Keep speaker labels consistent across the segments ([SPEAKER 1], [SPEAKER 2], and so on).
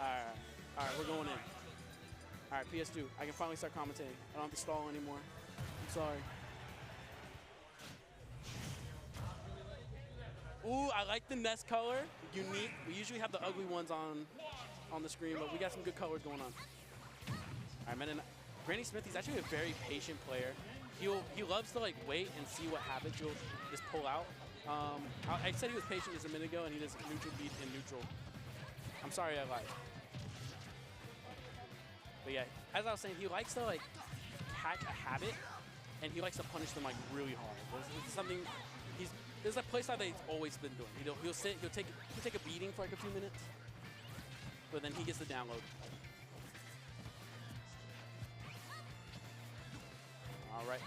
[SPEAKER 1] Alright, we're going in. Alright, PS2. I can finally start commentating. I don't have to stall anymore. I'm sorry. Ooh, I like the Ness color. Unique. We usually have the ugly ones on the screen, but we got some good colors going on. Alright, man. Granny Smith, he's actually a very patient player. He loves to like wait and see what happens. He'll just pull out. I said he was patient just a minute ago, and he does neutral beat in neutral. I'm sorry I lied. But yeah, as I was saying, he likes to like hack a habit, and he likes to punish them like really hard. It's something there's a playstyle that he's always been doing. He'll take a beating for like a few minutes, but then he gets the download. All right.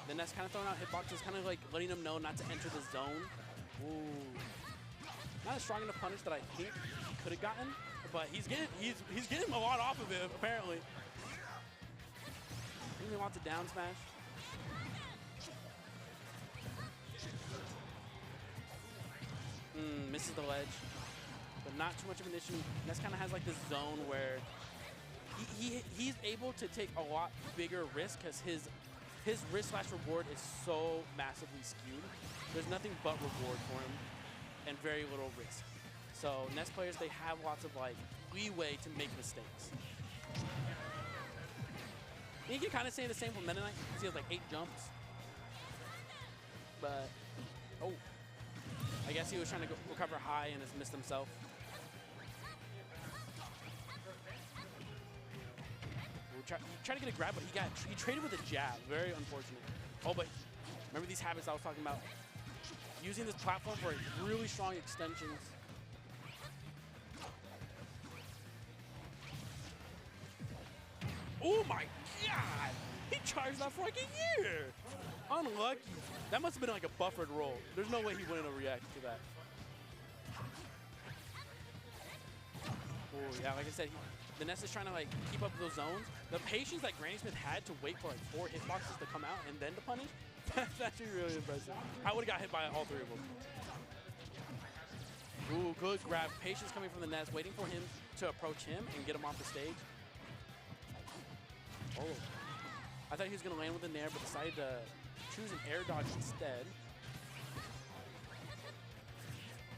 [SPEAKER 1] Then that's kind of throwing out hitboxes, kind of like letting him know not to enter the zone. Ooh. Not as strong enough punish that I think he could have gotten, but he's getting a lot off of it apparently. He really wants a down smash. Misses the ledge, but not too much of an issue. Ness kind of has like this zone where he's able to take a lot bigger risk because his risk/reward is so massively skewed. There's nothing but reward for him and very little risk. So Ness players, they have lots of like leeway to make mistakes. And you can kind of say the same for Meta Knight. He has like 8 jumps, but oh, I guess he was trying to recover high and has missed himself. Trying to get a grab, but he traded with a jab. Very unfortunate. Oh, but remember these habits I was talking about? Using this platform for really strong extensions. Oh my God! He charged that for like a year! Unlucky. That must have been like a buffered roll. There's no way he wouldn't have reacted to that. Oh yeah, like I said, the Ness is trying to like keep up those zones. The patience that Granny Smith had to wait for like 4 hitboxes to come out and then to punish, that's actually really impressive. I would have got hit by all 3 of them. Ooh, good grab. Patience coming from the Ness, waiting for him to approach him and get him off the stage. Oh, I thought he was going to land with a nair, but decided to choose an air dodge instead.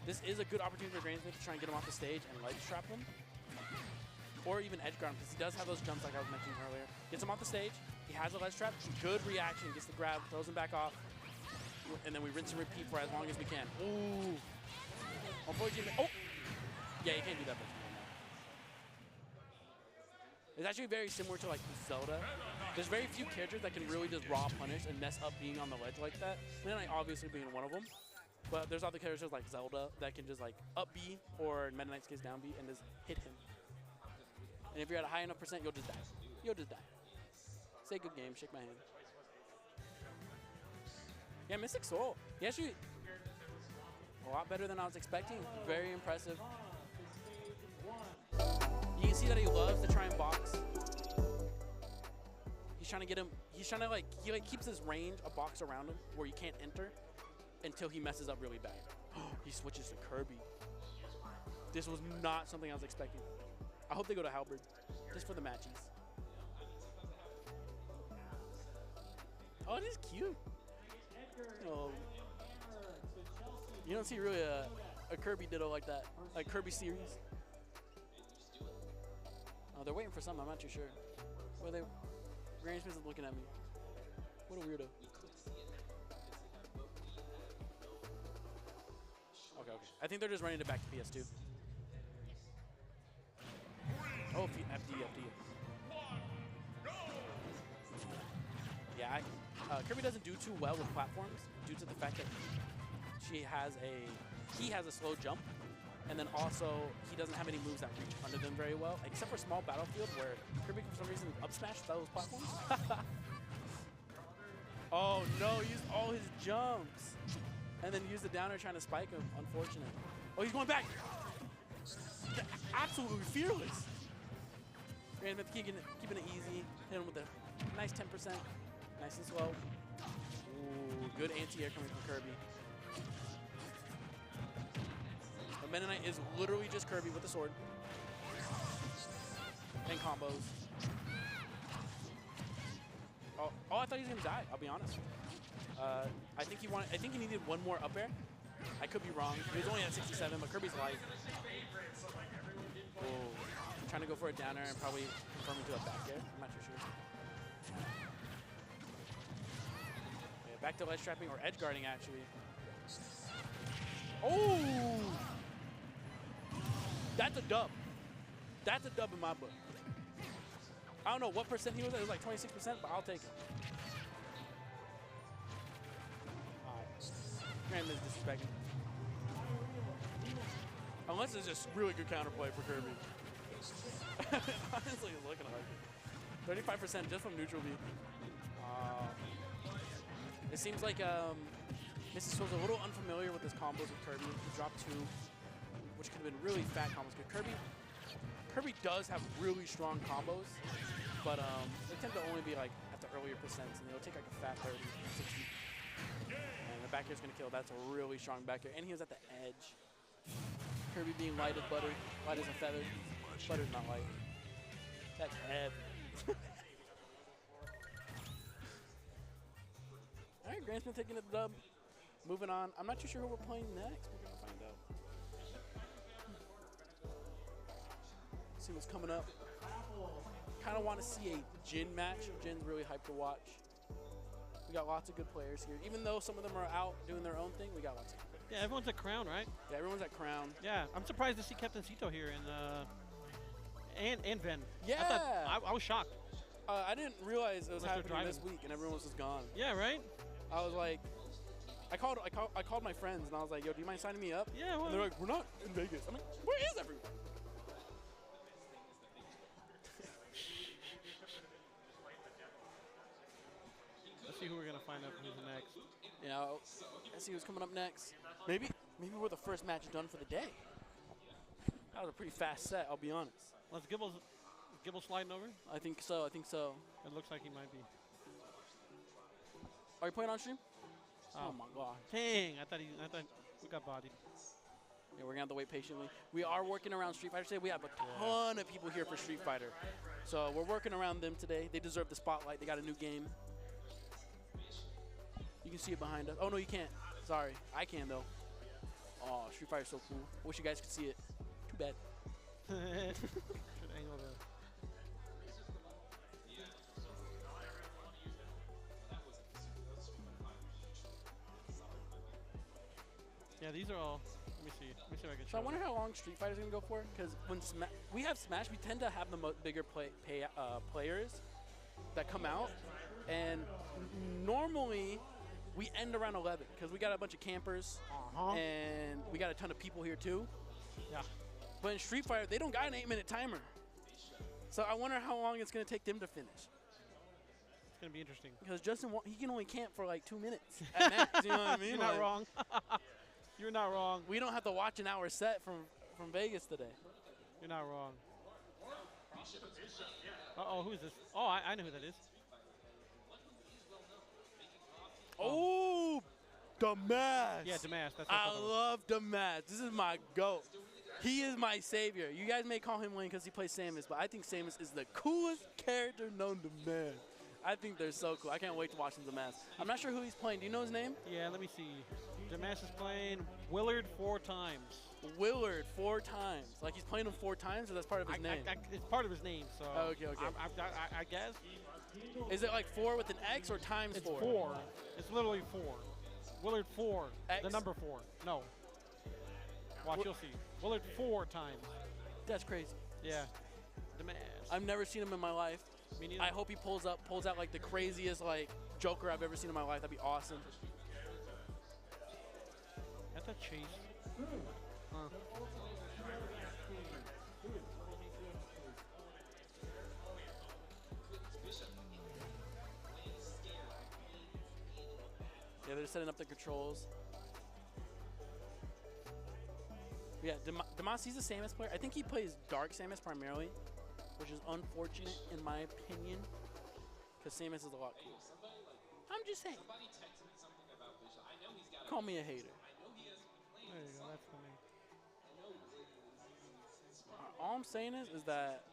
[SPEAKER 1] This is a good opportunity for Granny Smith to try and get him off the stage and ledge trap him. Or even edge guard him, because he does have those jumps like I was mentioning earlier. Gets him off the stage, he has a ledge trap, good reaction, gets the grab, throws him back off, and then we rinse and repeat for as long as we can. Ooh. Unfortunately, oh! Yeah, you can't do that. It's actually very similar to like Zelda. There's very few characters that can really just raw punish and mess up being on the ledge like that. Meta Knight obviously being one of them. But there's other characters like Zelda that can just like up B or in Meta Knight's case down B and just hit him. And if you're at a high enough percent, you'll just die. You'll just die. Say good game, shake my hand. Yeah, MysticSoul. He actually a lot better than I was expecting. Very impressive. You can see that he loves to try and box. He's trying to get him, he's trying to like, he like keeps this range, a box around him where you can't enter until he messes up really bad. He switches to Kirby. This was not something I was expecting. I hope they go to Halberd, just for the matchies. Oh, it is cute. Oh, you don't see really a Kirby ditto like that, like Kirby series. Oh, they're waiting for something. I'm not too sure. What are they? Granny Smith is looking at me. What a weirdo. Okay. I think they're just running it back to PS2. Oh, FD. Yeah, Kirby doesn't do too well with platforms due to the fact that he has a slow jump, and then also he doesn't have any moves that reach under them very well, except for Small Battlefield where Kirby for some reason up smashed those platforms. Oh no, he used all his jumps, and then used the downer trying to spike him. Unfortunate. Oh, he's going back. Absolutely fearless. Granny Smith keeping it easy. Hit him with a nice 10%. Nice and slow. Ooh, good anti-air coming from Kirby. The Meta Knight is literally just Kirby with a sword. and combos. Oh, I thought he was gonna die. I'll be honest. I think he needed one more up air. I could be wrong. He was only at 67, but Kirby's light. Oh, trying to go for a downer and probably confirming to a back air. I'm not too sure. Yeah, back to ledge trapping or edge guarding actually. Oh, that's a dub. That's a dub in my book. I don't know what percent he was at. It was like 26%, but I'll take it. Grand is disrespecting. Unless it's just really good counterplay for Kirby. Honestly, it's looking like it. 35% just from neutral B. It seems like MysticSoul's a little unfamiliar with his combos with Kirby. He dropped 2, which could have been really fat combos. Kirby does have really strong combos, but they tend to only be like at the earlier percents, and they'll take like a fat 30, 60. And the back air's gonna kill. That's a really strong back air. And he was at the edge. Kirby being light as butter, light as a feather. Butter's not light. That's heavy. All right, Grandsmith taking the dub. Moving on. I'm not too sure who we're playing next. We're gonna find out. See what's coming up. Kind of want to see a Jin match. Jin's really hyped to watch. We got lots of good players here. Even though some of them are out doing their own thing, we got lots of good players.
[SPEAKER 2] Yeah, everyone's at Crown, right?
[SPEAKER 1] Yeah, everyone's at Crown.
[SPEAKER 2] Yeah, I'm surprised to see Capitancito here and Ven.
[SPEAKER 1] Yeah.
[SPEAKER 2] I was shocked.
[SPEAKER 1] I didn't realize it was happening this week and everyone was just gone.
[SPEAKER 2] Yeah, right?
[SPEAKER 1] I was like, I called my friends and I was like, yo, do you mind signing me up?
[SPEAKER 2] Yeah, well.
[SPEAKER 1] And they're like, we're not in Vegas. I'm like, where is everyone?
[SPEAKER 2] Let's see who we're gonna find out who's next.
[SPEAKER 1] You know, let's see who's coming up next. Maybe we're the first match done for the day. That was a pretty fast set, I'll be honest.
[SPEAKER 2] Let's Gibble sliding over?
[SPEAKER 1] I think so.
[SPEAKER 2] It looks like he might be.
[SPEAKER 1] Are you playing on stream? Oh my god.
[SPEAKER 2] Dang, I thought we got bodied.
[SPEAKER 1] Yeah, we're gonna have to wait patiently. We are working around Street Fighter today. We have a ton of people here for Street Fighter. So we're working around them today. They deserve the spotlight. They got a new game. You can see it behind us. Oh no, you can't. Sorry. I can though. Oh, Street Fighter's so cool. Wish you guys could see it. Too bad.
[SPEAKER 2] Should angle the. Yeah, these are all. Let me see if I can show.
[SPEAKER 1] So I wonder how long Street Fighter's gonna go for. Because when we have Smash, we tend to have the bigger players that come out, and normally we end around 11 because we got a bunch of campers and we got a ton of people here too.
[SPEAKER 2] Yeah.
[SPEAKER 1] But in Street Fighter, they don't got an 8-minute timer. So I wonder how long it's gonna take them to finish.
[SPEAKER 2] It's gonna be interesting.
[SPEAKER 1] Because Justin, he can only camp for like 2 minutes at max. You know what I mean?
[SPEAKER 2] You're not wrong. You're not wrong.
[SPEAKER 1] We don't have to watch an hour set from Vegas today.
[SPEAKER 2] You're not wrong. Uh-oh, who is this? Oh, I know who that is.
[SPEAKER 1] Oh, damass.
[SPEAKER 2] Yeah, damass. That's what
[SPEAKER 1] I love damass. This is my GOAT. He is my savior. You guys may call him Lane because he plays Samus, but I think Samus is the coolest character known to man. I think they're so cool. I can't wait to watch him damass. I'm not sure who he's playing. Do you know his name?
[SPEAKER 2] Yeah, let me see. Damass is playing Willard 4 times.
[SPEAKER 1] Willard 4 times. Like he's playing him 4 times, or that's part of his name?
[SPEAKER 2] It's part of his name, so.
[SPEAKER 1] Okay.
[SPEAKER 2] I guess.
[SPEAKER 1] Is it like 4 with an X or times 4?
[SPEAKER 2] It's 4. It's literally 4. Willard 4.
[SPEAKER 1] X?
[SPEAKER 2] The number 4. No. Watch, you'll see. Willard 4 times.
[SPEAKER 1] That's crazy.
[SPEAKER 2] Yeah. Damass.
[SPEAKER 1] I've never seen him in my life.
[SPEAKER 2] Me neither.
[SPEAKER 1] I hope he pulls out like the craziest like Joker I've ever seen in my life. That'd be awesome.
[SPEAKER 2] That's a chase. Huh.
[SPEAKER 1] Yeah, they're setting up the controls. Yeah, damass, he's a Samus player. I think he plays Dark Samus primarily, which is unfortunate in my opinion, because Samus is a lot cooler. I'm just saying. Call me a hater.
[SPEAKER 2] There you go, that's funny.
[SPEAKER 1] All I'm saying is that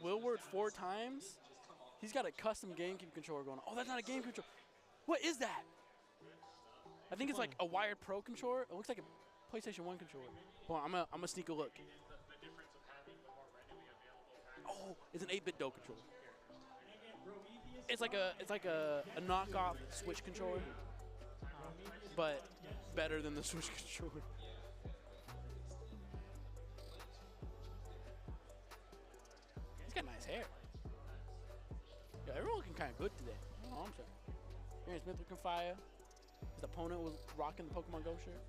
[SPEAKER 1] Willward 4 times. He's got a custom GameCube controller going on. Oh, that's not a game controller. What is that? I think it's like a wired Pro controller. It looks like a PlayStation 1 controller. Hold on, I'm gonna sneak a look. Oh, it's an 8-bit Do controller. It's like a knockoff Switch controller, but better than the Switch controller. He's got nice hair. Yo, everyone looking kind of good today. Oh, I'm sorry. Aaron Smith looking fire. His opponent was rocking the Pokemon Go shirt.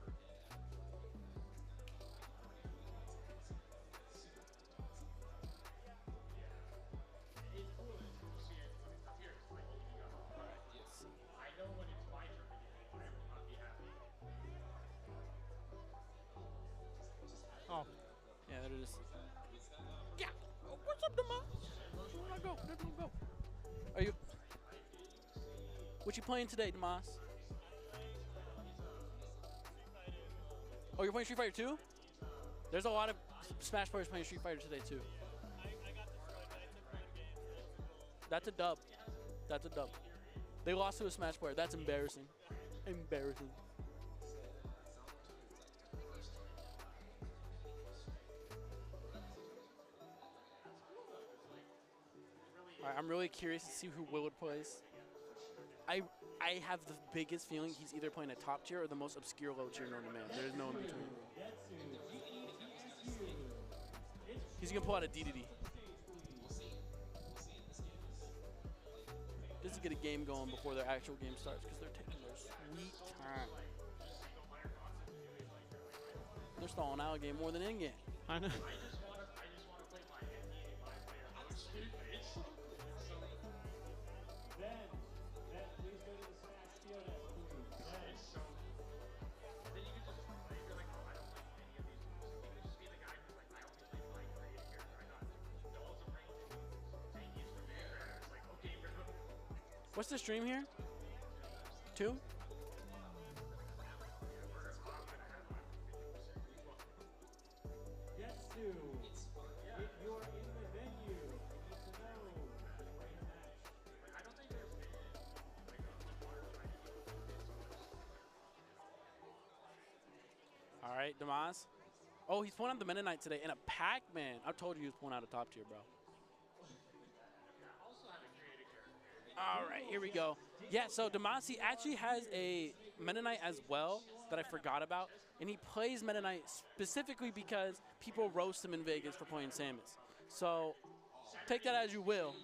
[SPEAKER 2] Oh.
[SPEAKER 1] Yeah, there it is. Yeah. Oh, what's up, Dama? Where'd I go? Where'd I go? Are you? What you playing today, Damas? Oh, you're playing Street Fighter 2? There's a lot of Smash players playing Street Fighter today too. That's a dub. That's a dub. They lost to a Smash player. That's embarrassing. Embarrassing. All right, I'm really curious to see who Willard plays. I have the biggest feeling he's either playing a top tier or the most obscure low tier known to man. There's no in between. He's gonna pull out a DDD. Just to get a game going before their actual game starts, because they're taking their sweet time. They're stalling out a game more than in-game.
[SPEAKER 2] I know.
[SPEAKER 1] What's the stream here? 2?
[SPEAKER 3] Yes, Sue. If you're in the venue, I need to know. I don't think there's.
[SPEAKER 1] All right, Damas. Oh, he's pulling out the Meta Knight today and a Pac-Man. I told you he was pulling out a top tier, bro. All right, here we go. Yeah, so Damas, actually has a Meta Knight as well that I forgot about. And he plays Meta Knight specifically because people roast him in Vegas for playing Samus. So take that as you will.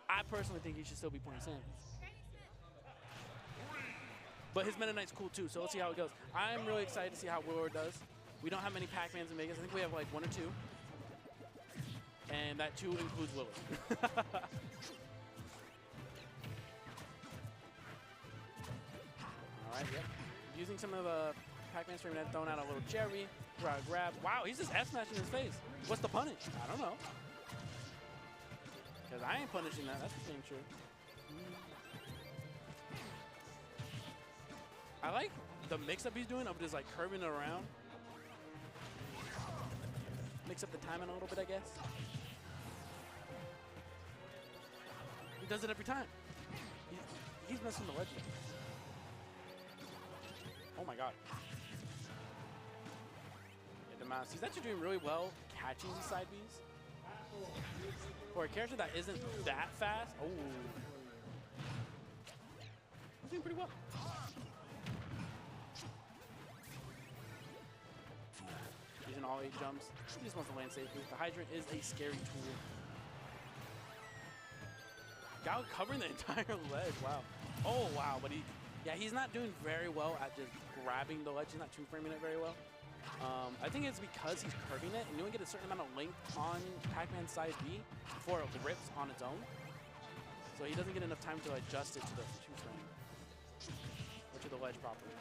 [SPEAKER 1] I personally think he should still be playing Samus. But his Meta Knight's cool too, so let's see how it goes. I'm really excited to see how Willard does. We don't have many Pac-Mans in Vegas. I think we have like 1 or 2. And that 2 includes Willard. All right, yep. Using some of the Pac-Man stream net, throwing out a little cherry, grab. Wow, he's just F-smashing his face. What's the punish? I don't know. Because I ain't punishing that, that's the thing true. I like the mix-up he's doing of just like curving it around. Mix up the timing a little bit, I guess. He does it every time. He's messing the legend. Oh my god. Yeah, Damas, he's actually doing really well catching these side Bs. For a character that isn't that fast, oh. He's doing pretty well. Using all 8 jumps. He just wants to land safely. The Hydrant is a scary tool. Gal covering the entire ledge, wow. Oh wow, but he's not doing very well at just grabbing the ledge. He's not 2-framing it very well. I think it's because he's curving it, and you only get a certain amount of length on Pac-Man side B before it rips on its own. So he doesn't get enough time to adjust it to the 2-frame, or to the ledge properly.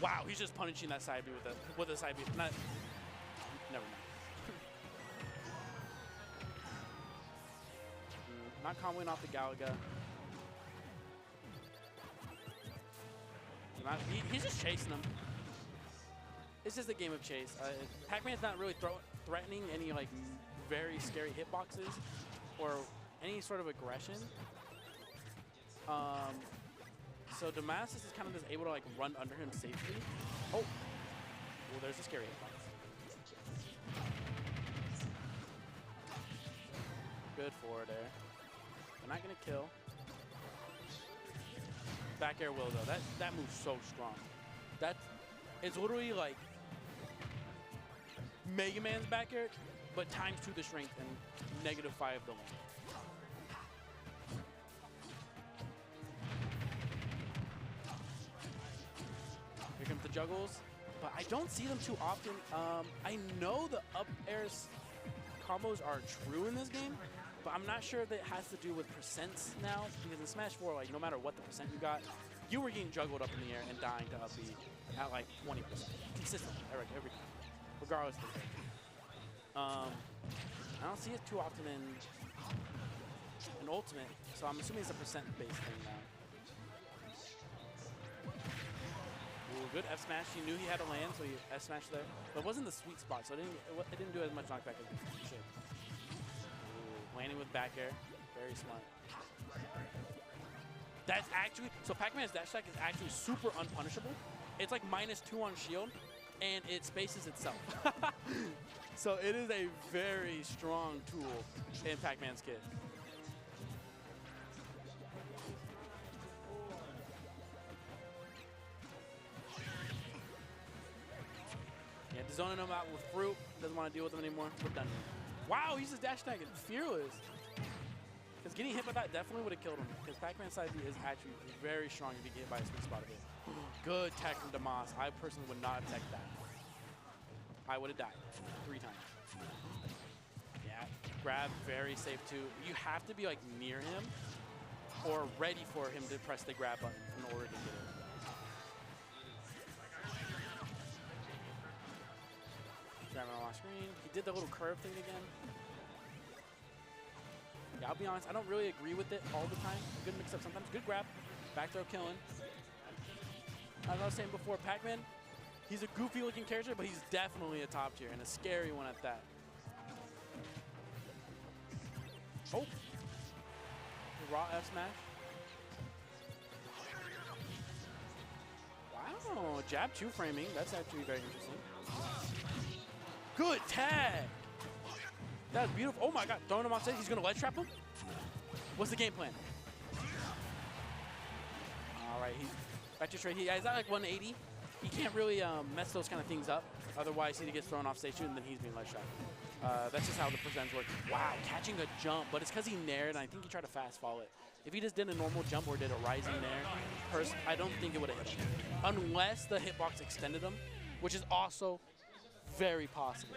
[SPEAKER 1] Wow, he's just punishing that side B with a side B. Never mind. Not comboing off the Galaga. He's just chasing him. It's just a game of chase. Pac-Man's not really threatening any like very scary hitboxes or any sort of aggression. So damass is kind of just able to like run under him safely. Oh, well, there's a scary hitbox. Good forward air. They're not gonna kill. Back air will though. That move's so strong. It's literally like Mega Man's back air, but times 2 the strength and -5 the length. Here comes the juggles, but I don't see them too often. I know the up airs combos are true in this game, but I'm not sure if it has to do with percents now, because in Smash 4, like no matter what the percent you got, you were getting juggled up in the air and dying to up B at like 20% consistently every time, regardless of the character. I don't see it too often in Ultimate, so I'm assuming it's a percent-based thing now. Ooh, good F smash. He knew he had to land, so he F smashed there, but it wasn't the sweet spot, so it didn't do as much knockback as it should. Ooh, landing with back air, very smart. That's actually, so Pac-Man's dash attack is actually super unpunishable. It's like -2 on shield, and it spaces itself. So it is a very strong tool in Pac-Man's kit. Yeah, zoning him out with fruit. Doesn't want to deal with him anymore. We're done. Wow, he's just dash attacking. Fearless. Because getting hit by that definitely would have killed him. Because Pac-Man side B is actually very strong if you get hit by a sweet spot of it. Good tech from damass. I personally would not have teched that. I would have died 3 times. Yeah, grab very safe too. You have to be like near him or ready for him to press the grab button in order to get it. Grabbing on my screen. He did the little curve thing again. Yeah, I'll be honest, I don't really agree with it all the time. Good mix up sometimes. Good grab. Back throw killing. As I was saying before, Pac-Man, he's a goofy looking character, but he's definitely a top tier and a scary one at that. Oh. The raw F smash. Wow, jab 2 framing. That's actually very interesting. Good tag. That's beautiful. Oh my god, throwing him off stage. He's going to ledge trap him? What's the game plan? All right, he's back to straight. He's at like 180. He can't really mess those kind of things up. Otherwise, he gets thrown off stage too, and then he's being ledge trapped. That's just how the presents work. Wow, catching a jump, but it's because he nared, and I think he tried to fast fall it. If he just did a normal jump or did a rising nair, I don't think it would have hit him. Unless the hitbox extended him, which is also very possible.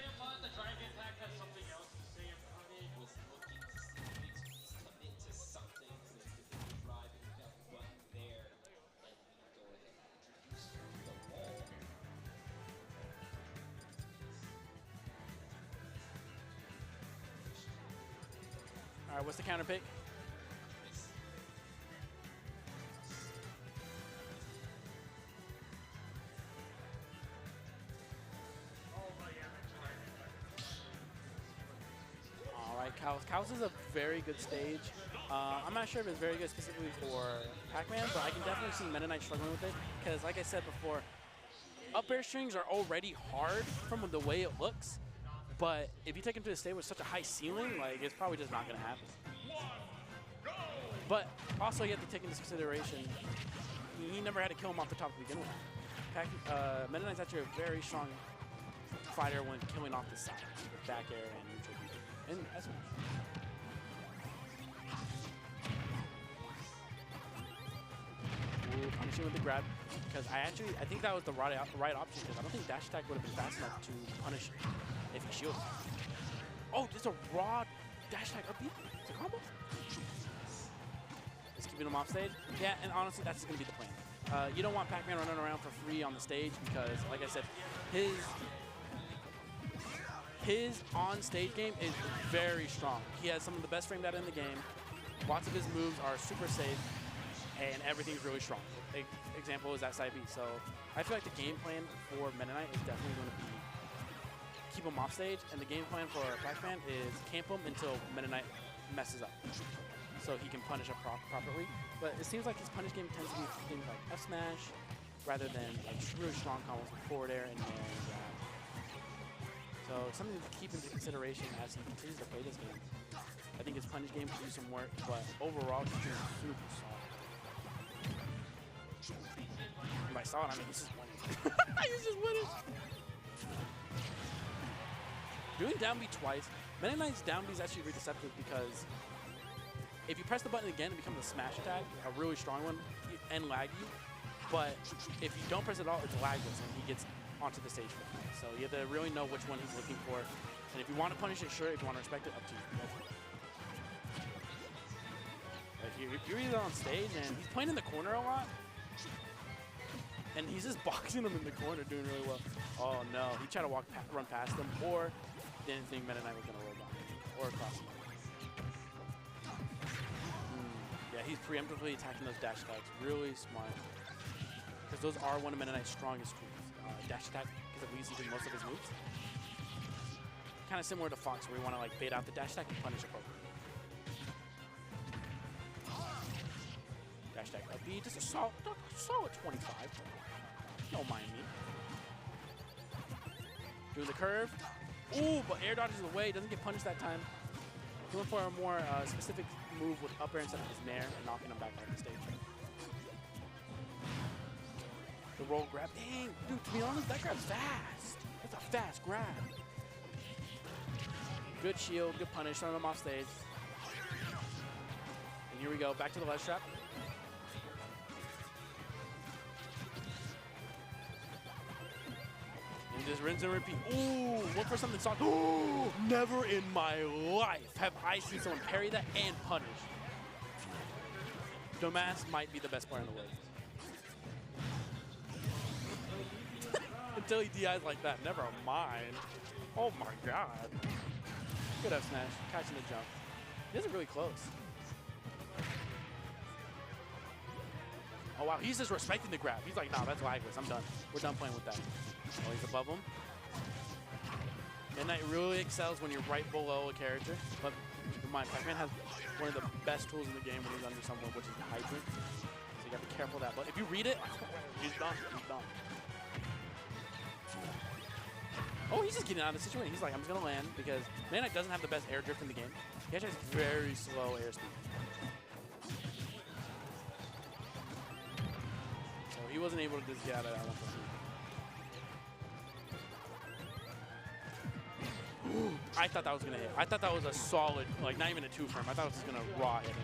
[SPEAKER 1] All right, what's the counter pick? All right, Chaos is a very good stage. I'm not sure if it's very good specifically for Pac-Man, but I can definitely see Meta Knight struggling with it because, like I said before, up air strings are already hard from the way it looks. But if you take him to the stage with such a high ceiling, like it's probably just not going to happen. But also you have to take into consideration, he never had to kill him off the top to begin with. Meta Knight's actually a very strong fighter when killing off the side with back air and neutral B. And that's Ooh, punishing with the grab. Because I think that was the right option because I don't think dash attack would have been fast enough to punish if he shielded. Oh, just a raw dash attack up B. It's a combo. Just keeping him off stage. Yeah, and honestly, that's going to be the plan. You don't want Pac-Man running around for free on the stage because, like I said, his on-stage game is very strong. He has some of the best frame data in the game. Lots of his moves are super safe, and everything's really strong. Example is that side B. So I feel like the game plan for Meta Knight is definitely going to be keep him off stage, and the game plan for Pac-Man is camp him until Meta Knight messes up, so he can punish up properly. But it seems like his punish game tends to be things like F smash, rather than like really strong combos with forward air and grab. So something to keep into consideration as he continues to play this game. I think his punish game could do some work, but overall he's doing super solid. And by solid, I mean he's just winning. He's just winning. Doing down B twice, Meta Knight's down B is actually really deceptive because if you press the button again, it becomes a smash attack, a really strong one, and laggy. But if you don't press it at all, it's lagless, and he gets onto the stage for it. So you have to really know which one he's looking for. And if you want to punish it, sure. If you want to respect it, up to you. If you're either on stage and he's playing in the corner a lot, and he's just boxing him in the corner, doing really well. Oh no, he tried to run past him, or didn't think Meta Knight was going to roll by him, or across him. Yeah, he's preemptively attacking those dash attacks. Really smart. Because those are one of Meta Knight's strongest tools. Dash attack, because it leads you to most of his moves. Kind of similar to Fox, where you want to like bait out the dash attack and punish appropriately. Dash attack up B, just a solid 25. Don't mind me. Doing the curve. Ooh, but air dodges away, doesn't get punished that time. Going for a more specific move with up air instead of his nair and knocking him back off the stage. The roll grab. Dang, dude, to be honest, that grab's fast. That's a fast grab. Good shield, good punish, throwing him off stage. And here we go, back to the ledge trap. And just rinse and repeat. Ooh, look for something soft. Ooh, never in my life have I seen someone parry that and punish. Damass might be the best player in the world. Until he DIs like that, never mind. Oh my god. Good F smash, catching the jump. He is really close. Oh wow, he's just respecting the grab. He's like, nah, that's lagless, I'm done. We're done playing with that. Oh, he's above him. Meta Knight really excels when you're right below a character. But keep in mind, Pac-Man has one of the best tools in the game when he's under someone, which is the hydrant. So you gotta be careful of that. But if you read it, he's done, he's done. Oh, he's just getting out of the situation. He's like, I'm just going to land because Meta Knight doesn't have the best air drift in the game. He actually has very slow air speed. So he wasn't able to just get out of that one. I thought that was going to hit. I thought that was a solid, like not even a 2 for him. I thought it was just going to raw hit him.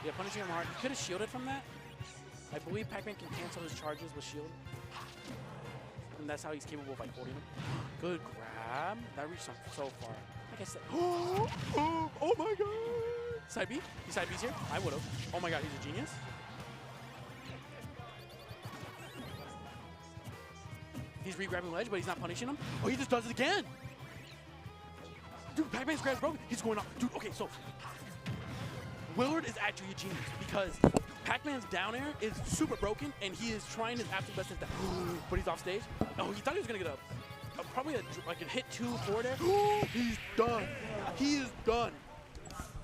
[SPEAKER 1] Yeah, punishing him hard. He could have shielded from that. I believe Pac-Man can cancel his charges with shield. And that's how he's capable of like holding him. Good grab. That reached him so far. Like I said. Oh my god. Side B? He side B's here? I would have. Oh my god, he's a genius. He's re-grabbing ledge, but he's not punishing him. Oh, he just does it again. Dude, Pac-Man's grab's broken. He's going off. Dude, okay, so Willard is actually a genius because Pac-Man's down air is super broken, and he is trying his absolute best to but he's off stage. Oh, he thought he was going to get probably like a hit 2 forward air. He's done. He is done.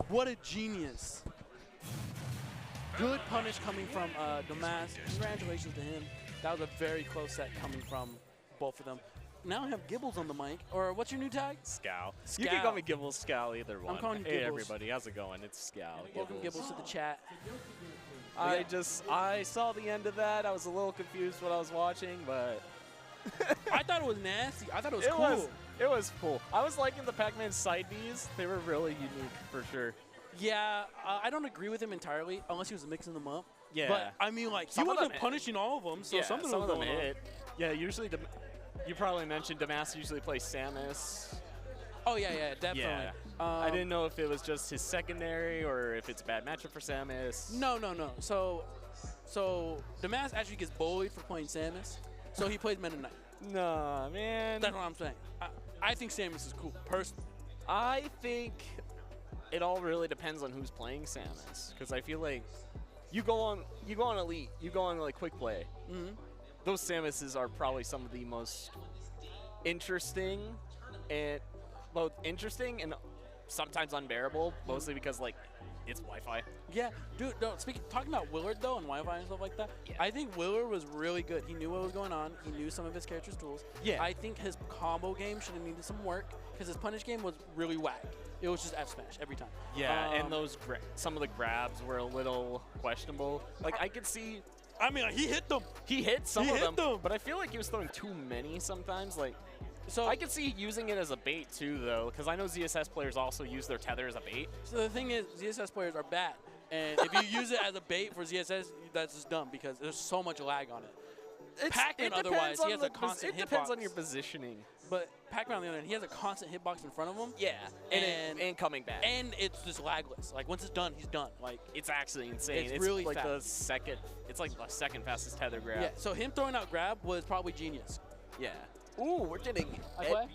[SPEAKER 1] What a genius. Good punish coming from Damass. Congratulations to him. That was a very close set coming from both of them. Now I have Gibbles on the mic. Or what's your new tag?
[SPEAKER 4] Skal.
[SPEAKER 1] Skal.
[SPEAKER 4] You can call me Gibbles, Skal, either one.
[SPEAKER 1] I'm calling you
[SPEAKER 4] Hey
[SPEAKER 1] Gibbles.
[SPEAKER 4] everybody, how's it going? It's Skal.
[SPEAKER 1] Welcome Gibbles to the chat.
[SPEAKER 4] I saw the end of that. I was a little confused what I was watching, but
[SPEAKER 1] I thought it was nasty. I thought it was cool.
[SPEAKER 4] It was cool. I was liking the Pac-Man side Bs. They were really unique for sure.
[SPEAKER 1] Yeah, I don't agree with him entirely, unless he was mixing them up.
[SPEAKER 4] Yeah.
[SPEAKER 1] But, I mean, like,
[SPEAKER 4] Some
[SPEAKER 1] he
[SPEAKER 4] of
[SPEAKER 1] wasn't
[SPEAKER 4] them
[SPEAKER 1] punishing all of them, so
[SPEAKER 4] yeah,
[SPEAKER 1] something
[SPEAKER 4] some
[SPEAKER 1] was
[SPEAKER 4] of them
[SPEAKER 1] going on.
[SPEAKER 4] hit. Yeah, usually, you probably mentioned Damass usually plays Samus.
[SPEAKER 1] Oh, yeah, definitely.
[SPEAKER 4] Yeah. I didn't know if it was just his secondary or if it's a bad matchup for Samus.
[SPEAKER 1] No. So Damass actually gets bullied for playing Samus, so he plays Meta Knight.
[SPEAKER 4] Nah, man.
[SPEAKER 1] That's what I'm saying. I think Samus is cool, personally.
[SPEAKER 4] I think it all really depends on who's playing Samus, because I feel like you go on Elite, you go on like quick play, those Samuses are probably some of the most interesting and both interesting and sometimes unbearable, mostly because like it's Wi-Fi.
[SPEAKER 1] Yeah, dude. No, talking about Willard though and Wi-Fi and stuff like that. Yeah. I think Willard was really good. He knew what was going on. He knew some of his character's tools.
[SPEAKER 4] Yeah.
[SPEAKER 1] I think his combo game should have needed some work because his punish game was really whack. It was just F smash every time.
[SPEAKER 4] Yeah, and those some of the grabs were a little questionable. Like I could see.
[SPEAKER 1] I mean, he hit them.
[SPEAKER 4] He hit some of them, but I feel like he was throwing too many sometimes. Like, so I could see using it as a bait too, though, because I know ZSS players also use their tether as a bait.
[SPEAKER 1] So the thing is, ZSS players are bad, and if you use it as a bait for ZSS, that's just dumb because there's so much lag on it. Pac-Man, otherwise, he has a constant hitbox.
[SPEAKER 4] It depends on your positioning.
[SPEAKER 1] But Pac-Man, on the other hand, he has a constant hitbox in front of him.
[SPEAKER 4] Yeah, and coming back.
[SPEAKER 1] And it's just lagless. Like, once it's done, he's done. Like,
[SPEAKER 4] it's actually insane. It's
[SPEAKER 1] really
[SPEAKER 4] like
[SPEAKER 1] fast.
[SPEAKER 4] It's like the second fastest tether grab.
[SPEAKER 1] Yeah, so him throwing out grab was probably genius.
[SPEAKER 4] Yeah. Ooh, we're getting
[SPEAKER 1] I play?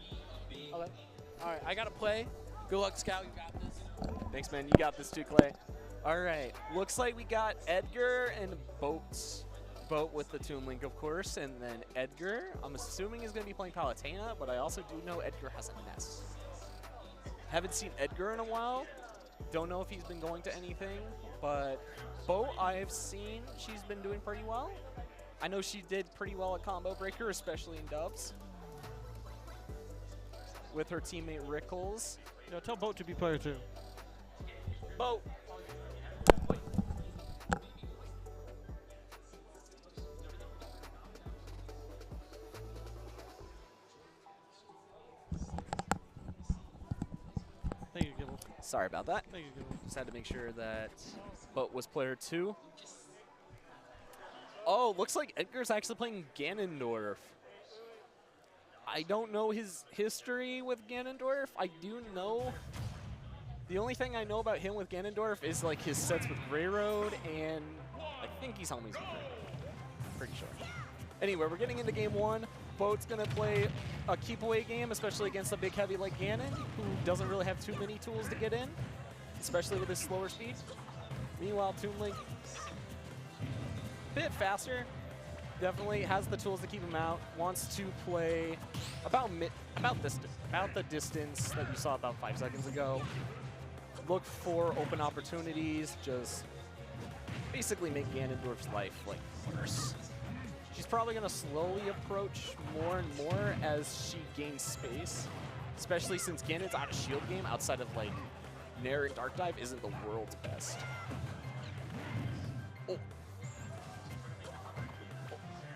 [SPEAKER 1] Okay. All right, I got to play. Good luck, Skal. You got this.
[SPEAKER 4] Thanks, man. You got this too, Clay. All right. Looks like we got Edgar and Boat with the Toon Link, of course, and then Edgar, I'm assuming is going to be playing Palutena, but I also do know Edgar has a Ness. Haven't seen Edgar in a while. Don't know if he's been going to anything, but Boat I've seen, she's been doing pretty well. I know she did pretty well at Combo Breaker, especially in dubs, with her teammate Rickles.
[SPEAKER 2] You know, tell Boat to be player 2.
[SPEAKER 4] Boat.
[SPEAKER 2] Thank you, Gibble.
[SPEAKER 4] Sorry about that.
[SPEAKER 2] Thank you, Gibble.
[SPEAKER 4] Just had to make sure that Boat was player 2. Oh, looks like Edgar's actually playing Ganondorf. I don't know his history with Ganondorf. I do know. The only thing I know about him with Ganondorf is like his sets with Grey Road, and I think he's homies with Grey Road. Pretty sure. Anyway, we're getting into game 1. Boat's going to play a keep away game, especially against a big heavy like Ganon, who doesn't really have too many tools to get in, especially with his slower speed. Meanwhile, Toon Link, bit faster, definitely has the tools to keep him out, wants to play about the distance that you saw about 5 seconds ago. Look for open opportunities, just basically make Ganondorf's life like worse. She's probably going to slowly approach more and more as she gains space, especially since Ganon's out of shield game outside of like Nair and Dark Dive isn't the world's best. Oh.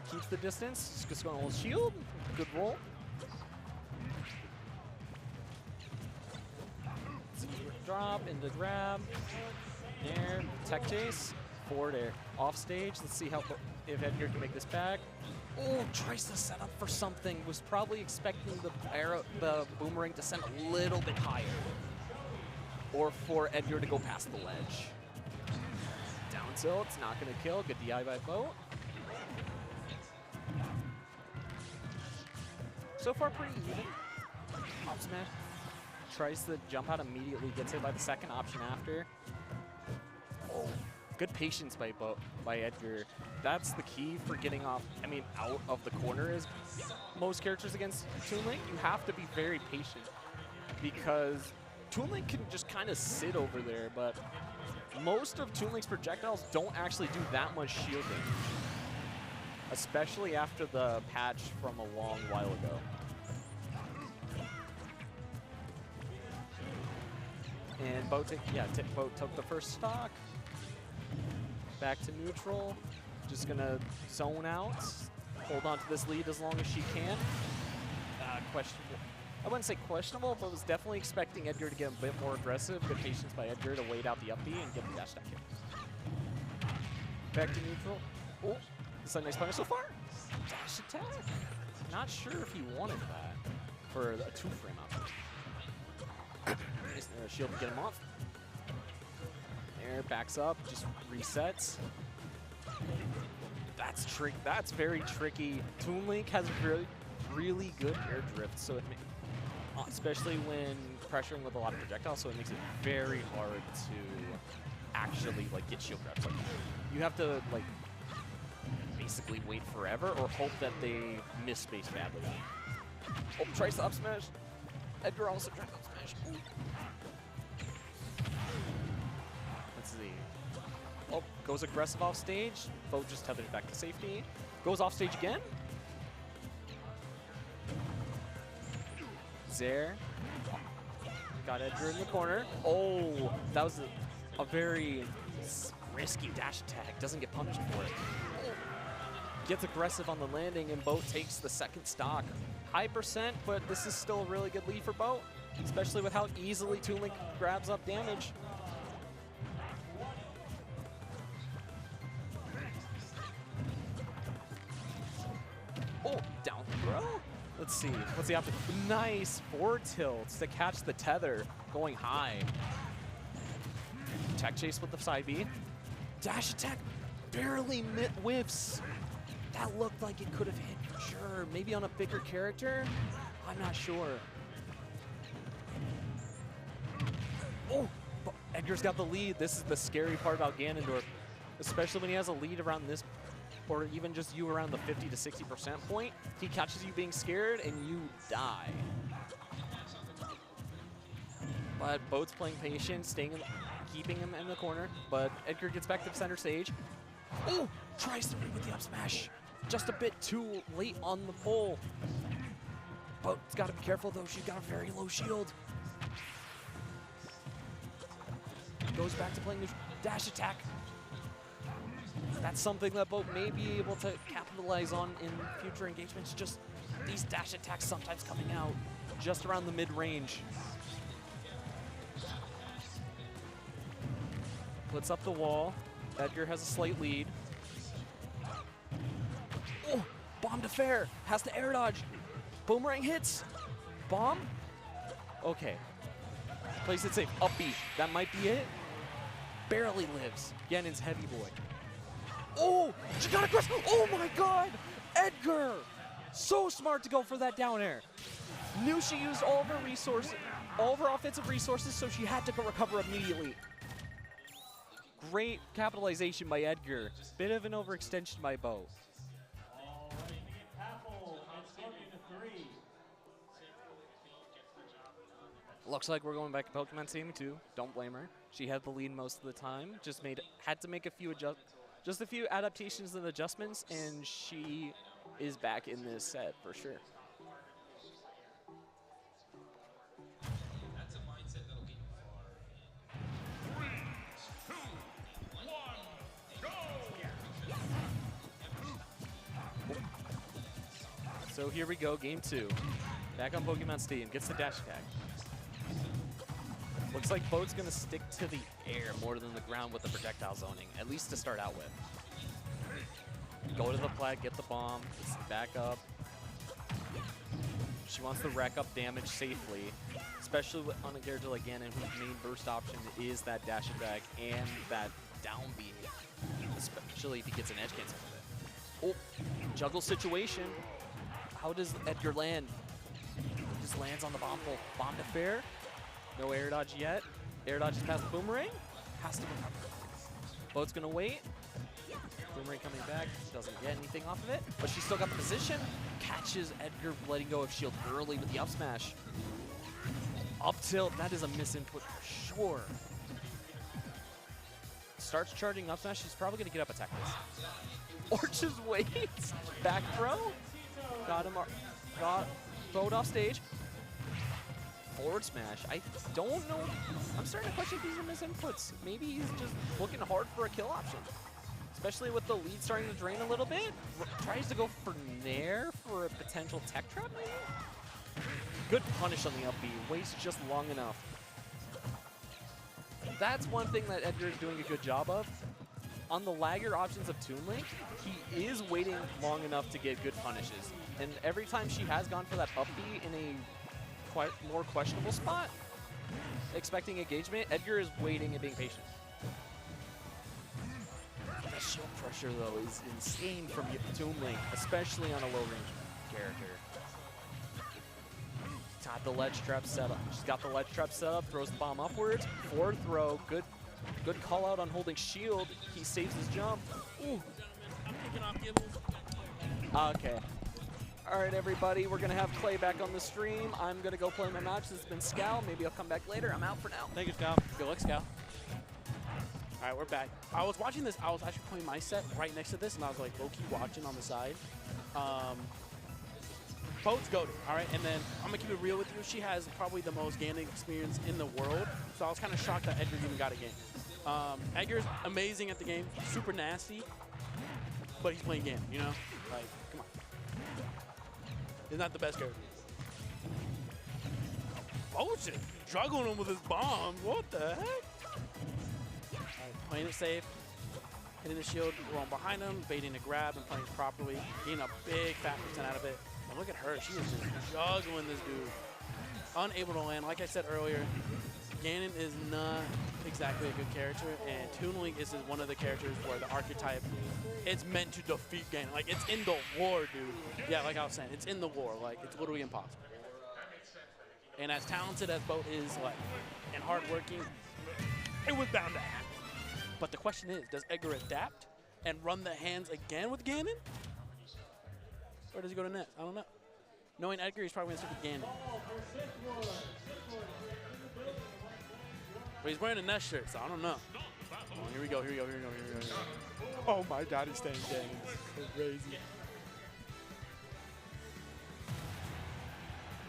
[SPEAKER 4] Keeps the distance, just going to hold shield. Good roll. Drop into grab. Nair, tech chase. Forward air. Off stage. Let's see how if Edgar can make this back. Oh, tries to set up for something. Was probably expecting the boomerang to send a little bit higher. Or for Edgar to go past the ledge. Down tilt, it's not going to kill. Good DI by Boat. So far, pretty even. Up smash. Tries to jump out immediately, gets hit by the second option after. Oh, good patience by Edgar. That's the key for getting off, out of the corner is most characters against Toon Link, you have to be very patient because Toon Link can just kind of sit over there, but most of Toon Link's projectiles don't actually do that much shield damage, especially after the patch from a long while ago. And Boat took the first stock. Back to neutral. Just gonna zone out. Hold on to this lead as long as she can. Questionable. I wouldn't say questionable, but was definitely expecting Edgar to get a bit more aggressive. Good patience by Edgar to wait out the up B and get the dash attack hit. Back to neutral. Oh, this is a nice punish so far. Dash attack. Not sure if he wanted that for a 2-frame up. Shield to get him off. There, backs up, just resets. That's very tricky. Toon Link has really good air drift, so especially when pressuring with a lot of projectiles, so it makes it very hard to actually get shield grabs like that. You have to basically wait forever or hope that they miss space badly. Oh, tries to up smash. Edgar also tries to up smash. Ooh. Let's see. Oh, goes aggressive off stage. Boat just tethers back to safety. Goes off stage again. Zare. Got Edgar in the corner. Oh, that was a very risky dash attack. Doesn't get punished for it. Gets aggressive on the landing, and Boat takes the second stock. High percent, but this is still a really good lead for Boat, especially with how easily Toon Link grabs up damage. Oh, down throw. Let's see. What's the option? Nice forward tilts to catch the tether going high. Tech chase with the side B. Dash attack barely whiffs. That looked like it could have hit for sure. Maybe on a bigger character? I'm not sure. Oh, but Edgar's got the lead. This is the scary part about Ganondorf, especially when he has a lead around this, or even just you around the 50 to 60% point. He catches you being scared and you die. But Boat's playing patient, keeping him in the corner, but Edgar gets back to center stage. Oh, tries to read with the up smash. Just a bit too late on the pull. Boat's got to be careful though, she's got a very low shield. Goes back to playing the dash attack. That's something that Boat may be able to capitalize on in future engagements. Just these dash attacks sometimes coming out just around the mid-range. Puts up the wall. Edgar has a slight lead. Oh, bomb to fair. Has to air dodge. Boomerang hits. Bomb. Okay. Plays it safe. Up B. That might be it. Barely lives. Ganon's heavy boy. Oh, she got aggressive. Oh my god. Edgar. So smart to go for that down air. Knew she used all of her resources, all of her offensive resources, so she had to go recover immediately. Great capitalization by Edgar. Bit of an overextension by Boat. Looks like we're going back to Pokemon Stadium 2. Don't blame her. She had the lead most of the time. Had to make a few adaptations and adjustments, and she is back in this set for sure. So here we go, game 2. Back on Pokemon Stadium, gets the dash attack. Looks like Boat's gonna stick to the air more than the ground with the projectile zoning, at least to start out with. Go to the flag, get the bomb, back up. She wants to rack up damage safely, especially on a character like Ganon, whose main burst option is that dash attack and that down B, especially if he gets an edge cancel with it. Oh, juggle situation. How does Edgar land? He just lands on the bomb pull. Bomb to fair. No air dodge yet. Air dodge is past the boomerang. Has to recover. Boat's gonna wait. Boomerang coming back. Doesn't get anything off of it, but she's still got the position. Catches Edgar letting go of shield early with the up smash. Up tilt. That is a misinput for sure. Starts charging up smash. She's probably gonna get up attack this. Or just wait. Back throw. Got him. Got Boat off stage. Forward smash. I don't know. I'm starting to question if these are misinputs. Maybe he's just looking hard for a kill option. Especially with the lead starting to drain a little bit. Tries to go for Nair for a potential tech trap maybe? Good punish on the up B. Waits just long enough. That's one thing that Edgar is doing a good job of. On the lagger options of Toon Link, he is waiting long enough to get good punishes. And every time she has gone for that up B in a quite more questionable spot, expecting engagement, Edgar is waiting and being patient. The shield pressure though is insane from Toon Link, especially on a low range character. Got the ledge trap set up. She's got the ledge trap set up, throws the bomb upwards, forward throw, good call out on holding shield. He saves his jump. Ooh.
[SPEAKER 1] kicking off Gibbles.
[SPEAKER 4] Okay. All right, everybody, we're gonna have Clay back on the stream. I'm gonna go play my match. This has been Skal. Maybe I'll come back later. I'm out for now.
[SPEAKER 2] Thank you, Skal.
[SPEAKER 1] Good luck, Skal. All right, we're back. I was watching this. I was actually playing my set right next to this, and I was like low-key watching on the side. Boat's goated, all right? And then I'm going to keep it real with you. She has probably the most Ganon experience in the world, so I was kind of shocked that Edgar even got a game. Edgar's amazing at the game, super nasty, but he's playing Ganon, you know? Like, come on. He's not the best character. Boat's just juggling him with his bombs. What the heck? Playing it safe, hitting the shield, going behind him, baiting a grab and playing it properly, getting a big fat percent out of it. And look at her, she is just juggling this dude. Unable to land. Like I said earlier, Ganon is not exactly a good character, and Toon Link is one of the characters where the archetype, it's meant to defeat Ganon. Like, it's in the war, dude. Yeah, like I was saying, it's in the war. Like, it's literally impossible. And as talented as Boat is, like, and hardworking, it was bound to happen. But the question is, does Edgar adapt and run the hands again with Ganon? Or does he go to Ness? I don't know. Knowing Edgar, he's probably going to stick with Ganon. But he's wearing a Ness shirt, so I don't know. Oh, here we go, here we go, here we go, here we go. Here we go. Oh, my daddy's staying Ganon. It's crazy.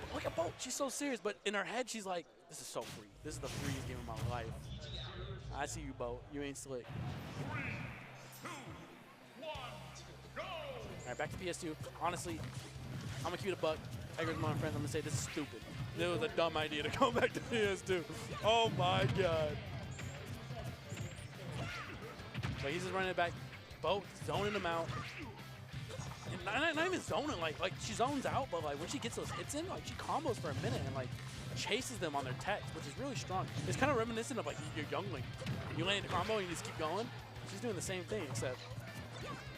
[SPEAKER 1] But look at Boat. She's so serious, but in her head, she's like, this is so free. This is the freest game of my life. I see you, Bo. You ain't slick.
[SPEAKER 5] 3, 2, 1, go!
[SPEAKER 1] All right, back to PS2. Honestly, I'm going to keep it a buck. Edgar's my friend. I'm going to say this is stupid. It was a dumb idea to go back to PS2. Oh, my God. But he's just running it back. Bo zoning him out. And not even zoning. Like, she zones out, but, like, when she gets those hits in, like, she combos for a minute and, like, chases them on their text, which is really strong. It's kind of reminiscent of like your youngling. You land a combo and you just keep going. She's doing the same thing, except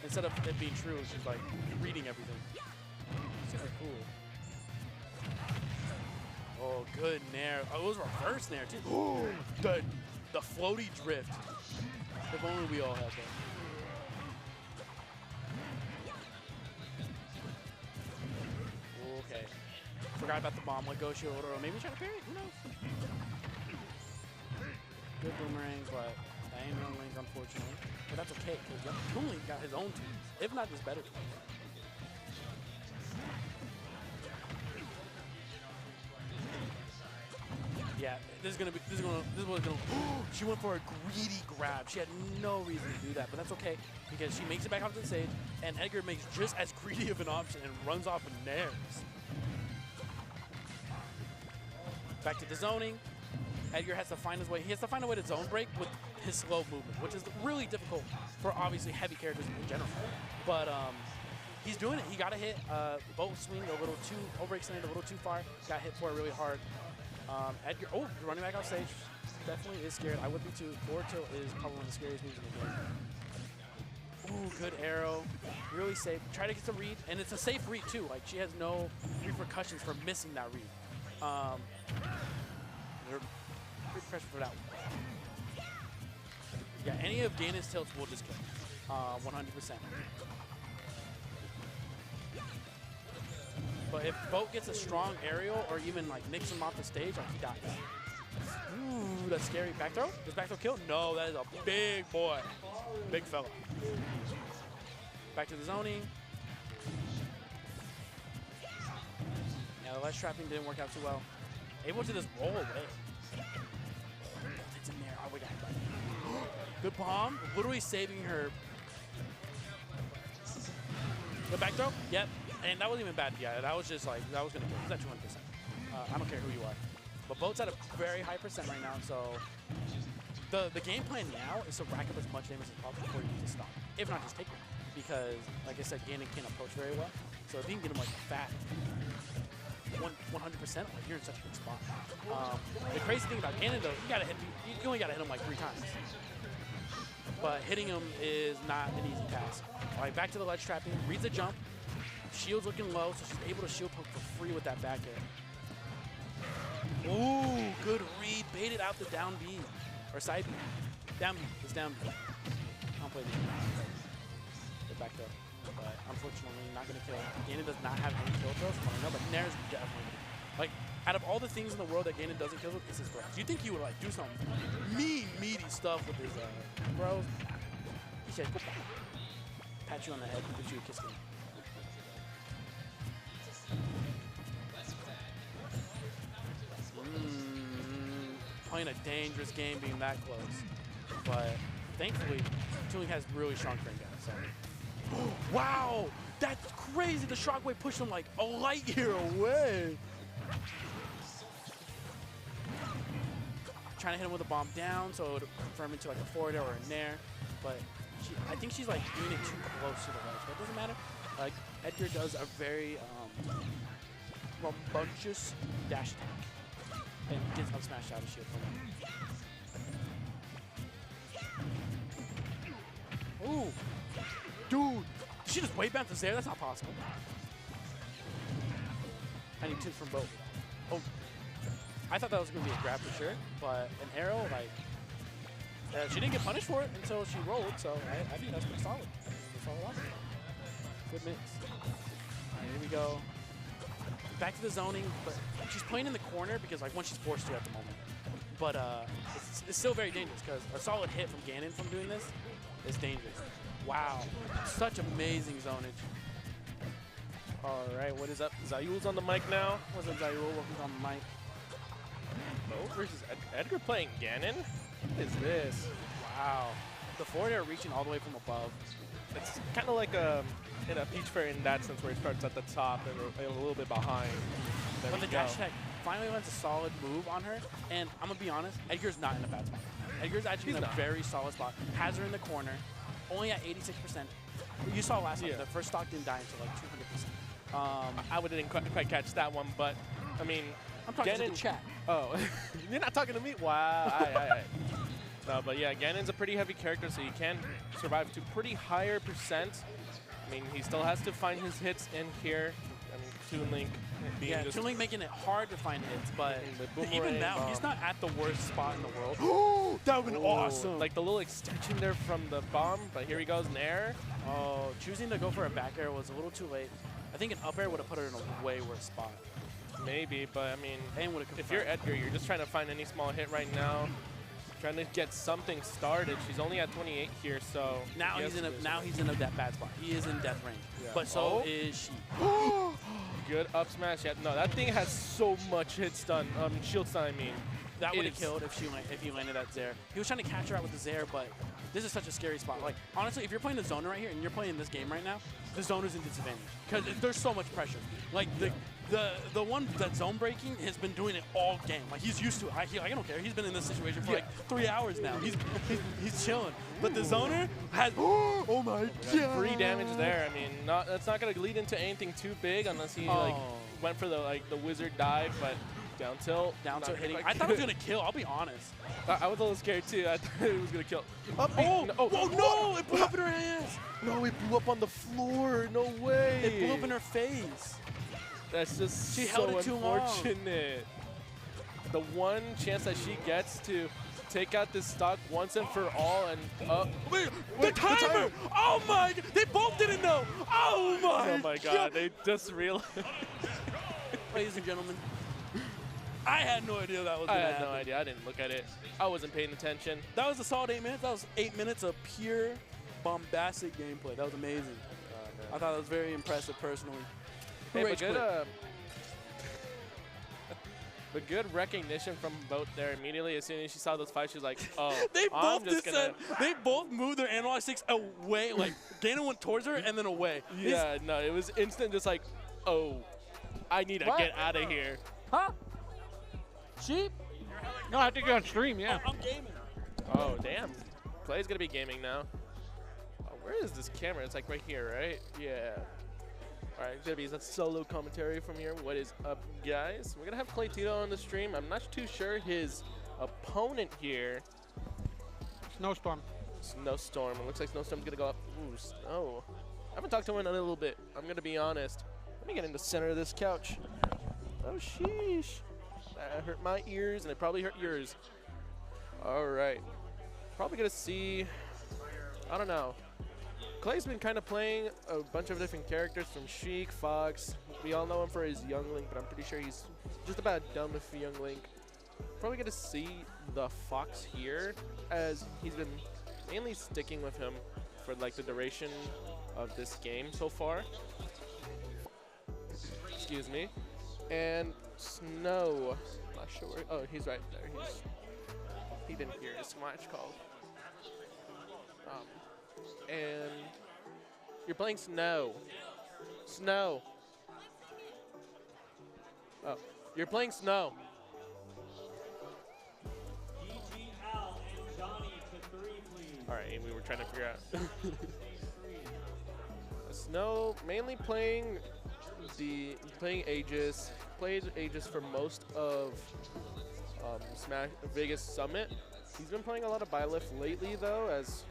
[SPEAKER 1] instead of it being true, she's like reading everything. Super cool. Oh, good nair. Oh, it was reverse nair too. Ooh, the floaty drift. If only we all had that. Okay. Forgot about the bomb. Let go, shield, or maybe try to parry. Who knows? Good boomerangs, but that ain't no lanes, unfortunately. But that's okay, because Toon Link got his own tools. If not, just better tools. Yeah, this was gonna. She went for a greedy grab. She had no reason to do that, but that's okay because she makes it back onto the stage, and Edgar makes just as greedy of an option and runs off and nairs. Back to the zoning. Edgar has to find his way. He has to find a way to zone break with his slow movement, which is really difficult for obviously heavy characters in general. But he's doing it. He got a hit. Boat swing a little too overextended, a little too far. Got hit for it really hard. Edgar, running back off stage. Definitely is scared. I would be too. Forward tilt is probably one of the scariest moves in the game. Ooh, good arrow. Really safe. Try to get some read, and it's a safe read too. Like she has no repercussions for missing that read. Pressure for that one. Yeah, any of Ganon's tilts will just kill. 100%. But if Boat gets a strong aerial or even like nicks him off the stage, like he dies. Ooh, that's scary. Back throw? Does back throw kill? No, that is a big boy. Big fella. Back to the zoning. Yeah, the ledge trapping didn't work out too well. Able to just roll away. It's in there. Oh, we got it. Good bomb. Literally saving her. The back throw? Yep. And that wasn't even bad. Yeah, that was just like, that was going to kill. He's at 200%. I don't care who you are. But Boat's at a very high percent right now, so the game plan now is to rack up as much damage as possible before you need to stop. If not, just take it. Because, like I said, Ganon can't approach very well. So if you can get him like a fat 100%, like you're in such a good spot. The crazy thing about Ganon though, you only gotta hit him like 3 times. But hitting him is not an easy task. All right, back to the ledge trapping. Reads the jump. Shield's looking low, so she's able to shield poke for free with that back air. Ooh, good read. Baited out the down B. Or side B. Down B. It's down B. I don't play this. the back throw. But unfortunately, not going to kill. Ganon does not have any kill throws, from what I know, but Nair's definitely. Like, out of all the things in the world that Ganon doesn't kill with, it's his throws. Do you think he would like do some meaty stuff with his throws? He said, go back. Pat you on the head, give you a kiss. Playing a dangerous game being that close. But thankfully, Toon has really strong frame guys. So. Wow! That's crazy! The shockwave pushed him like a light year away. Trying to hit him with a bomb down so it would confirm into like a forward air or a nair. But I think she's like doing it too close to the ledge. But it doesn't matter. Like Edgar does a very rambunctious dash attack and gets up smash out of shield from him. Ooh, dude, did she just wave bounce this there? That's not possible. I need tips from both. Oh, I thought that was gonna be a grab for sure, but an arrow, like, she didn't get punished for it until she rolled, so I think that's pretty solid. That's all it was. Good mix. All right, here we go. Back to the zoning, but she's playing in the corner because like once she's forced to at the moment. But it's still very dangerous because a solid hit from Ganon from doing this is dangerous. Wow, such amazing zonage.
[SPEAKER 6] All right, what is up? Zyul's on the mic now.
[SPEAKER 1] What's up, Zyul? Welcome on the mic.
[SPEAKER 6] Bo versus Edgar playing Ganon? What is this?
[SPEAKER 1] Wow. The forward air reaching all the way from above.
[SPEAKER 6] It's kind of like in a Peach Fairy in that sense where it starts at the top and a little bit behind. There
[SPEAKER 1] But
[SPEAKER 6] we
[SPEAKER 1] the
[SPEAKER 6] go.
[SPEAKER 1] dash attack finally lands a solid move on her, and I'm going to be honest, Edgar's not in a bad spot. Edgar's actually
[SPEAKER 6] He's
[SPEAKER 1] in a
[SPEAKER 6] not.
[SPEAKER 1] very solid spot. Has her in the corner, only at 86%. You saw last time,
[SPEAKER 6] Yeah.
[SPEAKER 1] the first stock didn't die until like 200%.
[SPEAKER 6] I didn't quite catch that one, but I mean,
[SPEAKER 1] I'm talking to
[SPEAKER 6] Ganon.
[SPEAKER 1] the chat.
[SPEAKER 6] Oh, you're not talking to me? Wow. Aye. No, but yeah, Ganon's a pretty heavy character, so he can survive to pretty higher percent. I mean, he still has to find his hits in here. I mean, Toon Link being
[SPEAKER 1] Yeah,
[SPEAKER 6] just
[SPEAKER 1] Toon Link making it hard to find hits, but
[SPEAKER 6] with
[SPEAKER 1] even
[SPEAKER 6] boomerang
[SPEAKER 1] now,
[SPEAKER 6] bomb.
[SPEAKER 1] he's not at the worst spot in the world. That would have been awesome.
[SPEAKER 6] Like the little extension there from the bomb, but here he goes in air.
[SPEAKER 1] Oh, choosing to go for a back air was a little too late. I think an up air would have put her in a way worse spot.
[SPEAKER 6] Maybe, but I mean,
[SPEAKER 1] And would have
[SPEAKER 6] if you're Edgar, you're just trying to find any small hit right now. Trying to get something started. She's only at 28 here, so
[SPEAKER 1] now he's in a that bad spot. He is in death range,
[SPEAKER 6] Yeah.
[SPEAKER 1] but so
[SPEAKER 6] Oh.
[SPEAKER 1] is she.
[SPEAKER 6] Good up smash. Yeah, no, that thing has so much hit stun. Shield stun, I mean.
[SPEAKER 1] That
[SPEAKER 6] It
[SPEAKER 1] would have
[SPEAKER 6] is-
[SPEAKER 1] killed if he landed that Zair. He was trying to catch her out with the Zair, but this is such a scary spot. Like honestly, if you're playing the zoner right here and you're playing this game right now, the zoner's in disadvantage because there's so much pressure. Like the one that zone breaking has been doing it all game. Like he's used to it. I don't care. He's been in this situation for like 3 hours now. He's chilling. But the zoner has oh my god,
[SPEAKER 6] Free damage there. I mean, that's not gonna lead into anything too big unless he like went for the wizard dive, but down tilt.
[SPEAKER 1] Down
[SPEAKER 6] not
[SPEAKER 1] tilt hitting.
[SPEAKER 6] quite
[SPEAKER 1] I thought it was
[SPEAKER 6] good.
[SPEAKER 1] gonna kill. I'll be honest.
[SPEAKER 6] I was a little scared too. I thought it was gonna kill. Up,
[SPEAKER 1] Oh,
[SPEAKER 6] oh,
[SPEAKER 1] whoa, no! It blew up in her ass.
[SPEAKER 6] no! It blew up on the floor. No way.
[SPEAKER 1] It blew up in her face.
[SPEAKER 6] That's just
[SPEAKER 1] She
[SPEAKER 6] so
[SPEAKER 1] held it too long.
[SPEAKER 6] unfortunate. The one chance that she gets to take out this stock once and for all, and
[SPEAKER 1] Wait,
[SPEAKER 6] Wait,
[SPEAKER 1] the timer! Oh my god! They both didn't know! Oh
[SPEAKER 6] oh my god, they just realized.
[SPEAKER 1] Ladies and gentlemen, I had no idea that was
[SPEAKER 6] I
[SPEAKER 1] gonna
[SPEAKER 6] had
[SPEAKER 1] happen.
[SPEAKER 6] no idea. I didn't look at it. I wasn't paying attention.
[SPEAKER 1] That was a solid 8 minutes. That was 8 minutes of pure bombastic gameplay. That was amazing. I thought it was very impressive personally.
[SPEAKER 6] Hey,
[SPEAKER 1] Rage quit.
[SPEAKER 6] but good recognition from both there immediately. As soon as she saw those fights, she was like, "Oh,
[SPEAKER 1] They
[SPEAKER 6] I'm
[SPEAKER 1] both
[SPEAKER 6] just gonna."
[SPEAKER 1] they both moved their analog sticks away. Like Ganon went towards her and then away.
[SPEAKER 6] Yeah, no, it was instant. Just like, "Oh, I need to
[SPEAKER 2] What?
[SPEAKER 6] get out of here."
[SPEAKER 2] Huh? Sheep? No, I have to go on stream, yeah.
[SPEAKER 1] I'm gaming.
[SPEAKER 6] Oh, damn. Clay's gonna be gaming now. Oh, where is this camera? It's like right here, right? Yeah. All right, gonna be that solo commentary from here. What is up, guys? We're gonna have Cleytito on the stream. I'm not too sure his opponent here.
[SPEAKER 2] Snowstorm.
[SPEAKER 6] Snowstorm. It looks like Snowstorm's gonna go up. Ooh, snow. I haven't talked to him in a little bit. I'm gonna be honest. Let me get in the center of this couch. Oh, sheesh. That hurt my ears, and it probably hurt yours. All right. Probably gonna see, I don't know, Clay's been kind of playing a bunch of different characters from Sheik, Fox. We all know him for his Young Link, but I'm pretty sure he's just about done with the Young Link. Probably going to see the Fox here, as he's been mainly sticking with him for like the duration of this game so far. Excuse me. And Snow. Not sure where. Oh, he's right there. He didn't hear his match call. And you're playing Snow. Snow. Oh, you're playing Snow.
[SPEAKER 3] DG Al and Johnny to 3, please.
[SPEAKER 6] All right, we were trying to figure out. Snow mainly playing Aegis. Played Aegis for most of Smash Vegas Summit. He's been playing a lot of Byleth lately though, as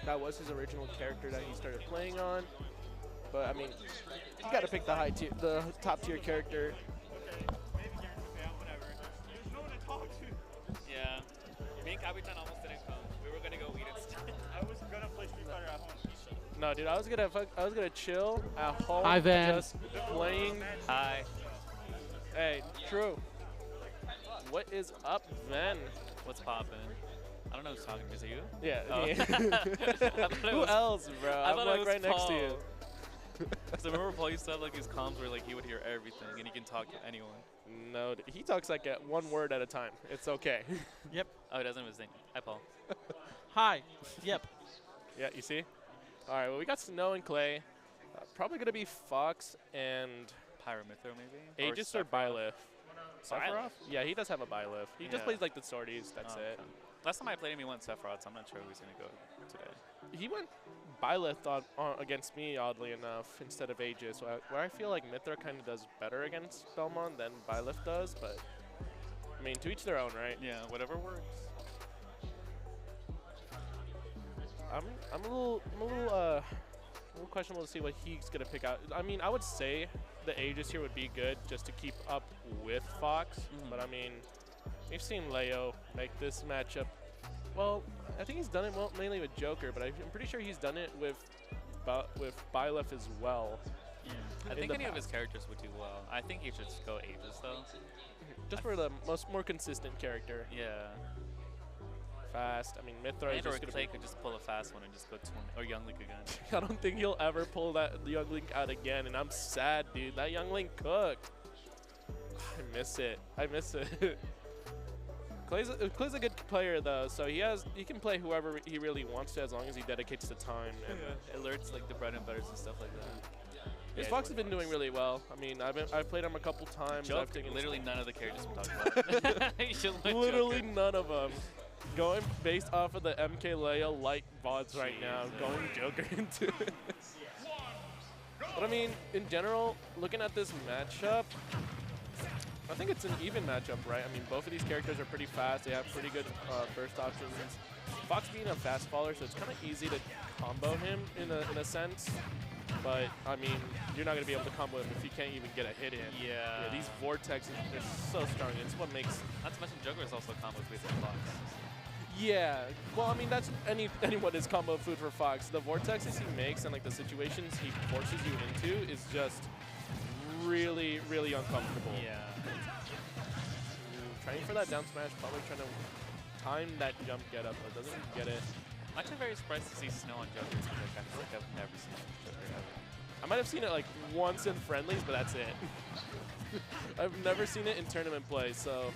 [SPEAKER 6] that was his original character that he started playing on. But I mean, you got to pick the top tier character.
[SPEAKER 7] Yeah. Me and Capitan almost didn't come. We were gonna go eat instead. I was gonna play Street Fighter at home.
[SPEAKER 6] No, dude, I was gonna chill at home.
[SPEAKER 2] Hi, Van.
[SPEAKER 6] Just playing.
[SPEAKER 7] Hi.
[SPEAKER 6] Hey, true. What is up, Van?
[SPEAKER 7] What's poppin'? I don't know who's talking. Is it you?
[SPEAKER 6] Yeah.
[SPEAKER 7] Oh.
[SPEAKER 6] Me. Who else, bro? I'm
[SPEAKER 7] thought it
[SPEAKER 6] like
[SPEAKER 7] was
[SPEAKER 6] right next to you.
[SPEAKER 7] So remember Paul used to have like these comms where like he would hear everything and he can talk to anyone.
[SPEAKER 6] No, he talks like one word at a time. It's okay.
[SPEAKER 2] Yep.
[SPEAKER 7] Oh, he doesn't have his name. Hi, Paul.
[SPEAKER 2] Hi. Yep.
[SPEAKER 6] Yeah, you see? All right, well, we got Snow and Clay. Probably going to be Fox and
[SPEAKER 7] Pyra Mythra maybe?
[SPEAKER 6] Aegis or Byleth.
[SPEAKER 7] Byleth?
[SPEAKER 6] Yeah, he does have a Byleth. He just
[SPEAKER 7] Yeah.
[SPEAKER 6] plays like the sorties. That's it.
[SPEAKER 7] Okay. Last time I played him, he went Sephiroth, so I'm not sure who he's going to go today.
[SPEAKER 6] He went Byleth against me, oddly enough, instead of Aegis, where I feel like Mythra kind of does better against Belmont than Byleth does, but I mean, to each their own, right?
[SPEAKER 7] Yeah, whatever works.
[SPEAKER 6] I'm a little questionable to see what he's gonna pick out. I mean, I would say the Aegis here would be good just to keep up with Fox, but I mean, we've seen Leo make this matchup. Well, I think he's done it mainly with Joker, but I'm pretty sure he's done it with Byleth as well.
[SPEAKER 7] Yeah. I think any of his characters would do well. I think he should go Aegis though.
[SPEAKER 6] Just for the more consistent character.
[SPEAKER 7] Yeah.
[SPEAKER 6] Fast. I mean, Mythra is
[SPEAKER 7] And
[SPEAKER 6] just
[SPEAKER 7] or
[SPEAKER 6] gonna
[SPEAKER 7] Clay could just pull a fast one and just go Toon or Young Link again.
[SPEAKER 6] I don't think he'll ever pull that Young Link out again, and I'm sad, dude. That Young Link cooked. I miss it. I miss it. Clay's a good player though, so he can play whoever he really wants to as long as he dedicates the time. And
[SPEAKER 7] Alerts like the bread and butters and stuff like that.
[SPEAKER 6] his Fox has been doing really well. I mean, I've played him a couple times.
[SPEAKER 7] Joke,
[SPEAKER 6] I've taken
[SPEAKER 7] literally none of the characters we talked about. You should look
[SPEAKER 6] literally
[SPEAKER 7] Joker.
[SPEAKER 6] none of them. Going based off of the MK Leo light VODs right now, going Joker into it. But I mean, in general, looking at this matchup, I think it's an even matchup, right? I mean, both of these characters are pretty fast. They have pretty good burst options. Fox being a fast faller, so it's kind of easy to combo him in a sense. But, I mean, you're not going to be able to combo him if you can't even get a hit in.
[SPEAKER 7] Yeah.
[SPEAKER 6] These vortexes, they're so strong. It's what makes...
[SPEAKER 7] Not to mention Joker is also combos based on Fox.
[SPEAKER 6] Yeah, well, I mean, that's anyone is combo food for Fox. The vortexes he makes and like the situations he forces you into is just really, really uncomfortable.
[SPEAKER 7] Yeah.
[SPEAKER 6] Trying for that down smash, probably trying to time that jump get up, but doesn't get it.
[SPEAKER 7] I'm actually very surprised to see Snow on Joker because I feel like I've never seen Joker ever.
[SPEAKER 6] I might have seen it like once in friendlies, but that's it. I've never seen it in tournament play, so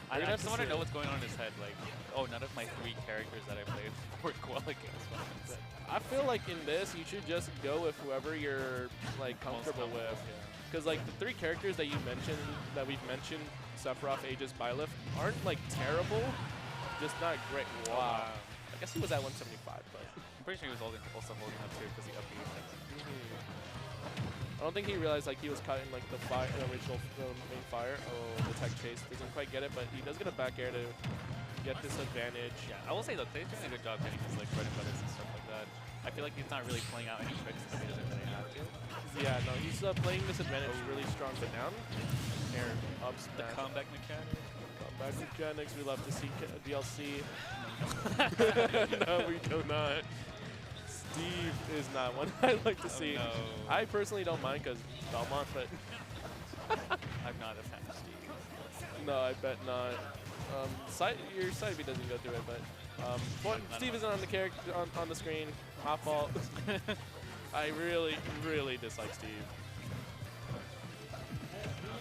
[SPEAKER 7] I just want to know what's going on in his head. Like, oh, none of my 3 characters that I played worked well against.
[SPEAKER 6] I feel like in this, you should just go with whoever you're like comfortable with. Because like the 3 characters that you mentioned, that we've mentioned, Sephiroth, Aegis, Byleth, aren't like terrible, just not great. Wow. I guess he was at 175, but
[SPEAKER 7] I'm pretty sure he was also holding up too because he up-beat him.
[SPEAKER 6] I don't think he realized like he was caught in like the original main fire. Oh, the tech chase doesn't quite get it, but he does get a back air to get this advantage.
[SPEAKER 7] Yeah, I will say though, Clay's doing a good job getting his like bread and butters and stuff like that. I feel like he's not really playing out any tricks because he doesn't really have to.
[SPEAKER 6] Yeah, no, he's playing this advantage really strong, but down air up
[SPEAKER 7] The
[SPEAKER 6] smash.
[SPEAKER 7] comeback mechanic.
[SPEAKER 6] Comeback mechanics. We love to see DLC. No, we do not. Steve is not one I'd like to see.
[SPEAKER 7] No.
[SPEAKER 6] I personally don't mind because Belmont, but
[SPEAKER 7] I'm not a fan of Steve.
[SPEAKER 6] no, I bet not. Your side B doesn't go through it, but Steve isn't on the character on the screen. My fault. I really dislike Steve.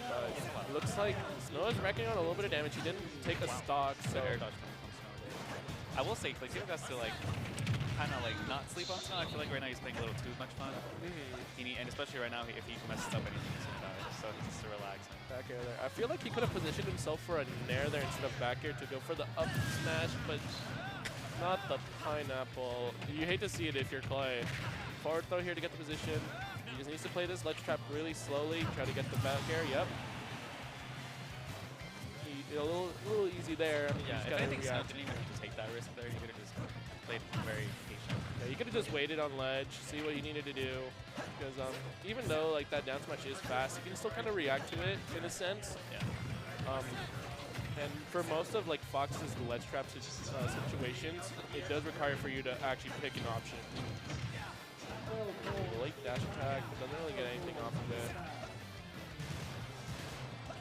[SPEAKER 6] But looks like Snow is racking on a little bit of damage. He didn't take a stock, so.
[SPEAKER 7] Air dodge coming from Snow. I will say, Cleytito has to like kind of like not sleep on Snow. I feel like right now he's playing a little too much fun. And especially right now, if he messes up anything, he's gonna die. So he needs to relax.
[SPEAKER 6] Back air there. I feel like he could have positioned himself for a nair there instead of back air to go for the up smash, but not the pineapple. You hate to see it if you're Clay. Forward throw here to get the position. He just needs to play this ledge trap really slowly. Try to get the back air. Yep. A little easy there. I mean,
[SPEAKER 7] Yeah, if anything, Snow didn't even have to take that risk there. He could have just played very patient.
[SPEAKER 6] Yeah, you could have just waited on ledge, see what you needed to do. Because even though like that down smash is fast, you can still kind of react to it in a sense.
[SPEAKER 7] Yeah.
[SPEAKER 6] And for most of like Fox's ledge trap situations, it does require for you to actually pick an option. Late dash attack, doesn't really get anything off of it.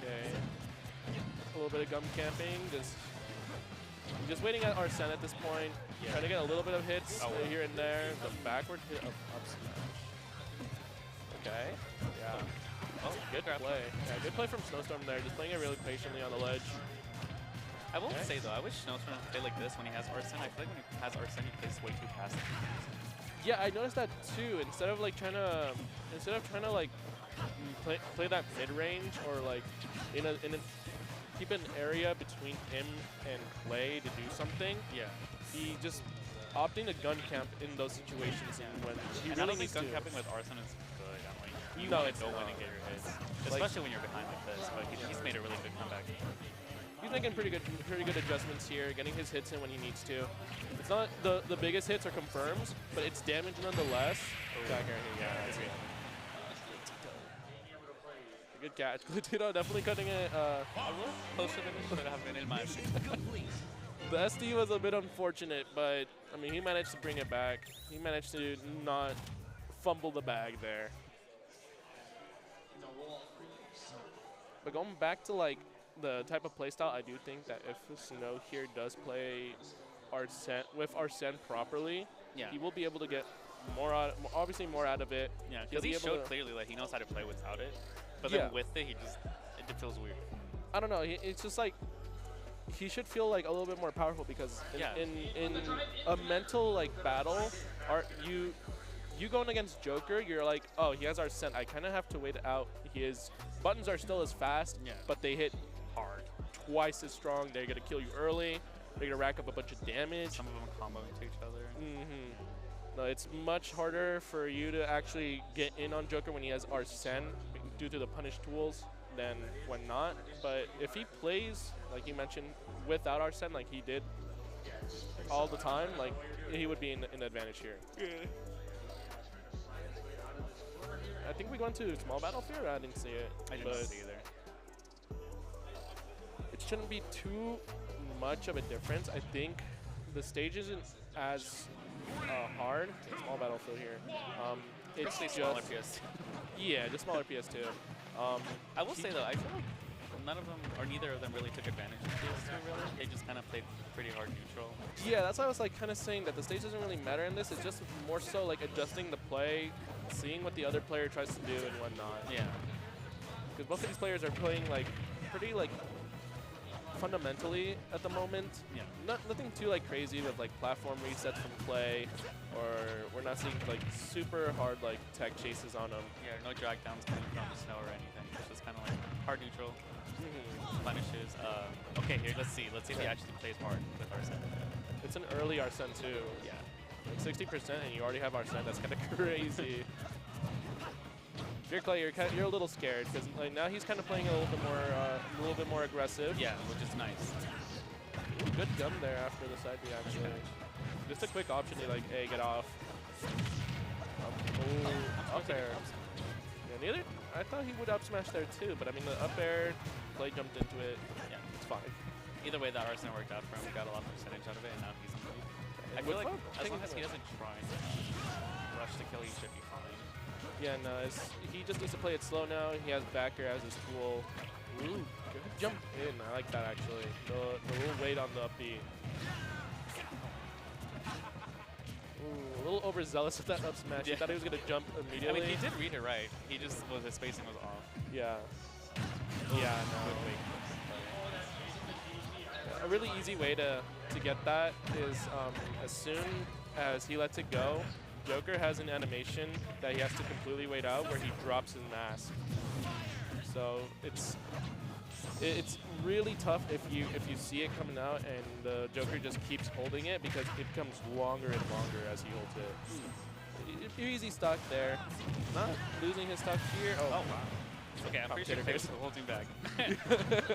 [SPEAKER 6] Okay. A little bit of gum camping, just waiting at Arsene at this point.
[SPEAKER 7] Yeah.
[SPEAKER 6] Trying to get a little bit of hits here and there. The backward hit of up smash. Okay. Yeah.
[SPEAKER 7] Oh, good grab.
[SPEAKER 6] Play. Yeah, good play from Snowstorm there. Just playing it really patiently on the ledge.
[SPEAKER 7] I will say though, I wish Snowstorm would play like this when he has Arsene. I feel like when he has Arsene, he plays way too fast.
[SPEAKER 6] Yeah, I noticed that too. Instead of trying to like play that mid range or like keep an area between him and Clay to do something.
[SPEAKER 7] Yeah.
[SPEAKER 6] He just opting to gun camp in those situations when he
[SPEAKER 7] And
[SPEAKER 6] really
[SPEAKER 7] I don't
[SPEAKER 6] needs
[SPEAKER 7] think
[SPEAKER 6] to.
[SPEAKER 7] gun camping with Arsene is good. I'm like, you
[SPEAKER 6] No,
[SPEAKER 7] want
[SPEAKER 6] it's
[SPEAKER 7] to know when
[SPEAKER 6] not.
[SPEAKER 7] to get your hits, especially when you're behind like this. But he's made a really good comeback.
[SPEAKER 6] He's making pretty good adjustments here, getting his hits in when he needs to. It's not the biggest hits are confirms, but it's damage nonetheless. Back air here, yeah. That's good. Good catch. Cleytito definitely cutting it.
[SPEAKER 7] A little closer than it should have been in my opinion.
[SPEAKER 6] The SD was a bit unfortunate, but I mean he managed to bring it back. He managed to not fumble the bag there. But going back to like the type of playstyle, I do think that if Snow here does play Arsene properly,
[SPEAKER 7] Yeah.
[SPEAKER 6] he will be able to get obviously more out of it.
[SPEAKER 7] Yeah,
[SPEAKER 6] He'll
[SPEAKER 7] because he
[SPEAKER 6] be able
[SPEAKER 7] showed
[SPEAKER 6] to-
[SPEAKER 7] clearly that he knows how to play without it. But
[SPEAKER 6] Yeah.
[SPEAKER 7] then with it, it feels weird.
[SPEAKER 6] I don't know. It's just like he should feel like a little bit more powerful because in a mental like battle, you going against Joker, you're like, oh, he has Arsene. I kind of have to wait it out. His buttons are still as fast, but they hit hard, twice as strong. They're gonna kill you early. They're gonna rack up a bunch of damage.
[SPEAKER 7] Some of them combo into each other.
[SPEAKER 6] No, it's much harder for you to actually get in on Joker when he has Arsene due to the punish tools than when not. But if he plays, like you mentioned, without Arsene, like he did all the time, like he would be in advantage here. I think we go into small battlefield. I didn't see it.
[SPEAKER 7] I didn't see either.
[SPEAKER 6] It shouldn't be too much of a difference. I think the stage isn't as hard. Small battlefield here. It's just
[SPEAKER 7] smaller PS2.
[SPEAKER 6] Yeah, just smaller PS2.
[SPEAKER 7] I will say though, I feel like none of them or neither of them really took advantage of PS2. Really, they just kind of played pretty hard neutral.
[SPEAKER 6] Yeah, that's why I was like kind of saying that the stage doesn't really matter in this. It's just more so like adjusting the play, seeing what the other player tries to do and whatnot.
[SPEAKER 7] Yeah.
[SPEAKER 6] Because both of these players are playing like pretty like fundamentally at the moment.
[SPEAKER 7] Yeah.
[SPEAKER 6] Nothing too like crazy with like platform resets from Clay, or we're not seeing like super hard like tech chases on them.
[SPEAKER 7] Yeah, no drag downs coming from Snow or anything. It's just kind of like hard neutral. Punishes. Okay, here, let's see if he actually plays hard with Arsene.
[SPEAKER 6] It's an early Arsene too.
[SPEAKER 7] Yeah.
[SPEAKER 6] Like 60% and you already have Arsene. That's kind of crazy. If you're Clay, you're a little scared because like now he's kind of playing a little bit more aggressive.
[SPEAKER 7] Yeah, which is nice.
[SPEAKER 6] Ooh, good gun there after the side B actually. Just a quick option to like, hey, get off. Up air. Yeah, neither. I thought he would up smash there too, but I mean the up air, Clay jumped into it.
[SPEAKER 7] Yeah.
[SPEAKER 6] It's fine.
[SPEAKER 7] Either way, that Arsene worked out for him. We got a lot of percentage out of it, and now he's in the lead. I feel like
[SPEAKER 6] Fun.
[SPEAKER 7] as long as he doesn't try and rush to kill, he should be fine.
[SPEAKER 6] Yeah, no, he just needs to play it slow now. He has backer as his tool. Ooh, good jump in. I like that actually. The little weight on the up B. Ooh, a little overzealous with that up smash. He thought he was gonna jump
[SPEAKER 7] I
[SPEAKER 6] immediately.
[SPEAKER 7] mean, he did read it right. He just his spacing was off.
[SPEAKER 6] Yeah. Yeah, no.
[SPEAKER 7] Good wait.
[SPEAKER 6] A really easy way to get that is as soon as he lets it go, Joker has an animation that he has to completely wait out where he drops his mask. So it's really tough if you see it coming out and the Joker just keeps holding it because it becomes longer and longer as he holds it. Easy stock there. Not losing his stock here. Oh,
[SPEAKER 7] wow. Okay, I'm pretty sure Clay was holding back.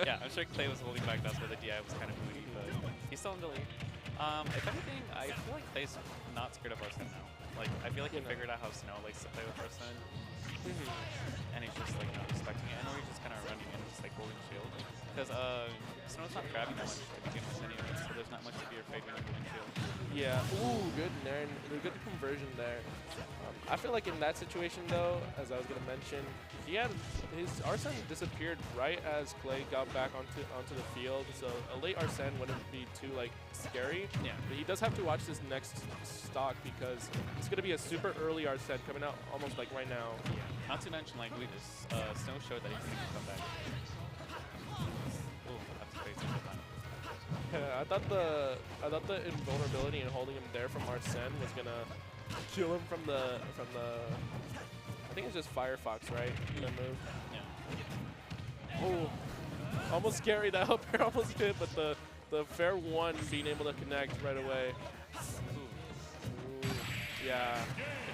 [SPEAKER 7] Yeah, I'm sure Clay was holding back. That's why the DI was kind of moody, but he's still in the lead. If anything, I feel like Clay's not scared of Arsene now. Like, I feel like he figured out how Snow likes to play with Arsene. And he's just like not respecting it. I know he's just kind of running and just like holding shield. Because Snow's not grabbing that much like game anyway, so there's not much to be afraid when you're holding shield.
[SPEAKER 6] Yeah, ooh, good Nairn. Good conversion there. I feel like in that situation though, as I was gonna mention, he had his Arsene disappeared right as Clay got back onto the field, so a late Arsene wouldn't be too like scary.
[SPEAKER 7] Yeah.
[SPEAKER 6] But he does have to watch this next stock because it's gonna be a super early Arsene coming out almost like right now.
[SPEAKER 7] Yeah. Not to mention like Snow showed that he can come back. Ooh, that's crazy.
[SPEAKER 6] Yeah, I thought the invulnerability and holding him there from Arsene was gonna kill him from the I think it's just Firefox, right? That move.
[SPEAKER 7] Yeah.
[SPEAKER 6] Oh, almost scary. That up air almost hit, but the fair one being able to connect right away. Ooh. Yeah,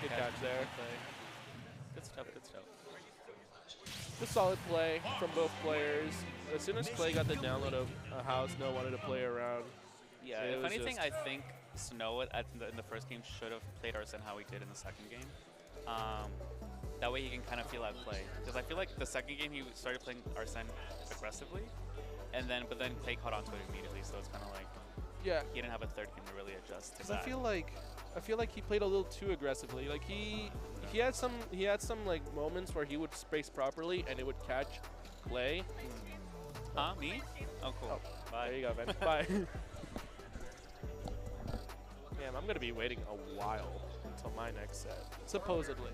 [SPEAKER 6] good catch there.
[SPEAKER 7] Good stuff, good stuff.
[SPEAKER 6] Just solid play from both players. As soon as Clay got the download of a house, Snow wanted to play around.
[SPEAKER 7] Yeah,
[SPEAKER 6] It
[SPEAKER 7] if
[SPEAKER 6] was
[SPEAKER 7] anything,
[SPEAKER 6] just-
[SPEAKER 7] I think Snow in the first game should have played Arsene how he did in the second game. That way he can kind of feel out play. Because I feel like the second game he started playing Arsene aggressively, but then Clay caught onto it immediately. So it's kind of like
[SPEAKER 6] Yeah,
[SPEAKER 7] he didn't have a third game to really adjust to
[SPEAKER 6] because
[SPEAKER 7] that.
[SPEAKER 6] I feel like he played a little too aggressively. Like he had some like moments where he would space properly and it would catch Clay.
[SPEAKER 7] Huh? Me? Oh, cool.
[SPEAKER 6] Oh,
[SPEAKER 7] Bye.
[SPEAKER 6] there you go, man. Bye. Damn, I'm gonna be waiting a while until my next set, supposedly.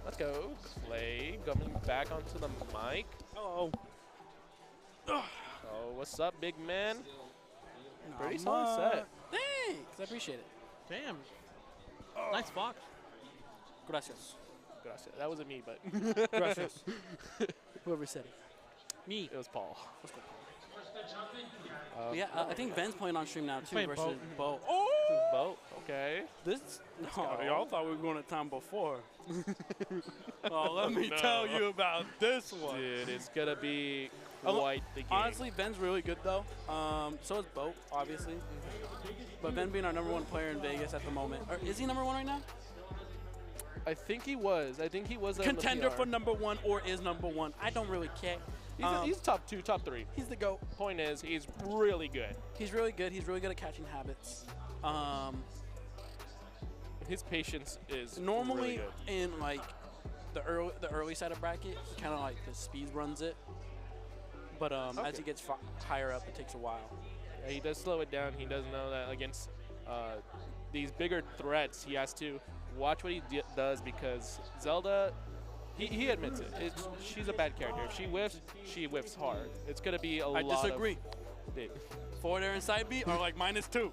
[SPEAKER 6] Let's go, Clay, coming back onto the mic.
[SPEAKER 1] Hello.
[SPEAKER 6] Oh, what's up, big man? Pretty solid set.
[SPEAKER 1] Thanks, I appreciate it.
[SPEAKER 2] Damn. Nice Fox.
[SPEAKER 1] Gracias.
[SPEAKER 6] Gracias. That wasn't me, but
[SPEAKER 1] Gracias. Whoever said it.
[SPEAKER 2] Me.
[SPEAKER 6] it was Paul.
[SPEAKER 1] Let's go. Yeah, I think Ben's playing on stream now too
[SPEAKER 2] playing
[SPEAKER 1] versus
[SPEAKER 2] Boat.
[SPEAKER 1] Bo. Oh,
[SPEAKER 6] Boat. Okay.
[SPEAKER 1] this. No, y'all thought we were going to time before. Oh, let me tell you about this one.
[SPEAKER 6] Dude, it's gonna be
[SPEAKER 1] Although,
[SPEAKER 6] quite the game.
[SPEAKER 1] Honestly, Ben's really good though. So is Bo, obviously. But Ben being our #1 player in Vegas at the moment. Or is he #1 right now?
[SPEAKER 6] I think he was. I think he was
[SPEAKER 1] Contender for #1 or is #1. I don't really care.
[SPEAKER 6] He's top 2, top 3.
[SPEAKER 1] He's the GOAT.
[SPEAKER 6] Point is, he's really good.
[SPEAKER 1] He's really good. He's really good at catching habits.
[SPEAKER 6] His patience is
[SPEAKER 1] Normally
[SPEAKER 6] really good.
[SPEAKER 1] in like the early side of bracket, he kind of like the speed runs it. But as he gets higher up, it takes a while.
[SPEAKER 6] Yeah, he does slow it down. He does know that against these bigger threats, he has to watch what he does because Zelda, he admits it. She's a bad character. If she whiffs hard. It's going to be a lot of...
[SPEAKER 1] I disagree.
[SPEAKER 6] Big.
[SPEAKER 1] Forward air and side B are like -2.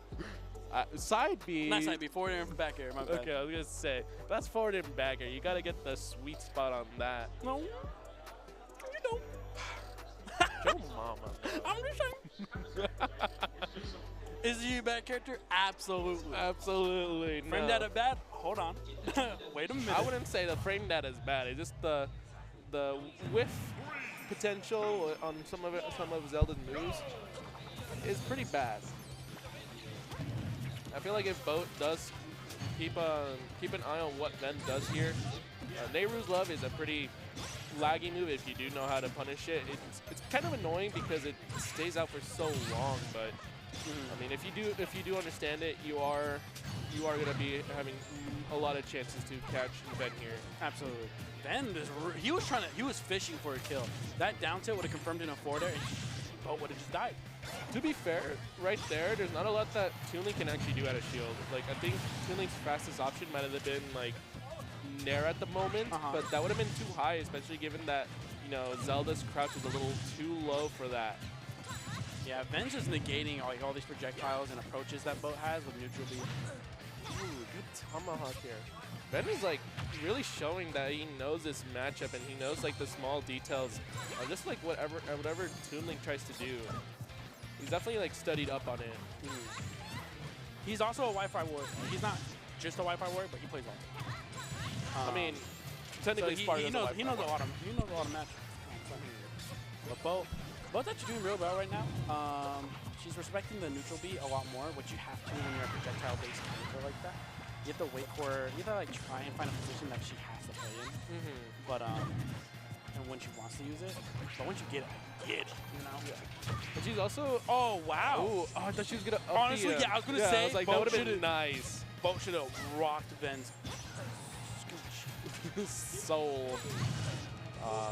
[SPEAKER 6] Side B...
[SPEAKER 1] Not side B, forward air and back air, my bad.
[SPEAKER 6] Okay, I was going to say, that's forward and back air. You got to get the sweet spot on that.
[SPEAKER 1] No, you don't.
[SPEAKER 6] Yo mama.
[SPEAKER 1] I'm just saying. Is he a bad character? Absolutely.
[SPEAKER 6] Absolutely. No.
[SPEAKER 1] Frame data bad? Hold on. Wait a minute.
[SPEAKER 6] I wouldn't say the frame data is bad. It's just the whiff potential on some of Zelda's moves is pretty bad. I feel like if Boat does keep an eye on what Ben does here, Nehru's Love is a pretty laggy move if you do know how to punish it. It's kind of annoying because it stays out for so long, but I mean, if you do understand it, you are gonna be having a lot of chances to catch Ben here.
[SPEAKER 1] Absolutely. Ben, he was fishing for a kill. That down tilt would have confirmed in a forward air, and Boat would have just died.
[SPEAKER 6] To be fair, right there, there's not a lot that Toon Link can actually do out of shield. Like, I think Toon Link's fastest option might have been like Nair at the moment, but that would have been too high, especially given that, you know, Zelda's crouch is a little too low for that.
[SPEAKER 1] Yeah, Ben's just negating all these projectiles and approaches that Boat has with neutral B.
[SPEAKER 6] Ooh, good tomahawk here. Ben is like really showing that he knows this matchup and he knows like the small details of just like whatever Toon Link tries to do. He's definitely like studied up on it.
[SPEAKER 1] He's also a Wi-Fi warrior. He's not just a Wi-Fi warrior, but he plays well.
[SPEAKER 6] I mean, technically,
[SPEAKER 1] so he knows a lot of matches. But Bo's actually doing real well right now. She's respecting the neutral B a lot more, which you have to when you're a projectile-based character like that. You have to wait for, you have to like try and find a position that she has to play in. But and when she wants to use it, but once you get it, get it. You know. Yeah.
[SPEAKER 6] But she's also.
[SPEAKER 1] Oh wow.
[SPEAKER 6] Ooh, oh, I thought she was gonna.
[SPEAKER 1] Honestly, yeah, I was gonna say.
[SPEAKER 6] I was like, that would have been nice.
[SPEAKER 1] Boat should have rocked Ben's
[SPEAKER 6] soul.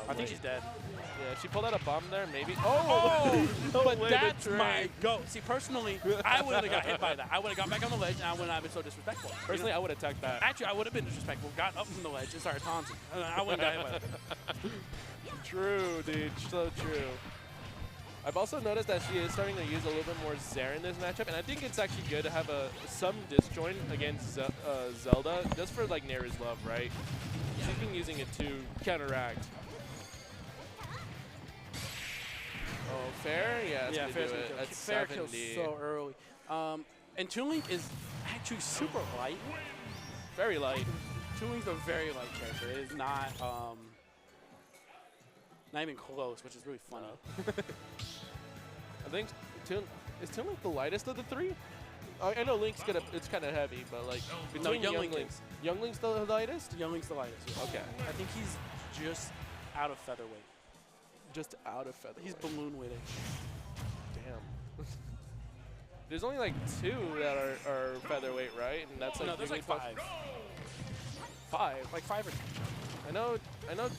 [SPEAKER 1] I think she's dead.
[SPEAKER 6] Yeah, she pulled out a bomb there, maybe.
[SPEAKER 1] Oh,
[SPEAKER 6] no
[SPEAKER 1] but
[SPEAKER 6] way,
[SPEAKER 1] that's my goat. See, personally, I wouldn't have got hit by that. I would have got back on the ledge, and I wouldn't have been so disrespectful.
[SPEAKER 6] Personally, I would have attacked that.
[SPEAKER 1] Actually, I would have been disrespectful. Got up from the ledge and started taunting. I wouldn't have got hit by that.
[SPEAKER 6] True, dude. So true. I've also noticed that she is starting to use a little bit more Zair in this matchup, and I think it's actually good to have some disjoint against Zelda, just for like Nair's love, right? She's been using it to counteract. Oh, fair? Yeah, that's gonna do it. That's
[SPEAKER 1] fair
[SPEAKER 6] 70.
[SPEAKER 1] kills so early. And Toon Link is actually super light.
[SPEAKER 6] Very light.
[SPEAKER 1] Toon Link's a very light character. It is not even close, which is really funny.
[SPEAKER 6] I think is Toon Link the lightest of the three? I know Link's it's kind of heavy, but like between
[SPEAKER 1] Young
[SPEAKER 6] Link's the lightest?
[SPEAKER 1] Young Link's the lightest. Yeah.
[SPEAKER 6] Okay.
[SPEAKER 1] I think he's just out of featherweight.
[SPEAKER 6] Just out of featherweight.
[SPEAKER 1] He's balloon weighted.
[SPEAKER 6] Damn. There's only like 2 that are featherweight, right? And that's like
[SPEAKER 1] no, there's like 5.
[SPEAKER 6] 5?
[SPEAKER 1] Like 5 or 10.
[SPEAKER 6] I know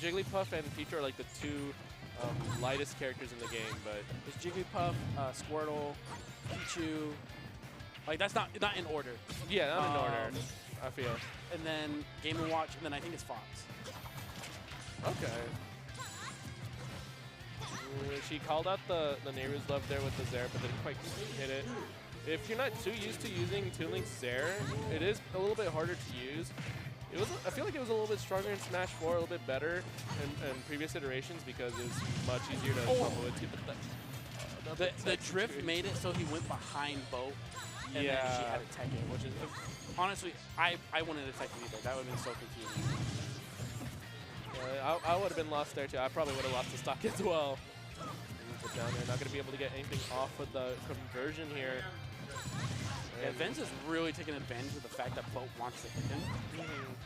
[SPEAKER 6] Jigglypuff and Pichu are like the 2 lightest characters in the game, but
[SPEAKER 1] there's Jigglypuff, Squirtle, Pichu. Like that's not in order.
[SPEAKER 6] Yeah, not in order. I feel.
[SPEAKER 1] And then Game & Watch, and then I think it's Fox.
[SPEAKER 6] Okay. She called out the Nehru's love there with the Zair, but didn't quite hit it. If you're not too used to using Toon Link's Zair, it is a little bit harder to use. I feel like it was a little bit stronger in Smash 4, a little bit better in previous iterations because it was much easier to combo it to.
[SPEAKER 1] The drift made it so he went behind Boat, and then she had to tech it, which is honestly, I wouldn't have teched either. That would have been so confusing.
[SPEAKER 6] I would have been lost there too. I probably would have lost the stock as well. Put down there, not going to be able to get anything off with the conversion here.
[SPEAKER 1] Yeah, Vince is really taking advantage of the fact that Boat wants to hit him.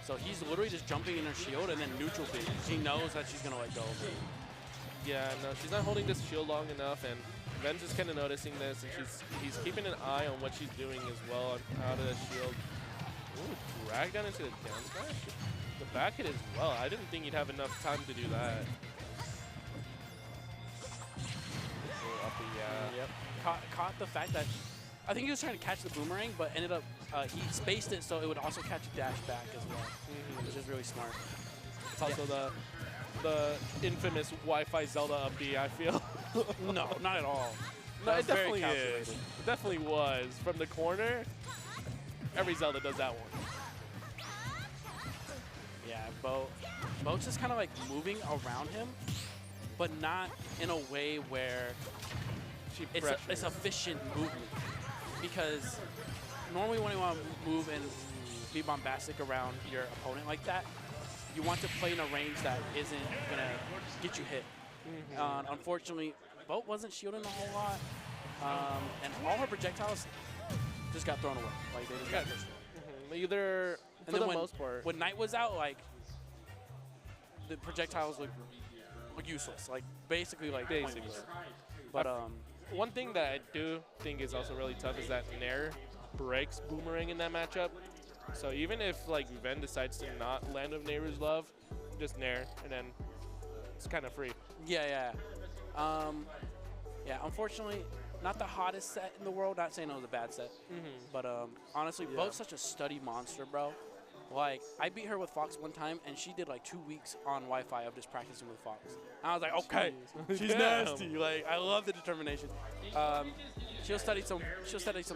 [SPEAKER 1] So he's literally just jumping in her shield and then neutral bait. She knows that she's going to let go of it.
[SPEAKER 6] Yeah, no, she's not holding this shield long enough, and Vince is kind of noticing this, and he's keeping an eye on what she's doing as well out of the shield. Ooh, drag down into the down smash. The back hit as well. I didn't think he'd have enough time to do that.
[SPEAKER 1] Yep. Caught the fact that I think he was trying to catch the boomerang, but ended up he spaced it so it would also catch a dash back as well, which is really smart.
[SPEAKER 6] It's also the infamous Wi-Fi Zelda up B, I feel.
[SPEAKER 1] No, not at all.
[SPEAKER 6] No, it definitely is. It definitely was. From the corner, every Zelda does that one.
[SPEAKER 1] Yeah, Boat's just kind of like moving around him, but not in a way where it's efficient movement. Because normally when you want to move and be bombastic around your opponent like that, you want to play in a range that isn't going to get you hit. Unfortunately, Boat wasn't shielding a whole lot, and all her projectiles just got thrown away. Like, they just got pushed away.
[SPEAKER 6] Either,
[SPEAKER 1] and
[SPEAKER 6] for
[SPEAKER 1] then
[SPEAKER 6] the most part.
[SPEAKER 1] When Knight was out, like, the projectiles look useless. Like, basically, like, pointless. But
[SPEAKER 6] one thing that I do think is also really tough is that Nair breaks Boomerang in that matchup. So even if like Ven decides to not land with Nehru's love, just Nair, and then it's kind of free.
[SPEAKER 1] Yeah. Yeah, unfortunately, not the hottest set in the world. Not saying it was a bad set, but honestly, Bo's such a study monster, bro. Like, I beat her with Fox one time, and she did like 2 weeks on Wi-Fi of just practicing with Fox. And I was like, okay, she's nasty. Like, I love the determination. She'll study some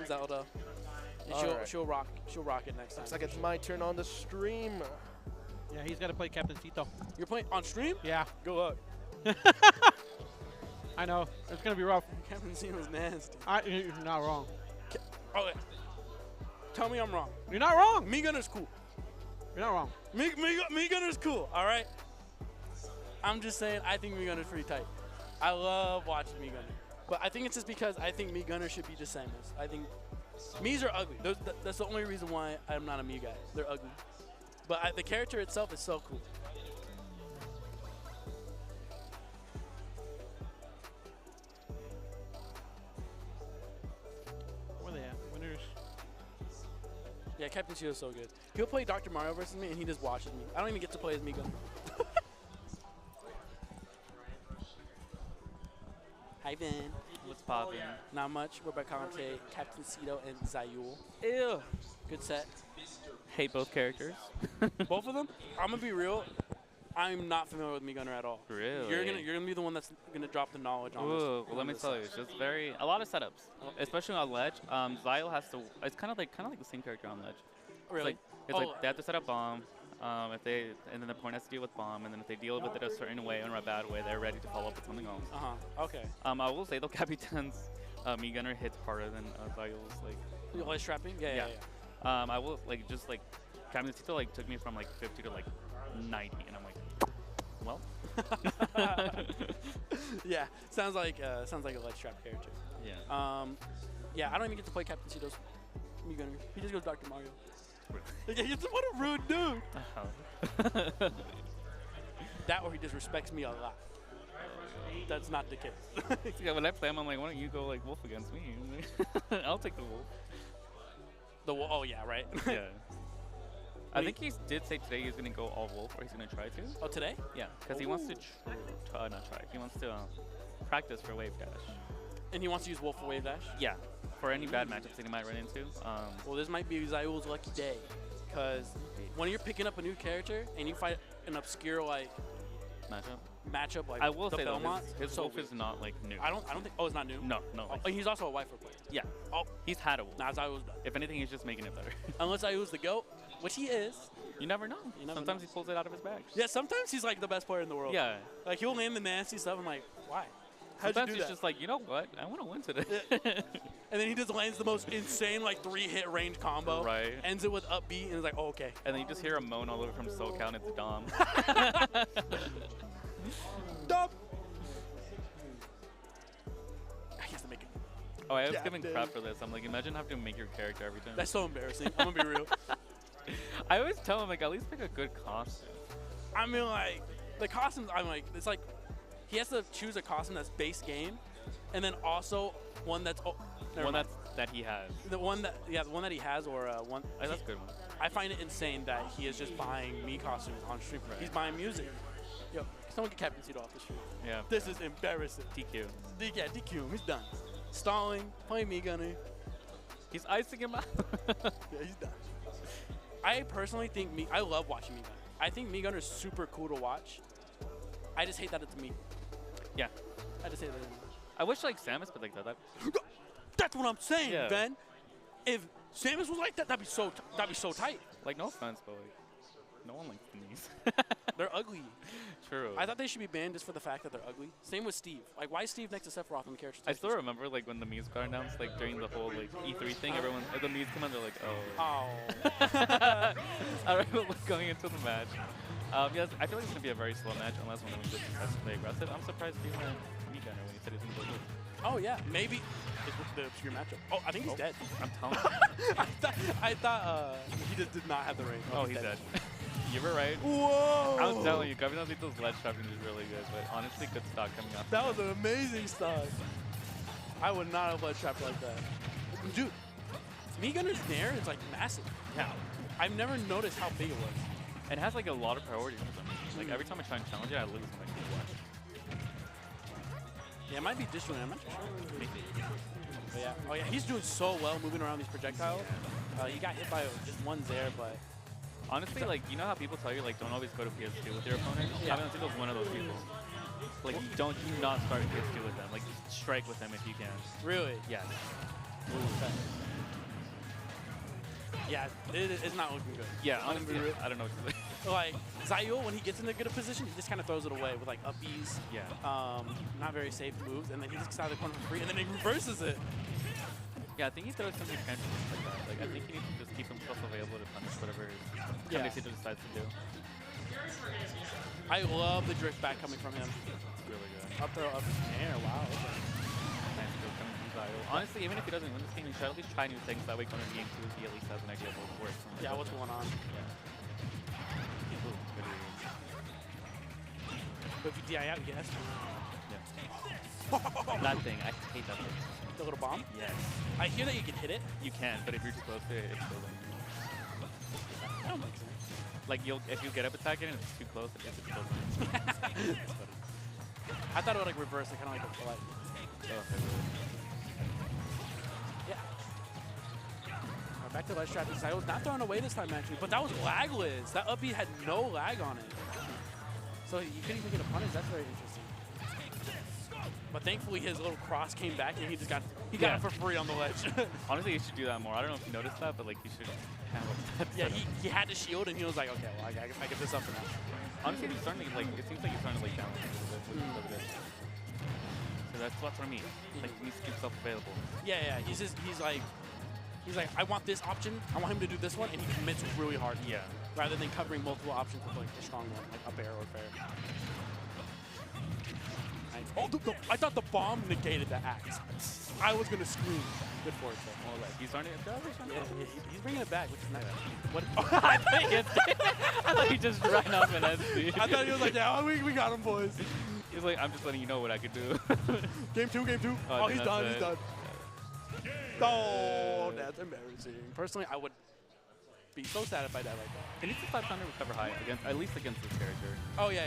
[SPEAKER 1] Zelda, and she'll rock it next time.
[SPEAKER 6] Looks like it's my turn on the stream.
[SPEAKER 2] Yeah, he's got to play Capitancito.
[SPEAKER 1] You're playing on stream?
[SPEAKER 2] Yeah.
[SPEAKER 6] Good luck.
[SPEAKER 2] I know. It's going to be rough.
[SPEAKER 1] Capitancito's nasty.
[SPEAKER 2] You're not wrong.
[SPEAKER 1] Okay. Tell me I'm wrong.
[SPEAKER 2] You're not wrong.
[SPEAKER 1] Me Gunner's cool.
[SPEAKER 2] You're not wrong.
[SPEAKER 1] Me Gunner's cool, all right? I'm just saying, I think Me Gunner's pretty tight. I love watching Me Gunner. But I think it's just because I think Me Gunner should be just Samus. I think Me's are ugly. That's the only reason why I'm not a Me guy. They're ugly. But the character itself is so cool.
[SPEAKER 2] Where they at? Winners.
[SPEAKER 1] Yeah, Capitancito's so good. He'll play Dr. Mario versus me, and he just watches me. I don't even get to play as Me Gunner. Hi, Ben.
[SPEAKER 7] What's poppin'?
[SPEAKER 1] Not much. We're about to commentate Capitancito and Zyul. Ew. Good set.
[SPEAKER 7] Hate both characters.
[SPEAKER 1] Both of them? I'm going to be real. I'm not familiar with Me Gunner at all.
[SPEAKER 7] Really?
[SPEAKER 1] You're gonna be the one that's gonna drop the knowledge on this.
[SPEAKER 7] Ooh, well, let me tell you, it's just a lot of setups, especially on ledge. Zyul has to. It's kind of like the same character on ledge.
[SPEAKER 1] Really?
[SPEAKER 7] It's like they have to set up bomb. And then the point has to deal with bomb, and then if they deal with it a certain way or a bad way, they're ready to follow up with something else.
[SPEAKER 1] Okay.
[SPEAKER 7] I will say though, Capitan's Me Gunner hits harder than Zyul's like.
[SPEAKER 1] Ledge trapping? Yeah.
[SPEAKER 7] I will just Capitancito took me from 50 to 90, and I'm like, well.
[SPEAKER 1] Yeah, sounds like a ledge trap character.
[SPEAKER 7] Yeah.
[SPEAKER 1] Yeah, I don't even get to play Capitancito's Me Gunner. He just goes Dr. Mario. What a rude dude. That or he disrespects me a lot. That's not the case.
[SPEAKER 7] Yeah, when I play him, I'm like, why don't you go wolf against me? I'll take the wolf.
[SPEAKER 1] The wolf? Oh yeah, right.
[SPEAKER 7] Yeah. I think he did say today he's going to go all wolf, or he's going to try to.
[SPEAKER 1] Oh, today?
[SPEAKER 7] Yeah, because he wants to not try. He wants to practice for wave dash.
[SPEAKER 1] And he wants to use wolf for wave dash?
[SPEAKER 7] Yeah, for any bad matchups that he might run into.
[SPEAKER 1] Well, this might be Zyul's lucky day, because when you're picking up a new character and you fight an obscure matchup like
[SPEAKER 7] I will
[SPEAKER 1] the
[SPEAKER 7] say
[SPEAKER 1] Belmont,
[SPEAKER 7] though, his wolf is not new.
[SPEAKER 1] I don't think. Oh, it's not new.
[SPEAKER 7] No.
[SPEAKER 1] Oh, he's also a Wifer player.
[SPEAKER 7] Yeah.
[SPEAKER 1] Oh,
[SPEAKER 7] he's had a wolf.
[SPEAKER 1] nah, Zyul's done.
[SPEAKER 7] If anything, he's just making it better.
[SPEAKER 1] Unless Zyul's the GOAT, which he is.
[SPEAKER 7] You never know. Sometimes
[SPEAKER 1] know.
[SPEAKER 7] he pulls it out of his bag.
[SPEAKER 1] Yeah, sometimes he's the best player in the world.
[SPEAKER 7] Yeah.
[SPEAKER 1] He'll name the nasty stuff. I'm like, why? How'd
[SPEAKER 7] Sometimes
[SPEAKER 1] you do
[SPEAKER 7] he's
[SPEAKER 1] that?
[SPEAKER 7] just you know what? I want to win today.
[SPEAKER 1] And then he just lands the most insane 3-hit range combo.
[SPEAKER 7] Right.
[SPEAKER 1] Ends it with upbeat and is like, oh, okay.
[SPEAKER 7] And then you just hear him moan all over from SoCal, and it's Dom.
[SPEAKER 1] Dom. He has to make it.
[SPEAKER 7] Oh, I was giving crap for this. I'm like, imagine having to make your character every time.
[SPEAKER 1] That's so embarrassing. I'm gonna be real.
[SPEAKER 7] I always tell him at least pick a good costume.
[SPEAKER 1] I mean, the costumes. It's he has to choose a costume that's base game, and then also one that's
[SPEAKER 7] that he has.
[SPEAKER 1] The one that he has, or one.
[SPEAKER 7] That's a good one.
[SPEAKER 1] I find it insane that he is just buying me costumes on stream. Right. He's buying music. Yo, someone get Capitancito off the stream.
[SPEAKER 7] Yeah.
[SPEAKER 1] This is embarrassing.
[SPEAKER 7] DQ.
[SPEAKER 1] Yeah, DQ. He's done. Stalling, playing Me Gunner.
[SPEAKER 7] He's icing him out.
[SPEAKER 1] Yeah, he's done. I personally think I love watching Me Gunner. I think Me Gunner is super cool to watch. I just hate that it's me.
[SPEAKER 7] Yeah.
[SPEAKER 1] I just hate that it's me.
[SPEAKER 7] I wish Samus put that.
[SPEAKER 1] That's what I'm saying,
[SPEAKER 7] Yeah.
[SPEAKER 1] Ben. If Samus was like that, that'd be so tight.
[SPEAKER 7] No offense, but no one likes these.
[SPEAKER 1] They're ugly.
[SPEAKER 7] True.
[SPEAKER 1] I thought they should be banned just for the fact that they're ugly. Same with Steve. Why is Steve next to Sephiroth in the character?
[SPEAKER 7] I still remember when the memes got announced, during the whole E3 thing, everyone the memes come out, they're like, oh.
[SPEAKER 1] Oh.
[SPEAKER 7] All right, well, going into the match. Yes, I feel like it's gonna be a very slow match unless one of them just decides to play aggressive. I'm surprised he went Me Gunner when he said he's gonna go blue.
[SPEAKER 1] Oh yeah, maybe it's the obscure matchup. Oh, I think he's dead.
[SPEAKER 7] I'm telling you.
[SPEAKER 1] I thought he just did not have the range.
[SPEAKER 7] Oh, he's dead. You were right.
[SPEAKER 1] Whoa!
[SPEAKER 7] I was telling you, Capitancito's ledge trapping is really good, but honestly, good stock coming off.
[SPEAKER 1] That was an amazing stock. I would not have ledge trapped like that. Dude, Meat Gunner's Nair is like massive.
[SPEAKER 7] Yeah.
[SPEAKER 1] I've never noticed how big it was.
[SPEAKER 7] It has like a lot of priority for some reason. Like every time I try and challenge it, I lose like
[SPEAKER 1] Yeah, it might be dish I'm not sure. But yeah. Oh yeah, he's doing so well moving around these projectiles. He got hit by just one there, but
[SPEAKER 7] honestly, like, you know how people tell you, like, don't always go to PS2 with your opponent?
[SPEAKER 1] Yeah.
[SPEAKER 7] Capitancito was one of those people. Like, do not start PS2 with them. Like, just strike with them if you can.
[SPEAKER 1] really,
[SPEAKER 7] Yeah.
[SPEAKER 1] yeah, it's not looking good.
[SPEAKER 7] Yeah, honestly, I don't know what to say.
[SPEAKER 1] Like Zyul, when he gets in a good position, he just kind of throws it away with like upbees,
[SPEAKER 7] Yeah.
[SPEAKER 1] not very safe moves, and then he just gets out of the corner for free, and then he reverses it.
[SPEAKER 7] Yeah, I think he throws something kind of like that. Like, I think he needs to just keep himself available to punish whatever Capitancito decides to do.
[SPEAKER 1] I love the drift back coming from him.
[SPEAKER 7] It's really good.
[SPEAKER 1] Up throw, up air, wow. Okay.
[SPEAKER 7] Nice throw coming from Zyul. Honestly, even if he doesn't win this game, he should at least try new things. That way, going into game 2, he at least has an idea of what works.
[SPEAKER 1] Yeah, what's going on?
[SPEAKER 7] Yeah. Ooh, good read.
[SPEAKER 1] But if you DI out, you get S2.
[SPEAKER 7] Yeah. That thing, I hate that thing.
[SPEAKER 1] The little bomb?
[SPEAKER 7] Yes.
[SPEAKER 1] I hear that you can hit it.
[SPEAKER 7] You can, but if you're too close to it, it's still like,
[SPEAKER 1] That don't make sense.
[SPEAKER 7] like if you get up attacking and it's too close, it's still
[SPEAKER 1] I thought it would like reverse it, kind of like a flight. Yeah. Back to ledge trap. I was not throwing away this time actually, but that was lagless. That up B had no lag on it. So you couldn't even get a punish. That's very interesting. But thankfully his little cross came back and he just got it for free on the ledge.
[SPEAKER 7] Honestly, you should do that more. I don't know if you noticed that, but like you should handle that.
[SPEAKER 1] Yeah, he had to shield and he was like, okay, well I get this up for now.
[SPEAKER 7] Honestly, he's starting to like. It seems like he's starting to like balance a little bit with this. So that's what I mean. Like he needs to keep himself available.
[SPEAKER 1] Yeah, he's like, I want this option. I want him to do this one, and he commits really hard.
[SPEAKER 7] Yeah.
[SPEAKER 1] Rather than covering multiple options with like a strong one, like up air or fair. Oh, I thought the bomb negated the axe. I was gonna scream. Good for it, though.
[SPEAKER 7] Well, like, he's starting to.
[SPEAKER 1] He's bringing it back, which is nice. What?
[SPEAKER 7] I thought he just ran up and SD.
[SPEAKER 1] I thought he was like, yeah, we got him, boys.
[SPEAKER 7] He's like, I'm just letting you know what I could do.
[SPEAKER 1] Game two. Oh, he's done. He's done. Oh, that's embarrassing. Personally, I would be so sad if I died like that.
[SPEAKER 7] He needs to stop trying to recover high against, at least against this character.
[SPEAKER 1] Oh yeah.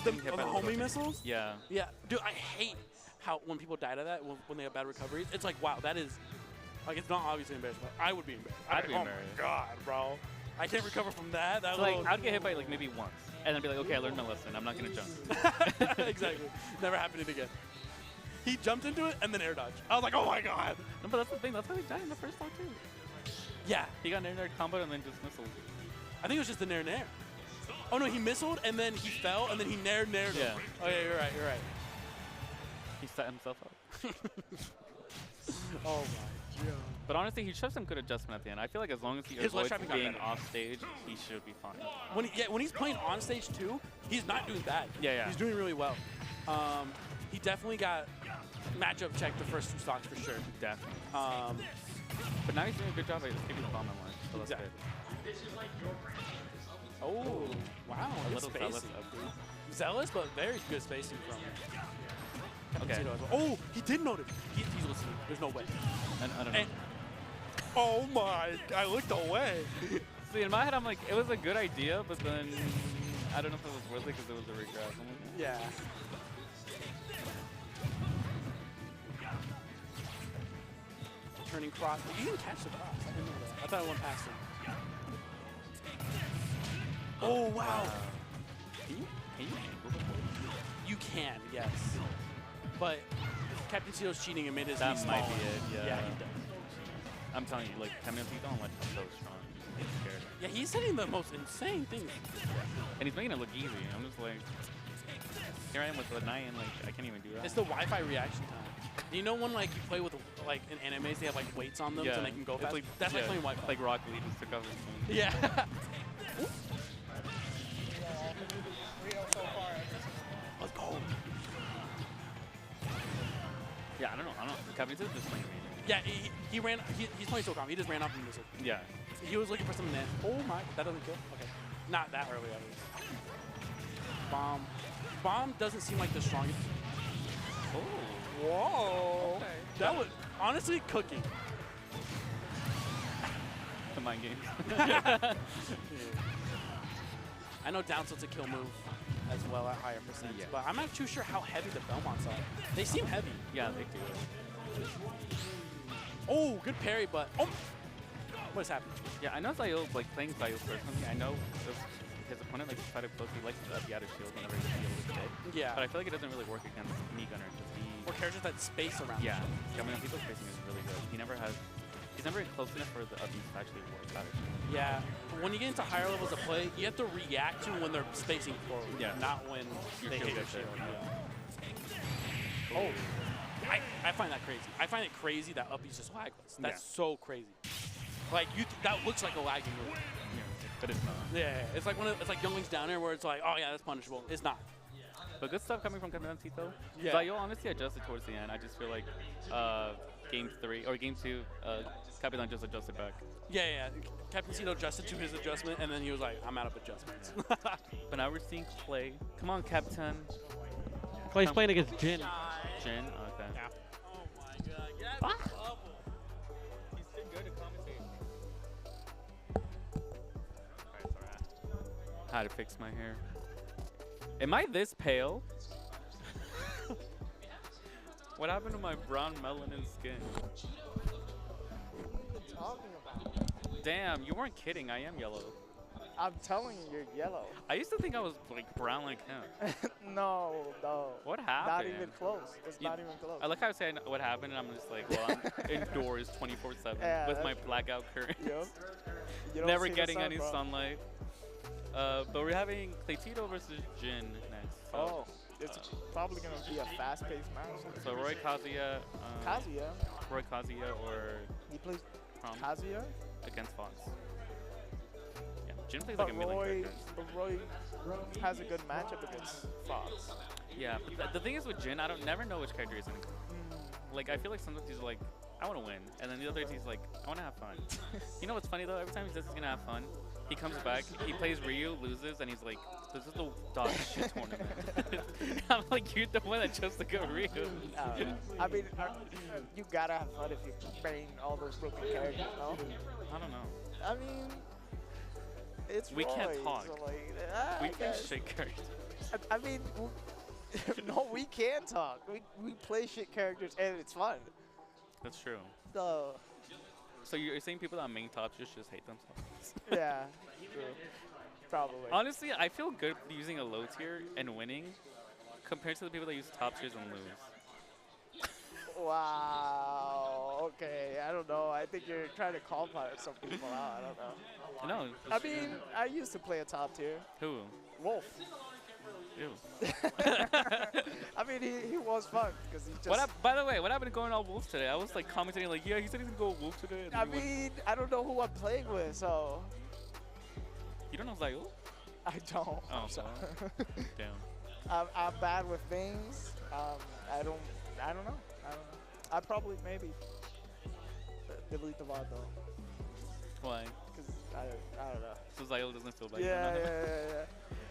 [SPEAKER 1] The homing missiles?
[SPEAKER 7] Yeah.
[SPEAKER 1] Yeah, dude, I hate how when people die to that when they have bad recoveries. It's like, wow, that is like it's not obviously embarrassing, but I would be embarrassed.
[SPEAKER 7] I'd be embarrassed.
[SPEAKER 1] Oh my god, bro, I can't recover from that.
[SPEAKER 7] So like, I'd get hit by like maybe once, and then be like, okay, I learned my lesson. I'm not gonna jump.
[SPEAKER 1] Exactly, never happening again. He jumped into it and then air dodge. I was like, oh my god.
[SPEAKER 7] No, but that's the thing. That's how he died in the first time too.
[SPEAKER 1] Yeah,
[SPEAKER 7] He got nair combo and then just missiled.
[SPEAKER 1] I think it was just the nair. Oh no, he missiled and then he fell and then he nair.
[SPEAKER 7] Yeah.
[SPEAKER 1] Oh yeah, you're right.
[SPEAKER 7] He set himself up.
[SPEAKER 1] Oh my god.
[SPEAKER 7] But honestly, he showed some good adjustment at the end. I feel like as long as he
[SPEAKER 1] His
[SPEAKER 7] avoids
[SPEAKER 1] ledge trapping got
[SPEAKER 7] being
[SPEAKER 1] better.
[SPEAKER 7] off stage, he should be fine.
[SPEAKER 1] When he's playing on stage too, he's not doing bad.
[SPEAKER 7] Yeah.
[SPEAKER 1] He's doing really well. He definitely got matchup checked the first two stocks for sure.
[SPEAKER 7] Definitely.
[SPEAKER 1] But
[SPEAKER 7] But now he's doing a good job at keeping the bomb in line. So that's
[SPEAKER 1] exactly.
[SPEAKER 7] good.
[SPEAKER 1] Oh, wow.
[SPEAKER 7] A
[SPEAKER 1] Good
[SPEAKER 7] little zealous
[SPEAKER 1] spacing.
[SPEAKER 7] upgrade.
[SPEAKER 1] Zealous, but very good spacing from
[SPEAKER 7] Okay.
[SPEAKER 1] Capitancito as well. Oh, he did notice. He's listening. There's no way.
[SPEAKER 7] And I don't know.
[SPEAKER 1] And, oh my, I looked away.
[SPEAKER 7] See, in my head, I'm like, it was a good idea, but then I don't know if it was worth it because it was a regress. I'm like,
[SPEAKER 1] Yeah. Turning cross. You didn't catch the cross. I didn't know that. I thought I went past him. Oh, wow.
[SPEAKER 7] Can you angle the board?
[SPEAKER 1] You can, yes. But Capitancito's cheating and made his
[SPEAKER 7] That
[SPEAKER 1] knee
[SPEAKER 7] might
[SPEAKER 1] smaller.
[SPEAKER 7] be it, yeah.
[SPEAKER 1] Yeah, he does.
[SPEAKER 7] I'm telling you, like, Capitancito on like so strong. I'm scared.
[SPEAKER 1] Yeah, he's hitting the most insane things.
[SPEAKER 7] And he's making it look easy. I'm just like, here I am with the 9, like, I can't even do that.
[SPEAKER 1] It's the Wi-Fi reaction time. You know when like you play with like in animes they have like weights on them so they can go
[SPEAKER 7] It's
[SPEAKER 1] fast?
[SPEAKER 7] like,
[SPEAKER 1] That's like playing Wi-Fi.
[SPEAKER 7] Like Rocket League just took off his phone.
[SPEAKER 1] Yeah. Let's go.
[SPEAKER 7] Yeah, I don't know. Capitancito's just playing me.
[SPEAKER 1] Yeah, he ran. He's playing so calm. He just ran off the missile.
[SPEAKER 7] Yeah.
[SPEAKER 1] He was looking for something that. Oh my, that doesn't kill. Okay, not that early at least. Bomb doesn't seem like the strongest.
[SPEAKER 7] Oh.
[SPEAKER 1] Whoa.
[SPEAKER 7] Okay.
[SPEAKER 1] That was honestly cooking.
[SPEAKER 7] The mind games.
[SPEAKER 1] I know down tilt's a kill move as well at higher percent,
[SPEAKER 7] Yeah.
[SPEAKER 1] but I'm not too sure how heavy the Belmonts are. They seem heavy.
[SPEAKER 7] Yeah, they do.
[SPEAKER 1] Oh, good parry, but oh, what is happening?
[SPEAKER 7] Yeah, I know Zyul, like playing Zyul personally, I know his opponent likes to try to close, he likes to be out of shield whenever he's able to hit.
[SPEAKER 1] Yeah.
[SPEAKER 7] But I feel like it doesn't really work against me gunner because he.
[SPEAKER 1] Or characters that space around.
[SPEAKER 7] Yeah, I mean, people's spacing is really good. He's never close enough for the upbeats to actually work out of shield.
[SPEAKER 1] Yeah. When you get into higher levels of play, you have to react to when they're spacing forward, not when they hit your shield. Yeah. Oh. I find that crazy. I find it crazy that upbeats just lagless. That's so crazy. Like that looks like a lagging move.
[SPEAKER 7] Yeah, but it's not.
[SPEAKER 1] Yeah, it's like it's like Younglings down there where it's like, oh yeah, that's punishable. It's not.
[SPEAKER 7] But good stuff coming from Capitancito.
[SPEAKER 1] Yeah.
[SPEAKER 7] Zyul honestly adjusted towards the end. I just feel like game 2, Capitan just adjusted back.
[SPEAKER 1] Yeah. Capitancito adjusted to his adjustment, and then he was like, I'm out of adjustments.
[SPEAKER 7] But now we're seeing Clay. Come on, Capitan.
[SPEAKER 2] Clay's playing against Jin.
[SPEAKER 7] Jin? Okay.
[SPEAKER 2] Yeah.
[SPEAKER 1] Oh my god. Get out of the bubble.
[SPEAKER 7] He's too good at commentating. Alright, sorry. How to fix my hair. Am I this pale? What happened to my brown melanin skin?
[SPEAKER 8] Talking about?
[SPEAKER 7] Damn, you weren't kidding. I am yellow.
[SPEAKER 8] I'm telling you, you're yellow.
[SPEAKER 7] I used to think I was like brown like him.
[SPEAKER 8] No.
[SPEAKER 7] What happened?
[SPEAKER 8] Not even close. It's not even close.
[SPEAKER 7] I like how I say what happened, and I'm just like, well, I'm indoors 24/7
[SPEAKER 8] Yeah,
[SPEAKER 7] with my
[SPEAKER 8] that's-
[SPEAKER 7] blackout curtains.
[SPEAKER 8] Yup. You don't
[SPEAKER 7] Never
[SPEAKER 8] see the
[SPEAKER 7] getting
[SPEAKER 8] sun,
[SPEAKER 7] any
[SPEAKER 8] bro.
[SPEAKER 7] sunlight. But we're having Cleytito versus Jin next. So,
[SPEAKER 8] Oh, it's probably going to be a fast-paced match.
[SPEAKER 7] so Roy Kazuya,
[SPEAKER 8] Kazuya.
[SPEAKER 7] Roy Kazuya or
[SPEAKER 8] He plays
[SPEAKER 7] Prom
[SPEAKER 8] Kazuya.
[SPEAKER 7] against Fox. Yeah, Jin plays
[SPEAKER 8] But
[SPEAKER 7] like a million characters.
[SPEAKER 8] Roy has a good matchup against Fox.
[SPEAKER 7] Yeah, but the thing is with Jin, I don't never know which character he's gonna. Like I feel like sometimes he's like, I want to win, and then the other he's like, I want to have fun. You know what's funny though? Every time he says he's gonna have fun, he comes back, he plays Ryu, loses, and he's like, this is the dog shit tournament. I'm like, you're the one that chose to go Ryu.
[SPEAKER 8] I mean, you gotta have fun if you bring all those broken characters, no?
[SPEAKER 7] I don't know.
[SPEAKER 8] I mean, it's
[SPEAKER 7] We
[SPEAKER 8] Roy,
[SPEAKER 7] can't talk.
[SPEAKER 8] So like,
[SPEAKER 7] We
[SPEAKER 8] I
[SPEAKER 7] can
[SPEAKER 8] guess.
[SPEAKER 7] shake characters.
[SPEAKER 8] I mean, no, we can talk. We play shit characters and it's fun.
[SPEAKER 7] That's true.
[SPEAKER 8] So,
[SPEAKER 7] So you're saying people that main top just hate themselves?
[SPEAKER 8] yeah, true. Probably.
[SPEAKER 7] Honestly, I feel good using a low tier and winning compared to the people that use top tiers and lose.
[SPEAKER 8] Wow. Okay, I don't know. I think you're trying to call some people out. I don't know.
[SPEAKER 7] No.
[SPEAKER 8] I mean, I used to play a top tier.
[SPEAKER 7] Who?
[SPEAKER 8] Wolf.
[SPEAKER 7] Ew.
[SPEAKER 8] I mean, he was fun because he just.
[SPEAKER 7] By the way, what happened to going all Wolf today? I was like commenting like, yeah, he said he's gonna go Wolf today. And
[SPEAKER 8] I
[SPEAKER 7] then he went-
[SPEAKER 8] mean, I don't know who I'm playing with, so
[SPEAKER 7] you don't know Zyul?
[SPEAKER 8] I don't.
[SPEAKER 7] Oh,
[SPEAKER 8] I'm sorry.
[SPEAKER 7] Damn.
[SPEAKER 8] I'm bad with things. I don't know. I probably maybe delete the VOD though,
[SPEAKER 7] Why?
[SPEAKER 8] because I don't know.
[SPEAKER 7] So Zyul doesn't feel bad.
[SPEAKER 8] Yeah.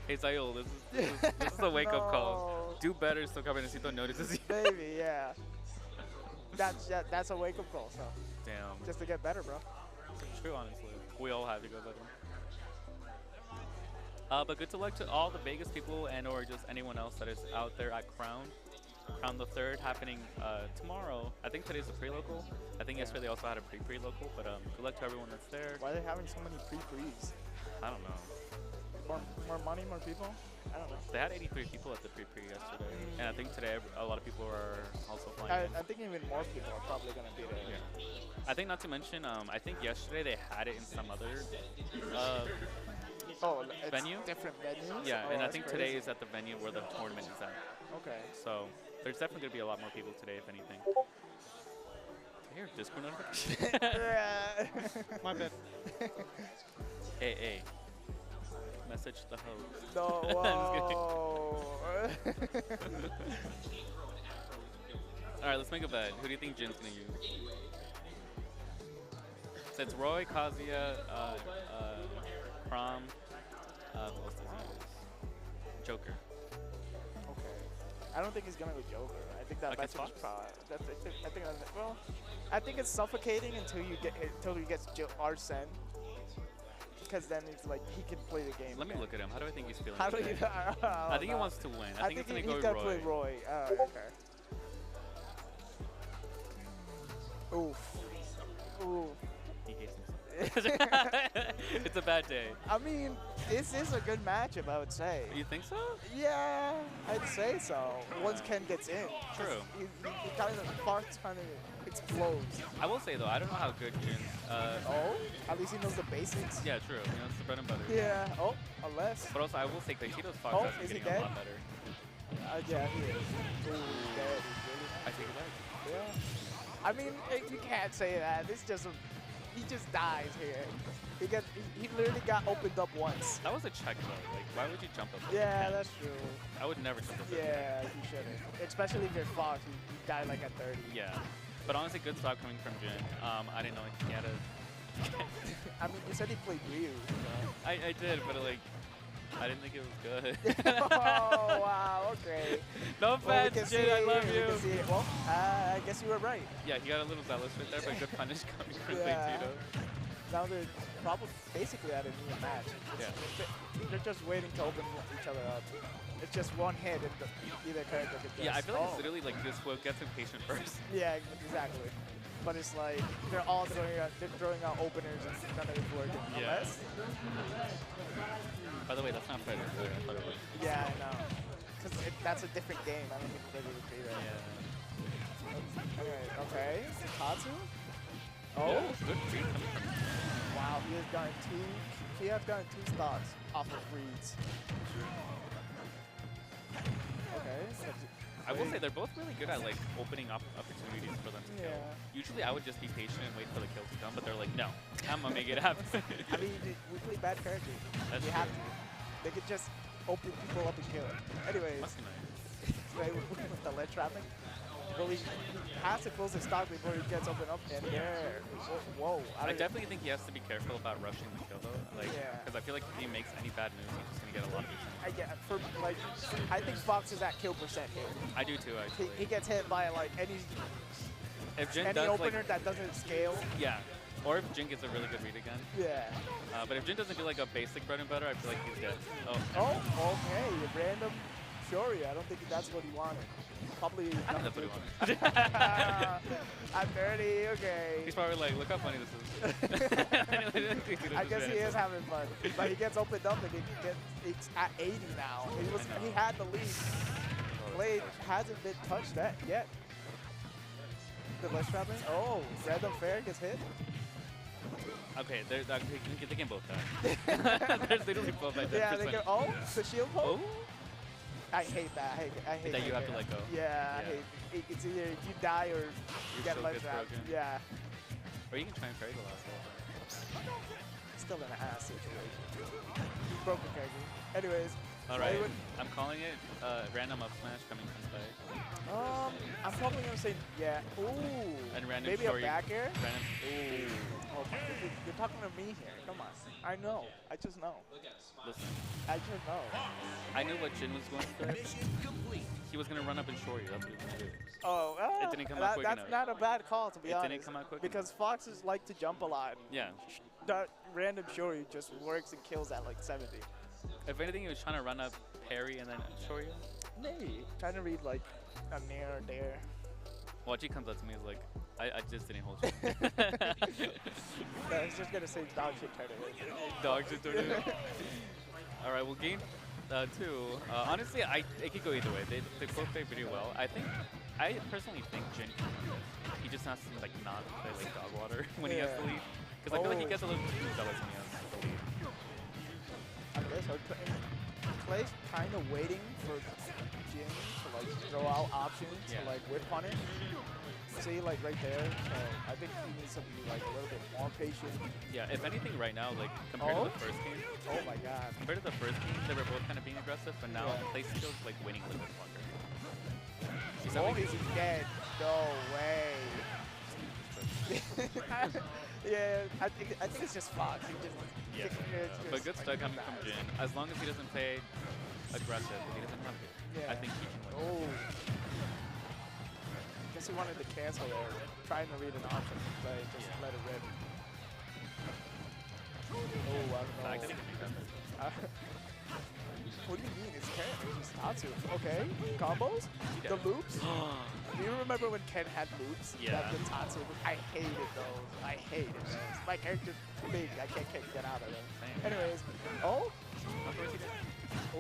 [SPEAKER 7] Hey Zyul, this is a wake up call.
[SPEAKER 8] No.
[SPEAKER 7] Do better so Capitancito notices you.
[SPEAKER 8] Maybe, yeah. That's a wake up call. So
[SPEAKER 7] Damn.
[SPEAKER 8] just to get better, bro.
[SPEAKER 7] True, honestly. We all have to go better. But good luck to all the Vegas people and or just anyone else that is out there at Crown the 3rd happening tomorrow. I think today's a pre-local. I think yesterday they also had a pre-local, but good luck to everyone that's there.
[SPEAKER 8] Why are they having so many pre-pre's?
[SPEAKER 7] I don't know.
[SPEAKER 8] More money, more people? I don't know.
[SPEAKER 7] They had 83 people at the pre-pre yesterday, and I think today a lot of people are also flying in.
[SPEAKER 8] I think even more people are probably going to be there.
[SPEAKER 7] Yeah. I think not to mention, I think yesterday they had it in some other
[SPEAKER 8] Oh, it's
[SPEAKER 7] venue?
[SPEAKER 8] different venues?
[SPEAKER 7] Yeah,
[SPEAKER 8] Oh,
[SPEAKER 7] and I
[SPEAKER 8] that's
[SPEAKER 7] think
[SPEAKER 8] crazy.
[SPEAKER 7] today is at the venue where the tournament is at.
[SPEAKER 8] Okay.
[SPEAKER 7] So there's definitely going to be a lot more people today, if anything. Did I hear a Discord notification?
[SPEAKER 2] My bad.
[SPEAKER 7] Hey. Message the host.
[SPEAKER 8] No,
[SPEAKER 7] Alright, let's make a bet. Who do you think Jin's going to use? So it's Roy, Kazuya, Prom, who else does he use? Joker.
[SPEAKER 8] Okay. I don't think he's going with Joker. I think that
[SPEAKER 7] Against
[SPEAKER 8] matchup is
[SPEAKER 7] Fox?
[SPEAKER 8] I think it's suffocating until he gets Arsene. Because then it's like he can play the game.
[SPEAKER 7] Let me look at him. How do I think he's feeling?
[SPEAKER 8] How do
[SPEAKER 7] today?
[SPEAKER 8] you?
[SPEAKER 7] I think he wants to win. I think he's gonna go
[SPEAKER 8] he's gonna
[SPEAKER 7] Roy.
[SPEAKER 8] play Roy. Okay. Oof. Oof.
[SPEAKER 7] He hates himself. It's a bad day.
[SPEAKER 8] I mean, this is a good matchup, I would say.
[SPEAKER 7] You think so?
[SPEAKER 8] Yeah, I'd say so. Once Ken gets in.
[SPEAKER 7] True.
[SPEAKER 8] He kind of, Fox kind of explodes.
[SPEAKER 7] I will say though, I don't know how good Jin.
[SPEAKER 8] Oh? At least he knows the basics.
[SPEAKER 7] Yeah, true. You know, it's the bread and butter.
[SPEAKER 8] Yeah. Oh, unless.
[SPEAKER 7] But also, I will say Cleytito's Fox
[SPEAKER 8] Oh,
[SPEAKER 7] is
[SPEAKER 8] is he
[SPEAKER 7] getting
[SPEAKER 8] dead?
[SPEAKER 7] a lot better.
[SPEAKER 8] Yeah, he is. Ooh, he's dead. He's really
[SPEAKER 7] I take it back.
[SPEAKER 8] Yeah. I mean, you can't say that. This just he just dies here. He literally got opened up once.
[SPEAKER 7] That was a check though. Like, why would you jump up?
[SPEAKER 8] Yeah, that's true.
[SPEAKER 7] I would never jump up.
[SPEAKER 8] Yeah, you shouldn't. Especially if you're Fox, you die like at 30.
[SPEAKER 7] Yeah. But honestly, good stop coming from Jin. I didn't know he had a.
[SPEAKER 8] I mean, you said he played Ryu. So.
[SPEAKER 7] I did, but like, I didn't think it was good.
[SPEAKER 8] Oh, wow, okay.
[SPEAKER 7] No offense, Jin, I love you.
[SPEAKER 8] Well, I guess you were right.
[SPEAKER 7] Yeah, he got a little zealous right there, but good punish coming from
[SPEAKER 8] Yeah.
[SPEAKER 7] Cleytito.
[SPEAKER 8] Now they're probably basically at a new match. They're just waiting to open each other up. It's just one hit and either character can just.
[SPEAKER 7] Yeah, I feel like it's literally like this will get impatient first.
[SPEAKER 8] Yeah, exactly. But it's like they're all throwing out openers and none of it's working.
[SPEAKER 7] Yeah.
[SPEAKER 8] Unless.
[SPEAKER 7] By the way, that's not fair. I thought it was.
[SPEAKER 8] Yeah, I know. Because that's a different game. I don't think Kirby would be that.
[SPEAKER 7] Yeah.
[SPEAKER 8] Anyway, okay. Katsu?
[SPEAKER 7] Oh,
[SPEAKER 8] Oh.
[SPEAKER 7] good read coming from.
[SPEAKER 8] Wow, he has gotten two stocks off of reads. Okay.
[SPEAKER 7] I will say they're both really good at like opening up opportunities for them to kill.
[SPEAKER 8] Yeah.
[SPEAKER 7] Usually I would just be patient and wait for the kill to come, but they're like, no, I'm gonna make it happen.
[SPEAKER 8] I mean, we play bad characters.
[SPEAKER 7] That's
[SPEAKER 8] we have
[SPEAKER 7] true.
[SPEAKER 8] to. They could just open people up and kill it. Anyways,
[SPEAKER 7] Must be nice.
[SPEAKER 8] right, with the lead trapping. But he has to close his stock before he gets open up. And there. Whoa.
[SPEAKER 7] I definitely think he has to be careful about rushing the kill though. Like,
[SPEAKER 8] Yeah.
[SPEAKER 7] because I feel like if he makes any bad moves, he's just gonna get a lot of damage.
[SPEAKER 8] I think Fox is at kill percent here.
[SPEAKER 7] I do too, actually.
[SPEAKER 8] He gets hit by like any
[SPEAKER 7] If Jin does
[SPEAKER 8] opener
[SPEAKER 7] like,
[SPEAKER 8] that doesn't scale.
[SPEAKER 7] yeah, or if Jin gets a really good read again.
[SPEAKER 8] Yeah.
[SPEAKER 7] But if Jin doesn't do like a basic bread and butter, I feel like he's dead. Oh,
[SPEAKER 8] Oh, okay. A random Shuri. I don't think that's what he wanted. Probably.
[SPEAKER 7] I think that's what he wanted.
[SPEAKER 8] I'm dirty. Okay.
[SPEAKER 7] He's probably like, look how funny this is.
[SPEAKER 8] I guess he is having fun, but he gets opened up and it's at 80 now. He had the lead. Blade hasn't been touched that yet. The left trapping. Oh, random fair gets hit.
[SPEAKER 7] Okay, they can both die. There's literally both at 10%.
[SPEAKER 8] Yeah, they go. Oh, the shield
[SPEAKER 7] Oh?
[SPEAKER 8] poke. I hate that. I hate
[SPEAKER 7] That you have to let go.
[SPEAKER 8] Yeah, I
[SPEAKER 7] Yeah.
[SPEAKER 8] hate it. It's either you die or you get
[SPEAKER 7] still
[SPEAKER 8] left
[SPEAKER 7] gets
[SPEAKER 8] trapped.
[SPEAKER 7] broken.
[SPEAKER 8] Yeah.
[SPEAKER 7] Or you can try and parry the last one.
[SPEAKER 8] Still an ass situation. Broken character. Anyways.
[SPEAKER 7] All right, I'm calling it random up smash coming from Spike.
[SPEAKER 8] I'm probably gonna say yeah. Ooh.
[SPEAKER 7] And random
[SPEAKER 8] maybe
[SPEAKER 7] shorty.
[SPEAKER 8] a back air.
[SPEAKER 7] Random. Ooh.
[SPEAKER 8] Oh, you're talking to me here. Come on. I know. I just know.
[SPEAKER 7] Listen,
[SPEAKER 8] I just know.
[SPEAKER 7] I knew what Jin was going for. He was gonna run up and short you. That's what he was gonna do.
[SPEAKER 8] Oh,
[SPEAKER 7] It didn't come out quick
[SPEAKER 8] that's
[SPEAKER 7] enough.
[SPEAKER 8] not a bad call, to be
[SPEAKER 7] It
[SPEAKER 8] honest.
[SPEAKER 7] didn't come out quick
[SPEAKER 8] because foxes like to jump a lot.
[SPEAKER 7] Yeah.
[SPEAKER 8] That random shorty just works and kills at like 70.
[SPEAKER 7] If anything, he was trying to run up, parry, and then short you.
[SPEAKER 8] Maybe. Trying to read like a near or there.
[SPEAKER 7] Watch, he comes up to me, he's like, I just didn't hold you.
[SPEAKER 8] No, he's just gonna say dog shit tournament.
[SPEAKER 7] Dog shit tournament. All right, well, game 2. Honestly, it could go either way. They both play pretty well. I personally think Jin, he just has to like not play like dog water when he has the lead. Because I feel like he gets a little too zealous when he has the lead.
[SPEAKER 8] I guess Clay's kind of waiting for Jin to like throw out options to like whip punish. See, like right there. So I think he needs to be like a little bit more patient.
[SPEAKER 7] Yeah, if anything, right now, like compared to the first game.
[SPEAKER 8] Oh my God.
[SPEAKER 7] Compared to the first game, they were both kind of being aggressive, but now Cleytito's like winning a little bit longer.
[SPEAKER 8] Oh, he's dead. No way. Yeah, I think it's just Fox. He just
[SPEAKER 7] Yeah, but good stuff coming from Jin. As long as he doesn't play aggressive, if he doesn't have to, I think he can win.
[SPEAKER 8] Oh. Guess he wanted to cancel there, trying to read an option, but just let it rip. Oh, I don't know.
[SPEAKER 7] I think he can make that.
[SPEAKER 8] What do you mean? It's Ken. It's just Tatsu. Okay. Combos? The loops? Do you remember when Ken had loops?
[SPEAKER 7] Yeah.
[SPEAKER 8] That the Tatsu. I hated those. I hated those. My character's big. I can't get out of them. Anyways. Oh? Oh.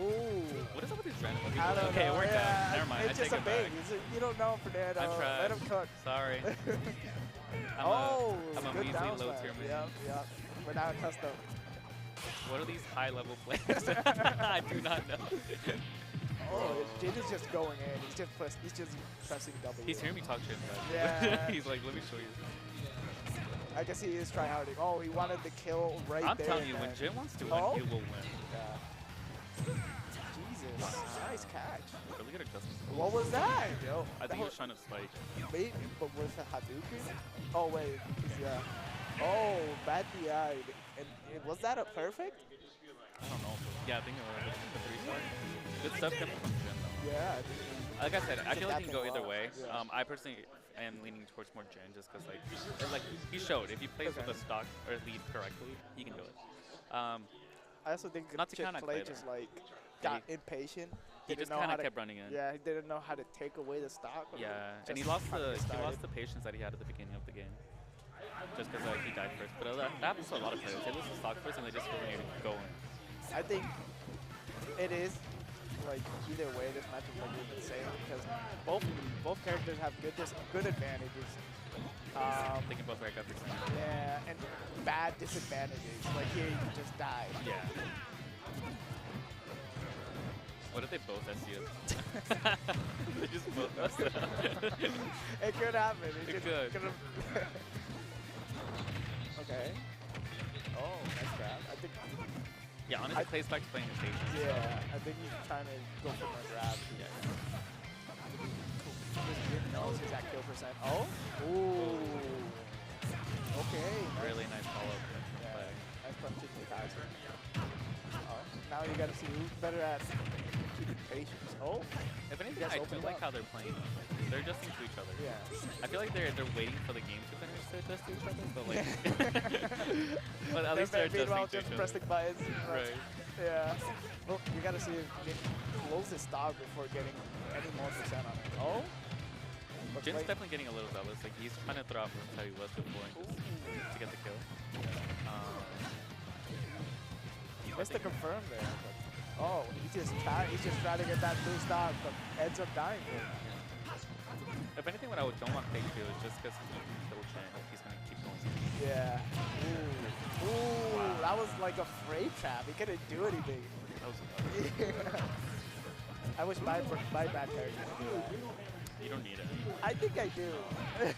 [SPEAKER 7] What is up with these random
[SPEAKER 8] I don't
[SPEAKER 7] Okay,
[SPEAKER 8] know.
[SPEAKER 7] it worked
[SPEAKER 8] Yeah,
[SPEAKER 7] out. Never mind.
[SPEAKER 8] It's
[SPEAKER 7] I
[SPEAKER 8] just
[SPEAKER 7] take
[SPEAKER 8] a
[SPEAKER 7] it
[SPEAKER 8] bait.
[SPEAKER 7] back.
[SPEAKER 8] You don't know, Fernando.
[SPEAKER 7] I tried.
[SPEAKER 8] Let him cook.
[SPEAKER 7] Sorry.
[SPEAKER 8] Oh.
[SPEAKER 7] I'm a
[SPEAKER 8] good
[SPEAKER 7] measly
[SPEAKER 8] down
[SPEAKER 7] low
[SPEAKER 8] smash.
[SPEAKER 7] tier man.
[SPEAKER 8] Yep, yep. We're now custom.
[SPEAKER 7] What are these high level players? I do not know.
[SPEAKER 8] Oh, Jin is just going in. He's just pressing W.
[SPEAKER 7] He's hearing me talk shit.
[SPEAKER 8] Yeah.
[SPEAKER 7] He's like, let me show you.
[SPEAKER 8] I guess he is tryharding. Oh, he wanted the kill right
[SPEAKER 7] I'm
[SPEAKER 8] there.
[SPEAKER 7] telling you,
[SPEAKER 8] man.
[SPEAKER 7] when Jin wants to win,
[SPEAKER 8] Oh?
[SPEAKER 7] he will win.
[SPEAKER 8] Yeah. Jesus. Nice catch.
[SPEAKER 7] Really good adjustment.
[SPEAKER 8] What was that? Yo,
[SPEAKER 7] I think he was trying to spike.
[SPEAKER 8] Wait, but with a Hadouken? Oh, wait. Yeah. Oh, bad DI. And was that a perfect?
[SPEAKER 7] I don't know. Yeah, I think it was the 3-star. Good stuff coming from Jin, though.
[SPEAKER 8] Yeah.
[SPEAKER 7] Like I said, I feel like he can go either way.
[SPEAKER 8] Yeah.
[SPEAKER 7] I personally am leaning towards more Jin just because, like he showed, if he plays with the stock or lead correctly, he can do it.
[SPEAKER 8] I also think
[SPEAKER 7] Not to count
[SPEAKER 8] Clay
[SPEAKER 7] Clay
[SPEAKER 8] just
[SPEAKER 7] there.
[SPEAKER 8] like got impatient.
[SPEAKER 7] He
[SPEAKER 8] didn't
[SPEAKER 7] just
[SPEAKER 8] know
[SPEAKER 7] kind
[SPEAKER 8] how
[SPEAKER 7] of
[SPEAKER 8] to-
[SPEAKER 7] kept running in.
[SPEAKER 8] Yeah, he didn't know how to take away the stock. or
[SPEAKER 7] Yeah,
[SPEAKER 8] just
[SPEAKER 7] and he lost
[SPEAKER 8] how to get started.
[SPEAKER 7] the patience that he had at the beginning of the game, just because he died first. But that happens to a lot of players. They lose the stock first and they just really going.
[SPEAKER 8] I think it is like either way. This matchup, like we've been saying, because both characters have good advantages.
[SPEAKER 7] They can both rank up.
[SPEAKER 8] Yeah, and bad disadvantages. Like here, you just died.
[SPEAKER 7] Yeah. What if they both SU? They just both messed up.
[SPEAKER 8] It could happen.
[SPEAKER 7] It could.
[SPEAKER 8] Okay. Oh, nice grab. I think.
[SPEAKER 7] Yeah, honestly, Clay's back to playing the station.
[SPEAKER 8] Yeah, I think he's trying to go for more grab.
[SPEAKER 7] Yeah.
[SPEAKER 8] Just didn't know he's at kill percent. Oh. Ooh. Okay.
[SPEAKER 7] Really nice follow-up.
[SPEAKER 8] Yeah. Nice punch to the Kaiser. Oh. Now you got to see who's better at keeping patience. Oh.
[SPEAKER 7] If anything,
[SPEAKER 8] Yes,
[SPEAKER 7] I do
[SPEAKER 8] open
[SPEAKER 7] like
[SPEAKER 8] up.
[SPEAKER 7] how they're playing. They're adjusting to each other.
[SPEAKER 8] Yeah.
[SPEAKER 7] I feel like they're waiting for the game to finish to adjust to each other, but like, but at least they're
[SPEAKER 8] Meanwhile,
[SPEAKER 7] adjusting to
[SPEAKER 8] just
[SPEAKER 7] each
[SPEAKER 8] pressing
[SPEAKER 7] other.
[SPEAKER 8] buttons.
[SPEAKER 7] Right.
[SPEAKER 8] Yeah. Well, we got to see if Jin closes his stock before getting any more percent on it. Oh. Looks
[SPEAKER 7] Jin's
[SPEAKER 8] like-
[SPEAKER 7] definitely getting a little zealous. Like he's trying to throw out moves how he was before and just to get the kill.
[SPEAKER 8] Missed the confirm there. But, oh, he's just trying to get that blue stock, but ends up dying.
[SPEAKER 7] If anything, what I don't want Clay to do is just because he's double chain, he's gonna keep going.
[SPEAKER 8] Yeah. Ooh. Ooh, that was like a freight trap. He couldn't do anything.
[SPEAKER 7] That was
[SPEAKER 8] I wish my bad character could do that.
[SPEAKER 7] you don't need it.
[SPEAKER 8] I think I do.
[SPEAKER 7] You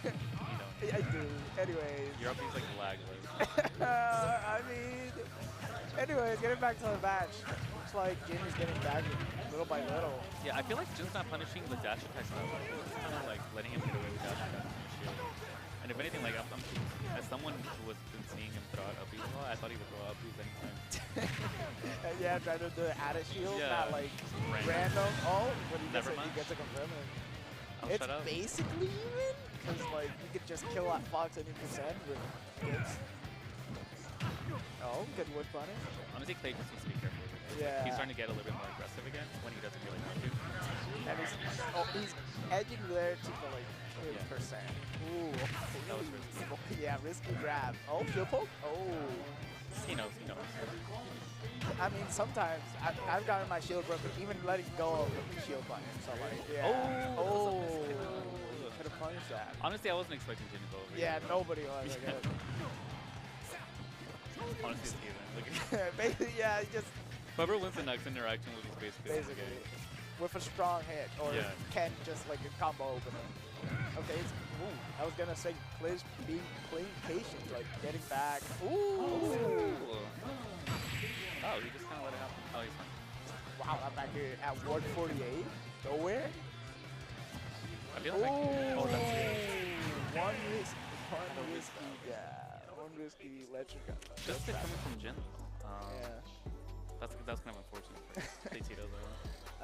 [SPEAKER 7] don't.
[SPEAKER 8] I do. Anyways.
[SPEAKER 7] Your up is like lagless.
[SPEAKER 8] I mean, anyways, getting back to the match. Looks like Jin is getting back little by little.
[SPEAKER 7] Yeah, I feel like Jin's not punishing the dash attacks that well. He's kind of like letting him get away with dash attacks and shield. And if anything, like as someone who has been seeing him throw out upbeat a lot, I thought he would throw out upbeats anytime.
[SPEAKER 8] Yeah, trying to do the added shield,
[SPEAKER 7] Yeah.
[SPEAKER 8] not like
[SPEAKER 7] Random.
[SPEAKER 8] random. Oh, but he
[SPEAKER 7] Never
[SPEAKER 8] gets
[SPEAKER 7] mind.
[SPEAKER 8] he gets a confirm.
[SPEAKER 7] Oh,
[SPEAKER 8] It's
[SPEAKER 7] shut up.
[SPEAKER 8] basically even, because like you could just kill that Fox any percent with hits. Oh, good wood punish.
[SPEAKER 7] Honestly, Clay just needs to be careful.
[SPEAKER 8] Yeah.
[SPEAKER 7] He's starting to get a little bit more aggressive again when he doesn't really want to.
[SPEAKER 8] And he's edging there to the like percent. Ooh,
[SPEAKER 7] That was
[SPEAKER 8] really, yeah, risky grab. Oh, shield poke. Oh.
[SPEAKER 7] He knows, he knows.
[SPEAKER 8] I mean, sometimes I've gotten my shield broken, even letting go of the shield button. So like, yeah.
[SPEAKER 7] Oh,
[SPEAKER 8] Could have punished that.
[SPEAKER 7] honestly, I wasn't expecting Jin to go over.
[SPEAKER 8] Yeah,
[SPEAKER 7] here.
[SPEAKER 8] nobody was. I guess.
[SPEAKER 7] Honestly, Steven. Look
[SPEAKER 8] Basically, yeah, he just
[SPEAKER 7] whoever wins the next interaction will just
[SPEAKER 8] basically with a strong hit, or
[SPEAKER 7] Yeah.
[SPEAKER 8] Ken just like a combo opener. Okay, it's, ooh, I was gonna say Clay's playing patient, like getting back. Ooh.
[SPEAKER 7] Oh, he just kind of let it happen. Oh, he's fine.
[SPEAKER 8] Wow, I'm back here at 148. Nowhere.
[SPEAKER 7] I feel like. Oh, that's it.
[SPEAKER 8] One risky, yeah. One risky legend.
[SPEAKER 7] Just it coming from Jin.
[SPEAKER 8] Yeah.
[SPEAKER 7] That's kind of unfortunate for Cleytito though.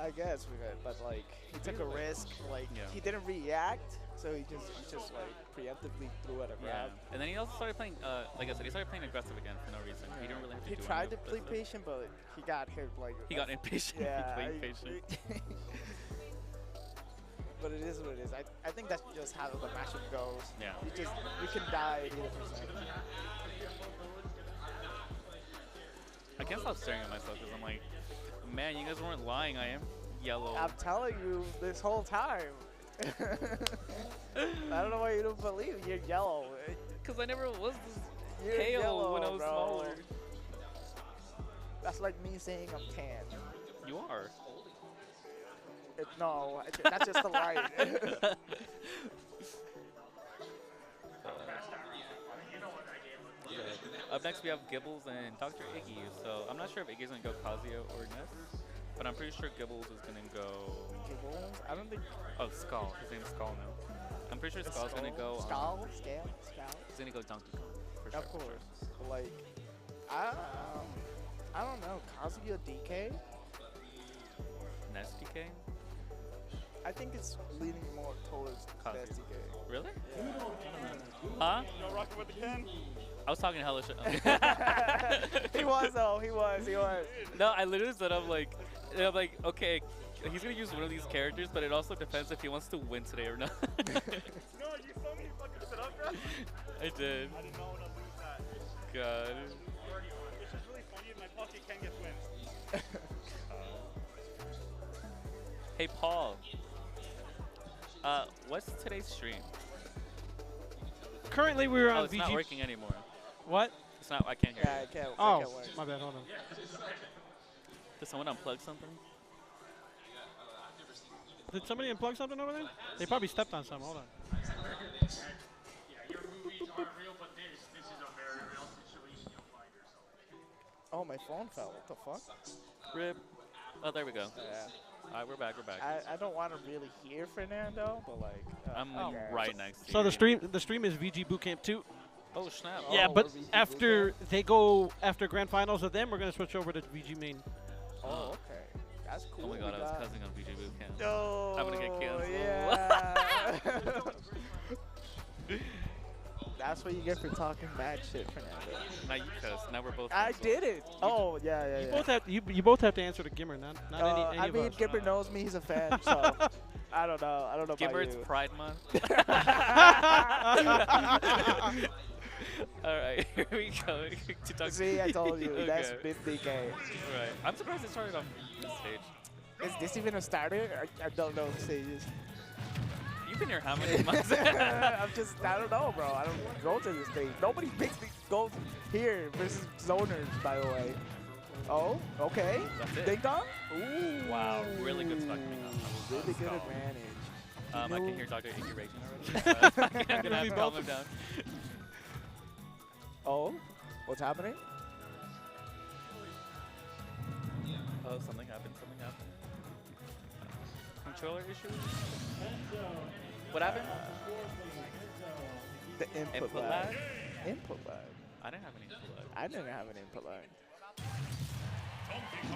[SPEAKER 8] I guess, but like he took a risk. Like
[SPEAKER 7] Yeah.
[SPEAKER 8] he didn't react, so he just like preemptively threw at a
[SPEAKER 7] Yeah.
[SPEAKER 8] grab.
[SPEAKER 7] And then he also started playing, like I said, he started playing aggressive again for no reason. He didn't really have to
[SPEAKER 8] He
[SPEAKER 7] do
[SPEAKER 8] tried to
[SPEAKER 7] anything
[SPEAKER 8] play
[SPEAKER 7] aggressive.
[SPEAKER 8] patient, but he got hit like.
[SPEAKER 7] He got impatient.
[SPEAKER 8] Yeah.
[SPEAKER 7] He played patient.
[SPEAKER 8] But it is what it is. I think that's just how the matchup goes.
[SPEAKER 7] Yeah.
[SPEAKER 8] You can die either percent.
[SPEAKER 7] I can't stop staring at myself because I'm like, man, you guys weren't lying. I am yellow.
[SPEAKER 8] I'm telling you this whole time. I don't know why you don't believe it. You're yellow.
[SPEAKER 7] Because I never was this
[SPEAKER 8] You're
[SPEAKER 7] pale
[SPEAKER 8] yellow,
[SPEAKER 7] when I was
[SPEAKER 8] bro.
[SPEAKER 7] smaller.
[SPEAKER 8] That's like me saying I'm tan.
[SPEAKER 7] You are.
[SPEAKER 8] No, that's just the light.
[SPEAKER 7] Up next, we have Gibbles and Dr. Iggy. So I'm not sure if Iggy's going to go Kazuya or Ness, but I'm pretty sure Gibbles is going to go.
[SPEAKER 8] Gibbles? I don't think.
[SPEAKER 7] Oh, Skal. His name's Skal now. I'm pretty sure Skal's going to go.
[SPEAKER 8] Skal?
[SPEAKER 7] He's going to go Donkey Kong. For sure.
[SPEAKER 8] Of course. Like, I don't know. Kazuya DK?
[SPEAKER 7] Ness DK?
[SPEAKER 8] I think it's leaning more towards
[SPEAKER 7] Kazuya.
[SPEAKER 8] Ness DK.
[SPEAKER 7] Really?
[SPEAKER 8] Yeah.
[SPEAKER 7] Huh?
[SPEAKER 2] You rocking with the Ken?
[SPEAKER 7] I was talking hella shit.
[SPEAKER 8] He was though. He was.
[SPEAKER 7] No, I literally said I'm like, okay, he's gonna use one of these characters, but it also depends if he wants to win today or not.
[SPEAKER 2] No, you saw me fucking sit up, bro.
[SPEAKER 7] I did.
[SPEAKER 2] I didn't know when to lose that.
[SPEAKER 7] God.
[SPEAKER 2] It's just really funny. My pocket Ken gets wins.
[SPEAKER 7] Hey Paul. What's today's stream?
[SPEAKER 2] Currently, we're
[SPEAKER 7] Oh,
[SPEAKER 2] on
[SPEAKER 7] it's
[SPEAKER 2] VG.
[SPEAKER 7] not working anymore.
[SPEAKER 2] What?
[SPEAKER 7] It's not. I can't hear.
[SPEAKER 8] Yeah,
[SPEAKER 7] it.
[SPEAKER 8] I can't.
[SPEAKER 2] Oh,
[SPEAKER 8] I can't wait.
[SPEAKER 2] my bad. Hold on.
[SPEAKER 7] Did someone unplug something?
[SPEAKER 2] Did somebody unplug something over there? They probably stepped on something. Hold on.
[SPEAKER 8] Oh, my phone fell. What the fuck?
[SPEAKER 7] Rip. Oh, there we go.
[SPEAKER 8] Yeah.
[SPEAKER 7] All right, we're back. We're back.
[SPEAKER 8] I don't want to really hear Fernando, but like.
[SPEAKER 7] I'm
[SPEAKER 8] okay.
[SPEAKER 7] right next to
[SPEAKER 2] So
[SPEAKER 7] you.
[SPEAKER 2] the stream is VGBootCamp 2.
[SPEAKER 7] Oh snap.
[SPEAKER 2] Yeah,
[SPEAKER 8] Oh,
[SPEAKER 2] but
[SPEAKER 8] we're VG
[SPEAKER 2] after they go after grand finals of them, we're gonna switch over to VG main.
[SPEAKER 8] Oh, okay. That's cool.
[SPEAKER 7] Oh my god,
[SPEAKER 8] We
[SPEAKER 7] I was
[SPEAKER 8] got-
[SPEAKER 7] cussing on VGBootCamp.
[SPEAKER 8] No.
[SPEAKER 7] I'm gonna get canceled.
[SPEAKER 8] Yeah. That's what you get for talking bad shit, Fernando.
[SPEAKER 7] Now you cuss. Now we're both.
[SPEAKER 8] I
[SPEAKER 7] canceled.
[SPEAKER 8] did it. Oh, yeah.
[SPEAKER 2] You both have to answer to Gimmer, not any
[SPEAKER 8] I
[SPEAKER 2] of
[SPEAKER 8] mean,
[SPEAKER 2] us.
[SPEAKER 8] Gibber knows me. He's a fan, so I don't know. I don't know
[SPEAKER 7] Gimmer,
[SPEAKER 8] about
[SPEAKER 7] it's
[SPEAKER 8] you.
[SPEAKER 7] Pride Month. All right, here we go. To talk
[SPEAKER 8] See, I told you. That's
[SPEAKER 7] Okay.
[SPEAKER 8] BitDK.
[SPEAKER 7] Right. I'm surprised it started on this stage.
[SPEAKER 8] Is this even a starter? I don't know the stages.
[SPEAKER 7] You've been here how many months?
[SPEAKER 8] I don't know, bro. I don't go to this stage. Nobody picks me goes here versus zoners, by the way. Oh, okay.
[SPEAKER 7] That's it.
[SPEAKER 8] Ding dong? Ooh.
[SPEAKER 7] Wow, really good stuff coming up.
[SPEAKER 8] Really good
[SPEAKER 7] Skull.
[SPEAKER 8] advantage.
[SPEAKER 7] I can hear Dr. Iggy raging already. I'm gonna have to calm him down.
[SPEAKER 8] Oh, what's happening?
[SPEAKER 7] Oh, something happened. Something happened. Controller issue? What happened?
[SPEAKER 8] The input,
[SPEAKER 7] Input
[SPEAKER 8] lag.
[SPEAKER 7] lag?
[SPEAKER 8] Input lag.
[SPEAKER 7] I didn't have any input lag.
[SPEAKER 8] I didn't have an input lag.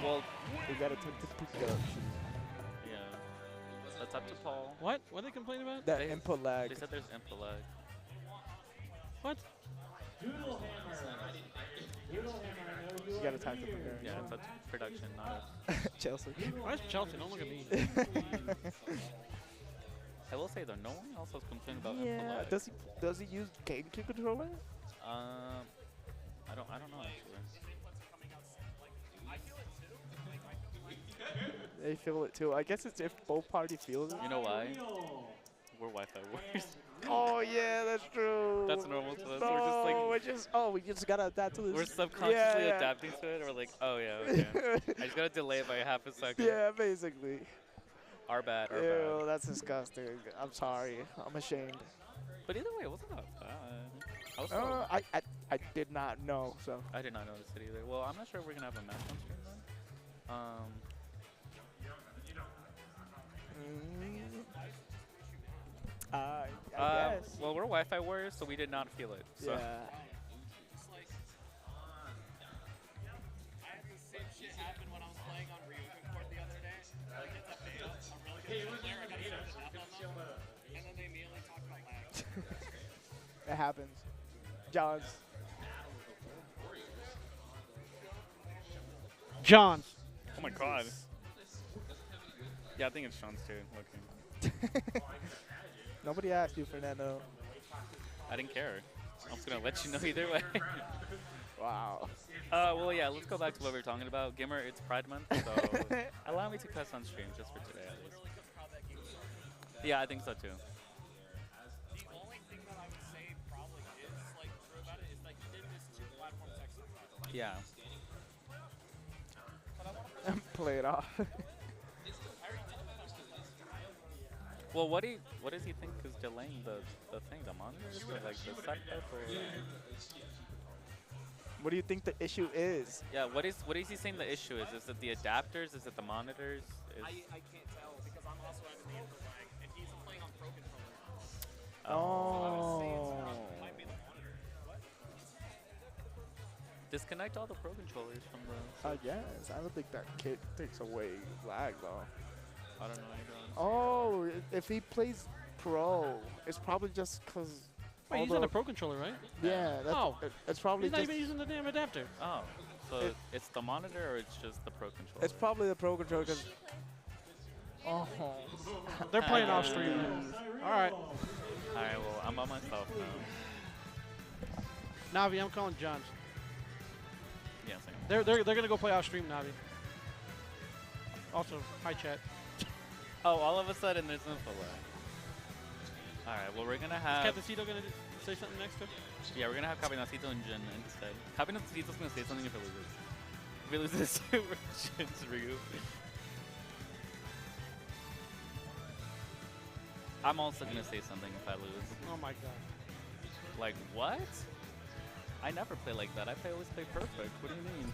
[SPEAKER 7] Well,
[SPEAKER 8] We gotta take the production.
[SPEAKER 7] yeah. That's up to Paul.
[SPEAKER 2] What? What are they complaining about?
[SPEAKER 8] That input lag.
[SPEAKER 7] They said there's input lag.
[SPEAKER 2] What?
[SPEAKER 8] You gotta talk to the production.
[SPEAKER 7] Yeah, it's up to production, not us.
[SPEAKER 8] Chelsea.
[SPEAKER 2] Where's Chelsea? Don't look at me.
[SPEAKER 7] I will say though, no one else has complained about input
[SPEAKER 8] Yeah.
[SPEAKER 7] lag.
[SPEAKER 8] Does he use GameCube controller?
[SPEAKER 7] I don't know actually.
[SPEAKER 8] They feel it too. I guess it's if both parties feel it.
[SPEAKER 7] You know why? We're Wi-Fi warriors.
[SPEAKER 8] Oh yeah, that's true.
[SPEAKER 7] That's normal to us.
[SPEAKER 8] No,
[SPEAKER 7] We're just like
[SPEAKER 8] we just gotta adapt to this.
[SPEAKER 7] we're subconsciously
[SPEAKER 8] yeah.
[SPEAKER 7] adapting to it. We're like, oh yeah, okay. I just gotta delay it by a half a second.
[SPEAKER 8] Yeah, basically.
[SPEAKER 7] Our bad. Our
[SPEAKER 8] Ew,
[SPEAKER 7] bad.
[SPEAKER 8] that's disgusting. I'm sorry. I'm ashamed.
[SPEAKER 7] But either way, it wasn't that bad. I was so
[SPEAKER 8] I did not know. So
[SPEAKER 7] I did not notice it either. Well, I'm not sure if we're gonna have a match on stream then.
[SPEAKER 8] I guess.
[SPEAKER 7] Well, we're Wi-Fi warriors, so we did not feel it. So.
[SPEAKER 8] Yeah. It happens. John's.
[SPEAKER 2] John's.
[SPEAKER 7] Oh my god. Yeah, I think it's Sean's too. Looking.
[SPEAKER 8] Nobody asked you, Fernando.
[SPEAKER 7] I didn't care. I'm just gonna let you know either way.
[SPEAKER 8] Wow.
[SPEAKER 7] Well, yeah, let's go back to what we were talking about. Gimmer, it's Pride Month, so allow me to cuss on stream just for today at least. Yeah, I think so too.
[SPEAKER 4] The only thing that I would say probably is like true about it is like you did miss 2 platforms extra.
[SPEAKER 7] Yeah.
[SPEAKER 8] Play it off.
[SPEAKER 7] Well, what does he think is delaying the thing, the monitors, or like the setup, or?
[SPEAKER 8] What do you think the issue is?
[SPEAKER 7] Yeah, what is he saying the issue is? Is it the adapters? Is it the monitors?
[SPEAKER 4] I can't tell because I'm also having the input lag and he's playing on Pro Controller.
[SPEAKER 8] Oh.
[SPEAKER 4] It might be the monitor. What?
[SPEAKER 7] Disconnect all the Pro controllers from the.
[SPEAKER 8] I guess. I don't think that kit takes away lag though.
[SPEAKER 7] I don't know.
[SPEAKER 8] Oh, if he plays Pro, it's probably just because.
[SPEAKER 2] Wait, he's on a Pro Controller, right?
[SPEAKER 8] Yeah, that's,
[SPEAKER 2] Oh.
[SPEAKER 8] it's probably
[SPEAKER 2] He's not
[SPEAKER 8] just.
[SPEAKER 2] even using the damn adapter.
[SPEAKER 7] Oh, so it's the monitor or it's just the Pro controller?
[SPEAKER 8] It's probably the Pro controller because. Oh.
[SPEAKER 2] They're playing off stream. All right.
[SPEAKER 7] All right. Well, I'm by myself now.
[SPEAKER 2] Navi, I'm calling John's.
[SPEAKER 7] Yeah, same.
[SPEAKER 2] They're gonna go play off stream, Navi. Also, hi chat.
[SPEAKER 7] Oh, all of a sudden there's no lag. All right. Well, we're gonna have.
[SPEAKER 2] Is Capitancito gonna say something next to?
[SPEAKER 7] Yeah, we're gonna have Capitancito and Jin instead. Capitancito's gonna say something if it loses. If it loses to Jin's Ryu. I'm also gonna say something if I lose.
[SPEAKER 2] Oh my god.
[SPEAKER 7] Like what? I never play like that. I always play perfect. What do you mean?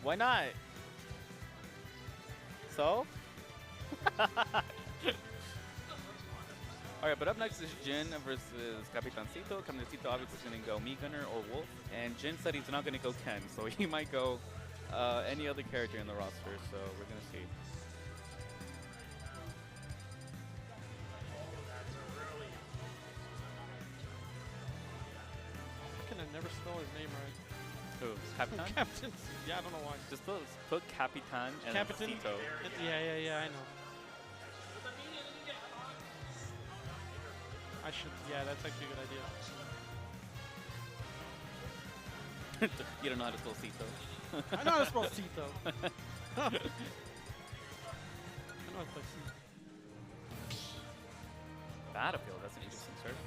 [SPEAKER 7] Why not? So? Alright, but up next is Jin versus Capitancito. Capitancito obviously is going to go Me Gunner or Wolf. And Jin said he's not going to go Ken, so he might go any other character in the roster. So we're going to see.
[SPEAKER 2] How can I never spell his name right?
[SPEAKER 7] Who? Capitan?
[SPEAKER 2] Captain. Yeah, I don't know why.
[SPEAKER 7] Just put Capitan and
[SPEAKER 2] Capitan.
[SPEAKER 7] Cito.
[SPEAKER 2] Yeah, I know. I should. Yeah, that's actually a good idea.
[SPEAKER 7] You don't know how to spell Cito.
[SPEAKER 2] I know how to spell Cito. I know how to spell Cito.
[SPEAKER 7] Battlefield, that's an interesting search.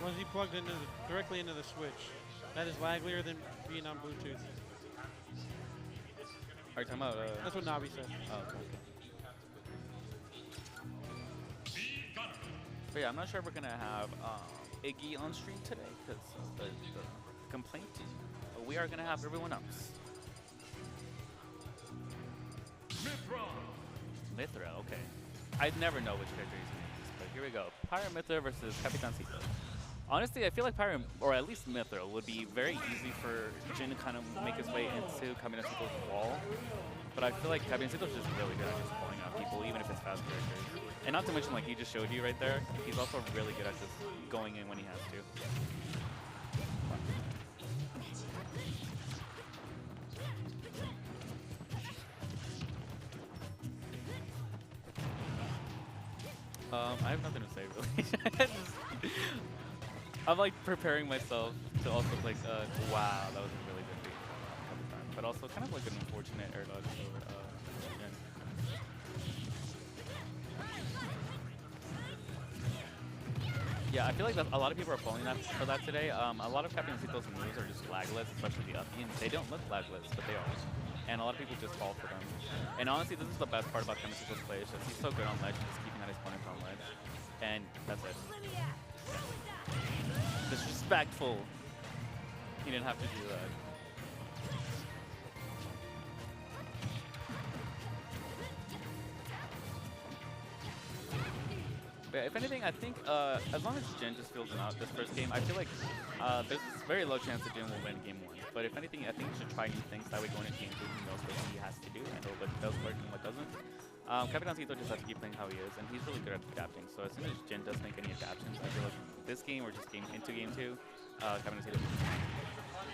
[SPEAKER 2] Was he plugged into directly into the Switch? That is laglier than being on Bluetooth.
[SPEAKER 7] Are you talking about?
[SPEAKER 2] That's what Navi said.
[SPEAKER 7] Oh, okay. But yeah, I'm not sure if we're gonna have Iggy on stream today because of the complaint. But we are gonna have everyone else. Mythra, okay. I'd never know which character he's gonna use, but here we go. Pyra Mythra versus Capitancito. Honestly, I feel like Pyra, or at least Mythra, would be very easy for Jin to kind of make his way into Capitancito's wall. But I feel like Capitancito's just really good at just pulling out people, even if it's fast characters. And not to mention, like he just showed you right there, he's also really good at just going in when he has to. I have nothing to say really. I'm like preparing myself to also like, wow, that was a really good beat. But also kind of like an unfortunate air dodge over Jin. Yeah, I feel like a lot of people are falling for that today. A lot of Capitancito's moves are just lagless, especially the up beams. They don't look lagless, but they are. And a lot of people just fall for them. And honestly, this is the best part about Capitancito's play. Is just he's so good on ledge, just keeping that opponent on ledge. And that's it. Disrespectful. He didn't have to do that. But if anything, I think as long as Jin just fills him out this first game, I feel like there's a very low chance that Jin will win game 1. But if anything, I think he should try new things. That way going into game 2, he knows what he has to do and know what does work and what doesn't. Capitancito just has to keep playing how he is, and he's really good at adapting. So as soon as Jin does make any adaptations, I feel like this game or just into game 2, Capitancito.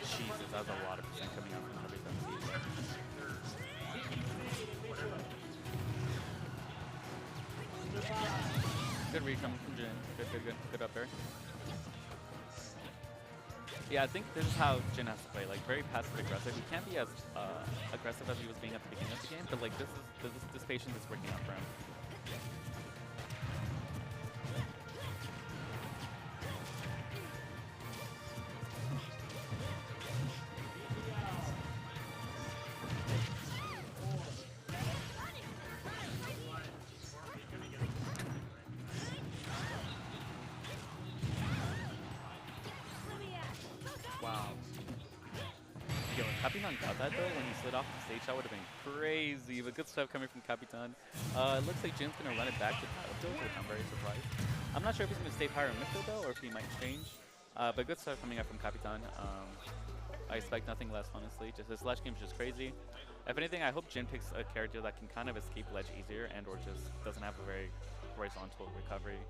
[SPEAKER 7] Jesus, that was a lot of percent coming out from Capitancito. Good read coming from Jin. Good up there. Yeah, I think this is how Jin has to play. Like very passive aggressive. He can't be as aggressive as he was being at the beginning of the game, but like this patience is working out for him. Capitan got that though when he slid off the stage. That would have been crazy, but good stuff coming from Capitan. It looks like Jin's gonna run it back to Battlefield, which I'm very surprised. I'm not sure if he's gonna stay Pyra and Mythra though, or if he might change. But good stuff coming up from Capitan. I expect nothing less, honestly. Just his ledge game is just crazy. If anything, I hope Jin picks a character that can kind of escape ledge easier and or just doesn't have a very horizontal recovery.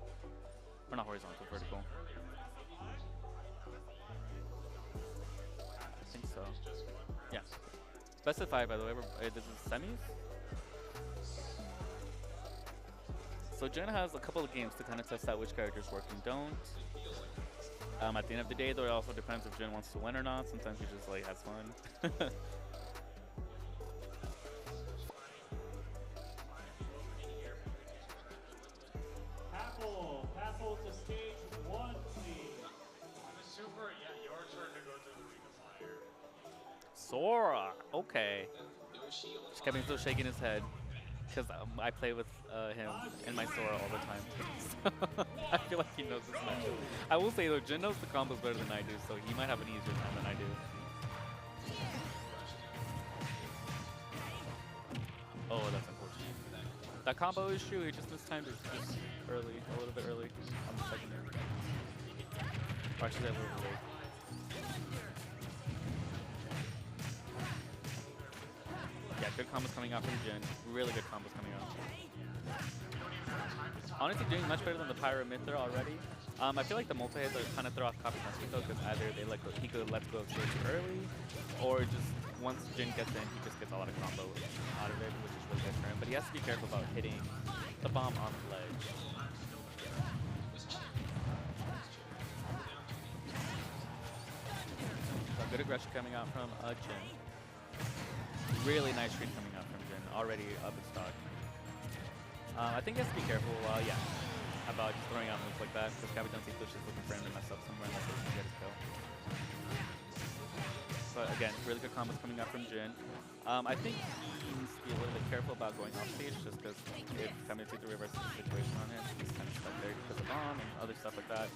[SPEAKER 7] Or not horizontal, vertical. I think so. Yeah. Best of 5, by the way. This is semis. So Jin has a couple of games to kind of test out which characters work and don't. At the end of the day, though, it also depends if Jin wants to win or not. Sometimes he just like has fun.
[SPEAKER 3] Papple to stage 1, please.
[SPEAKER 5] Super, yeah, your turn to go to the Ring of Fire.
[SPEAKER 7] Sora, okay. Just Kevin's still shaking his head because I play with him and my Sora all the time. So I feel like he knows this matchup. I will say though, Jin knows the combos better than I do, so he might have an easier time than I do. Oh, that's unfortunate. That combo is true. He just mistimed it just early, a little bit early on the second game. Or actually, a little late. Yeah, good combos coming out from Jin. Really good combos coming out. Honestly, doing much better than the Pyra Mythra already. I feel like the multi-hits are kind of throw off Capitancito because either he could let go of stage early, or just once Jin gets in, he just gets a lot of combo out of it, which is really good for him. But he has to be careful about hitting the bomb on the ledge. So good aggression coming out from Jin. Really nice read coming out from Jin, already up in stock. I think he has to be careful, yeah, about just throwing out moves like that, because Capitancito is just looking for him to mess up somewhere unless he can get his kill. But again, really good combos coming out from Jin. I think he needs to be a little bit careful about going off stage, just because if Capitancito reverses the situation on him, he's kind of stuck there because of bomb and other stuff like that.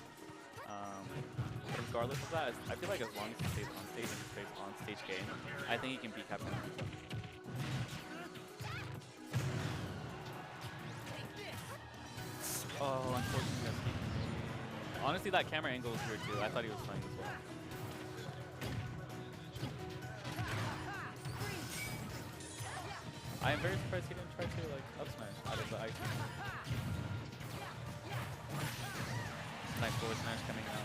[SPEAKER 7] But regardless of that, I feel like as long as he stays on stage and he stays on stage game, I think he can beat Capitancito. Oh, unfortunately. Honestly, that camera angle was weird too. I thought he was playing as well. I am very surprised he didn't try to like up smash out of the ice. Nice forward smash coming out.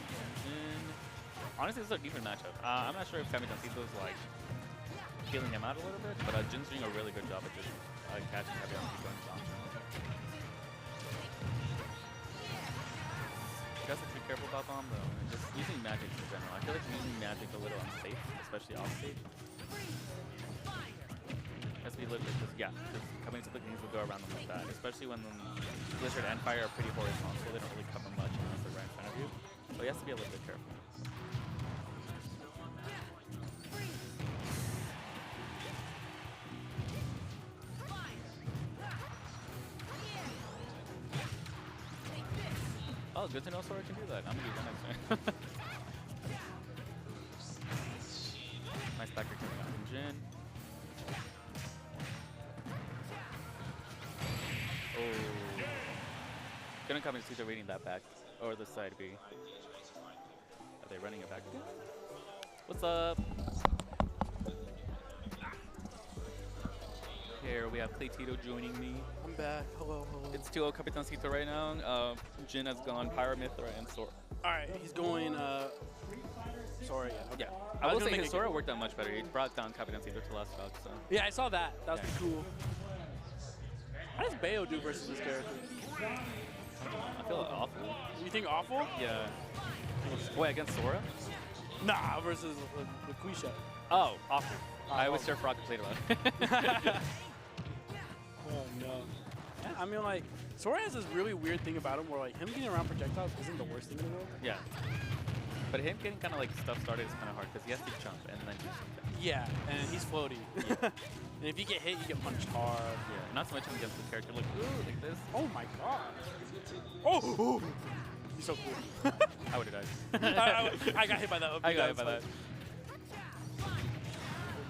[SPEAKER 7] Honestly, this is a even matchup. I'm not sure if Capitancito is like healing him out a little bit, but Jin's doing a really good job at just catching Capitancito and launching. You guys have to be careful about bomb though, and just using magic in general. I feel like using magic a little unsafe, especially off stage. Has to be a little bit, yeah, just coming to the things will go around them like that, especially when the Blizzard and Fire are pretty horizontal. They don't really cover much unless they're right in front of you. So you have to be a little bit careful. Oh, good to know Sora can do that. I'm gonna do that next time. Nice backer coming out from Jin. Oh. Capitancito reading that back. Or the side B. Are they running it back again? What's up? Here we have Cleytito joining me.
[SPEAKER 1] I'm back. Hello, hello.
[SPEAKER 7] It's 2-0 Capitancito right now. Jin has gone Pyra, Mythra, and Sora.
[SPEAKER 1] All right, he's going. Sora. Yeah. Okay.
[SPEAKER 7] Yeah. I will say his Sora worked out much better. He brought down Capitancito to last stock. So.
[SPEAKER 1] Yeah, I saw that. That was
[SPEAKER 7] Yeah.
[SPEAKER 1] pretty cool. How does Bayo do versus this character?
[SPEAKER 7] I feel awful.
[SPEAKER 1] You think awful?
[SPEAKER 7] Yeah. Wait, against Sora?
[SPEAKER 1] Nah, versus the Quisha.
[SPEAKER 7] Oh, awful. I always start Frog complain about it.
[SPEAKER 1] Oh no. Yeah, I mean, like, Sora has this really weird thing about him where, like, him getting around projectiles isn't the worst thing in the world.
[SPEAKER 7] Yeah. But him getting kind of like stuff started is kind of hard because he has to jump and then do something.
[SPEAKER 1] Yeah, and he's floaty.
[SPEAKER 7] Yeah.
[SPEAKER 1] And if you get hit, you get punched hard.
[SPEAKER 7] Yeah. Not so much against the character like, ooh, like this.
[SPEAKER 1] Oh my god. Oh! He's so cool.
[SPEAKER 7] I would have died.
[SPEAKER 1] I got hit by that.
[SPEAKER 7] I got hit by that.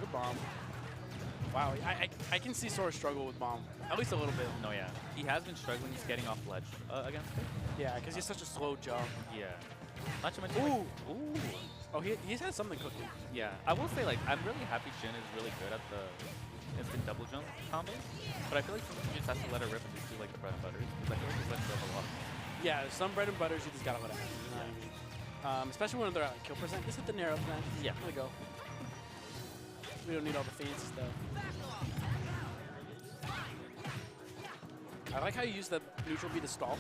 [SPEAKER 1] Good bomb. Wow, I can see Sora struggle with bomb. At least a little bit.
[SPEAKER 7] No, yeah. He has been struggling just getting off ledge against it.
[SPEAKER 1] Yeah, because he's such a slow jump.
[SPEAKER 7] Yeah. Not to mention,
[SPEAKER 1] Ooh.
[SPEAKER 7] like, ooh.
[SPEAKER 1] Oh, he's had something cooking.
[SPEAKER 7] Yeah. I will say, like, I'm really happy Jin is really good at the instant double jump combos. But I feel like sometimes he just has to let it rip and just do, like, the bread and butters. Because I feel like he's letting go of a lot.
[SPEAKER 1] Yeah, some bread and butters you just gotta let it happen. You know what I mean? Especially when they're at like, kill percent. Just hit the narrow smash.
[SPEAKER 7] Yeah.
[SPEAKER 1] There we go. We don't need all the fancy stuff. I like how you use the neutral B to stall.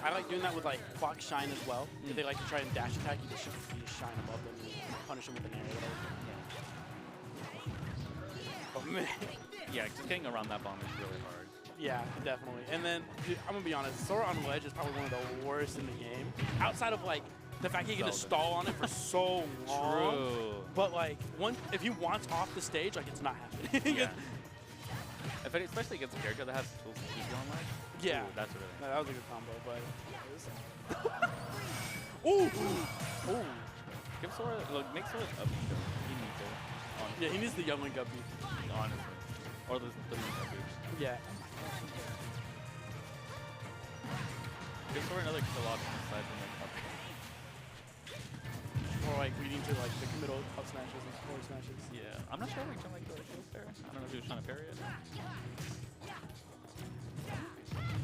[SPEAKER 1] I like doing that with like Fox Shine as well. If they like to try and dash attack, you just shine above them and punish them with an air. Oh man.
[SPEAKER 7] Yeah, just getting around that bomb is really hard.
[SPEAKER 1] Yeah, definitely. And then, dude, I'm gonna be honest, Sora on ledge is probably one of the worst in the game. Outside of like the fact he can just stall on it for so long.
[SPEAKER 7] True.
[SPEAKER 1] But like, if he wants off the stage, like it's not happening.
[SPEAKER 7] Yeah. Especially against a character that has tools to keep you on ledge.
[SPEAKER 1] Yeah.
[SPEAKER 7] Ooh, that's really
[SPEAKER 1] No, that was a good combo, but. Ooh! Ooh!
[SPEAKER 7] Give Sora, like, make Sora up. He needs it. Honestly.
[SPEAKER 1] Yeah, he needs the youngling guppy.
[SPEAKER 7] Honestly. Or the main guppy.
[SPEAKER 1] Yeah.
[SPEAKER 7] Give Sora another kill option aside from like up.
[SPEAKER 1] Or like reading to like the middle up smashes and forward smashes.
[SPEAKER 7] Yeah. I'm not sure like Jin like the kills there. I don't know if he was trying to parry it.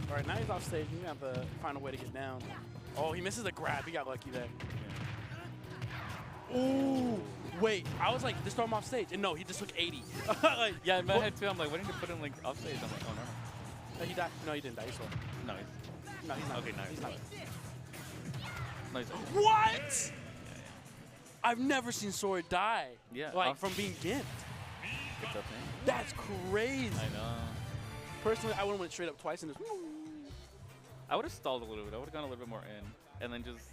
[SPEAKER 1] Alright, now he's off stage. He's gonna have to find a way to get down. Oh, he misses a grab. He got lucky there.
[SPEAKER 7] Yeah.
[SPEAKER 1] Ooh! Wait, I was like, just throw him off stage. And no, he just took 80. Like,
[SPEAKER 7] Yeah, in my head too, I'm like, why didn't you put him like off stage? I'm like, oh no.
[SPEAKER 1] he died. No, he didn't die. He saw.
[SPEAKER 7] No,
[SPEAKER 1] No, he's not.
[SPEAKER 7] Okay, no,
[SPEAKER 1] he's not.
[SPEAKER 7] no, he's
[SPEAKER 1] What? I've never seen Sora die.
[SPEAKER 7] Yeah,
[SPEAKER 1] Like,
[SPEAKER 7] off-
[SPEAKER 1] from being gimped.
[SPEAKER 7] It's up man.
[SPEAKER 1] That's crazy.
[SPEAKER 7] I know.
[SPEAKER 1] Personally, I would have went straight up twice and just.
[SPEAKER 7] I would have stalled a little bit. I would have gone a little bit more in, and then just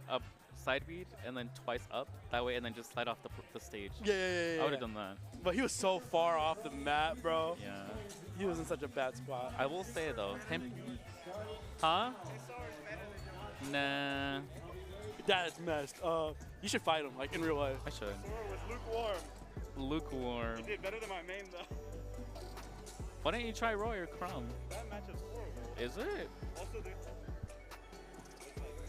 [SPEAKER 7] up side beat, and then twice up that way, and then just slide off the stage.
[SPEAKER 1] Yeah.
[SPEAKER 7] I would have done that.
[SPEAKER 1] But he was so far off the map, bro.
[SPEAKER 7] Yeah.
[SPEAKER 1] He was in such a bad spot.
[SPEAKER 7] I will say though, him. Huh? Nah.
[SPEAKER 1] That's messed up. You should fight him, like in real life.
[SPEAKER 7] I should.
[SPEAKER 3] Was lukewarm.
[SPEAKER 7] Lukewarm.
[SPEAKER 3] He did better than my main though.
[SPEAKER 7] Why don't you try Roy or Crumb?
[SPEAKER 3] That match is horrible.
[SPEAKER 7] Is it?
[SPEAKER 3] Also, dude.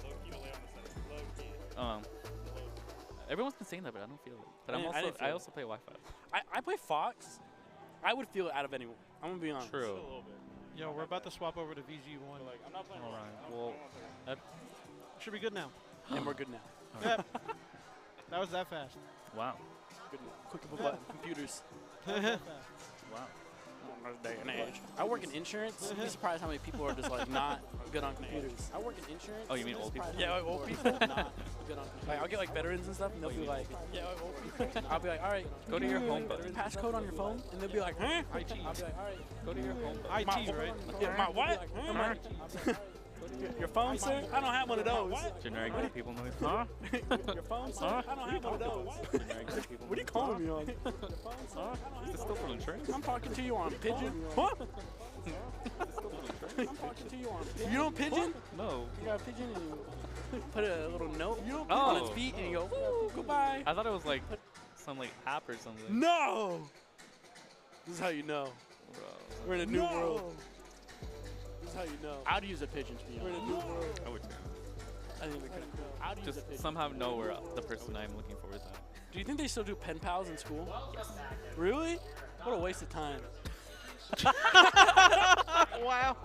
[SPEAKER 3] Low key to lay on the side. Low key.
[SPEAKER 7] Everyone's been saying that, but I don't feel it. But
[SPEAKER 1] Man,
[SPEAKER 7] I also play Wi-Fi.
[SPEAKER 1] I play Fox. I would feel it out of anyone. I'm gonna be honest.
[SPEAKER 7] True.
[SPEAKER 3] A little bit.
[SPEAKER 2] Yo, we're about to swap over to VG1.
[SPEAKER 3] Like, I'm not playing.
[SPEAKER 7] All
[SPEAKER 3] Rock.
[SPEAKER 7] right.
[SPEAKER 3] I'm
[SPEAKER 7] Well,
[SPEAKER 3] not playing
[SPEAKER 2] Should be good now.
[SPEAKER 1] And we're good now.
[SPEAKER 2] Yep. That was that fast.
[SPEAKER 7] wow.
[SPEAKER 1] Good now. Click of a button. Computers.
[SPEAKER 7] Wow.
[SPEAKER 1] Day and age. I work in insurance. You'd be surprised how many people are just like not good on computers. I work in insurance.
[SPEAKER 7] Oh, you mean old people?
[SPEAKER 1] Yeah, like old people not good on computers. Like, I'll get like veterans and stuff, and they'll be like, yeah, like old people. I'll be like, all right,
[SPEAKER 7] Go to your home button.
[SPEAKER 1] passcode on your phone, and they'll be like, huh?
[SPEAKER 2] IT.
[SPEAKER 1] I'll be like, all right,
[SPEAKER 7] Go to your home button.
[SPEAKER 2] IT, right?
[SPEAKER 1] yeah, my what? I'm like, your phone, sir? I don't have one of those.
[SPEAKER 7] Generic white people noise. Huh?
[SPEAKER 1] Your phone, sir? I don't have one of those.
[SPEAKER 7] Generic white people.
[SPEAKER 1] What are you calling me on?
[SPEAKER 7] Huh? Is this still for insurance?
[SPEAKER 1] I'm talking to you on pigeon. Huh? I'm talking to you on pigeon. You don't pigeon?
[SPEAKER 7] No.
[SPEAKER 1] You got a pigeon and you put a little note on
[SPEAKER 7] Oh.
[SPEAKER 1] its feet and you go, woo, goodbye.
[SPEAKER 7] I thought it was like some like app or something.
[SPEAKER 1] No! This is how you know.
[SPEAKER 7] Bro.
[SPEAKER 1] We're in a new world. This is That's how you know.
[SPEAKER 4] I'd use a pigeon to be
[SPEAKER 1] We're in a
[SPEAKER 4] honest.
[SPEAKER 1] new world.
[SPEAKER 7] I would too.
[SPEAKER 1] I think we could. I'd use a
[SPEAKER 7] Just
[SPEAKER 1] pigeon.
[SPEAKER 7] somehow know where the person I'm looking for is at.
[SPEAKER 1] Do you think they still do pen pals in school? Yes. Really? What a waste of time.
[SPEAKER 2] Wow.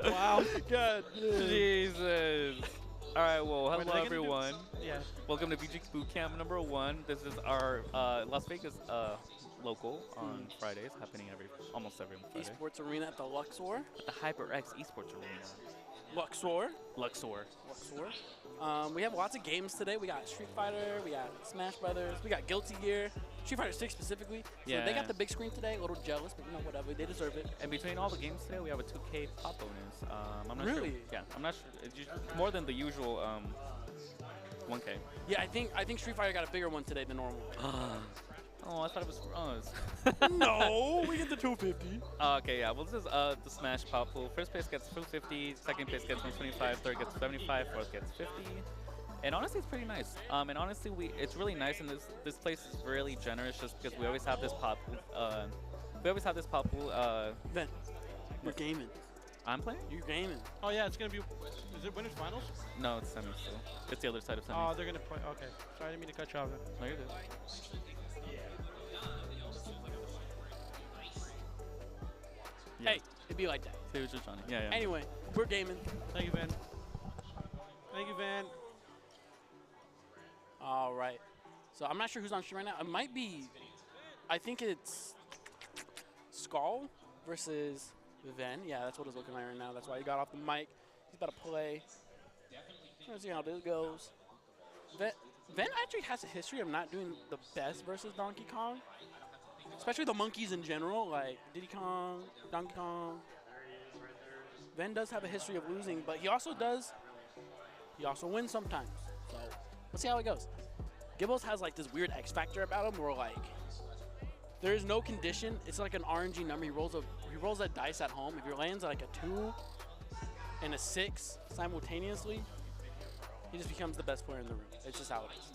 [SPEAKER 2] Wow.
[SPEAKER 1] God.
[SPEAKER 7] Jesus. All right, well,
[SPEAKER 2] Wait, are they
[SPEAKER 7] hello
[SPEAKER 2] gonna do-
[SPEAKER 7] everyone.
[SPEAKER 2] Yeah.
[SPEAKER 7] Welcome to VGBootCamp number 1. This is our Las Vegas local on Fridays, happening almost every Friday.
[SPEAKER 1] Esports arena at the Luxor.
[SPEAKER 7] At the HyperX Esports Arena.
[SPEAKER 1] Luxor.
[SPEAKER 7] Luxor.
[SPEAKER 1] We have lots of games today. We got Street Fighter, we got Smash Brothers, we got Guilty Gear, Street Fighter 6 specifically. So
[SPEAKER 7] Yeah.
[SPEAKER 1] they got the big screen today. A little jealous, but you know whatever. They deserve it.
[SPEAKER 7] And between all the games today, we have a 2K pop bonus. I'm not
[SPEAKER 1] Really?
[SPEAKER 7] sure. Yeah, I'm not sure. It's more than the usual 1K.
[SPEAKER 1] Yeah, I think Street Fighter got a bigger one today than normal.
[SPEAKER 7] Oh, I thought it was for us.
[SPEAKER 1] No, we get the 250.
[SPEAKER 7] Okay, yeah. Well, this is the Smash pop pool. First place gets 250, second place gets 125, third gets 75, fourth gets 50. And honestly, it's pretty nice. And honestly, it's really nice, and this place is really generous, just because we always have this pop pool.
[SPEAKER 1] Ben, you're gaming.
[SPEAKER 7] I'm playing?
[SPEAKER 1] You're gaming.
[SPEAKER 2] Oh yeah, it's gonna be. Is it winners finals?
[SPEAKER 7] No, it's semis still. It's the other side of semis.
[SPEAKER 2] Oh, they're gonna play. Okay. Sorry, I didn't mean to cut you off. Then.
[SPEAKER 7] No, you're good. Yeah.
[SPEAKER 1] Hey, it'd be like that.
[SPEAKER 7] Say what you're trying to. Yeah, yeah.
[SPEAKER 1] Anyway, we're gaming.
[SPEAKER 2] Thank you, Van. Thank you, Van.
[SPEAKER 1] All right. So I'm not sure who's on stream right now. It might be. I think it's Skal versus Ven. Yeah, that's what it's looking like right now. That's why he got off the mic. He's about to play. Let's see how this goes. Ven actually has a history of not doing the best versus Donkey Kong. Especially the monkeys in general, like Diddy Kong, Donkey Kong. Ven does have a history of losing, but he also wins sometimes. So let's see how it goes. Gibbles has like this weird X factor about him where like there is no condition. It's like an RNG number. He rolls a dice at home. If he lands like a 2 and a 6 simultaneously, he just becomes the best player in the room. It's just how it is.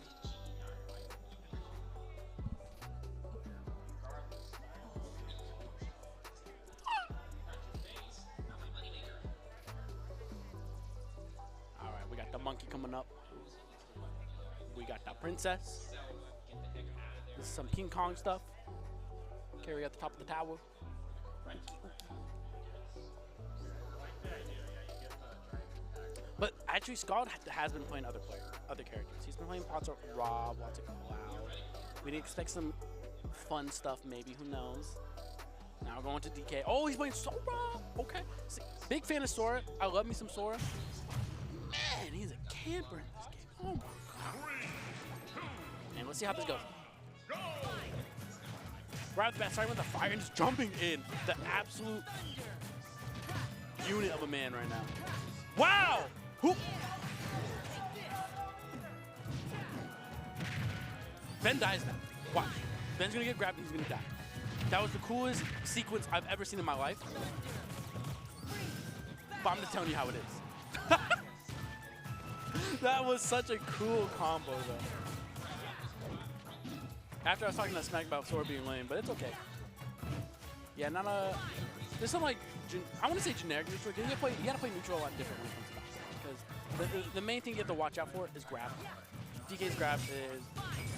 [SPEAKER 1] All right, we got the monkey coming up. We got the princess. This is some King Kong stuff. Carry at the top of the tower. But actually, Skal has been playing other characters. He's been playing lots of Rob, lots of Cloud. We didn't expect some fun stuff, maybe. Who knows? Now we're going to DK. Oh, he's playing Sora. Okay. See, big fan of Sora. I love me some Sora. Man, he's a camper in this game. Oh my god. And let's see how this goes. Right off the bat, starting with the fire and just jumping in. The absolute unit of a man right now. Wow! Who? Ben dies now. Watch. Ben's gonna get grabbed and he's gonna die. That was the coolest sequence I've ever seen in my life. But I'm just telling you how it is. That was such a cool combo, though. After I was talking to Smack about Sora being lame, but it's okay. Yeah, not a. There's some like I want to say generic neutral. You gotta play neutral a lot different when it comes to that, because the main thing you have to watch out for is grab. DK's grab is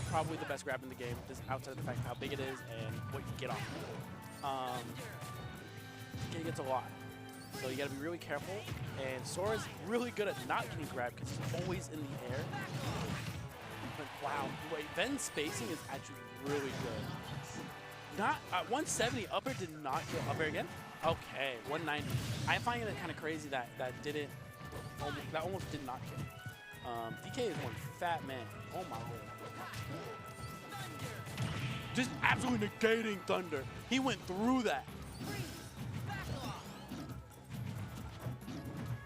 [SPEAKER 1] probably the best grab in the game, just outside of the fact of how big it is and what you get off of it. DK gets a lot, so you gotta be really careful. And Sora's really good at not getting grabbed because he's always in the air. But wow, wait, Ven's spacing is actually really good. Not 170 upper did not kill upper again. Okay, 190. I find it kind of crazy that almost did not kill. DK is one fat man. Oh my lord. Just absolutely negating Thunder. He went through that.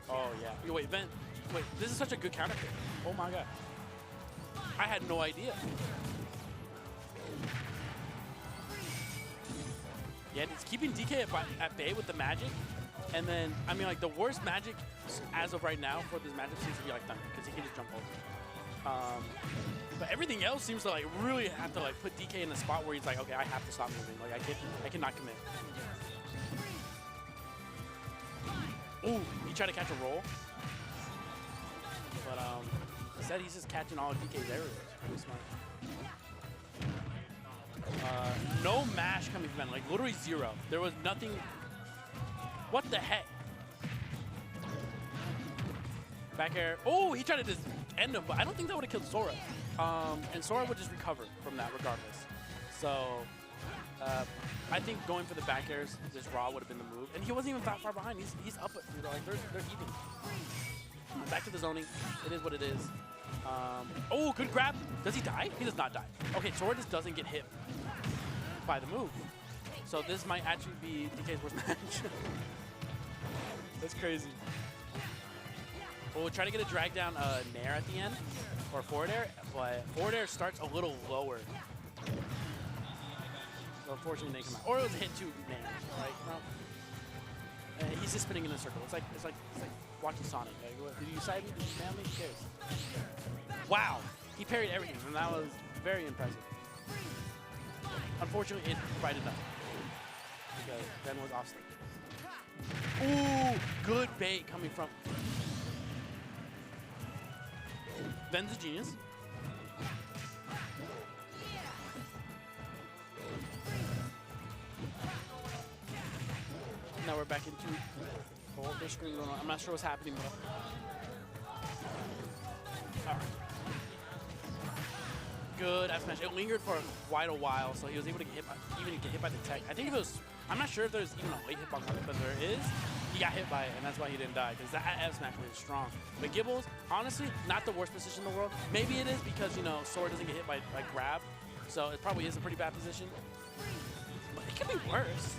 [SPEAKER 1] Oh yeah. Wait, Ven. Wait, this is such a good counter pick. Oh my god. I had no idea. Yeah, it's keeping DK at bay with the magic. And then, I mean, like, the worst magic as of right now for this magic seems to be, like, Thunder, because he can just jump over. But everything else seems to, like, really have to, like, put DK in a spot where he's like, okay, I have to stop moving. Like, I cannot commit. Ooh, he tried to catch a roll. But instead he's just catching all of DK's errors. Pretty smart. No mash coming from him, like literally zero. There was nothing. What the heck? Back air. Oh, he tried to just end him, but I don't think that would have killed Sora. And Sora would just recover from that regardless. So I think going for the back airs, this raw would have been the move. And he wasn't even that far behind. He's up, like they're even. Back to the zoning. It is what it is. Oh, good grab. Does he die? He does not die. Okay, Sora just doesn't get hit by the move. So this might actually be DK's worst match. That's crazy. Well, we'll try to get a drag down Nair at the end, or forward air, but forward air starts a little lower. So unfortunately, they come out. Or it was a hit to Nair, right? No. He's just spinning in a circle. It's like watching Sonic. Like, did you side me? Did you nail me? Who cares? Wow, he parried everything, and that was very impressive. Unfortunately, it provided nothing because Ben was off stage. Ooh, good bait coming from. Ben's a genius. Now we're back into the screen going on. I'm not sure what's happening, but all right. Good F smash. It lingered for quite a while, so he was able to get hit by, the tech. I think if it was, I'm not sure if there's even a late hitbox on it, but there is. He got hit by it, and that's why he didn't die, because that F smash was strong. But Gibbles, honestly, not the worst position in the world. Maybe it is because, you know, Sora doesn't get hit by grab, so it probably is a pretty bad position. But it could be worse.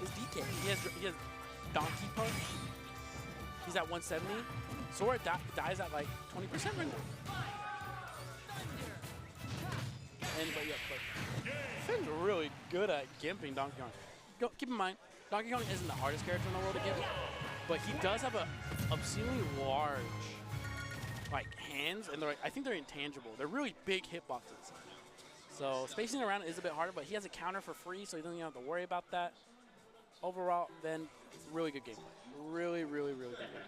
[SPEAKER 1] His DK, he has Donkey Punch. He's at 170. Sora dies at like 20% right now. But Finn's really good at gimping Donkey Kong. Keep in mind, Donkey Kong isn't the hardest character in the world to gimp, but he does have a obscenely large hands, and I think they're intangible. They're really big hitboxes. So spacing around is a bit harder, but he has a counter for free, so he doesn't even have to worry about that. Overall, then, really good gameplay. Really, really, really good gameplay.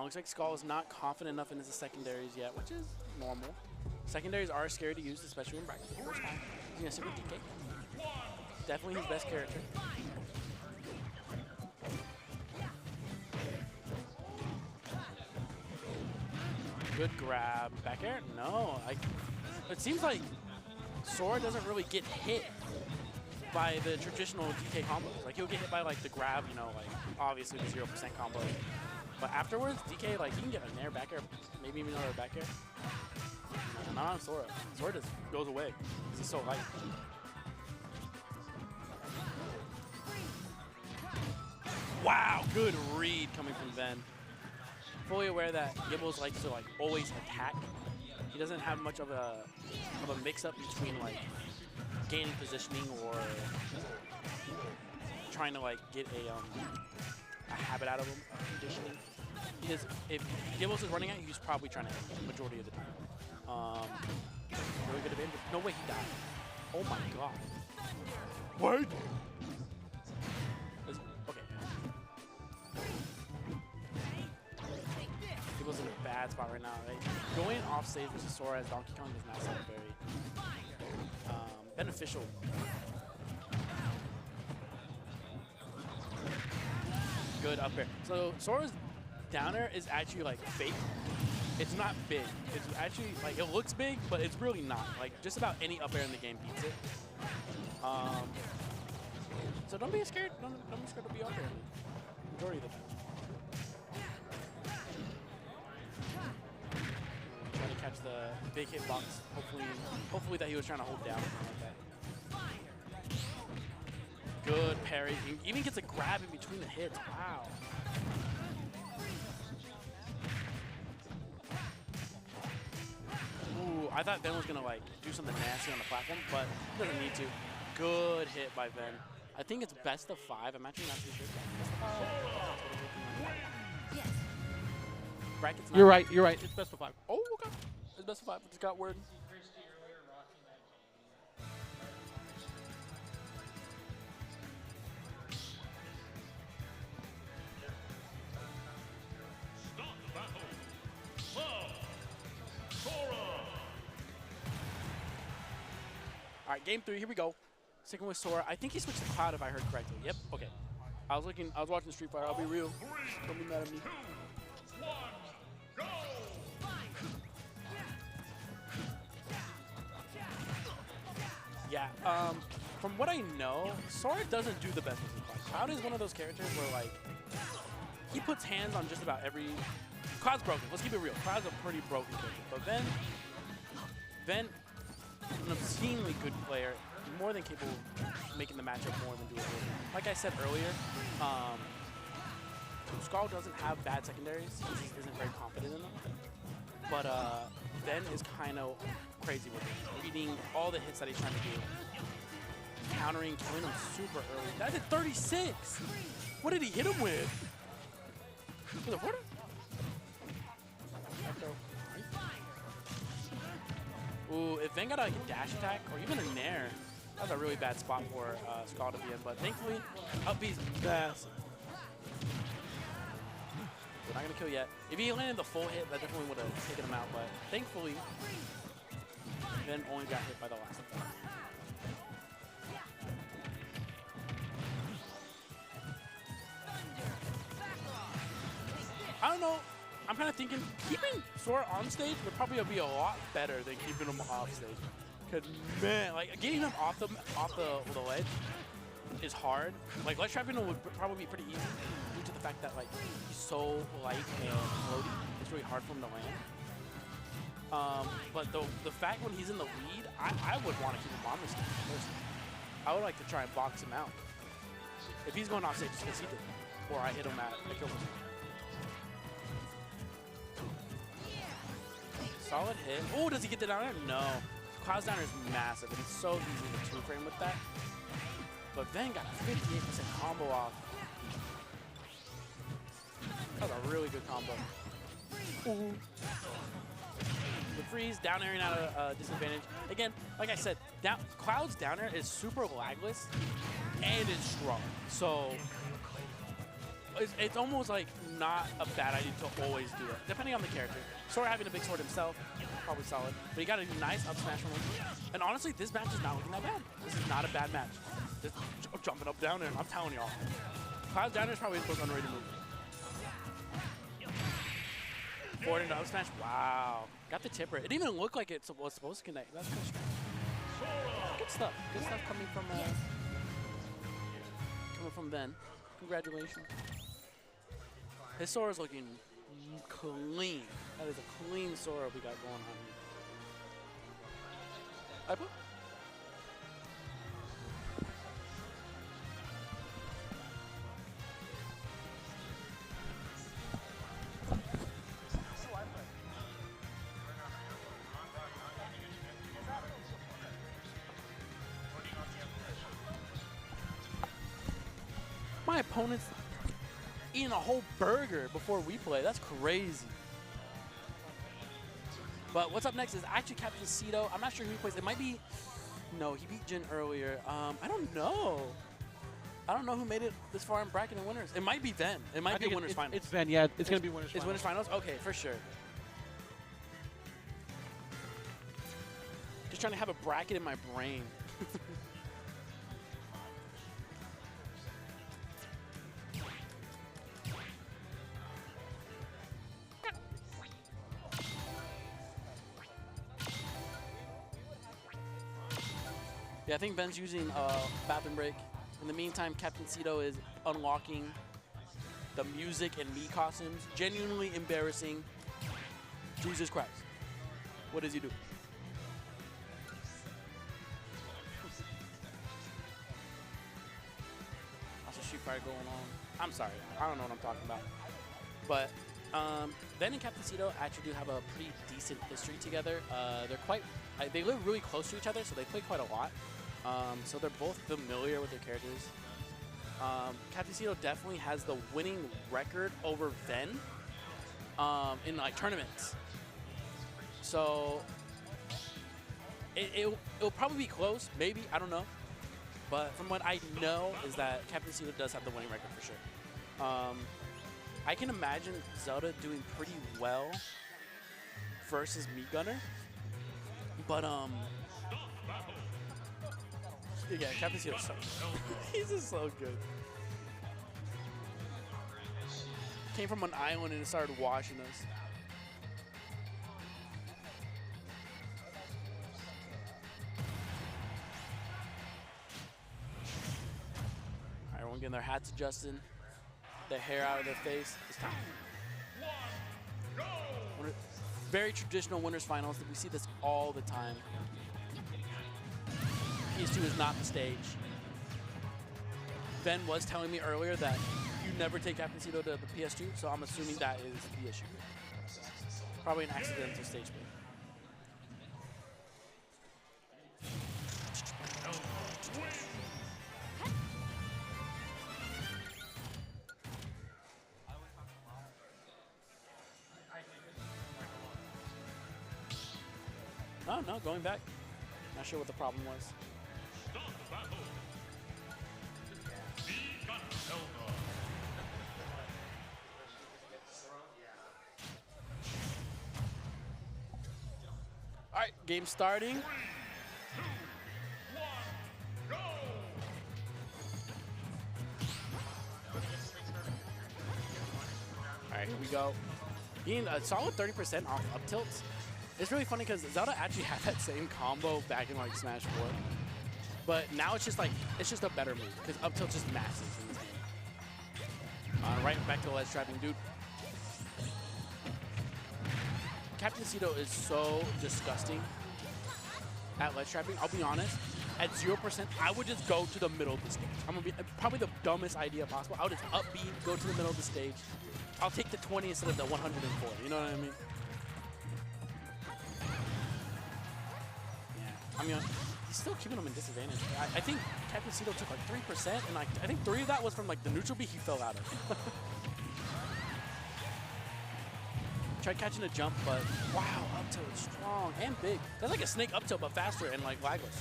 [SPEAKER 1] Looks like Skal is not confident enough in his secondaries yet, which is normal. Secondaries are scary to use, especially in bracket. First time. He's going to stick with DK. Definitely his best character. Good grab. Back air? No. It seems like Sora doesn't really get hit by the traditional DK combos. Like, he'll get hit by, the grab, you know, obviously the 0% combo. But afterwards, DK, he can get a Nair back air, maybe even another back air. No, not on Sora. Sora just goes away because he's so light. Wow, good read coming from Ben. Fully aware that Gibbles likes to always attack. He doesn't have much of a mix-up between gaining positioning or trying to get a habit out of him, conditioning. If Gibbles is running at you, he's probably trying to hit the majority of the time. Really good advantage. No way he died. Oh my god. What? Okay. Gibbles in a bad spot right now. Going off stage versus Sora as Donkey Kong does not sound very beneficial. Good up air. So Sora's down air is actually fake. It's not big. It's actually it looks big, but it's really not. Just about any up air in the game beats it. So don't be scared. Don't be scared to be up air. Majority of the time. Trying to catch the big hitbox. Hopefully that he was trying to hold down. Good parry. He even gets a grab in between the hits. Wow. Ooh, I thought Ben was going to do something nasty on the platform, but he doesn't need to. Good hit by Ben. I think it's best of 5. I'm actually not too sure. Yes. Brackets. You're right. It's best of 5. Oh, okay. It's best of 5. It's got word. All right, game 3, here we go. Sticking with Sora. I think he switched to Cloud if I heard correctly. Yep, okay. I was watching Street Fighter, I'll be real. Don't be mad at me. Yeah, from what I know, Sora doesn't do the best with Cloud. Cloud is one of those characters where, like, he puts hands on just about every... Cloud's broken. Let's keep it real. Cloud's a pretty broken character. But Ven is an obscenely good player, more than capable of making the matchup more than doable. Like I said earlier, Skal doesn't have bad secondaries. He just isn't very confident in them. But Ven is kind of crazy with it, reading all the hits that he's trying to do. Countering, killing him super early. That's at 36! What did he hit him with? With a quarter? Ooh, if Ven got a dash attack or even a nair, that was a really bad spot for Skal at the end. But thankfully, up B's massive. We're not gonna kill yet. If he landed the full hit, that definitely would have taken him out. But thankfully, Ven only got hit by the last attack. I don't know. I'm kind of thinking keeping Sora on stage would probably be a lot better than keeping him off stage. Cause man, like getting him off the ledge is hard. Like ledge trapping him would probably be pretty easy due to the fact that like he's so light and floaty. It's really hard for him to land. But the fact when he's in the lead, I would want to keep him on the stage personally. I would like to try and box him out. If he's going off stage, just because he did, or I hit him at I kill him. Solid hit. Oh, does he get the down air? No. Cloud's down air is massive, and it's so easy to two-frame with that. But Ven got a 58% combo off. That was a really good combo. Ooh. The freeze, down airing out of disadvantage. Again, like I said, Cloud's down air is super lagless, and it's strong. So it's almost like not a bad idea to always do it, depending on the character. Sora having a big sword himself, probably solid. But he got a nice up smash from him. And honestly, this match is not looking that bad. This is not a bad match. Just jumping up down there, I'm telling y'all. Cloud down there is probably his most underrated move. Forward into up smash, wow. Got the tipper. It didn't even look like it was supposed to connect. That's kind of strange. Good stuff. Good stuff coming from Ven. Congratulations. His Sora's looking clean. That is a clean Sora we got going on here. I put. My opponent's eating a whole burger before we play. That's crazy. But what's up next is actually Capitancito. I'm not sure who he plays. It might be... No, he beat Jin earlier. I don't know. I don't know who made it this far in bracket and winners. It might be Ven. It might be winners finals.
[SPEAKER 2] It's Ven, yeah. It's going to be winners finals.
[SPEAKER 1] It's winners finals? Okay, for sure. Just trying to have a bracket in my brain. Yeah, I think Ben's using bathroom break. In the meantime, Capitancito is unlocking the music and me costumes. Genuinely embarrassing. Jesus Christ. What does he do? Lots of Street Fighter going on. I'm sorry, I don't know what I'm talking about. But Ben and Capitancito actually do have a pretty decent history together. They live really close to each other, so they play quite a lot. So they're both familiar with their characters. Capitancito definitely has the winning record over Ven in like tournaments. So it'll probably be close, maybe, I don't know. But from what I know is that Capitancito does have the winning record for sure. I can imagine Zelda doing pretty well versus Meat Gunner. But Yeah, Capitancito's so good. He's just so good. Came from an island and started washing us. All right, everyone getting their hats adjusted, their hair out of their face. It's time. Very traditional winners finals. We see this all the time. PS2 is not the stage. Ben was telling me earlier that you never take Capitancito to the PS2, so I'm assuming that is the issue. Probably an accidental stage play. Oh, no, going back. Not sure what the problem was. All right, game starting. 3, 2, 1, go! All right, here we go. Getting a solid 30% off up tilts. It's really funny because Zelda actually had that same combo back in like Smash 4, but now it's just like it's a better move because up tilt just massive in this game. Right back to the ledge trapping, dude. Capitancito is so disgusting at ledge trapping. I'll be honest, at 0%, I would just go to the middle of the stage. I'm gonna be probably the dumbest idea possible. I would just up B, go to the middle of the stage. I'll take the 20 instead of the 140. You know what I mean? I mean, he's still keeping him in disadvantage. I think Capitancito took like 3%, and like I think 3 of that was from like the neutral B he fell out of. Tried catching a jump, but wow, up tilt is strong and big. That's like a snake up tilt, but faster and like lagless.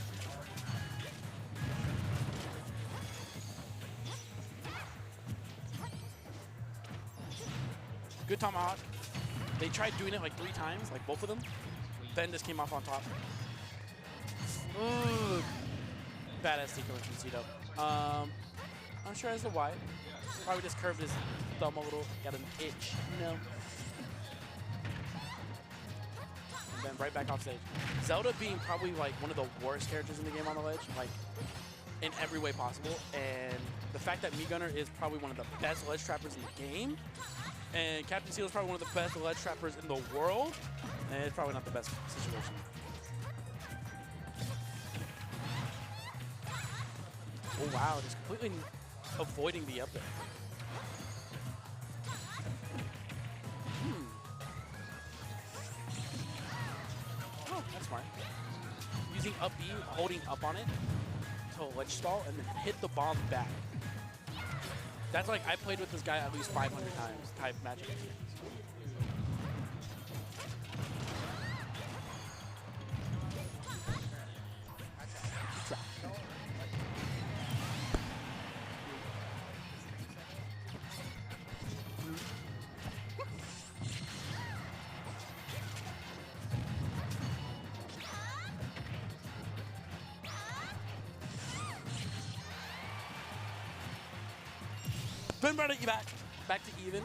[SPEAKER 1] Good tomahawk. They tried doing it like 3 times, like both of them. Then just came off on top. Ooh, badass DK from Cleytito. Not sure as to why. Probably just curved his thumb a little, got an itch. No. And then right back off stage. Zelda being probably like one of the worst characters in the game on the ledge, like in every way possible. And the fact that Gunner is probably one of the best ledge trappers in the game, and Capitancito is probably one of the best ledge trappers in the world, and it's probably not the best situation. Oh wow, just completely avoiding the up there. Oh, that's smart. Using up B, holding up on it to ledge stall, and then hit the bomb back. That's like, I played with this guy at least 500 times type magic. Ben brought it back to even.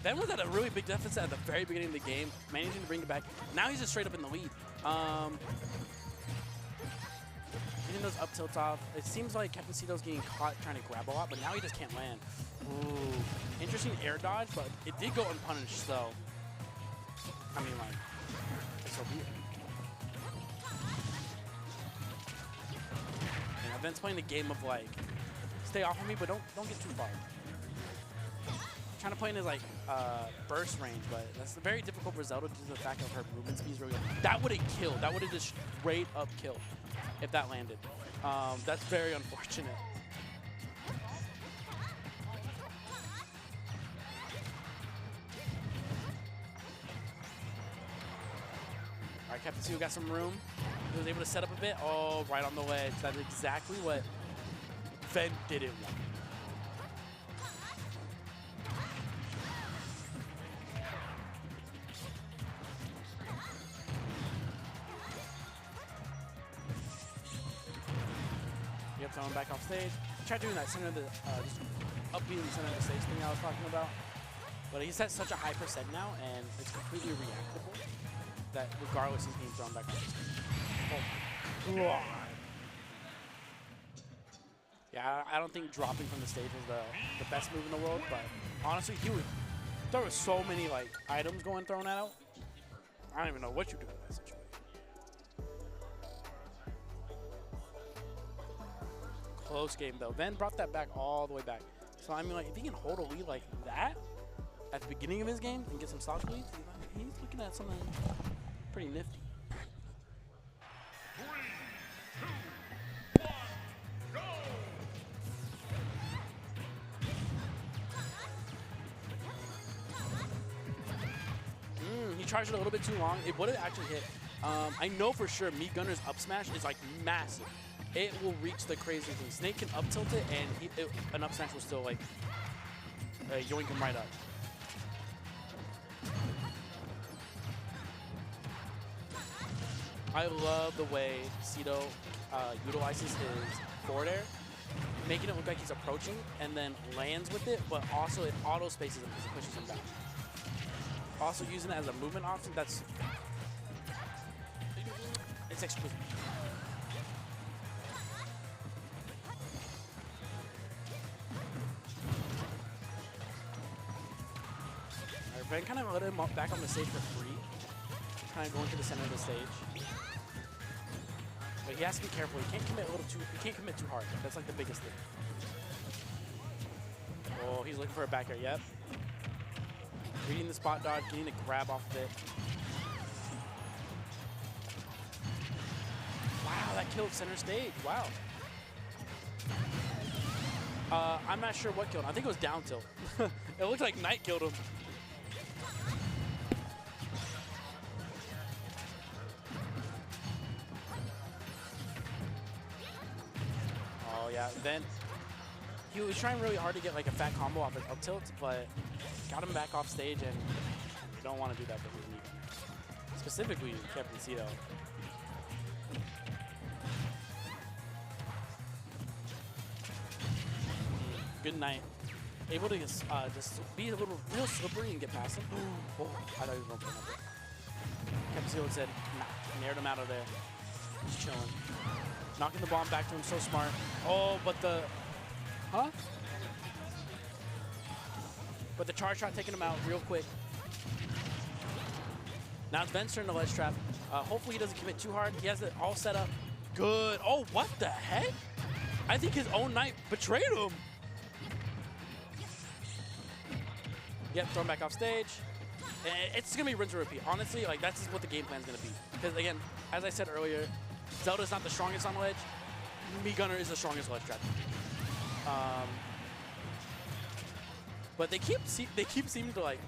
[SPEAKER 1] Ben was at a really big deficit at the very beginning of the game, managing to bring it back. Now he's just straight up in the lead. Getting those up tilts off. It seems like Capitancito's getting caught trying to grab a lot, but now he just can't land. Ooh, interesting air dodge, but it did go unpunished, so I mean, like, so be it. And Ben's playing the game of like, stay off of me, but don't get too far. Trying to play in his like burst range, but that's very difficult for Zelda due to the fact of her movement speed is really good. That would have killed. That would have just straight up killed if that landed. That's very unfortunate. All right, Capitancito got some room. He was able to set up a bit. Oh, right on the ledge. That's exactly what Ven didn't want. Get thrown back off stage. Try doing that center of the, just upbeating the center of the stage thing I was talking about. But he's at such a high percent now, and it's completely reactable that regardless he's being thrown back off the stage. Oh. Yeah, I don't think dropping from the stage was the best move in the world, but honestly, there were so many like items going thrown out. I don't even know what you do in that situation. Close game though. Ven brought that back all the way back. So I mean, like if he can hold a lead like that at the beginning of his game and get some stock leads, he's looking at something pretty nifty. He charged it a little bit too long. It would have actually hit. I know for sure Meat Gunner's up smash is like massive. It will reach the crazy thing. Snake can up tilt it, and an up smash will still like yoink him right up. I love the way Cito utilizes his forward air, making it look like he's approaching, and then lands with it, but also it auto spaces him because it pushes him down. Also using it as a movement option, it's exquisite. Alright, Ben kind of let him up back on the stage for free. Kind of going to the center of the stage. But he has to be careful. He can't commit too hard. That's like the biggest thing. Oh, he's looking for a back air. Yep. Reading the spot dodge, getting a grab off of it. Wow, that killed center stage. Wow. I'm not sure what killed him. I think it was down tilt. It looked like Knight killed him. Oh yeah, then he was trying really hard to get like a fat combo off of up tilt, but got him back off stage, and you don't want to do that with Meat Gunner. Specifically, Capitancito. Good night. Able to just be a little real slippery and get past him. Oh, I thought he was going to put him up. Capitancito said, nah, nared him out of there. Just chilling. Knocking the bomb back to him, so smart. Oh, but the... Huh? But the charge shot taking him out real quick. Now it's Ven's turn to ledge trap. Hopefully he doesn't commit too hard. He has it all set up. Good. Oh, what the heck? I think his own Knight betrayed him. Yep, thrown back off stage. It's going to be rinse and repeat. Honestly, like that's what the game plan is going to be. Because again, as I said earlier, Zelda's not the strongest on ledge. Meat Gunner is the strongest ledge trap. But they keep seeming to like.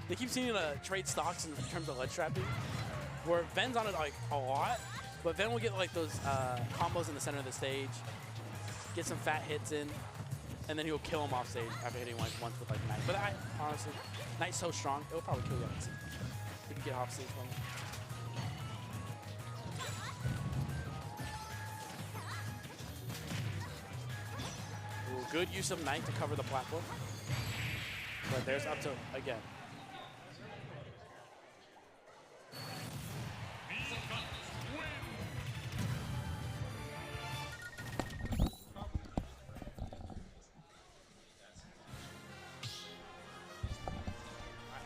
[SPEAKER 1] They keep seeming to trade stocks in terms of ledge trapping, where Ven's on it like a lot, but Ven will get like those combos in the center of the stage, get some fat hits in, and then he'll kill him off stage after hitting like once with like Knight. But honestly, Knight's so strong, it'll probably kill you on stage. If you get off stage from him. Good use of Knight to cover the platform. But there's up to again.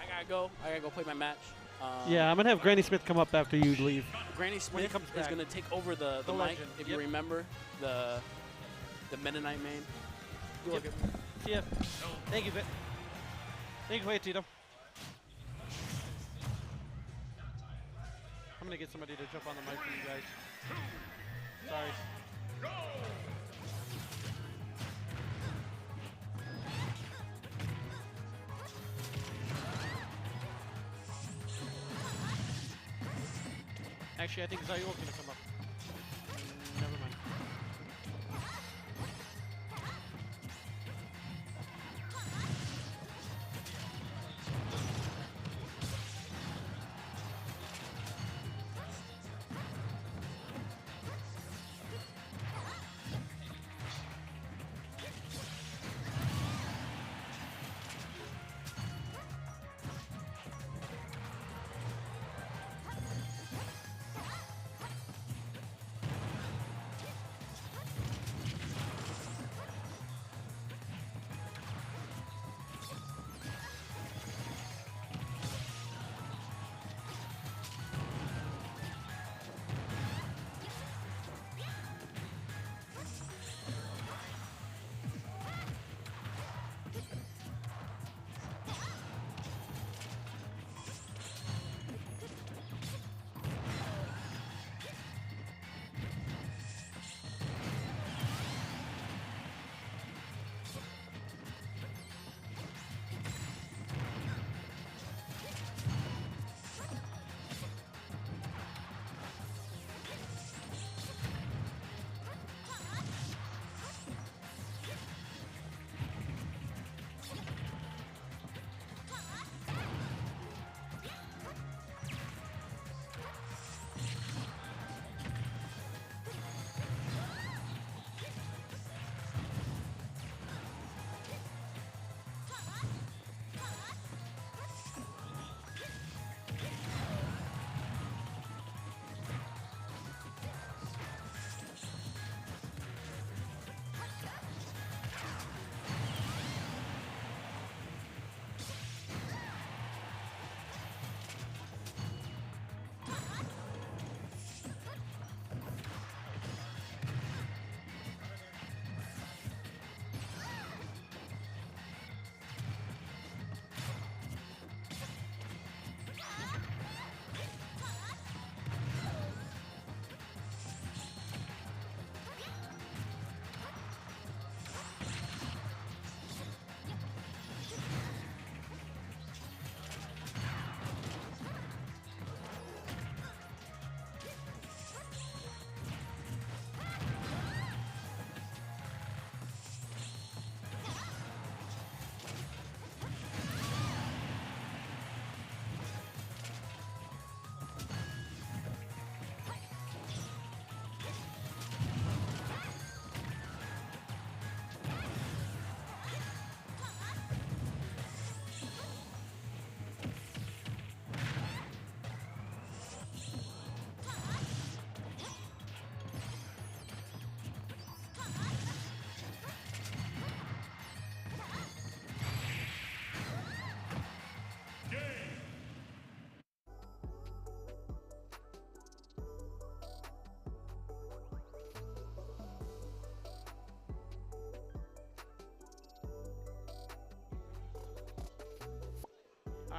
[SPEAKER 1] I gotta go play my match.
[SPEAKER 2] Yeah, I'm gonna have Granny Smith come up after you leave.
[SPEAKER 1] Granny Smith is gonna take over the mic,
[SPEAKER 2] legend.
[SPEAKER 1] if you remember the Mennonite main.
[SPEAKER 2] Yep. Yeah. Thank you, Vit. Thank you, Cleytito. I'm gonna get somebody to jump on the mic for you guys. Sorry. Actually, I think Zyul's gonna come up. Never mind.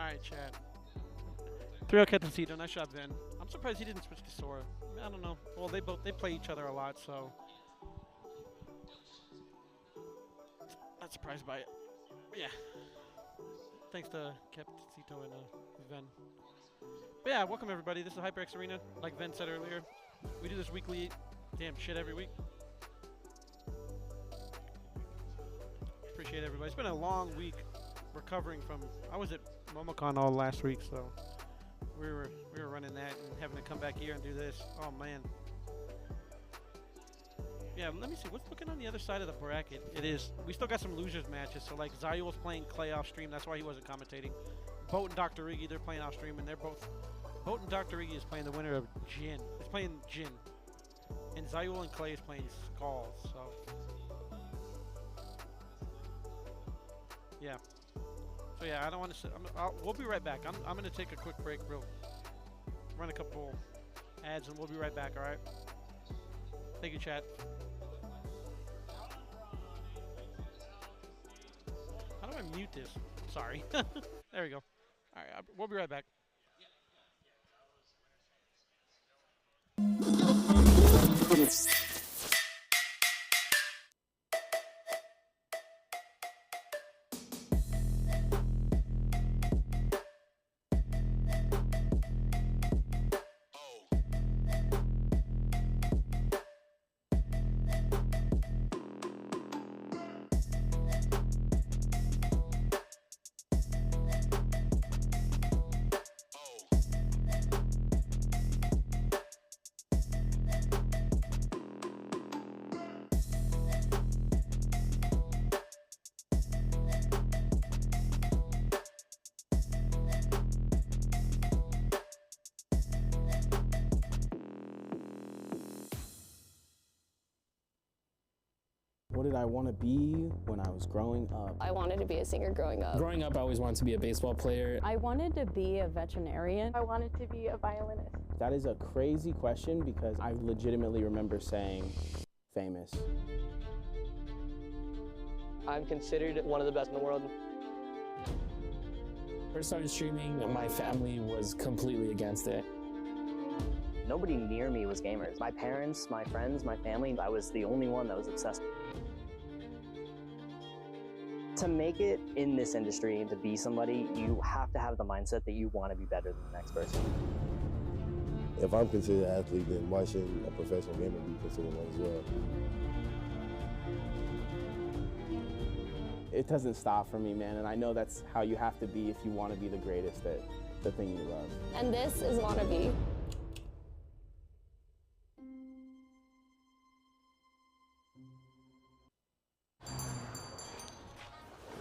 [SPEAKER 2] Alright, chat. 3-0 Capitancito, nice shot, Ven. I'm surprised he didn't switch to Sora. I don't know. Well, they play each other a lot, so not surprised by it. But yeah. Thanks to Capitancito and Ven. But yeah, welcome everybody. This is HyperX Arena. Like Ven said earlier, we do this weekly damn shit every week. Appreciate everybody. It's been a long week recovering from. I was at MomoCon all last week, so we were running that and having to come back here and do this. Oh man. Yeah, let me see what's looking on the other side of the bracket. It is. We still got some losers matches. So like Zyul's playing Clay off stream. That's why he wasn't commentating. Boat and Dr. Iggy, they're playing off stream, and they're both. Boat and Dr. Iggy is playing the winner of Jin. He's playing Jin, and Zyul and Clay is playing Skal. So yeah. So yeah, I don't want to. We'll be right back. I'm gonna take a quick break, run a couple ads, and we'll be right back. All right. Thank you, chat. How do I mute this? Sorry. There we go. All right, we'll be right back.
[SPEAKER 9] What did I want to be when I was growing up?
[SPEAKER 10] I wanted to be a singer growing up.
[SPEAKER 11] Growing up, I always wanted to be a baseball player.
[SPEAKER 10] I wanted to be a veterinarian.
[SPEAKER 12] I wanted to be a violinist.
[SPEAKER 9] That is a crazy question because I legitimately remember saying famous.
[SPEAKER 13] I'm considered one of the best in the world.
[SPEAKER 11] First started streaming, my family was completely against it.
[SPEAKER 13] Nobody near me was gamers. My parents, my friends, my family, I was the only one that was obsessed. To make it in this industry and to be somebody, you have to have the mindset that you want to be better than the next person.
[SPEAKER 14] If I'm considered an athlete, then why shouldn't a professional gamer be considered one as well?
[SPEAKER 9] It doesn't stop for me, man, and I know that's how you have to be if you want to be the greatest at the thing you love.
[SPEAKER 10] And this is Wannabe.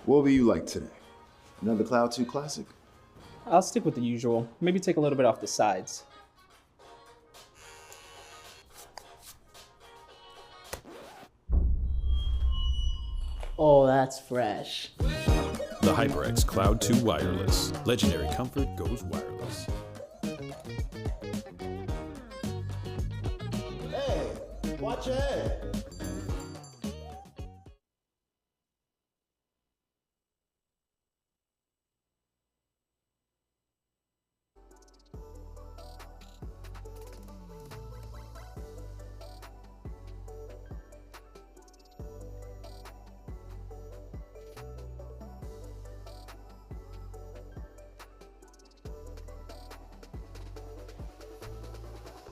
[SPEAKER 15] What will you like today? Another Cloud 2 classic?
[SPEAKER 16] I'll stick with the usual. Maybe take a little bit off the sides.
[SPEAKER 17] Oh, that's fresh.
[SPEAKER 18] The HyperX Cloud 2 Wireless. Legendary comfort goes wireless.
[SPEAKER 14] Hey, watch your head.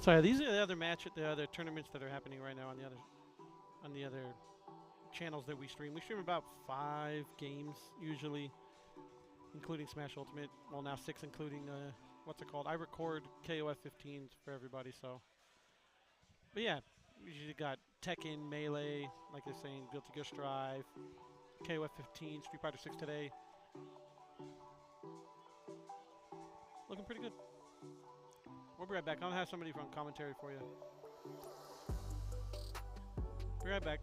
[SPEAKER 2] Sorry, these are the other tournaments that are happening right now on the other channels that we stream. We stream about 5 games usually, including Smash Ultimate. Well, now 6, including what's it called? I record KOF 15s for everybody. So, but yeah, we usually got Tekken, Melee, like they're saying, Guilty Gear Strive, KOF 15, Street Fighter 6 today. Looking pretty good. We'll be right back. I'll have somebody from commentary for you. Be right back.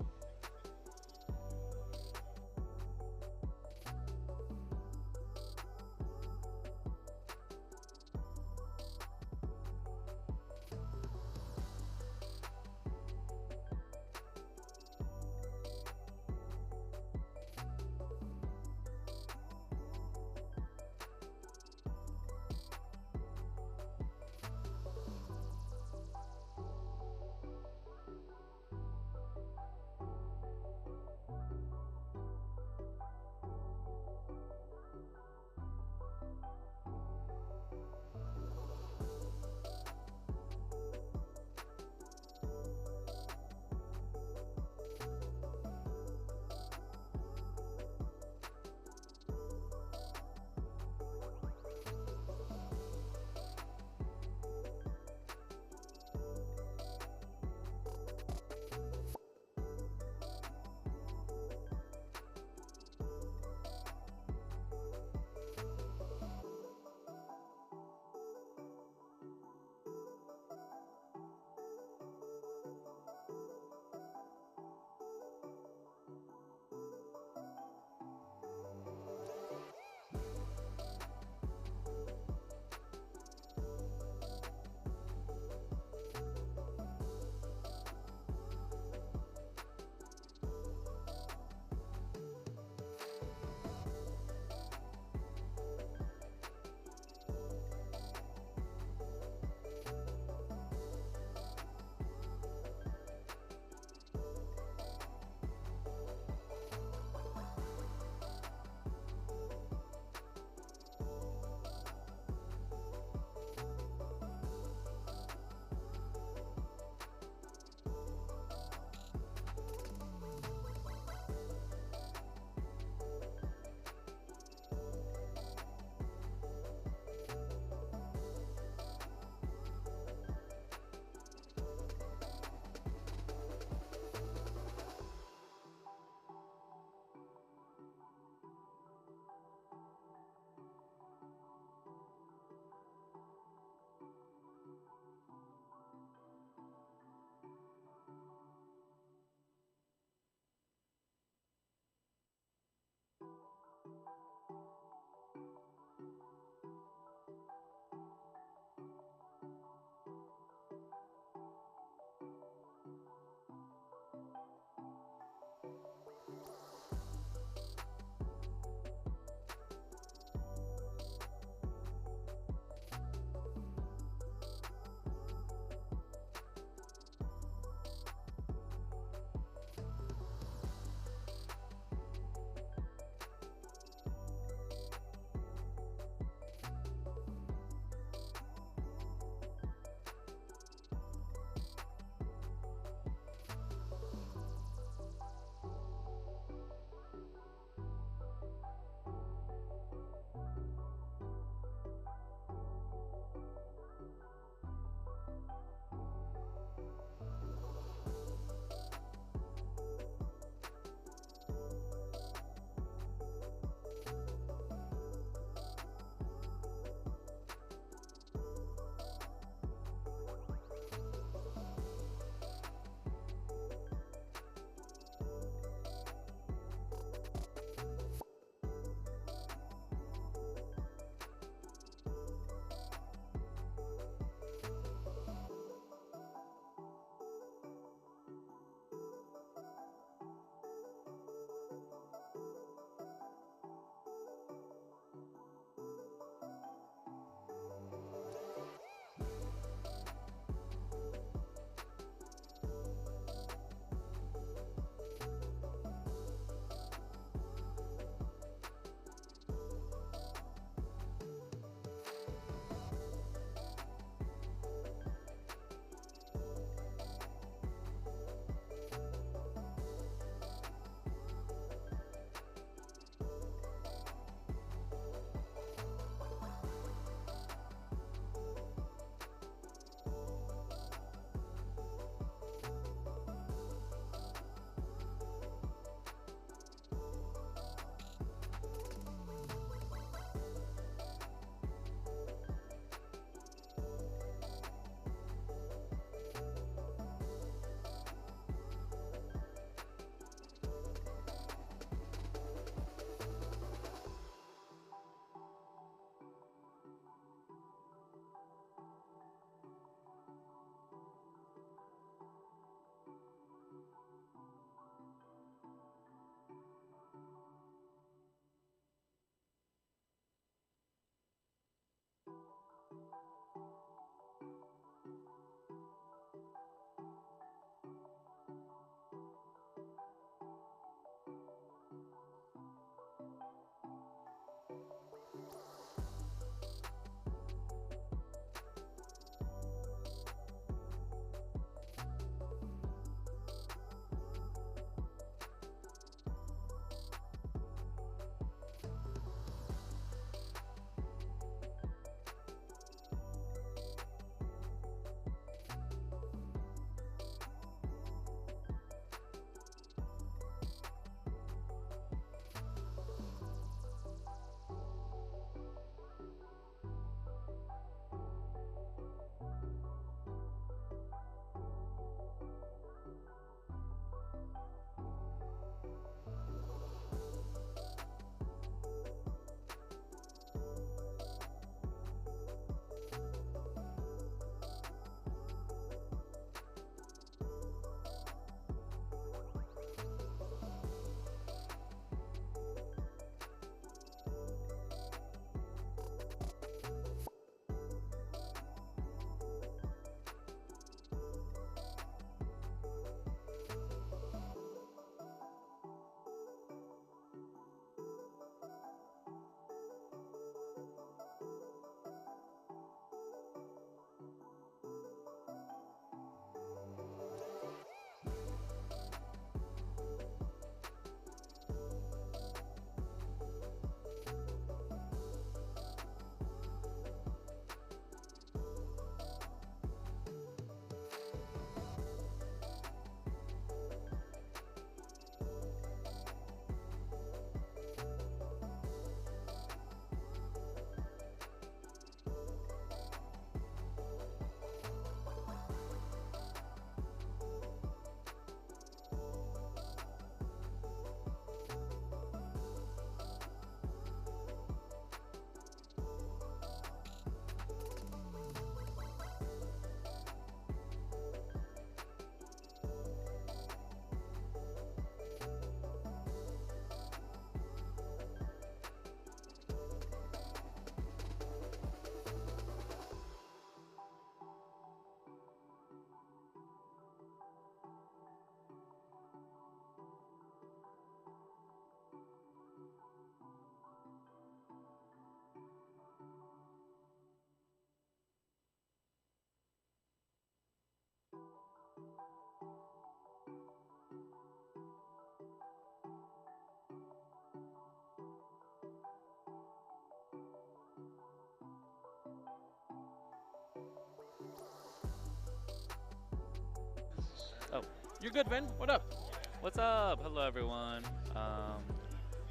[SPEAKER 2] You're good, Ben. What up?
[SPEAKER 7] What's up? Hello, everyone.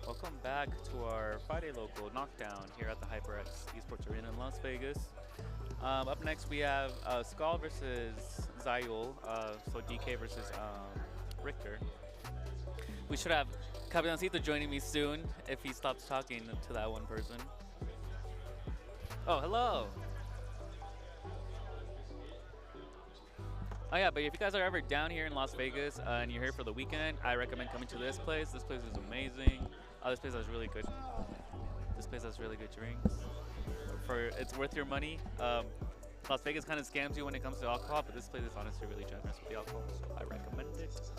[SPEAKER 7] Welcome back to our Friday local Knockdown here at the HyperX Esports Arena in Las Vegas. Up next, we have Skal versus Zyul, so DK versus Richter. We should have Capitancito joining me soon if he stops talking to that one person. Oh, hello. Oh yeah, but if you guys are ever down here in Las Vegas and you're here for the weekend, I recommend coming to this place. This place is amazing. This place has really good. This place has really good drinks. It's worth your money. Las Vegas kind of scams you when it comes to alcohol, but this place is honestly really generous with the alcohol, so I recommend it.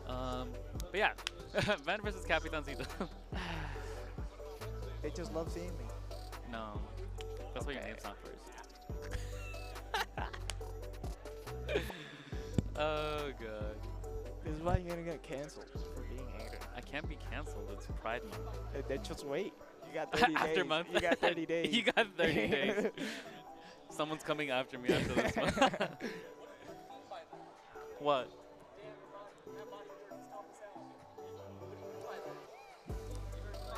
[SPEAKER 7] But yeah, Ben versus Capitancito.
[SPEAKER 8] They just love seeing me.
[SPEAKER 7] No, that's why your name's not first. Oh god.
[SPEAKER 8] This is why you're gonna get canceled for being angry.
[SPEAKER 7] I can't be canceled. It's Pride Month.
[SPEAKER 8] Then just wait. You got 30 days.
[SPEAKER 7] After month.
[SPEAKER 8] You got 30 days.
[SPEAKER 7] You got 30 days. Someone's coming after me after this one. What?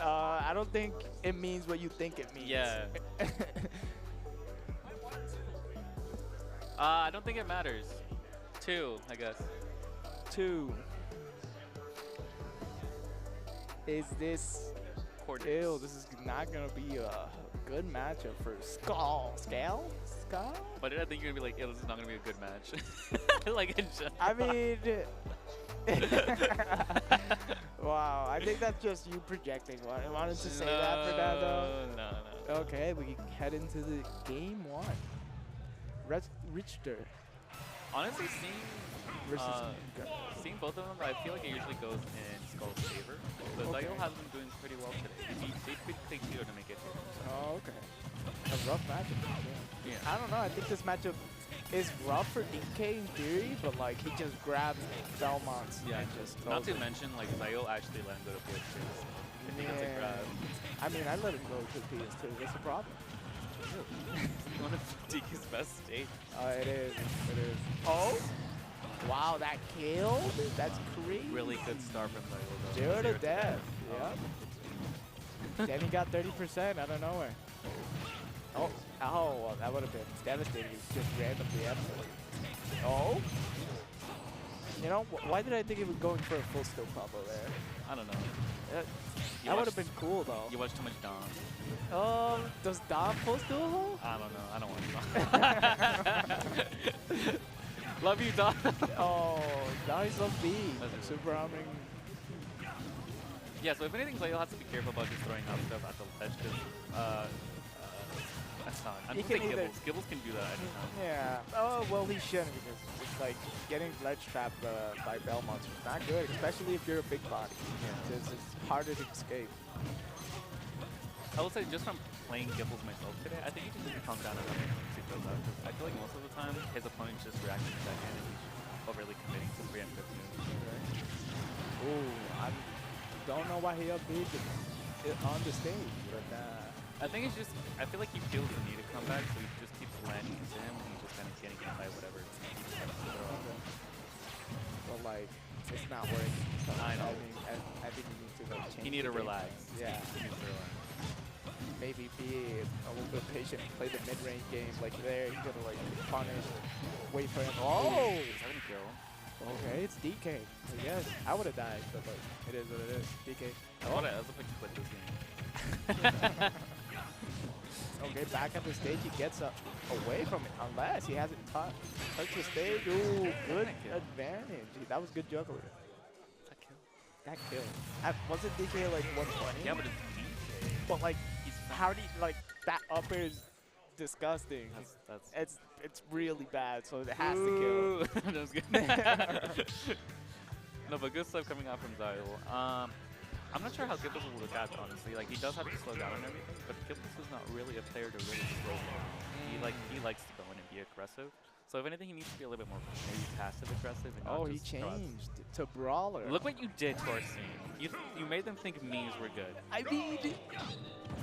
[SPEAKER 8] I don't think it means what you think it means.
[SPEAKER 7] Yeah. I don't think it matters. 2, I guess.
[SPEAKER 8] 2. Is this... Ew, this is not going to be a good matchup for Skal. Skal? Skal?
[SPEAKER 7] Why did I think you're going to be like, yeah, this is not going to be a good match? Like in general.
[SPEAKER 8] I mean... Wow, I think that's just you projecting. I wanted to say that for that, though.
[SPEAKER 7] No.
[SPEAKER 8] Okay, we head into the game 1. Richter.
[SPEAKER 7] Honestly, seeing both of them, I feel like it usually goes in Skal's favor. But Zyul has been doing pretty well today. They beat Cleytito to make it here. So.
[SPEAKER 8] Oh, okay. A rough matchup.
[SPEAKER 7] Yeah.
[SPEAKER 8] I don't know. I think this matchup is rough for DK in theory, but like he just grabs Belmonts and just
[SPEAKER 7] not to mention, like Zyul actually let him go to PS2. So I think it's a grab.
[SPEAKER 8] I mean, I let him go to PS2. What's the problem?
[SPEAKER 7] One of DK's best states.
[SPEAKER 8] Oh, it is. It is. Oh! Wow, that killed? That's crazy.
[SPEAKER 7] Really good start from Zyul, though.
[SPEAKER 8] 0 to death. Yep. Then he got 30% out of nowhere. Oh, well, that would have been devastating. It's just randomly absolutely. Oh? You know, why did I think he was going for a full still combo there?
[SPEAKER 7] I don't know.
[SPEAKER 8] That would have been cool, though.
[SPEAKER 7] You watch too much Dom.
[SPEAKER 8] Does Dom full still, though?
[SPEAKER 7] I don't know. I don't want Dom. Love you, Dom.
[SPEAKER 8] Oh, now he's on B. Super arming.
[SPEAKER 7] Yeah, so if anything, Zyul has to be careful about just throwing out stuff at the ledge, because that's not. I'm just saying Gibbles can do that anytime.
[SPEAKER 8] Yeah. Oh, well, he shouldn't, because it's like getting ledge trapped by Belmonts is not good, especially if you're a big body. Yeah. It's harder to escape.
[SPEAKER 7] I will say, just from playing Gibbles myself today, I think he just needs to calm down a little bit once he throws out. Because I feel like most of the time, his opponent's just reacting to that hand and he's just overly committing to 3 and 15.
[SPEAKER 8] Ooh, I don't know why he upbeat on the stage, but
[SPEAKER 7] I think it's just, I feel like he feels the need to come back, so he just keeps landing into him and he's just kind of getting hit by whatever he's trying to throw out.
[SPEAKER 8] Well, like, it's not working. So
[SPEAKER 7] I know.
[SPEAKER 8] I mean, I think you need to like change.
[SPEAKER 7] You need to relax.
[SPEAKER 8] Yeah.
[SPEAKER 7] He needs to relax.
[SPEAKER 8] Maybe be a little bit patient, play the mid-range game. Like there, he's gonna like punish, wait for him. Oh!
[SPEAKER 7] He's having a kill.
[SPEAKER 8] Okay, it's DK. I guess I would have died, but like it is what it is. DK.
[SPEAKER 7] I would have quit this game.
[SPEAKER 8] Okay, back at the stage, he gets away from it, unless he hasn't touched the stage. Ooh, good advantage. That was good juggling. That kill. Wasn't DK like 120?
[SPEAKER 7] Yeah, but it's DK.
[SPEAKER 8] But like, how do you, like, that upper is disgusting.
[SPEAKER 7] That's
[SPEAKER 8] it's really bad, so it has to kill.
[SPEAKER 7] That was good. No, but good stuff coming out from Zyul. I'm not sure how Gibbles will look at, honestly. Like, he does have to slow down and everything, but Gibbles is not really a player to really slow down. He likes to go in and be aggressive. So if anything, he needs to be a little bit more maybe passive aggressive. And not
[SPEAKER 8] he
[SPEAKER 7] just
[SPEAKER 8] changed to Brawler.
[SPEAKER 7] Look what you did to our scene. You made them think memes were good.
[SPEAKER 8] I mean,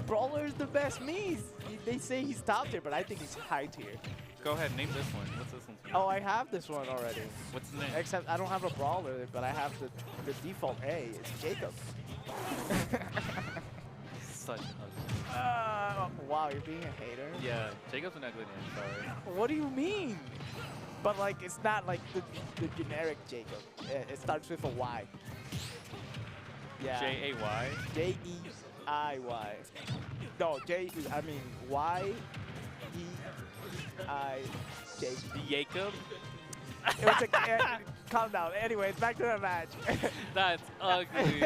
[SPEAKER 8] Brawler is the best memes. They say he's top tier, but I think he's high tier.
[SPEAKER 7] Go ahead, name this one. What's this one?
[SPEAKER 8] Oh, I have this one already.
[SPEAKER 7] What's
[SPEAKER 8] Except I don't have a brawler, but I have the default A. It's Jacob.
[SPEAKER 7] Such an ugly.
[SPEAKER 8] Wow, you're being a hater?
[SPEAKER 7] Yeah, Jacob's an ugly name, sorry.
[SPEAKER 8] What do you mean? But like, it's not like the generic Jacob. It starts with a Y. Yeah.
[SPEAKER 7] J-A-Y?
[SPEAKER 8] J-E-I-Y. No, I mean Y-E-I-J.
[SPEAKER 7] Jacob?
[SPEAKER 8] It was a, calm down. Anyways, back to the match.
[SPEAKER 7] That's ugly.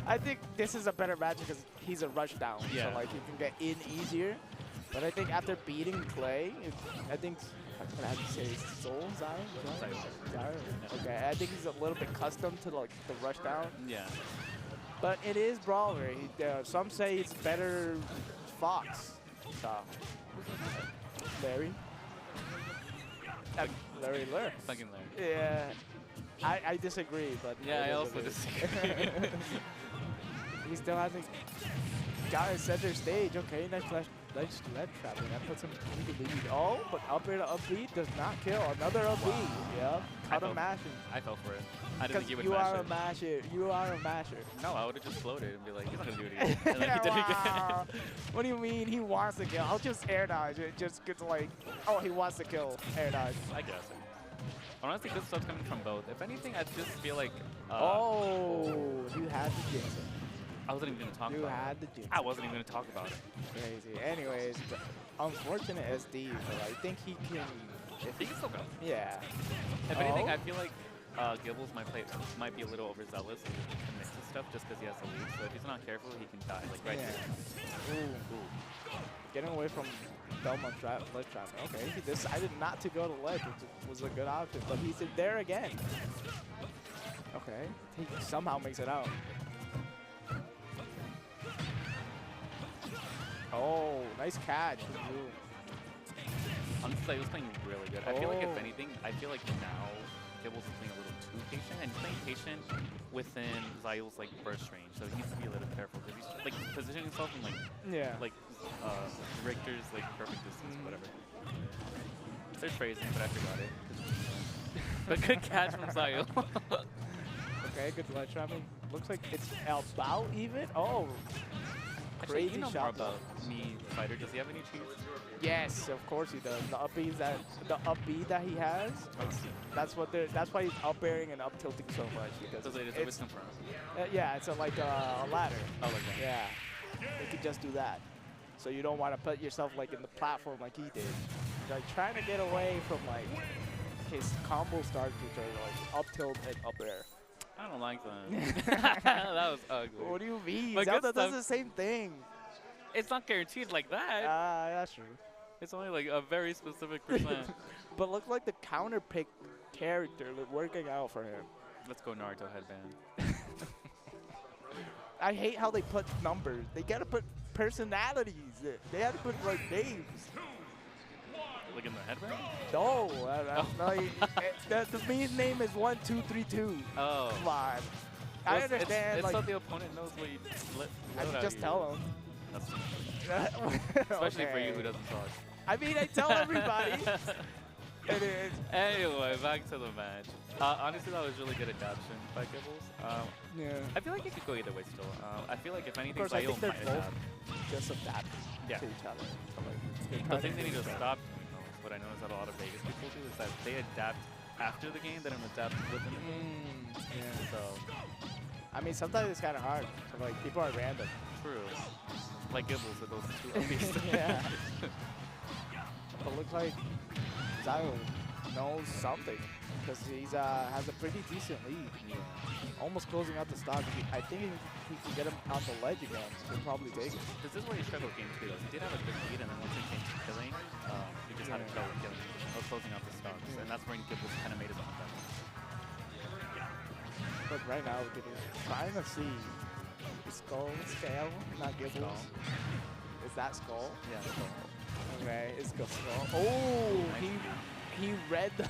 [SPEAKER 8] I think this is a better match because he's a rush down.
[SPEAKER 7] Yeah.
[SPEAKER 8] So like he can get in easier. But I think after beating Clay, I think I'm gonna have to say Soul Zyul. Okay, I think he's a little bit accustomed to like the rush down.
[SPEAKER 7] Yeah.
[SPEAKER 8] But it is Brawler. Some say it's better Fox. So Larry. Larry Lur.
[SPEAKER 7] Fucking Larry.
[SPEAKER 8] Yeah. I disagree, but
[SPEAKER 7] yeah, I also disagree.
[SPEAKER 8] He still hasn't got his center stage. Okay, nice lead trapping. That puts him in the lead. Oh, but up air to up B does not kill. Another up B. Yep. Cut a mashing.
[SPEAKER 7] I fell for it. I didn't think you would
[SPEAKER 8] you
[SPEAKER 7] mash
[SPEAKER 8] are
[SPEAKER 7] it.
[SPEAKER 8] a masher. You are a masher.
[SPEAKER 7] No, I would have just floated and be like, he's not going to do it again. And then he did it
[SPEAKER 8] Wow.
[SPEAKER 7] again.
[SPEAKER 8] What do you mean he wants to kill? I'll just air dodge. It just gets like, oh, he wants to kill. Air dodge.
[SPEAKER 7] I guess. Honestly, good stuff's coming from both. If anything, I just feel like...
[SPEAKER 8] oh, you had to jinx it.
[SPEAKER 7] I wasn't even going to talk about it.
[SPEAKER 8] You had to jinx it.
[SPEAKER 7] I wasn't even going to talk about it.
[SPEAKER 8] Crazy. Anyways, unfortunate SD, but I think he can...
[SPEAKER 7] He can still go.
[SPEAKER 8] Yeah.
[SPEAKER 7] If anything, I feel like Gibbles might be a little overzealous and mix his stuff just because he has the lead. So if he's not careful, he can die, like right here.
[SPEAKER 8] Ooh. Getting away from Belmont's ledge trapping. Okay, he decided not to go to ledge, which was a good option, but he's in there again. Okay, he somehow makes it out. Oh, nice catch.
[SPEAKER 7] Honestly, he was playing really good. I feel like if anything, I feel like now Gibbles is playing a little too patient, and he's playing patient within Zyul's like burst range, so he needs to be a little careful because he's like positioning himself in like Richter's like perfect distance, whatever. There's phrasing, but I forgot it. But good catch from Zyul.
[SPEAKER 8] Okay, good ledge trapping. Looks like it's about even. Oh.
[SPEAKER 7] Actually,
[SPEAKER 8] Crazy
[SPEAKER 7] you know
[SPEAKER 8] shot
[SPEAKER 7] more about me, fighter. Does he have any cheats?
[SPEAKER 8] Yes, of course he does. The up B that he has. That's why he's up airing and up tilting so much because
[SPEAKER 7] it's in front.
[SPEAKER 8] Yeah, it's like a ladder.
[SPEAKER 7] Oh, like that.
[SPEAKER 8] Yeah, you could just do that. So you don't want to put yourself like in the platform like he did. Like trying to get away from like his combo starts, which are like up tilt and up air.
[SPEAKER 7] I don't like that. That was ugly.
[SPEAKER 8] What do you mean?
[SPEAKER 7] But
[SPEAKER 8] Zelda does the same thing.
[SPEAKER 7] It's not guaranteed like that.
[SPEAKER 8] That's true.
[SPEAKER 7] It's only like a very specific percent.
[SPEAKER 8] But look like the counter pick character working out for him.
[SPEAKER 7] Let's go Naruto headband.
[SPEAKER 8] I hate how they put numbers. They gotta put personalities. They had to put like names.
[SPEAKER 7] Like in the headband?
[SPEAKER 8] No, the main name is 1232.
[SPEAKER 7] Oh.
[SPEAKER 8] Come on. I understand.
[SPEAKER 7] It's
[SPEAKER 8] like,
[SPEAKER 7] so the opponent knows what you split.
[SPEAKER 8] I can just tell him.
[SPEAKER 7] Especially for you who doesn't talk.
[SPEAKER 8] I mean, I tell everybody. It is.
[SPEAKER 7] Anyway, back to the match. Honestly, that was really good adaptation by Gibbles.
[SPEAKER 8] Yeah.
[SPEAKER 7] I feel like it could go either way still. I feel like if anything,
[SPEAKER 8] Of course, I think they're
[SPEAKER 7] might
[SPEAKER 8] both
[SPEAKER 7] adapt.
[SPEAKER 8] just adapt to each other. So, like,
[SPEAKER 7] The thing they need to stop doing, though, is what I notice that a lot of Vegas people do, is that they adapt after the game, they don't adapt within the game.
[SPEAKER 8] Yeah.
[SPEAKER 7] So,
[SPEAKER 8] I mean, sometimes it's kind of hard. So, like, people are random.
[SPEAKER 7] true. Like Gibbles with those two obvious.
[SPEAKER 8] Yeah. But looks like Zyul knows something because he's has a pretty decent lead. Almost closing out the stock. I think if he can get him out the ledge again, he'll probably take it.
[SPEAKER 7] This is where he struggled game 2. He did have a good lead, and then once it came to killing, he just had trouble killing or closing out the stocks. And that's when Gibbles kind of made his own better.
[SPEAKER 8] But right now, we're trying to see Skal, not Gibbles. Is that Skal?
[SPEAKER 7] Yeah, Skal.
[SPEAKER 8] Okay, it's Skal. Oh, he read the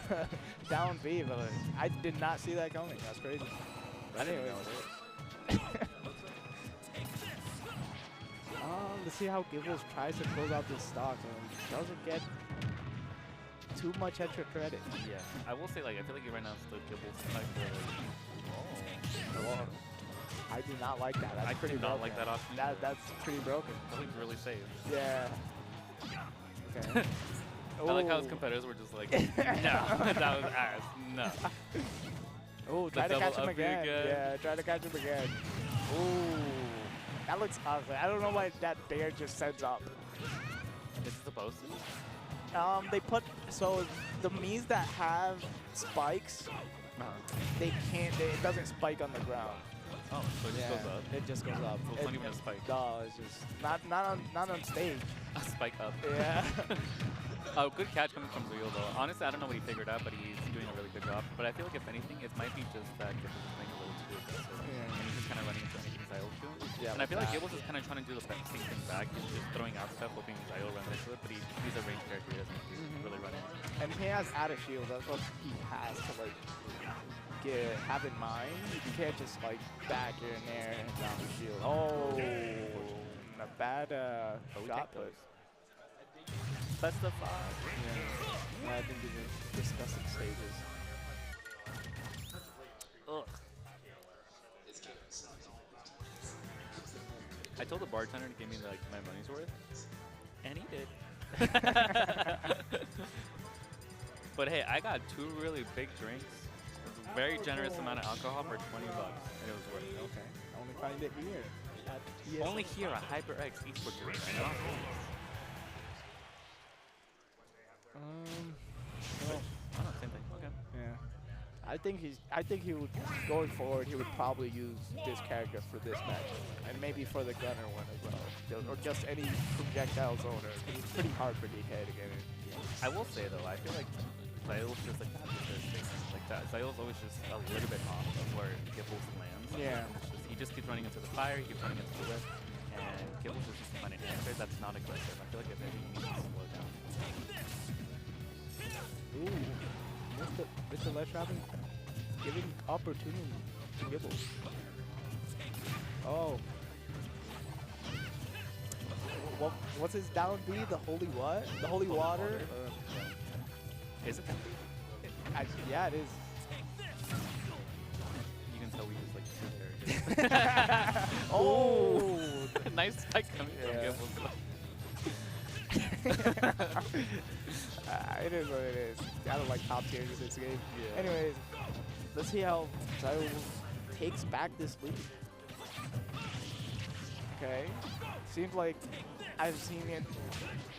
[SPEAKER 8] down B, but I did not see that coming. That's crazy. Anyway. Let's see how Gibbles tries to close out this stock and doesn't get too much extra credit.
[SPEAKER 7] Yeah, I will say, like, I feel like right now it's the Gibble's type of,
[SPEAKER 8] I do not like that. That's
[SPEAKER 7] I
[SPEAKER 8] pretty
[SPEAKER 7] do not
[SPEAKER 8] broken.
[SPEAKER 7] like that option.
[SPEAKER 8] That's pretty broken.
[SPEAKER 7] That looks really safe.
[SPEAKER 8] Yeah. Okay.
[SPEAKER 7] I like how his competitors were just like, no, that was ass. No.
[SPEAKER 8] Oh, try to catch him again. Yeah, try to catch him again. Ooh, that looks ugly. I don't know why that bear just sends up.
[SPEAKER 7] Is it supposed to?
[SPEAKER 8] They put, so the Miis that have spikes, they can't, it doesn't spike on the ground.
[SPEAKER 7] Oh, so it just goes up?
[SPEAKER 8] It just goes up.
[SPEAKER 7] So it's not even a spike.
[SPEAKER 8] No, it's just, not on stage.
[SPEAKER 7] A spike up.
[SPEAKER 8] Yeah.
[SPEAKER 7] Oh, good catch coming from Zyul though. Honestly, I don't know what he figured out, but he's doing a really good job. But I feel like if anything, it might be just that Gibbles is playing a little too aggressive. And he's just kind of running into anything Zyul's doing.
[SPEAKER 8] Yeah,
[SPEAKER 7] and I feel like Gibbles is kind of trying to do the same thing back. He's just throwing out stuff, hoping Zyul runs into it, but he's a range character. He doesn't really run in.
[SPEAKER 8] And he has out of shield. That's what he has to like have in mind. You can't just like back here and there and down the shield. Oh, a bad shot put.
[SPEAKER 7] Best of 5.
[SPEAKER 8] Yeah. I think these are disgusting stages.
[SPEAKER 7] Ugh. I told the bartender to give me like my money's worth, and he did. But hey, I got 2 really big drinks. It was a very generous amount of alcohol for $20, and it was worth it.
[SPEAKER 8] Okay. I only find it here.
[SPEAKER 7] Only here at HyperX Esports Arena. I know.
[SPEAKER 8] Well,
[SPEAKER 7] I don't know, same thing. Okay.
[SPEAKER 8] Yeah. I think he would, going forward, he would probably use this character for this match, and maybe for the gunner one as well, or just any projectile zoner. It's pretty hard for DK to get in.
[SPEAKER 7] I will say though, I feel like Zyul's just like that with his things like that. Zyul's always just a little bit off of where Gibbles lands.
[SPEAKER 8] Yeah.
[SPEAKER 7] He just keeps running into the fire, he keeps running into the whip, and Gibbles is just finding answers that's not aggressive. I feel like if anything, he needs to slow down.
[SPEAKER 8] Ooh, Mr. Les Robin giving opportunity to Gibbles. Oh. What's his down B? The holy what? The holy water?
[SPEAKER 7] Is it?
[SPEAKER 8] Yeah, it is.
[SPEAKER 7] You can tell we just like 2 characters.
[SPEAKER 8] Oh!
[SPEAKER 7] Nice spike coming from Gibbles.
[SPEAKER 8] It is what it is. I don't like top tiers in this game.
[SPEAKER 7] Yeah.
[SPEAKER 8] Anyways, let's see how Zyul takes back this lead. Okay. Seems like I've seen it.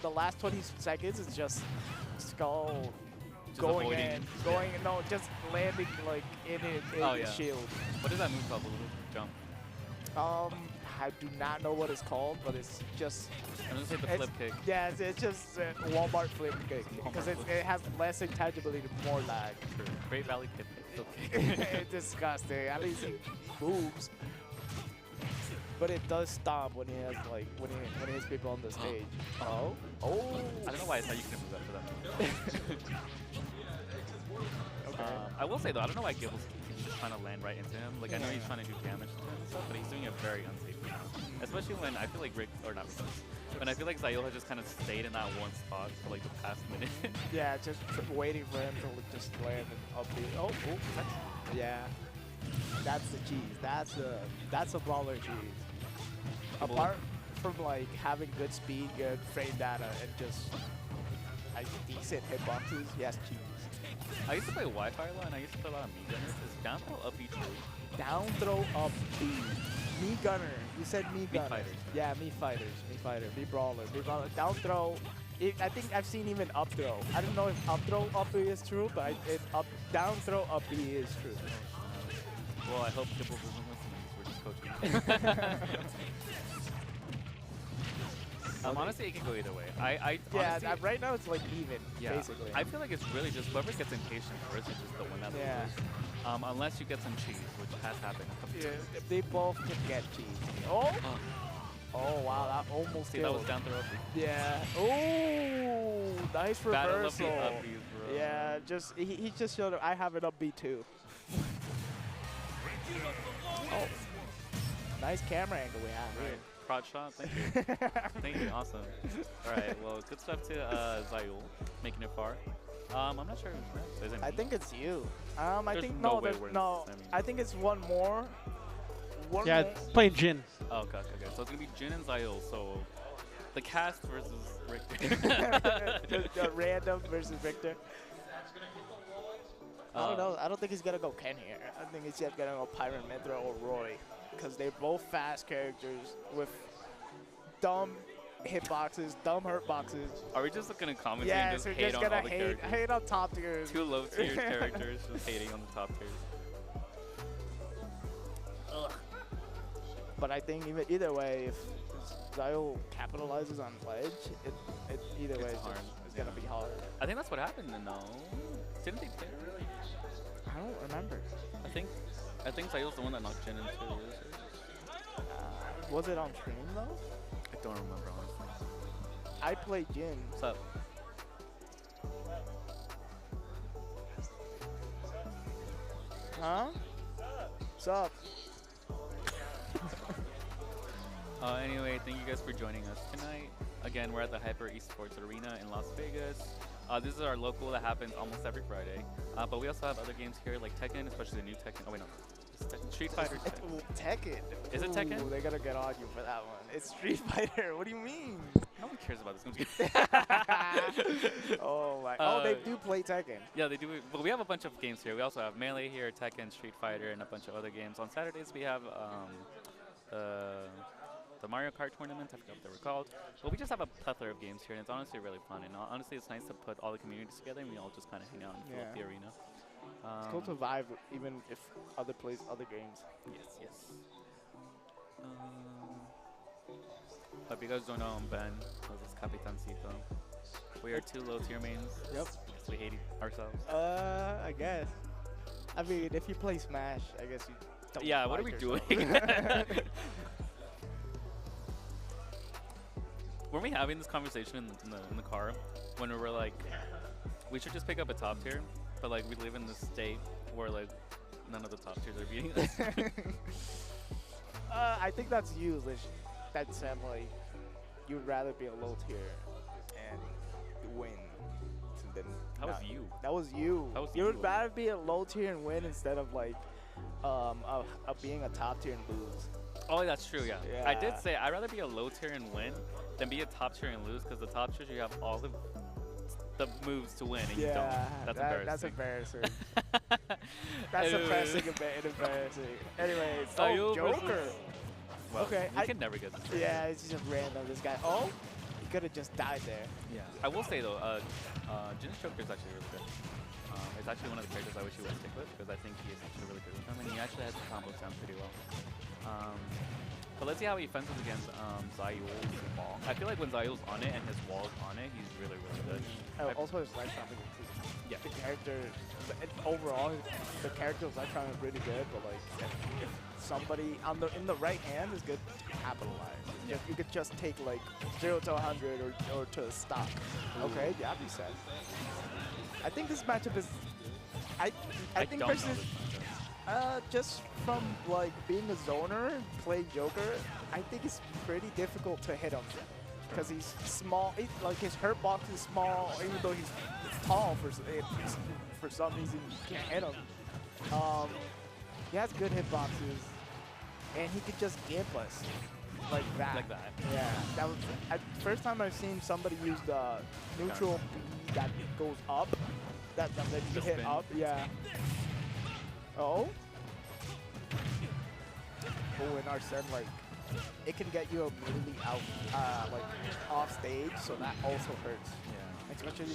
[SPEAKER 8] The last 20 seconds is just Skal
[SPEAKER 7] just
[SPEAKER 8] going
[SPEAKER 7] avoiding.
[SPEAKER 8] in, just landing like in the shield.
[SPEAKER 7] What is that move called? The little jump.
[SPEAKER 8] I do not know what it's called, but it's just.
[SPEAKER 7] I'm gonna say the flip kick.
[SPEAKER 8] Yeah, it's just Walmart flip kick because it has less intangibility, more lag.
[SPEAKER 7] True. Great Valley flip kick.
[SPEAKER 8] It's disgusting. At least he moves, but it does stop when he has like when he has people on the stage. Oh.
[SPEAKER 7] I don't know why I thought you could move up for that.
[SPEAKER 8] Okay.
[SPEAKER 7] I will say though, I don't know why Gibbles keeps just trying to land right into him. Like I know he's trying to do damage to him and stuff, but he's doing it very unsafely now. Especially when I feel like when I feel like Zyul has just kind of stayed in that one spot for like the past minute.
[SPEAKER 8] Yeah, just waiting for him to just land and up the. Yeah. That's the cheese. That's a brawler cheese. Apart from like having good speed, good frame data, and just like decent hitboxes, yes, cheese.
[SPEAKER 7] I used to play Wi-Fi a lot, and I used to play a lot of Mii Gunners. Is down throw up B true?
[SPEAKER 8] Down throw up B. Mii Gunner. You said Mii Gunner.
[SPEAKER 7] Fighters.
[SPEAKER 8] Yeah, Mii Fighters. Mii Fighter. Mii Brawler. Mii Brawler. Down throw. I think I've seen even up throw. I don't know if up throw up B is true, but down throw up B is true.
[SPEAKER 7] Well, I hope Gibbles isn't listening, because we're just coaching. Honestly, it can go either way. Honestly,
[SPEAKER 8] right now it's like even, basically.
[SPEAKER 7] I feel like it's really just whoever gets impatient first is just the one that loses. Unless you get some cheese, which has happened a couple times.
[SPEAKER 8] They both can get cheese. Oh! Oh, wow, that almost
[SPEAKER 7] See, that was down throw up B.
[SPEAKER 8] Yeah. Oh, nice reversal.
[SPEAKER 7] Battle of the upbeats, bro.
[SPEAKER 8] Yeah, he just showed up. I have an up B too. Oh, nice camera angle we have here.
[SPEAKER 7] Crotch shot, thank you. Thank you, awesome. All right, well, good stuff to Zyul, making it far. I'm not sure who's next. Is it
[SPEAKER 8] I
[SPEAKER 7] me?
[SPEAKER 8] think it's you. I
[SPEAKER 7] There's
[SPEAKER 8] think
[SPEAKER 7] no
[SPEAKER 8] no,
[SPEAKER 7] way
[SPEAKER 8] there's
[SPEAKER 7] we're in
[SPEAKER 8] no.
[SPEAKER 7] the semi.
[SPEAKER 8] I think it's one more. One
[SPEAKER 2] Yeah,
[SPEAKER 8] more.
[SPEAKER 2] playing Jin.
[SPEAKER 7] Oh, okay. So it's gonna be Jin and Zyul. So the cast versus Richter.
[SPEAKER 8] the random versus Richter. I don't know. I don't think he's gonna go Ken here. I think he's just gonna go Pyra, Mythra, or Roy, because they're both fast characters with dumb hitboxes, dumb hurtboxes.
[SPEAKER 7] Are we just gonna comment
[SPEAKER 8] Yeah,
[SPEAKER 7] and just
[SPEAKER 8] so we're
[SPEAKER 7] hate
[SPEAKER 8] just
[SPEAKER 7] on
[SPEAKER 8] gonna
[SPEAKER 7] all the characters?
[SPEAKER 8] hate on top tiers.
[SPEAKER 7] Two low tier characters just hating on the top tiers.
[SPEAKER 8] Ugh. But I think either way, if Zyul capitalizes on ledge, either way it's gonna be hard.
[SPEAKER 7] I think that's what happened. No, didn't they play early?
[SPEAKER 8] I don't remember.
[SPEAKER 7] I think Zyul's the one that knocked Jin into losers.
[SPEAKER 8] Was it on stream though?
[SPEAKER 7] I don't remember honestly.
[SPEAKER 8] I played Jin.
[SPEAKER 7] What's up?
[SPEAKER 8] Huh? What's up?
[SPEAKER 7] Anyway, thank you guys for joining us tonight. Again, we're at the Hyper Esports Arena in Las Vegas. This is our local that happens almost every Friday. But we also have other games here like Tekken, especially the new Tekken. Oh wait, no. It's Tekken. Street Fighter.
[SPEAKER 8] Tekken.
[SPEAKER 7] Is it Tekken?
[SPEAKER 8] Ooh, they're gonna get on you for that one. It's Street Fighter. What do you mean?
[SPEAKER 7] No one cares about this game.
[SPEAKER 8] Oh my. Oh, they do play Tekken.
[SPEAKER 7] Yeah, they do. But we have a bunch of games here. We also have Melee here, Tekken, Street Fighter, and a bunch of other games. On Saturdays, we have the Mario Kart tournament. I forgot what they were called. But we just have a plethora of games here, and it's honestly really fun. And honestly, it's nice to put all the communities together, and we all just kind of hang out and fill up the arena.
[SPEAKER 8] It's cool to vibe even if other plays other games.
[SPEAKER 7] Yes. But if you guys don't know, I'm Ben. This is Capitancito. We are two low tier mains.
[SPEAKER 8] Yep.
[SPEAKER 7] We hate ourselves.
[SPEAKER 8] I guess. I mean, if you play Smash, I guess you don't.
[SPEAKER 7] Yeah, what are we
[SPEAKER 8] yourself.
[SPEAKER 7] doing? Weren't we having this conversation in the car when we were like, we should just pick up a top tier, but like we live in this state where like none of the top tiers are beating us.
[SPEAKER 8] I think that's you, Lish. That said, like, you'd rather be a low tier and win than
[SPEAKER 7] That was
[SPEAKER 8] not.
[SPEAKER 7] you.
[SPEAKER 8] That was you.
[SPEAKER 7] That was
[SPEAKER 8] You
[SPEAKER 7] you.
[SPEAKER 8] would rather be a low tier and win instead of like of being a top tier and lose.
[SPEAKER 7] Oh, that's true, yeah. I did
[SPEAKER 8] Yeah.
[SPEAKER 7] say I'd rather be a low tier and win than be a top tier and lose, because the top tiers you have all the moves to win and you don't. That's embarrassing.
[SPEAKER 8] That's embarrassing. Embarrassing. Anyways,
[SPEAKER 7] Zyul
[SPEAKER 8] Joker.
[SPEAKER 7] versus- Well,
[SPEAKER 8] okay,
[SPEAKER 7] we can never get this right.
[SPEAKER 8] Yeah, it's just random. This guy. Oh, he could have just died there.
[SPEAKER 7] Yeah. I will say though, Jin's Joker is actually really good. It's actually one of the characters I wish he would stick with, because I think he is actually really good with him, and he actually has the combos down pretty well. But let's see how he fences against Zyul's wall. I feel like when Zyul's on it and his wall's on it, he's really, really good.
[SPEAKER 8] Also, his life trapping too.
[SPEAKER 7] Yeah.
[SPEAKER 8] The character, overall, the character's life trapping is pretty good, but like, if somebody in the right hand is good to capitalize.
[SPEAKER 7] Yeah.
[SPEAKER 8] You could just take like 0 to 100 or to stop. Okay, yeah, be set. I think this matchup is. I think
[SPEAKER 7] don't know
[SPEAKER 8] versus.
[SPEAKER 7] this
[SPEAKER 8] Just from like being a zoner, playing Joker, I think it's pretty difficult to hit him because he's small. Like his hurt box is small, even though he's tall for some reason you can't hit him. He has good hitboxes, and he could just gimp us like that.
[SPEAKER 7] Like that.
[SPEAKER 8] Yeah, that was first time I've seen somebody use the neutral B that goes up. That you
[SPEAKER 7] The
[SPEAKER 8] hit
[SPEAKER 7] spin.
[SPEAKER 8] up. Yeah. Oh. Oh, and Arsene, like, it can get you immediately out, like, off stage, so that also hurts.
[SPEAKER 7] Yeah.
[SPEAKER 8] Especially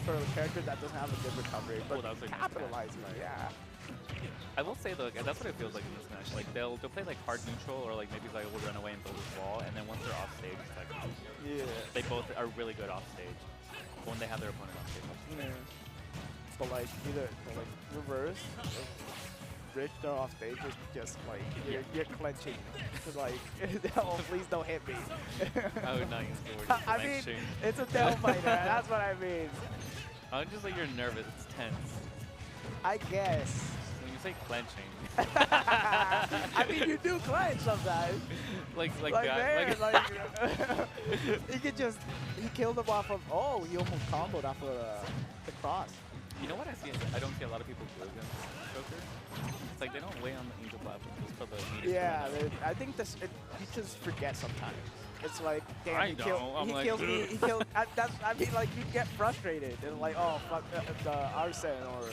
[SPEAKER 8] for a character that doesn't have a good recovery, but
[SPEAKER 7] that was a nice
[SPEAKER 8] capitalizing, yeah.
[SPEAKER 7] I will say though, that's what it feels like in this match. Like they'll play like hard neutral, or like maybe Zyul will run away and build his wall, and then once they're off stage, it's like they both are really good off stage when they have their opponent on stage.
[SPEAKER 8] Yeah. But like either like reverse, Richter off stage is just like you're clenching, like oh please don't hit me.
[SPEAKER 7] I would not use the word
[SPEAKER 8] I mean
[SPEAKER 7] clenching.
[SPEAKER 8] it's a tail fighter. That's what I mean.
[SPEAKER 7] I'm just like you're nervous. It's tense.
[SPEAKER 8] I guess.
[SPEAKER 7] When you say clenching.
[SPEAKER 8] I mean, you do clench sometimes.
[SPEAKER 7] like
[SPEAKER 8] Like
[SPEAKER 7] that.
[SPEAKER 8] there, like he could just, he killed him off of, oh, he almost comboed off of the cross.
[SPEAKER 7] You know what I see? I don't see a lot of people do against Joker. It's like they don't weigh on the angel platform just for the meter.
[SPEAKER 8] Yeah, I think this, you just forget sometimes. It's like, damn,
[SPEAKER 7] I
[SPEAKER 8] he,
[SPEAKER 7] know.
[SPEAKER 8] kills me, he killed, I mean, like, you get frustrated and like, oh, fuck, the Arsene or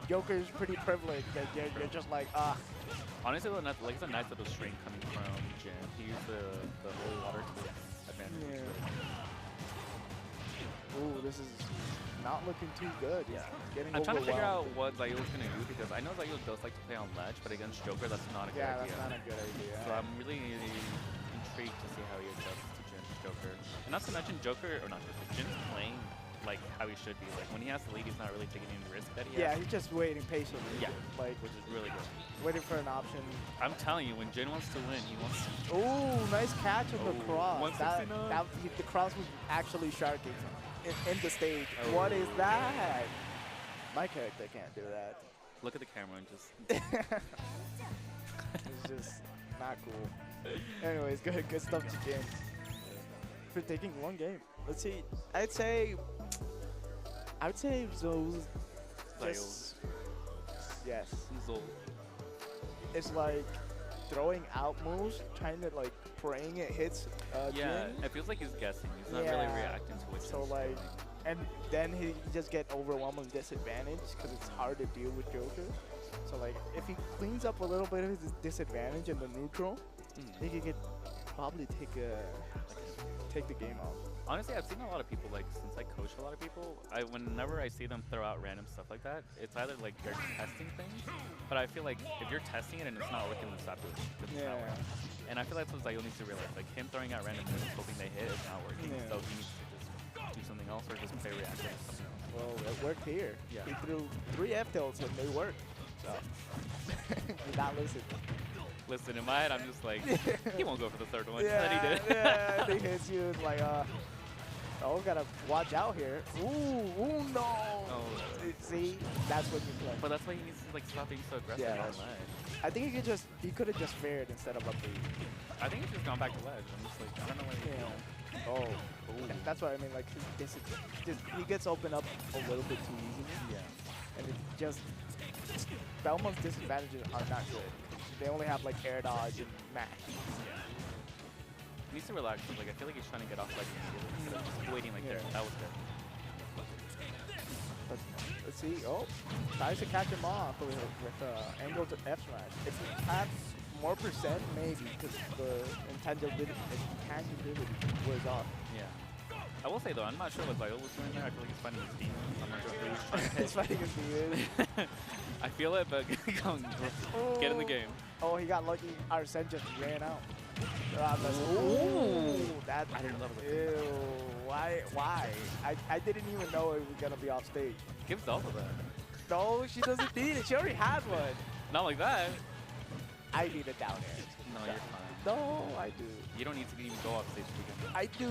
[SPEAKER 8] Joker's pretty privileged, and you're just like, ah.
[SPEAKER 7] Honestly, like it's a nice little string coming from Jin. He used the holy water to his advantage.
[SPEAKER 8] Yeah. Ooh, this is not looking too good.
[SPEAKER 7] Yeah.
[SPEAKER 8] Getting
[SPEAKER 7] I'm trying to figure out
[SPEAKER 8] overwhelmed.
[SPEAKER 7] what Zyul's going to do because I know Zyul does like to play on ledge, but against Joker, that's not a good idea.
[SPEAKER 8] Yeah, that's not a good idea.
[SPEAKER 7] So I'm really intrigued to see how he adjusts to Jin's Joker. And not to mention Joker, or not Joker, Jin's playing like how he should be. Like when he has the lead, he's not really taking any risk that he has.
[SPEAKER 8] Yeah, he's just waiting patiently.
[SPEAKER 7] Yeah,
[SPEAKER 8] like
[SPEAKER 7] which is really good.
[SPEAKER 8] Waiting for an option.
[SPEAKER 7] I'm telling you, when Jin wants to win, he wants to.
[SPEAKER 8] Ooh, nice catch on the cross.
[SPEAKER 7] 169.
[SPEAKER 8] The cross was actually sharking in the stage. What is that? My character can't do that.
[SPEAKER 7] Look at the camera and just.
[SPEAKER 8] It's just not cool. Anyways, good stuff to Jin for taking one game. Let's see. I would say Zyul. Yes.
[SPEAKER 7] Zyul.
[SPEAKER 8] It's like throwing out moves, trying to like praying it hits.
[SPEAKER 7] Yeah,
[SPEAKER 8] Jin.
[SPEAKER 7] it feels like he's guessing. He's not really reacting to what.
[SPEAKER 8] So like, and then he just get overwhelmed and disadvantaged because it's hard to deal with Joker. So like, if he cleans up a little bit of his disadvantage in the neutral, he could probably take the game off.
[SPEAKER 7] Honestly, I've seen a lot of people, like, since I coach a lot of people, whenever I see them throw out random stuff like that, it's either, like, they're testing things, but I feel like if you're testing it and it's not working, then stop doing it, 'cause it's not working. And I feel that's what Zyul needs to realize. Like, him throwing out random moves, hoping they hit, is not working, so he needs to just do something else or just play reaction or something else.
[SPEAKER 8] Well, it worked here.
[SPEAKER 7] Yeah.
[SPEAKER 8] He threw 3 F-tilts and they worked. So, did not listen.
[SPEAKER 7] Listen, in my head, I'm just like, he won't go for the third one.
[SPEAKER 8] Yeah,
[SPEAKER 7] Then he did.
[SPEAKER 8] yeah, he hits you. It's like, oh, gotta watch out here. Ooh, no.
[SPEAKER 7] Oh,
[SPEAKER 8] see, that's what you play.
[SPEAKER 7] But that's why he needs to like stop being so aggressive
[SPEAKER 8] Yeah,
[SPEAKER 7] on ledge.
[SPEAKER 8] I think he could have just fared instead of up B.
[SPEAKER 7] I think he's just gone back to ledge. I'm just like, I don't know where he's going.
[SPEAKER 8] Oh, that's what I mean. Like, he gets opened up a little bit too easily.
[SPEAKER 7] Yeah.
[SPEAKER 8] And it just, Belmont's disadvantages are not good. They only have like air dodge and mash.
[SPEAKER 7] He needs to relax. Like I feel like he's trying to get off like instead of just waiting like there. That was good.
[SPEAKER 8] Let's see. Oh, tries to catch him off with angle to F smash. If he had more percent, maybe, because the intangibility wears off.
[SPEAKER 7] Yeah. I will say though, I'm not sure what Zyul was doing there. I feel like he's fighting his demon. I'm not sure if he was trying to.
[SPEAKER 8] He's fighting his demon.
[SPEAKER 7] I feel it, but get in the game.
[SPEAKER 8] Oh, he got lucky. Arsene just ran out.
[SPEAKER 7] Ooh.
[SPEAKER 8] That,
[SPEAKER 7] I didn't love it.
[SPEAKER 8] Ew. Why? I didn't even know it was going to be off stage.
[SPEAKER 7] Give Zelda that.
[SPEAKER 8] No, she doesn't need it. She already has one.
[SPEAKER 7] Not like that.
[SPEAKER 8] I need it down air.
[SPEAKER 7] No, you're fine.
[SPEAKER 8] No, I do.
[SPEAKER 7] You don't need to even go off stage to begin with.
[SPEAKER 8] I do.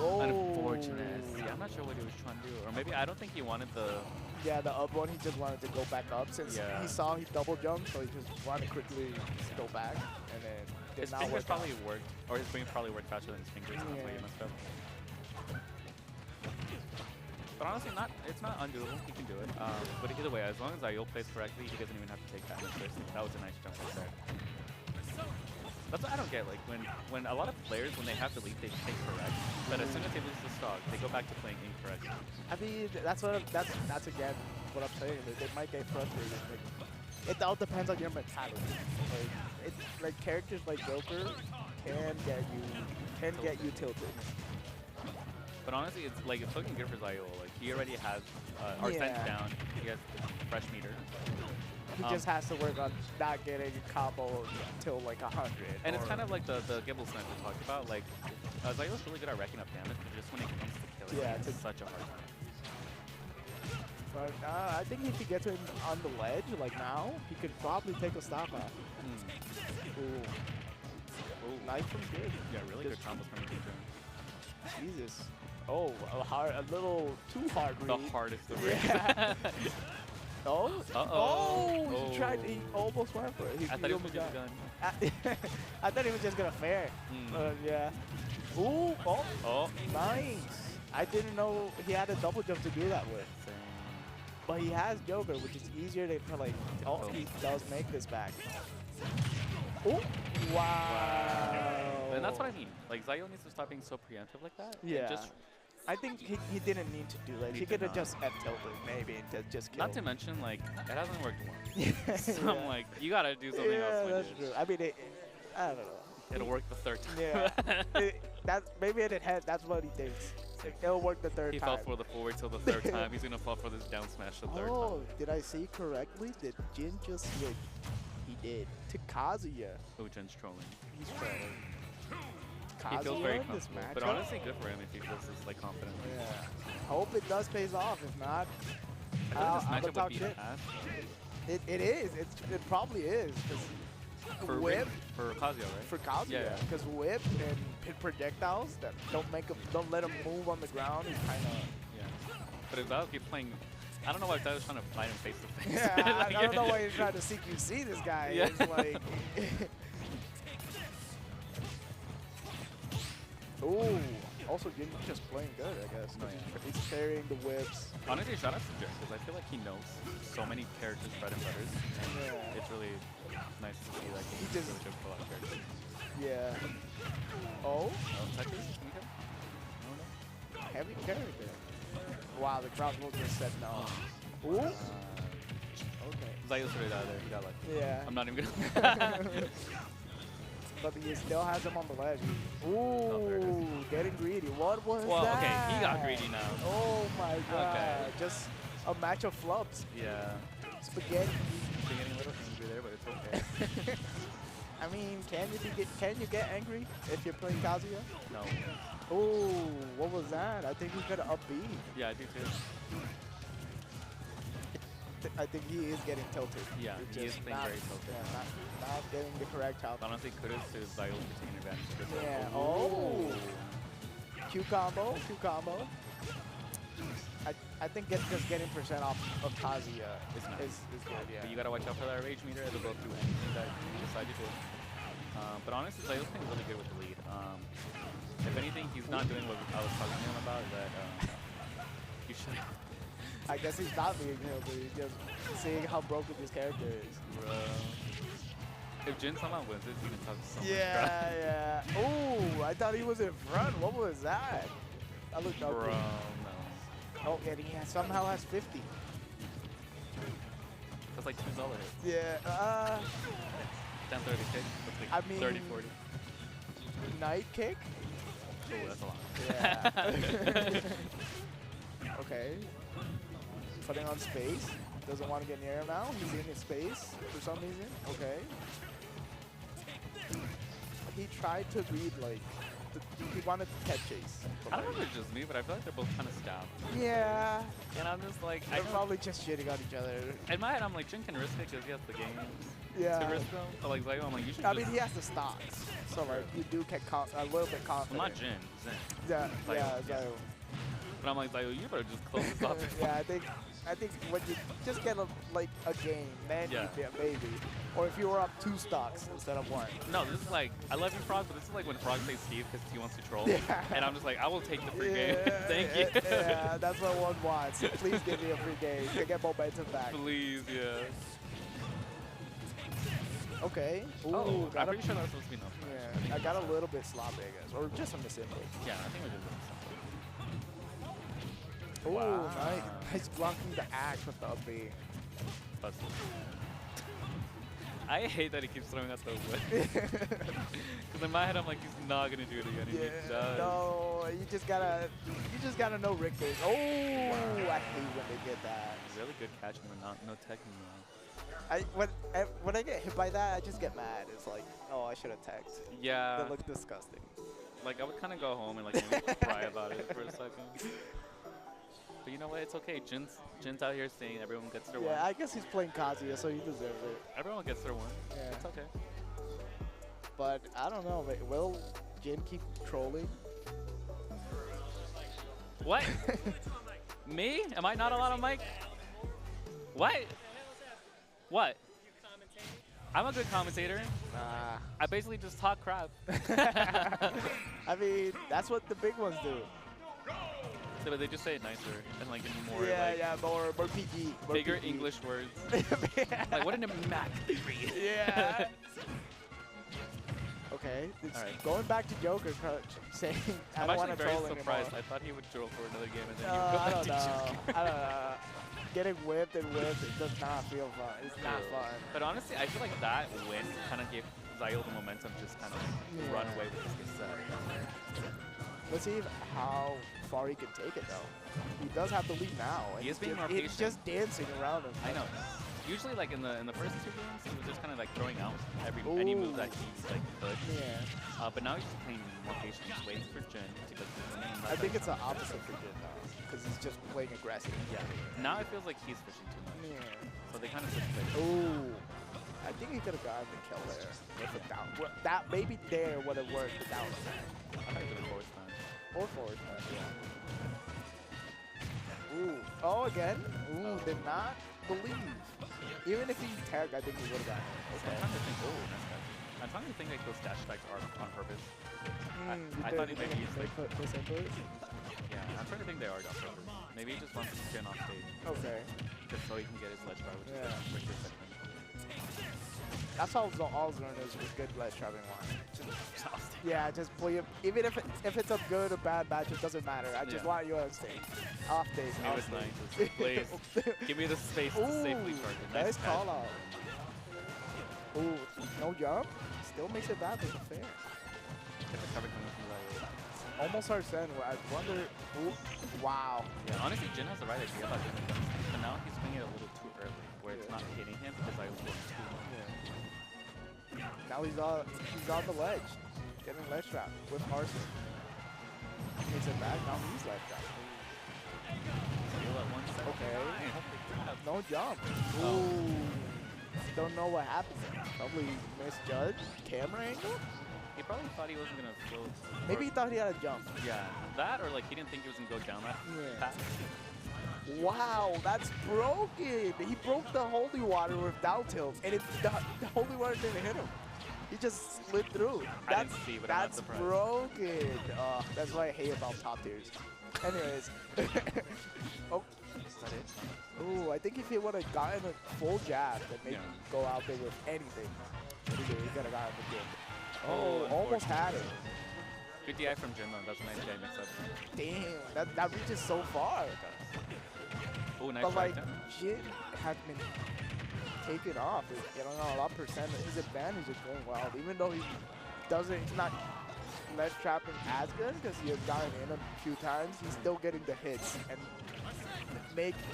[SPEAKER 8] Oh.
[SPEAKER 7] Unfortunate. See, I'm not sure what he was trying to do. Or maybe I don't think he wanted the...
[SPEAKER 8] Yeah, the up one, he just wanted to go back up since he saw he double jumped, so he just wanted to quickly go back, and then
[SPEAKER 7] his fingers probably worked, or his brain probably worked faster than his fingers, and that's why he messed up. But honestly, it's not undoable. He can do it. But either way, as long as Zyul plays correctly, he doesn't even have to take that much risk. That was a nice jump right there. That's what I don't get. Like when a lot of players, when they have the lead, they take correct. But as soon as they lose the stock, they go back to playing incorrect.
[SPEAKER 8] I mean, that's again what I'm saying. They might get frustrated. Like, it all depends on your mentality. Like characters like Joker can get you tilted.
[SPEAKER 7] But honestly, it's looking good for Zyul. Like he already has Arsene down. He has fresh meter.
[SPEAKER 8] He just has to work on not getting a combo till like 100.
[SPEAKER 7] And it's kind of like the Gibble snipe we talked about. Like Zyul's really good at racking up damage, but just when it comes to killing, it's such a hard time.
[SPEAKER 8] But I think if he gets him on the ledge, like now, he could probably take a stop out. Ooh, knife from good.
[SPEAKER 7] Yeah, really good combos from Richter.
[SPEAKER 8] Jesus. Oh, a little too hard read.
[SPEAKER 7] The hardest of reads.
[SPEAKER 8] Yeah. Oh,
[SPEAKER 7] Uh-oh.
[SPEAKER 8] he tried. He almost went for it.
[SPEAKER 7] I thought he was gonna gun.
[SPEAKER 8] I thought he was just gonna fair. Yeah. Ooh, nice. I didn't know he had a double jump to do that with. But he has Joker, which is easier to like. Oh, he does make this back. Oh, wow.
[SPEAKER 7] And that's what I mean. Like, Zyul needs to stop being so preemptive like that.
[SPEAKER 8] Yeah.
[SPEAKER 7] Just
[SPEAKER 8] I think he didn't need to do that. He could have just F-tilted maybe and just killed.
[SPEAKER 7] not to mention, like, it hasn't worked once. So I'm like, you gotta do something else.
[SPEAKER 8] Yeah, that's true. I mean, I don't know.
[SPEAKER 7] It'll work the third time.
[SPEAKER 8] Yeah. Maybe in his head, that's what he thinks. It'll work the third time.
[SPEAKER 7] He fell for the forward till the third time. He's gonna fall for this down smash the third time.
[SPEAKER 8] Oh, did I see correctly? Did Jin just switch? He did. To Kazuya.
[SPEAKER 7] Oh, Jin's trolling.
[SPEAKER 8] He's trolling.
[SPEAKER 7] He feels very
[SPEAKER 8] Kazuya in this
[SPEAKER 7] comfortable. But
[SPEAKER 8] matchup?
[SPEAKER 7] honestly, good for him if he feels this like confident.
[SPEAKER 8] Yeah. Hope it does pays off. If not,
[SPEAKER 7] I feel like this
[SPEAKER 8] I'll
[SPEAKER 7] matchup
[SPEAKER 8] talk
[SPEAKER 7] would be
[SPEAKER 8] shit.
[SPEAKER 7] ass.
[SPEAKER 8] It is. It probably is.
[SPEAKER 7] For
[SPEAKER 8] Whip.
[SPEAKER 7] For Kazuya, right?
[SPEAKER 8] For Kazuya,
[SPEAKER 7] Yeah.
[SPEAKER 8] because whip and pit projectiles that don't let him move on the ground is kind of.
[SPEAKER 7] Yeah. But if Zyul keep playing, I don't know why Zyul was trying to fight him face to face.
[SPEAKER 8] Yeah,
[SPEAKER 7] Like,
[SPEAKER 8] I don't know why he's trying to CQC this guy.
[SPEAKER 7] Yeah.
[SPEAKER 8] It's like. Ooh. Also, Jin just playing good, I guess. He's carrying the whips.
[SPEAKER 7] Honestly, shout out to Jin because I feel like he knows so many characters bread and butters.
[SPEAKER 8] Yeah.
[SPEAKER 7] It's really nice to see that
[SPEAKER 8] He
[SPEAKER 7] he's
[SPEAKER 8] just-
[SPEAKER 7] really good for a lot of characters.
[SPEAKER 8] Yeah. Oh.
[SPEAKER 7] Touches? Can you come? No.
[SPEAKER 8] Heavy character. Wow, the crowd will just said no. Ooh. Okay.
[SPEAKER 7] Zyul threw it out there. He got lucky.
[SPEAKER 8] Yeah.
[SPEAKER 7] I'm not even gonna.
[SPEAKER 8] But he still has him on the ledge. Ooh, getting greedy. What was
[SPEAKER 7] Well,
[SPEAKER 8] that?
[SPEAKER 7] okay, he got greedy now.
[SPEAKER 8] Oh my god.
[SPEAKER 7] Okay.
[SPEAKER 8] Just a match of flubs.
[SPEAKER 7] Yeah.
[SPEAKER 8] Spaghetti.
[SPEAKER 7] He's getting a little angry there, but it's okay.
[SPEAKER 8] I mean, can you get angry if you're playing Kazuya?
[SPEAKER 7] No.
[SPEAKER 8] Ooh, what was that? I think he's gonna up B.
[SPEAKER 7] Yeah, I do too.
[SPEAKER 8] I think he is getting tilted.
[SPEAKER 7] Yeah,
[SPEAKER 8] It's
[SPEAKER 7] he is
[SPEAKER 8] just
[SPEAKER 7] playing
[SPEAKER 8] not-
[SPEAKER 7] very tilted.
[SPEAKER 8] Yeah, not getting the correct outcome.
[SPEAKER 7] Honestly, kudos to Zyul for taking advantage of this.
[SPEAKER 8] Yeah. Oh. Q combo. Q combo. I think just getting percent off of Kazuya
[SPEAKER 7] It's nice.
[SPEAKER 8] is good. Yeah.
[SPEAKER 7] But you gotta watch out for that rage meter. It'll go through anything that you decide to do. But honestly, Zyul's playing really good with the lead. If anything, he's not doing what I was talking to him about. That he should.
[SPEAKER 8] I guess he's not being healed, but he's just seeing how broken this character is.
[SPEAKER 7] Bro. If Jin somehow wins this, he can talk so much
[SPEAKER 8] Yeah, yeah. Ooh, I thought he was in front. What was that? I looked up.
[SPEAKER 7] Bro, no.
[SPEAKER 8] Oh, and he somehow has 50.
[SPEAKER 7] That's like $2.
[SPEAKER 8] Yeah.
[SPEAKER 7] 10, 30 kick. That's like
[SPEAKER 8] I mean,
[SPEAKER 7] 30, 40.
[SPEAKER 8] Night kick?
[SPEAKER 7] Oh, that's a lot.
[SPEAKER 8] Yeah. Okay. Putting on space. Doesn't want to get near him now. He's in his space for some reason. Okay. He tried to read, like, he wanted to catch chase.
[SPEAKER 7] I don't know if it's just me, but I feel like they're both kind of stabbed.
[SPEAKER 8] Yeah.
[SPEAKER 7] And I'm just like,
[SPEAKER 8] They're probably just shitting on each other.
[SPEAKER 7] in my head, I'm like, Jin can risk it because he has the game
[SPEAKER 8] Yeah.
[SPEAKER 7] to risk them. But like Zyul, I'm like, you should
[SPEAKER 8] I
[SPEAKER 7] just...
[SPEAKER 8] mean, he has the stocks. So, like, you do get a little bit confident.
[SPEAKER 7] Well, not Jin, Zen.
[SPEAKER 8] Yeah,
[SPEAKER 7] Zyul,
[SPEAKER 8] yeah,
[SPEAKER 7] yeah.
[SPEAKER 8] Zyul.
[SPEAKER 7] But I'm like, Zyul, you better just close this off.
[SPEAKER 8] Yeah, I think when you just get a game, then
[SPEAKER 7] Yeah.
[SPEAKER 8] you get maybe. Or if you were up 2 stocks instead of 1.
[SPEAKER 7] No, this is like, I love you, Frog, but this is like when Frog plays Steve because he wants to troll.
[SPEAKER 8] Yeah.
[SPEAKER 7] And I'm just like, I will take the free game. Thank you.
[SPEAKER 8] Yeah, that's what one wants. Please give me a free game to get momentum back.
[SPEAKER 7] Please, yeah.
[SPEAKER 8] Okay. Ooh,
[SPEAKER 7] Oh, I'm
[SPEAKER 8] got
[SPEAKER 7] pretty sure that's supposed to be enough.
[SPEAKER 8] Yeah, I got a little bit sloppy, I guess. Or just a misinput.
[SPEAKER 7] Yeah, I think we're just
[SPEAKER 8] Ooh,
[SPEAKER 7] Wow.
[SPEAKER 8] nice blocking the axe with the up B.
[SPEAKER 7] Busted. I hate that he keeps throwing out the whip. Because in my head, I'm like, he's not going to do it again. And he does.
[SPEAKER 8] No, you just gotta know Richter. Oh, I hate when they get that.
[SPEAKER 7] Really good catching, but no teching.
[SPEAKER 8] When I get hit by that, I just get mad. It's like, oh, I should have teched.
[SPEAKER 7] Yeah.
[SPEAKER 8] That looked disgusting.
[SPEAKER 7] Like, I would kind of go home and like maybe cry about it for a second. But you know what? It's okay. Jin's out here saying everyone gets their one.
[SPEAKER 8] Yeah, I guess he's playing Kazuya, so he deserves it.
[SPEAKER 7] Everyone gets their one.
[SPEAKER 8] Yeah.
[SPEAKER 7] It's okay.
[SPEAKER 8] But I don't know. Will Jin keep trolling?
[SPEAKER 7] What? Me? Am I not allowed on mic? What? What? I'm a good commentator. I basically just talk crap.
[SPEAKER 8] I mean, that's what the big ones do.
[SPEAKER 7] But they just say it nicer and like in more
[SPEAKER 8] more PG. More
[SPEAKER 7] bigger
[SPEAKER 8] PG.
[SPEAKER 7] English words. Like what an immaculate.
[SPEAKER 8] Yeah. Okay, it's going back to Joker saying I
[SPEAKER 7] I'm
[SPEAKER 8] don't want
[SPEAKER 7] actually
[SPEAKER 8] to
[SPEAKER 7] very
[SPEAKER 8] troll
[SPEAKER 7] surprised.
[SPEAKER 8] anymore.
[SPEAKER 7] I thought he would troll for another game and then you would go
[SPEAKER 8] I
[SPEAKER 7] back
[SPEAKER 8] don't
[SPEAKER 7] to Joker.
[SPEAKER 8] know. I don't know. Getting whipped and whipped, it does not feel fun. It's not fun.
[SPEAKER 7] But honestly, I feel like that win kind of gave Zyul the momentum to just kind of run away with this set.
[SPEAKER 8] Let's see how far he can take it though. He does have the lead now. And
[SPEAKER 7] He is being
[SPEAKER 8] just,
[SPEAKER 7] more patient.
[SPEAKER 8] It's just dancing around him.
[SPEAKER 7] I know. Usually, like in the first 2 games, he was just kind of like throwing out any move that he like could.
[SPEAKER 8] Yeah.
[SPEAKER 7] But now he's just playing more patient, just waiting for Jin to go through the lane.
[SPEAKER 8] I think it's the opposite for Jin now, because he's just playing aggressive.
[SPEAKER 7] Yeah. Now it feels like he's fishing too much.
[SPEAKER 8] Yeah.
[SPEAKER 7] So they kind of switch plays.
[SPEAKER 8] Ooh. I think he could have gotten the kill there with a down. Well, that maybe there would have worked without him.
[SPEAKER 7] I think it was forward time.
[SPEAKER 8] Or forward time, yeah. Ooh. Oh, again. Ooh, did not believe. Even if he tagged, I think he would have gotten it. Okay.
[SPEAKER 7] I'm trying to think like those dash attacks are on purpose. I
[SPEAKER 8] You
[SPEAKER 7] thought
[SPEAKER 8] did-
[SPEAKER 7] he maybe
[SPEAKER 8] you
[SPEAKER 7] used
[SPEAKER 8] did
[SPEAKER 7] like...
[SPEAKER 8] put this into it?
[SPEAKER 7] Yeah, I'm trying to think they are on purpose. Maybe he just wants to Jin off stage.
[SPEAKER 8] Okay.
[SPEAKER 7] Just so he can get his ledge bar, which is Richter segment.
[SPEAKER 8] That's how all Zern is with good ledge traveling line. Yeah, just play it. Even if it's a good or bad match, it doesn't matter. I just want you on stage. Off stage.
[SPEAKER 7] It was nice. Please, give me the space to safely charge it.
[SPEAKER 8] Nice call out. Ooh, no jump. Still makes it bad, but fair. Almost hard send. I wonder. Ooh, wow.
[SPEAKER 7] Yeah, honestly, Jin has the right idea about doing this, but now he's swinging it a little too early, where it's not hitting him because I was going too long.
[SPEAKER 8] Now he's on the ledge, getting ledge trap with Arson. He makes it back. Now he's ledge trap. Okay. No jump. Ooh. Don't know what happened. Probably misjudged camera angle.
[SPEAKER 7] He probably thought he wasn't gonna float.
[SPEAKER 8] Maybe he thought he had a jump.
[SPEAKER 7] Yeah, that or like he didn't think he was gonna go down that fast.
[SPEAKER 8] Wow, that's broken. He broke the holy water with down tilt, and the holy water didn't hit him. He just slid through.
[SPEAKER 7] I didn't see, but I'm not
[SPEAKER 8] That's
[SPEAKER 7] surprised.
[SPEAKER 8] broken. That's what I hate about top tiers. Anyways. Oh.
[SPEAKER 7] Is that it?
[SPEAKER 8] Ooh, I think if he would have gotten a full jab, then maybe go out there with anything. He could have gotten the good. Oh, almost had it.
[SPEAKER 7] Good DI from Jin though. That's a nice DI mix up.
[SPEAKER 8] Damn, that reaches so far.
[SPEAKER 7] Oh, nice
[SPEAKER 8] But like,
[SPEAKER 7] down.
[SPEAKER 8] Jin had been taken off. You know, a lot of percent. His advantage is going wild, even though he's not ledge trapping as good because he has gotten in a few times. He's still getting the hits and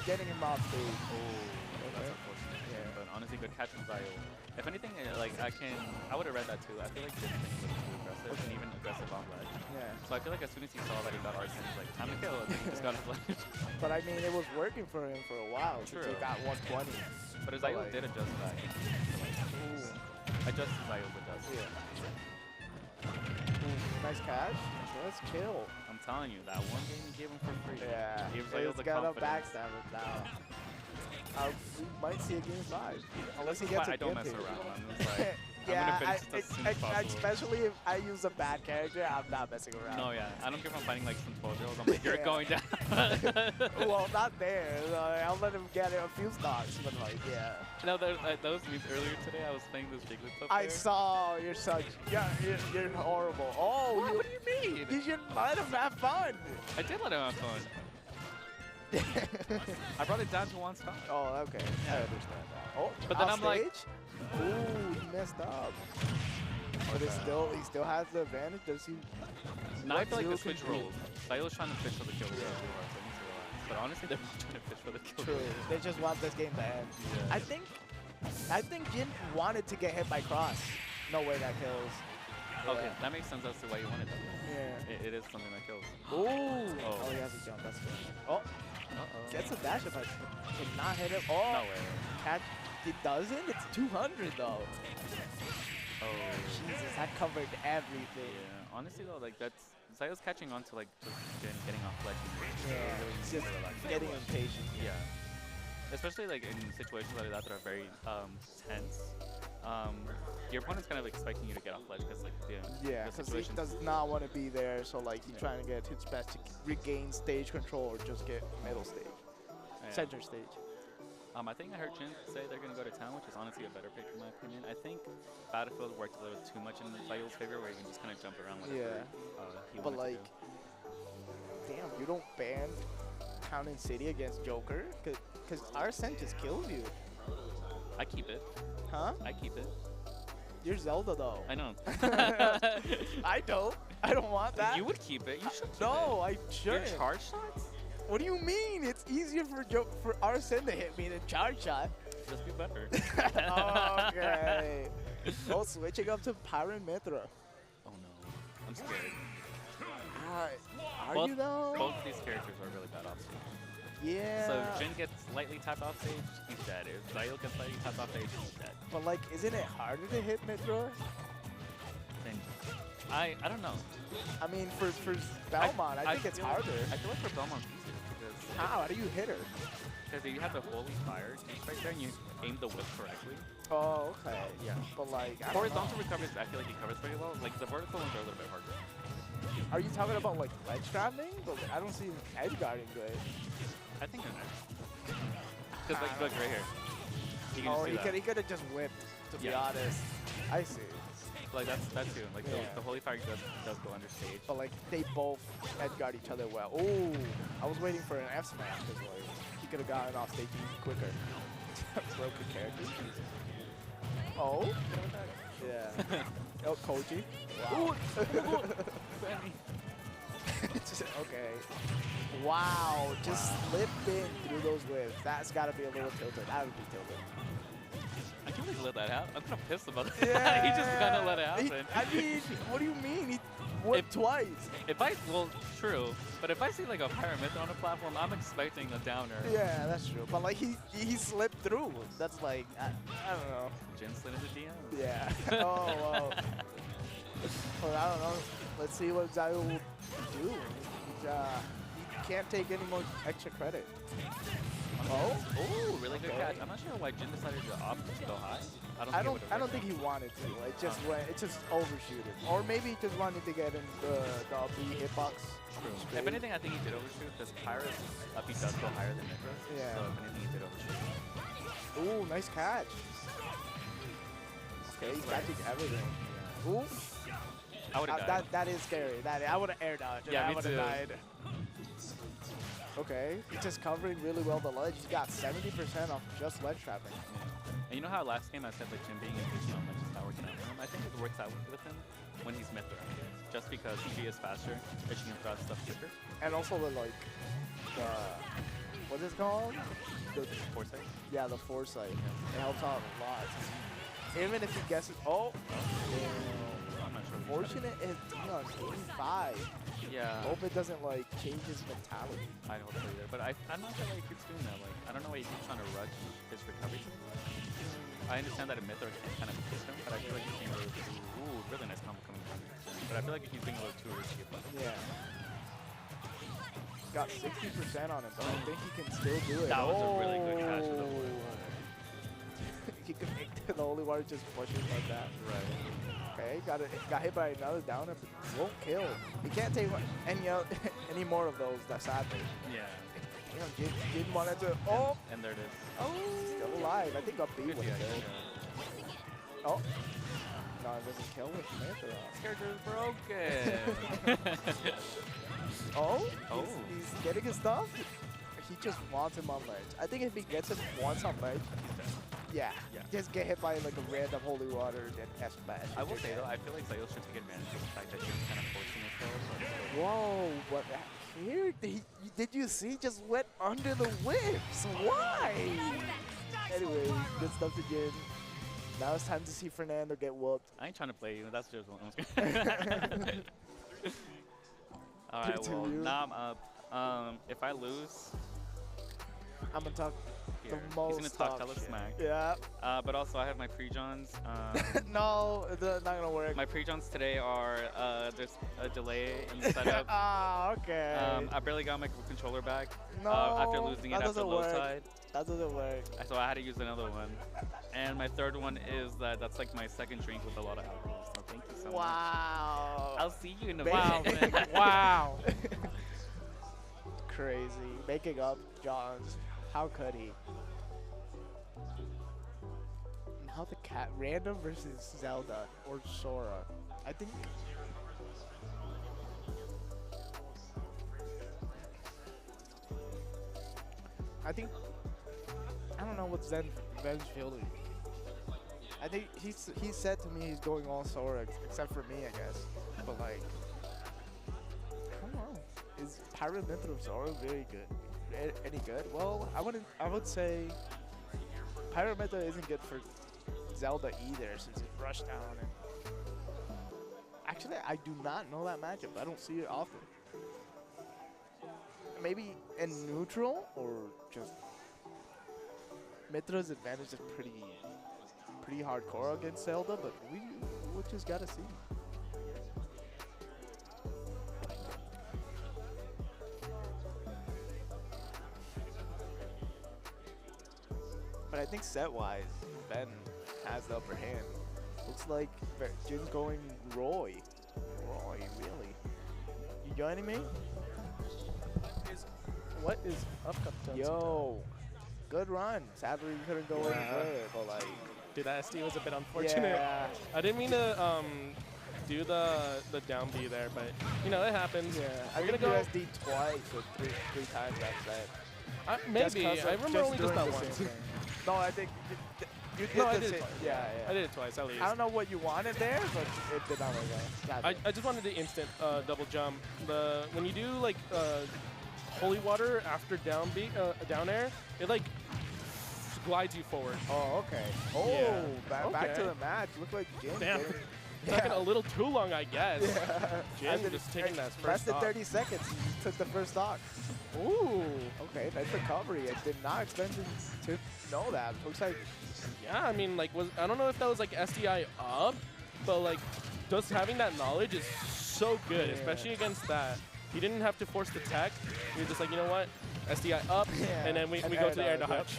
[SPEAKER 8] getting him off stage.
[SPEAKER 7] Oh, that's unfortunate. Yeah. But honestly, good catch from Zyul. If anything, like I would have read that too. I feel like Jin was too aggressive and even aggressive on ledge.
[SPEAKER 8] Yeah.
[SPEAKER 7] So I feel like as soon as he saw that he got Arson, he's like, time to kill. And then he just got his ledge.
[SPEAKER 8] But I mean, it was working for him for a while.
[SPEAKER 7] True.
[SPEAKER 8] He got 120.
[SPEAKER 7] But his Zyul did adjust that. Adjust Zyul adjust.
[SPEAKER 8] Yeah. Ooh, nice catch. Let's kill.
[SPEAKER 7] I'm telling you, that one game you gave him for free.
[SPEAKER 8] Yeah.
[SPEAKER 7] Gave Zyul
[SPEAKER 8] He's
[SPEAKER 7] the
[SPEAKER 8] got a
[SPEAKER 7] confidence.
[SPEAKER 8] backstab him now. We might see a game 5. Unless he
[SPEAKER 7] This is
[SPEAKER 8] gets
[SPEAKER 7] why
[SPEAKER 8] a
[SPEAKER 7] I don't
[SPEAKER 8] gift
[SPEAKER 7] mess
[SPEAKER 8] here.
[SPEAKER 7] around. I'm just like,
[SPEAKER 8] Yeah,
[SPEAKER 7] I'm gonna finish this as soon as possible.
[SPEAKER 8] especially if I use a bad character, I'm not messing around.
[SPEAKER 7] No, yeah. I don't care if I'm fighting like some 12-year-olds. I'm like, you're
[SPEAKER 8] Yeah.
[SPEAKER 7] going down.
[SPEAKER 8] Well, not there. I'll let him get a few stocks, but like, yeah.
[SPEAKER 7] No, that was me earlier today. I was playing this Jigglypuff up
[SPEAKER 8] I
[SPEAKER 7] there.
[SPEAKER 8] saw you're such. Yeah, you're horrible. Oh,
[SPEAKER 7] What do you mean?
[SPEAKER 8] You should let him have fun.
[SPEAKER 7] I did let him have fun. I brought it down to 1 stock.
[SPEAKER 8] Oh, okay. I understand that. Oh,
[SPEAKER 7] But then
[SPEAKER 8] off
[SPEAKER 7] I'm like,
[SPEAKER 8] stage? Ooh, he messed up. But he still has the advantage. Does he?
[SPEAKER 7] now I feel like
[SPEAKER 8] Zyul
[SPEAKER 7] the switch
[SPEAKER 8] can do?
[SPEAKER 7] rolls. Zyul's trying to fish for the kill. Yeah. So I need to relax. But honestly, they're not trying to fish for the kill.
[SPEAKER 8] True. They just want this game to end.
[SPEAKER 7] Yeah.
[SPEAKER 8] I think Jin wanted to get hit by cross. No way that kills.
[SPEAKER 7] Okay,
[SPEAKER 8] Yeah.
[SPEAKER 7] that makes sense as to why you wanted that.
[SPEAKER 8] Yeah.
[SPEAKER 7] It is something that kills.
[SPEAKER 8] Ooh.
[SPEAKER 7] Oh.
[SPEAKER 8] Oh, he has a jump. That's good. Oh.
[SPEAKER 7] Uh-oh.
[SPEAKER 8] Gets a dash if I cannot hit him. Oh.
[SPEAKER 7] No way.
[SPEAKER 8] It doesn't? It's 200 though.
[SPEAKER 7] Oh.
[SPEAKER 8] Jesus, that covered everything.
[SPEAKER 7] Yeah. Honestly though, like that's Zyul's catching on to like just getting off ledge.
[SPEAKER 8] Yeah.
[SPEAKER 7] Really
[SPEAKER 8] Just
[SPEAKER 7] relaxed.
[SPEAKER 8] getting impatient.
[SPEAKER 7] Yeah. especially like in situations like that that are very tense. Your opponent's kind of expecting you to get off ledge because like
[SPEAKER 8] yeah, because he does not want to be there. So like he's trying to get his best to regain stage control or just get middle stage, center stage.
[SPEAKER 7] I think I heard Jin say they're going to go to town, which is honestly a better pick in my opinion. I think Battlefield worked a little too much in Zyul's favor where you can just kind of jump around whatever he
[SPEAKER 8] but
[SPEAKER 7] wanted
[SPEAKER 8] like,
[SPEAKER 7] to do.
[SPEAKER 8] damn, you don't ban Town and City against Joker? Because Arsene just kills you.
[SPEAKER 7] I keep it.
[SPEAKER 8] Huh?
[SPEAKER 7] I keep it.
[SPEAKER 8] You're Zelda though.
[SPEAKER 7] I know.
[SPEAKER 8] I don't. I don't want that.
[SPEAKER 7] You would keep it. You should keep
[SPEAKER 8] No,
[SPEAKER 7] it.
[SPEAKER 8] I shouldn't.
[SPEAKER 7] Your charge shots?
[SPEAKER 8] What do you mean? It's easier for Arsene to hit me than charge shot.
[SPEAKER 7] Just be better.
[SPEAKER 8] Okay. Oh, switching up to Pyra and Mythra.
[SPEAKER 7] Oh no. I'm scared.
[SPEAKER 8] Are you though?
[SPEAKER 7] Both of these characters are really bad off stage.
[SPEAKER 8] Yeah.
[SPEAKER 7] So Jin gets lightly tapped off stage, he's dead. If Zyul gets lightly tapped off stage, he's dead.
[SPEAKER 8] But like, isn't it harder to hit Mythra?
[SPEAKER 7] Then I don't know.
[SPEAKER 8] I mean, for Belmont, I think it's harder.
[SPEAKER 7] I feel like for Belmont it's easier because
[SPEAKER 8] how do you hit her?
[SPEAKER 7] Because you have the holy fire right there and you aim the whip correctly.
[SPEAKER 8] Oh, okay.
[SPEAKER 7] Yeah.
[SPEAKER 8] But like,
[SPEAKER 7] horizontal recoveries, I feel like he covers pretty well. Like the vertical ones are a little bit harder.
[SPEAKER 8] Are you talking about like ledge traveling? But I don't see edge guarding good.
[SPEAKER 7] I think in there. Because like look right here.
[SPEAKER 8] He could have just whipped. To be honest, I see.
[SPEAKER 7] Like that's too. Like the holy fire does go under stage.
[SPEAKER 8] But like they both edge guard each other well. Ooh, I was waiting for an F smash because like he could have gotten off stage quicker. Broken character. Oh. Yeah. Oh, Koji. Wow. Okay. Wow, just slipped in through those whips. That's got to be a little tilted. That would be tilted.
[SPEAKER 7] I can't believe he let that happen. I'm kind of pissed about that.
[SPEAKER 8] Yeah.
[SPEAKER 7] He just kind of let it happen.
[SPEAKER 8] I mean, what do you mean? He whipped twice.
[SPEAKER 7] Well, true. But if I see like a Pyramid on a platform, I'm expecting a downer.
[SPEAKER 8] Yeah, that's true. But like he slipped through. That's like, I don't know.
[SPEAKER 7] Jin slid into DM.
[SPEAKER 8] Yeah. Oh, wow. Well, I don't know. Let's see what Zyul will do. He can't take any more extra credit. Oh,
[SPEAKER 7] really good catch. I'm not sure why Jin decided to opt to go high.
[SPEAKER 8] I don't think he wanted to. It just it just overshooted. Or maybe he just wanted to get in the B hitbox.
[SPEAKER 7] True. If anything, I think he did overshoot because Pyra's up does go higher than Mythra's.
[SPEAKER 8] Yeah.
[SPEAKER 7] So if anything, he did overshoot.
[SPEAKER 8] Ooh, nice catch. Okay, he's catching everything. Ooh.
[SPEAKER 7] I would have died.
[SPEAKER 8] That is scary. I would have air dodged.
[SPEAKER 7] Yeah,
[SPEAKER 8] I
[SPEAKER 7] me
[SPEAKER 8] would have
[SPEAKER 7] too.
[SPEAKER 8] died. Okay, he's just covering really well the ledge. He got 70% off just ledge trapping.
[SPEAKER 7] And you know how last game I said like Jin being impatient on ledge is not working out for him? I think it works out with him when he's Mythra. Just because he is faster, and she can throw out stuff quicker.
[SPEAKER 8] And also the like, what is it called? The
[SPEAKER 7] foresight?
[SPEAKER 8] Yeah, the foresight. It helps out a lot. Even if he guesses, oh!
[SPEAKER 7] I'm not sure.
[SPEAKER 8] Fortunate is Dion's 85.
[SPEAKER 7] Yeah.
[SPEAKER 8] Hope it doesn't like change his mentality.
[SPEAKER 7] I hope so either. But I'm not sure why he keeps doing that. Like I don't know why he keeps trying to rush his recovery. I understand that a Mythra can kind of push him, but I feel like he's being a little too. Ooh, really nice combo coming from him. But I feel like he's being a little too risky.
[SPEAKER 8] Yeah. Got 60% on it, but I think he can still do it.
[SPEAKER 7] That was a really good catch of the wood.
[SPEAKER 8] He can make the holy water just pushing like that.
[SPEAKER 7] Right.
[SPEAKER 8] Okay, got hit by another downer, but won't kill. He can't take any more of those. That's sadly.
[SPEAKER 7] Yeah.
[SPEAKER 8] You know, Jin wanted to. Oh.
[SPEAKER 7] And there it is.
[SPEAKER 8] Oh. Still alive. I think up B would have killed. Oh. No, it doesn't kill with Mythra.
[SPEAKER 7] This character is broken.
[SPEAKER 8] Oh. He's getting his stuff. He just wants him on ledge. I think if he gets him once on ledge, yeah, just get hit by like a random holy water and S smash.
[SPEAKER 7] I will say though, I feel like Zyul should take advantage of the fact that he's kind of forcing his throw.
[SPEAKER 8] Whoa, what here? Did you see? Just went under the whips. Why? Anyway, good stuff to Jin. Now it's time to see Fernando get whooped.
[SPEAKER 7] I ain't trying to play you. That's just what I'm Alright, well, now I'm up. If I lose,
[SPEAKER 8] I'm gonna talk.
[SPEAKER 7] here. He's
[SPEAKER 8] most
[SPEAKER 7] gonna talk
[SPEAKER 8] top
[SPEAKER 7] hella
[SPEAKER 8] shit.
[SPEAKER 7] smack.
[SPEAKER 8] Yeah.
[SPEAKER 7] But also I have my pre-Johns.
[SPEAKER 8] No, it's not gonna work.
[SPEAKER 7] My pre-Johns today are there's a delay in the setup.
[SPEAKER 8] Ah, okay.
[SPEAKER 7] I barely got my controller back
[SPEAKER 8] No,
[SPEAKER 7] after losing it
[SPEAKER 8] that
[SPEAKER 7] after
[SPEAKER 8] doesn't
[SPEAKER 7] low
[SPEAKER 8] work.
[SPEAKER 7] side.
[SPEAKER 8] That doesn't work.
[SPEAKER 7] So I had to use another one. And my third one is that's like my second drink with a lot of alcohol. So thank you so much.
[SPEAKER 8] Wow.
[SPEAKER 7] I'll see you in a
[SPEAKER 8] Wow,
[SPEAKER 7] minute.
[SPEAKER 8] man. Wow. Crazy. Making up Johns. How could he? Now the cat random versus Zelda or Sora. I think I don't know what Ben's feeling. I think he said to me he's going all Sora except for me, I guess. But like, I don't know. Is Pyra Mythra Sora very good? Any good? Well, I would say Pyra Mythra isn't good for Zelda either, since it's rush down. And actually, I do not know that matchup. I don't see it often. Maybe in neutral or just Mythra's advantage is pretty hardcore against Zelda, but we just gotta see. But I think set-wise, Ben has the upper hand. Looks like Jin's going Roy. Roy, really? You joining me?
[SPEAKER 6] What is up, Capitancito?
[SPEAKER 8] Yo, good run. Sadly, you couldn't go any further, but like,
[SPEAKER 6] dude, that SD was a bit unfortunate.
[SPEAKER 8] Yeah.
[SPEAKER 6] I didn't mean to do the down B there, but you know it happens.
[SPEAKER 8] Yeah,
[SPEAKER 6] I'm
[SPEAKER 8] I
[SPEAKER 6] gonna
[SPEAKER 8] think
[SPEAKER 6] go
[SPEAKER 8] SD twice or three times that set.
[SPEAKER 6] maybe. I remember only just that once.
[SPEAKER 8] No, I think you did
[SPEAKER 6] no, I
[SPEAKER 8] the
[SPEAKER 6] did
[SPEAKER 8] same.
[SPEAKER 6] it twice.
[SPEAKER 8] Yeah.
[SPEAKER 6] I did it twice at least.
[SPEAKER 8] I don't know what you wanted there, but it did not work out.
[SPEAKER 6] I just wanted the instant double jump. When you do like holy water after down B down air, it like glides you forward.
[SPEAKER 8] Oh, okay. Oh,
[SPEAKER 6] yeah.
[SPEAKER 8] back to the match. Look like Jin.
[SPEAKER 6] Damn. Taking a little too long, I guess.
[SPEAKER 8] Yeah.
[SPEAKER 6] Jin just taking that first
[SPEAKER 8] less than
[SPEAKER 6] stock.
[SPEAKER 8] 30 seconds. He took the first stock.
[SPEAKER 6] Ooh.
[SPEAKER 8] Okay, nice recovery. I did not expect him to know that. Looks like.
[SPEAKER 6] Yeah, I mean, like, I don't know if that was like SDI up, but like, just having that knowledge is so good, especially against that. He didn't have to force the tech. He was just like, you know what, SDI up, and then we go to the air dodge.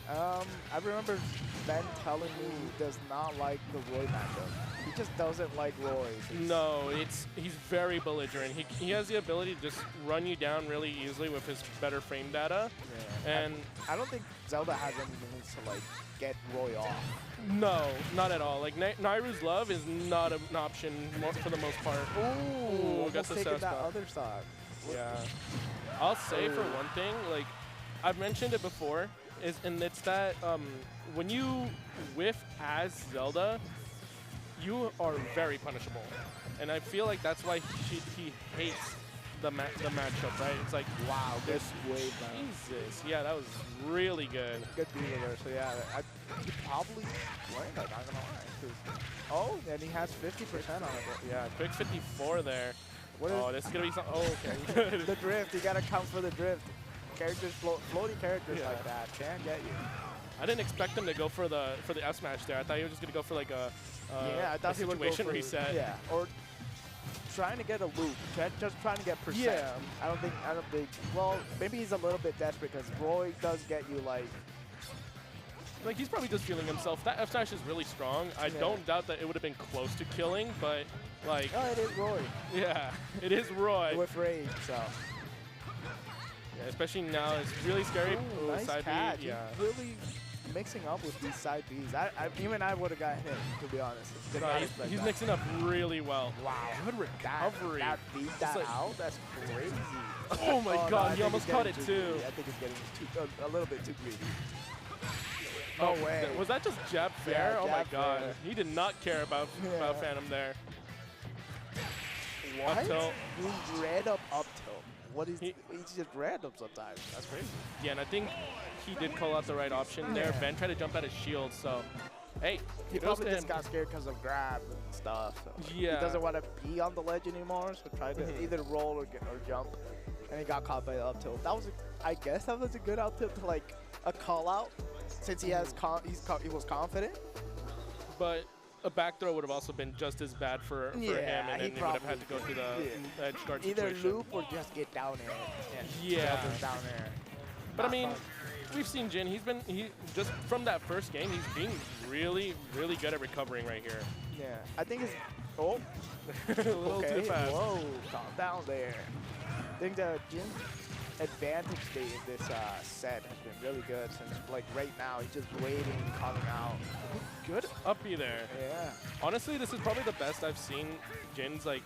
[SPEAKER 8] I remember Ben telling me he does not like the Roy matchup. He just doesn't like Roy.
[SPEAKER 6] No, he's very belligerent. He has the ability to just run you down really easily with his better frame data.
[SPEAKER 8] Yeah.
[SPEAKER 6] And
[SPEAKER 8] I don't think Zelda has any means to like get Roy off.
[SPEAKER 6] No, not at all. Like Nairu's love is not an option for the most part.
[SPEAKER 8] Ooh,
[SPEAKER 6] got the
[SPEAKER 8] taking that
[SPEAKER 6] spot.
[SPEAKER 8] other side.
[SPEAKER 6] Yeah. I'll say for one thing, like I've mentioned it before, and it's that when you whiff as Zelda, you are very punishable, and I feel like that's why he hates the matchup, right? It's like, wow,
[SPEAKER 8] this wave.
[SPEAKER 6] Jesus, yeah, that was really good.
[SPEAKER 8] Good beat there. So yeah, he probably playing. Like, I'm not gonna lie. Oh, and he has 50% on it.
[SPEAKER 6] Yeah, quick 54 there.
[SPEAKER 8] Oh,
[SPEAKER 6] this is gonna be something. Oh, okay.
[SPEAKER 8] The drift. You gotta count for the drift. Characters, floating characters like that can get you.
[SPEAKER 6] I didn't expect him to go for the F smash there. I thought he was just gonna go for like a
[SPEAKER 8] I thought he would go for
[SPEAKER 6] reset.
[SPEAKER 8] Yeah, or trying to get a loop, just trying to get percent.
[SPEAKER 6] Yeah.
[SPEAKER 8] I don't think. Well, maybe he's a little bit desperate because Roy does get you like
[SPEAKER 6] he's probably just feeling himself. That F smash is really strong. I don't doubt that it would have been close to killing, but like.
[SPEAKER 8] Oh, it is Roy.
[SPEAKER 6] Yeah, it is Roy.
[SPEAKER 8] With rage, so.
[SPEAKER 6] Yeah, especially now, it's really scary.
[SPEAKER 8] Ooh, nice
[SPEAKER 6] side
[SPEAKER 8] catch.
[SPEAKER 6] B, yeah.
[SPEAKER 8] He's really mixing up with these side Bs. Even I would have got hit, to be honest.
[SPEAKER 6] He's mixing up really well.
[SPEAKER 8] Wow, good recovery. That beat that out. That's crazy.
[SPEAKER 6] Oh my God,
[SPEAKER 8] no,
[SPEAKER 6] he almost caught it too.
[SPEAKER 8] Greedy. I think he's getting a little bit too greedy. No way.
[SPEAKER 6] Was that just jab fair?
[SPEAKER 8] Yeah,
[SPEAKER 6] oh my
[SPEAKER 8] jab
[SPEAKER 6] God.
[SPEAKER 8] fair.
[SPEAKER 6] He did not care about Phantom there.
[SPEAKER 8] What?
[SPEAKER 6] Up tilt.
[SPEAKER 8] He ran up tilt. What is he's just random sometimes. That's crazy.
[SPEAKER 6] Yeah, and I think he did call out the right option there. Ben tried to jump out of shield, so hey,
[SPEAKER 8] he probably just got scared because of grab and stuff. So
[SPEAKER 6] yeah,
[SPEAKER 8] he doesn't want to be on the ledge anymore, so tried to either roll or jump, and he got caught by the up tilt. That was, I guess, that was a good up tilt to like a call out since he has he was confident.
[SPEAKER 6] But a back throw would have also been just as bad for him, and then he would have had to go through the edge guard
[SPEAKER 8] Either
[SPEAKER 6] situation.
[SPEAKER 8] loop or just get down there. And
[SPEAKER 6] Yeah.
[SPEAKER 8] down there.
[SPEAKER 6] But I mean, we've seen Jin. He just from that first game, he's being really, really good at recovering right here.
[SPEAKER 8] Yeah, I think it's a
[SPEAKER 6] little too fast.
[SPEAKER 8] Whoa, calm down there. I think the Jin's advantage state in this set has been really good since like right now he's just waiting, calling out.
[SPEAKER 6] Good uppy there.
[SPEAKER 8] Yeah.
[SPEAKER 6] Honestly, this is probably the best I've seen Jin's like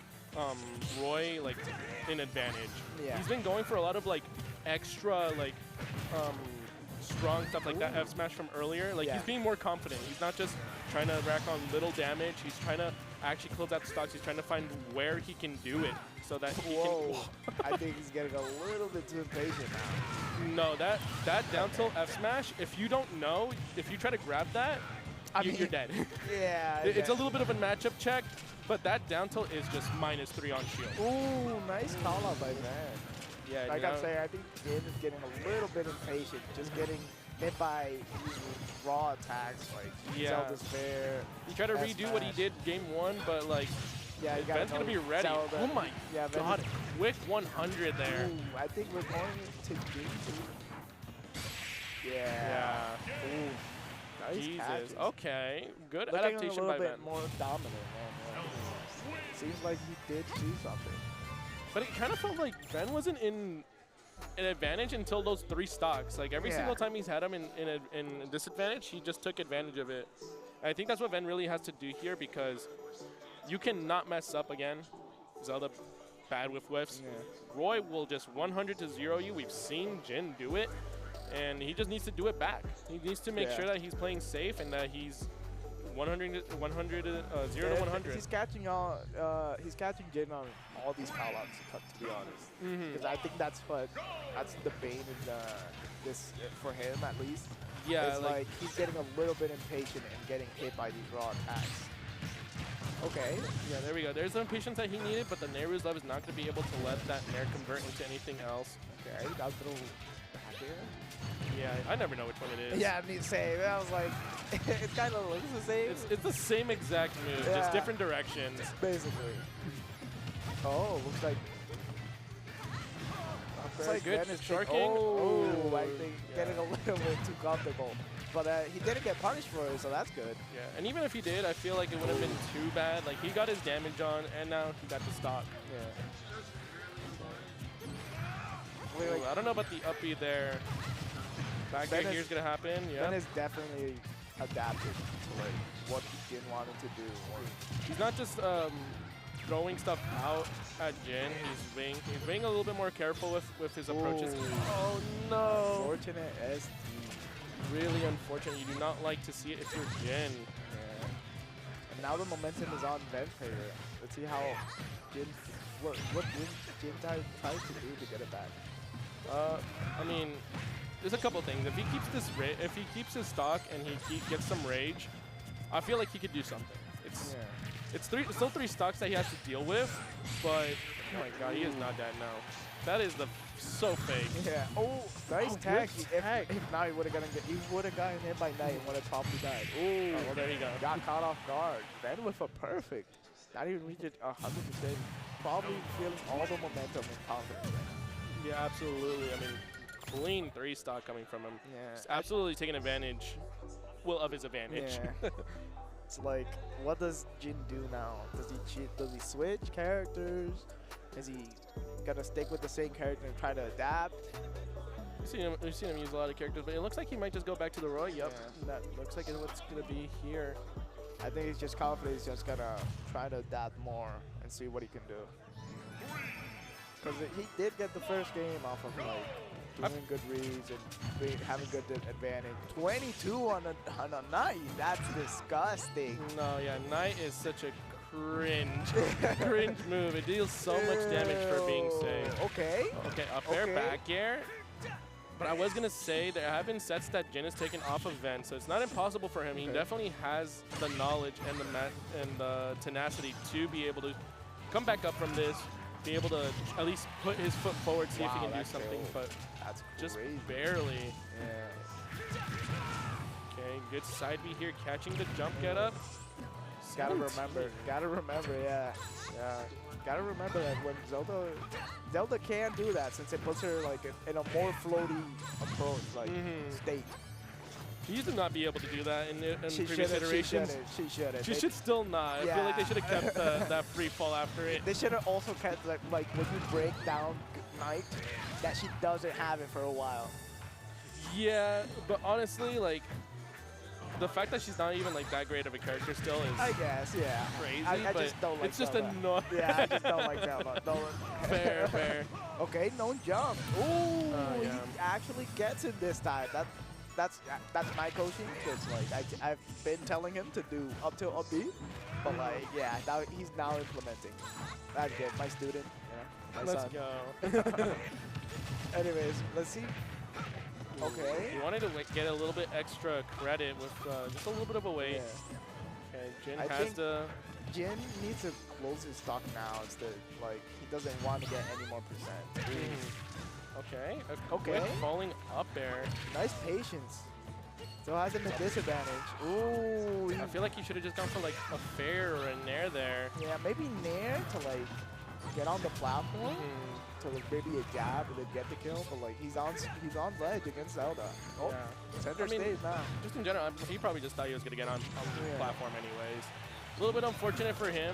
[SPEAKER 6] Roy like in advantage.
[SPEAKER 8] Yeah.
[SPEAKER 6] He's been going for a lot of like extra like strong stuff like that F smash from earlier. Like he's being more confident. He's not just trying to rack on little damage. He's trying to actually close out the stocks. He's trying to find where he can do it so that he can.
[SPEAKER 8] I think he's getting a little bit too impatient now.
[SPEAKER 6] No, that down tilt F smash. If you don't know, if you try to grab that, you're dead.
[SPEAKER 8] Yeah.
[SPEAKER 6] It's a little bit of a matchup check, but that down tilt is just -3 on shield.
[SPEAKER 8] Ooh, nice call out by Van.
[SPEAKER 6] Yeah,
[SPEAKER 8] like I'm saying, I think Jin is getting a little bit impatient, just getting hit by these raw attacks like Zelda's Fair.
[SPEAKER 6] He tried to redo what he did game 1, but like, Ben's gonna be ready.
[SPEAKER 8] Zelda.
[SPEAKER 6] Oh my
[SPEAKER 8] God,
[SPEAKER 6] quick 100 there.
[SPEAKER 8] Ooh, I think we're going to Jin. Yeah. Ooh, nice
[SPEAKER 6] Jesus.
[SPEAKER 8] catches.
[SPEAKER 6] Okay, good
[SPEAKER 8] Looking
[SPEAKER 6] adaptation
[SPEAKER 8] a little
[SPEAKER 6] by
[SPEAKER 8] bit
[SPEAKER 6] Ben.
[SPEAKER 8] more dominant, man. Seems like he did do something.
[SPEAKER 6] But it kind of felt like Ben wasn't in an advantage until those 3 stocks. Like every single time he's had him in a disadvantage, he just took advantage of it. And I think that's what Ben really has to do here because you cannot mess up again. Zelda bad with whiffs. Roy will just 100 to 0 you. We've seen Jin do it, and he just needs to do it back. He needs to make sure that he's playing safe and that he's 0 to 100.
[SPEAKER 8] He's catching Jin on all these call-outs, to be honest. Because I think that's the bane in this for him at least.
[SPEAKER 6] Yeah,
[SPEAKER 8] it's like he's getting a little bit impatient and getting hit by these raw attacks. Okay.
[SPEAKER 6] Yeah, there we go. There's the impatience that he needed, but the Nehru's Love is not going to be able to let that Nair convert into anything else.
[SPEAKER 8] Okay, that little back here.
[SPEAKER 6] Yeah, I never know which one it is.
[SPEAKER 8] Yeah, me same. I was like, it kind of looks the same.
[SPEAKER 6] It's the same exact move, just different directions.
[SPEAKER 8] Basically. Oh, looks like.
[SPEAKER 6] It's like good sharking.
[SPEAKER 8] Oh, I think getting a little bit too comfortable. But he didn't get punished for it, so that's good.
[SPEAKER 6] Yeah, and even if he did, I feel like it wouldn't have been too bad. Like, he got his damage on, and now he got the stock. Yeah. I don't know about the uppy there. Back air here's going to happen. Yeah.
[SPEAKER 8] Ben is definitely adapted to like what Jin wanted to do.
[SPEAKER 6] He's not just throwing stuff out at Jin. He's being a little bit more careful with his approaches. Oh, no.
[SPEAKER 8] Unfortunate SD.
[SPEAKER 6] Really unfortunate. You do not like to see it if you're Jin.
[SPEAKER 8] Yeah. And now the momentum is on Ben Pyra. Let's see how what Jin tries to do to get it back.
[SPEAKER 6] I mean, there's a couple things. If he keeps his stock and he gets some rage, I feel like he could do something. It's still 3 stocks that he has to deal with, but oh my god, he is not dead now. That is so fake.
[SPEAKER 8] Yeah. Oh, nice tag. If not, he would have gotten hit by Knight and would have probably died. Ooh.
[SPEAKER 6] Oh, well, there you go.
[SPEAKER 8] Got caught off guard. Ben with a perfect. Not even reached it 100%. Probably feeling all the momentum and confidence.
[SPEAKER 6] Yeah, absolutely. I mean, clean 3 stock coming from him.
[SPEAKER 8] Yeah.
[SPEAKER 6] Just absolutely taking advantage, of his advantage.
[SPEAKER 8] Yeah. It's like, what does Jin do now? Does he cheat? Does he switch characters? Is he gonna stick with the same character and try to adapt?
[SPEAKER 6] We've seen him use a lot of characters, but it looks like he might just go back to the Roy. Yep, that looks like it's what's gonna be here.
[SPEAKER 8] I think he's just confident. He's just gonna try to adapt more and see what he can do. Because he did get the first game off of like doing good reads and having good advantage. 22 on a Knight. That's disgusting.
[SPEAKER 6] No, yeah, Knight is such a cringe move. It deals so much damage for being safe.
[SPEAKER 8] Okay.
[SPEAKER 6] Okay, up air, back air. But I was going to say there have been sets that Jin has taken off of Vent, so it's not impossible for him. He definitely has the knowledge and the tenacity to be able to come back up from this, be able to at least put his foot forward, see if he can do something, but
[SPEAKER 8] that's
[SPEAKER 6] just
[SPEAKER 8] crazy.
[SPEAKER 6] barely.
[SPEAKER 8] Yeah.
[SPEAKER 6] Okay, good side B here, catching the jump get up.
[SPEAKER 8] Gotta remember, yeah. Gotta remember that when Zelda can do that since it puts her like in a more floaty approach, like state.
[SPEAKER 6] She used to not be able to do that in
[SPEAKER 8] She
[SPEAKER 6] previous iterations.
[SPEAKER 8] She shouldn't.
[SPEAKER 6] She should still not. I feel like they should have kept that free fall after it.
[SPEAKER 8] They should have also kept like when you break down Knight, that she doesn't have it for a while.
[SPEAKER 6] Yeah, but honestly, like, the fact that she's not even like that great of a character still is
[SPEAKER 8] I guess, yeah.
[SPEAKER 6] crazy.
[SPEAKER 8] I
[SPEAKER 6] but
[SPEAKER 8] just don't like
[SPEAKER 6] it's just
[SPEAKER 8] Zelda.
[SPEAKER 6] annoying.
[SPEAKER 8] Yeah, I just don't like Zelda.
[SPEAKER 6] Fair, fair.
[SPEAKER 8] Okay, no jump. Ooh,
[SPEAKER 6] yeah.
[SPEAKER 8] he actually gets it this time. That's my coaching. It's like I've been telling him to do up till up B, but like yeah, now he's now implementing. That's good. My student, you know, my son.
[SPEAKER 6] Let's go.
[SPEAKER 8] Anyways, let's see. Okay.
[SPEAKER 6] He wanted to get a little bit extra credit with just a little bit of a weight.
[SPEAKER 8] Yeah.
[SPEAKER 6] Okay, Jin
[SPEAKER 8] I
[SPEAKER 6] has
[SPEAKER 8] think
[SPEAKER 6] to.
[SPEAKER 8] Jin needs to close his stock now instead. Like he doesn't want to get any more percent.
[SPEAKER 6] Okay.
[SPEAKER 8] Okay.
[SPEAKER 6] Quick falling up there.
[SPEAKER 8] Nice patience. Still has him at disadvantage. Ooh.
[SPEAKER 6] I feel like he should have just gone for like a fair or a nair there.
[SPEAKER 8] Yeah, maybe nair to like get on the platform. To like maybe a jab and then get the kill, but like he's on ledge against Zelda. Oh, center stage now.
[SPEAKER 6] Just in general, he probably just thought he was gonna get on the platform anyways. A little bit unfortunate for him,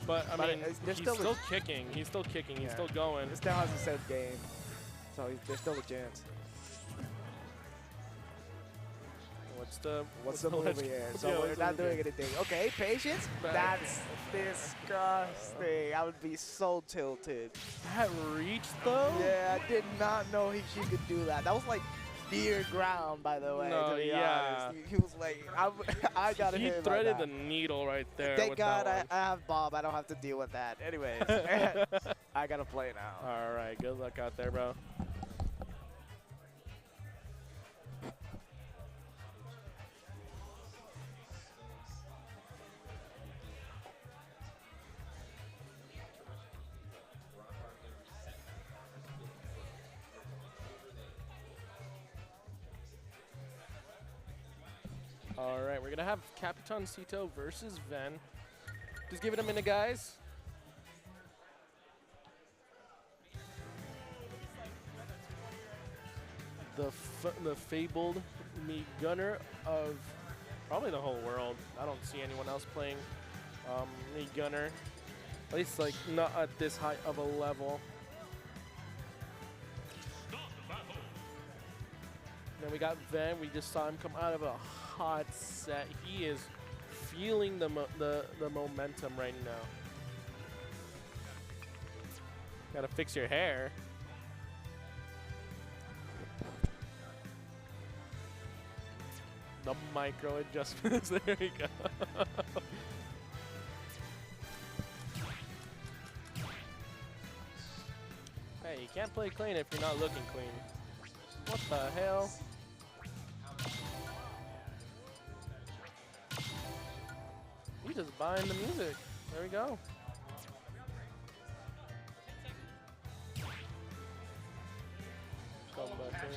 [SPEAKER 6] but I mean, he's still kicking. He's still kicking. He's still going.
[SPEAKER 8] It still has the same game, so there's still a chance. What's the move here? So we're not doing anything. Okay, patience. That's disgusting. I would be so tilted.
[SPEAKER 6] That reach though?
[SPEAKER 8] Yeah, I did not know she could do that. That was like near ground, by the way.
[SPEAKER 6] No,
[SPEAKER 8] to be
[SPEAKER 6] yeah.
[SPEAKER 8] honest. He was like, I got hit.
[SPEAKER 6] He threaded the needle right there.
[SPEAKER 8] Thank
[SPEAKER 6] with
[SPEAKER 8] God
[SPEAKER 6] that
[SPEAKER 8] I have Bob. I don't have to deal with that. Anyways, I gotta play now.
[SPEAKER 6] All right, good luck out there, bro. All right, we're going to have Capitancito versus Ven. Just give it a minute, guys. The fabled me gunner of probably the whole world. I don't see anyone else playing me gunner. At least, like, not at this high of a level. Then we got Ven. We just saw him come out of a hot set. He is feeling the momentum right now. Gotta fix your hair. The micro adjustments. There we go. Hey, you can't play clean if you're not looking clean. What the hell? He's just buying the music. There we go. Come back in.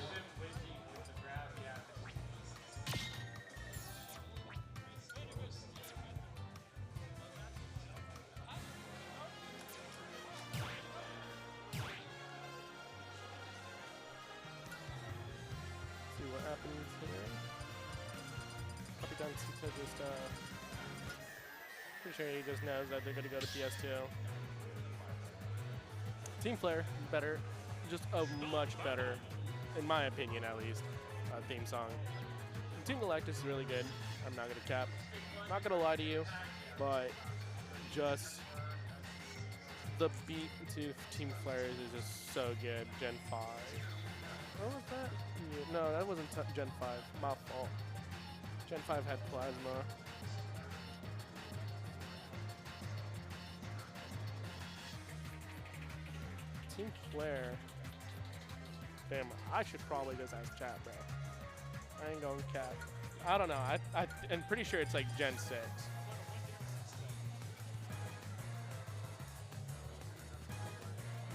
[SPEAKER 6] See what happens here. Capitancito just pretty sure he just knows that they're going to go to PS2. Team Flare, better. Just a much better, in my opinion at least, theme song. Team Galactus is really good. I'm not going to cap. Not going to lie to you, but just the beat to Team Flares is just so good. Gen 5. What was that? Yeah, no, that wasn't Gen 5. My fault. Gen 5 had Plasma. Team Flare. Damn, I should probably just ask chat, bro. I ain't going cap. I don't know. I'm pretty sure it's like Gen 6.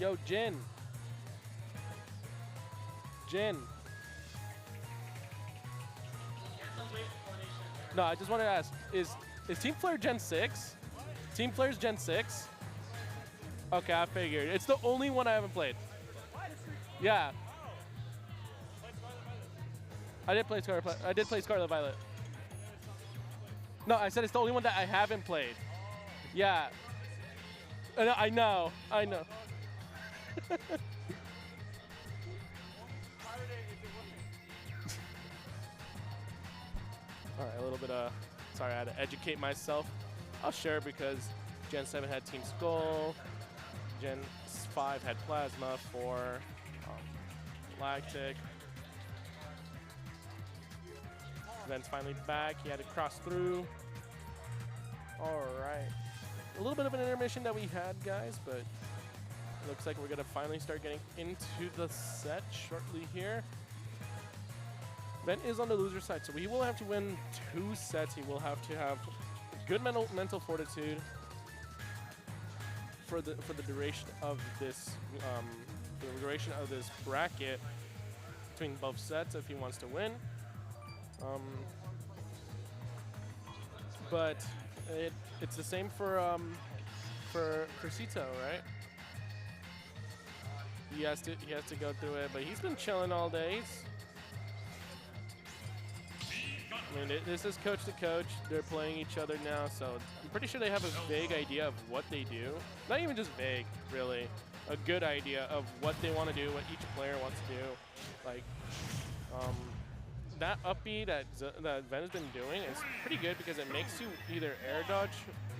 [SPEAKER 6] Yo, Jin. No, I just wanted to ask, is Team Flare Gen 6? Team Flare's Gen 6? Okay, I figured. It's the only one I haven't played. Yeah. I did play Scarlet Violet. No, I said it's the only one that I haven't played. Yeah. I know. I know. All right, a little bit of, sorry, I had to educate myself. I'll share because Gen 7 had Team Skull, Gen 5 had Plasma for Lactic. Ben's finally back, he had to cross through. All right, a little bit of an intermission that we had, guys, but it looks like we're gonna finally start getting into the set shortly here. Ben is on the loser side, so he will have to win 2 sets. He will have to have good mental fortitude for the duration of this bracket between both sets if he wants to win. But it's the same for Cito, right? He has to go through it, but he's been chilling all day. I mean, this is coach to coach. They're playing each other now, so I'm pretty sure they have a vague idea of what they do. Not even just vague, really. A good idea of what they want to do, what each player wants to do. Like, that up B that Ven has been doing is pretty good because it makes you either air dodge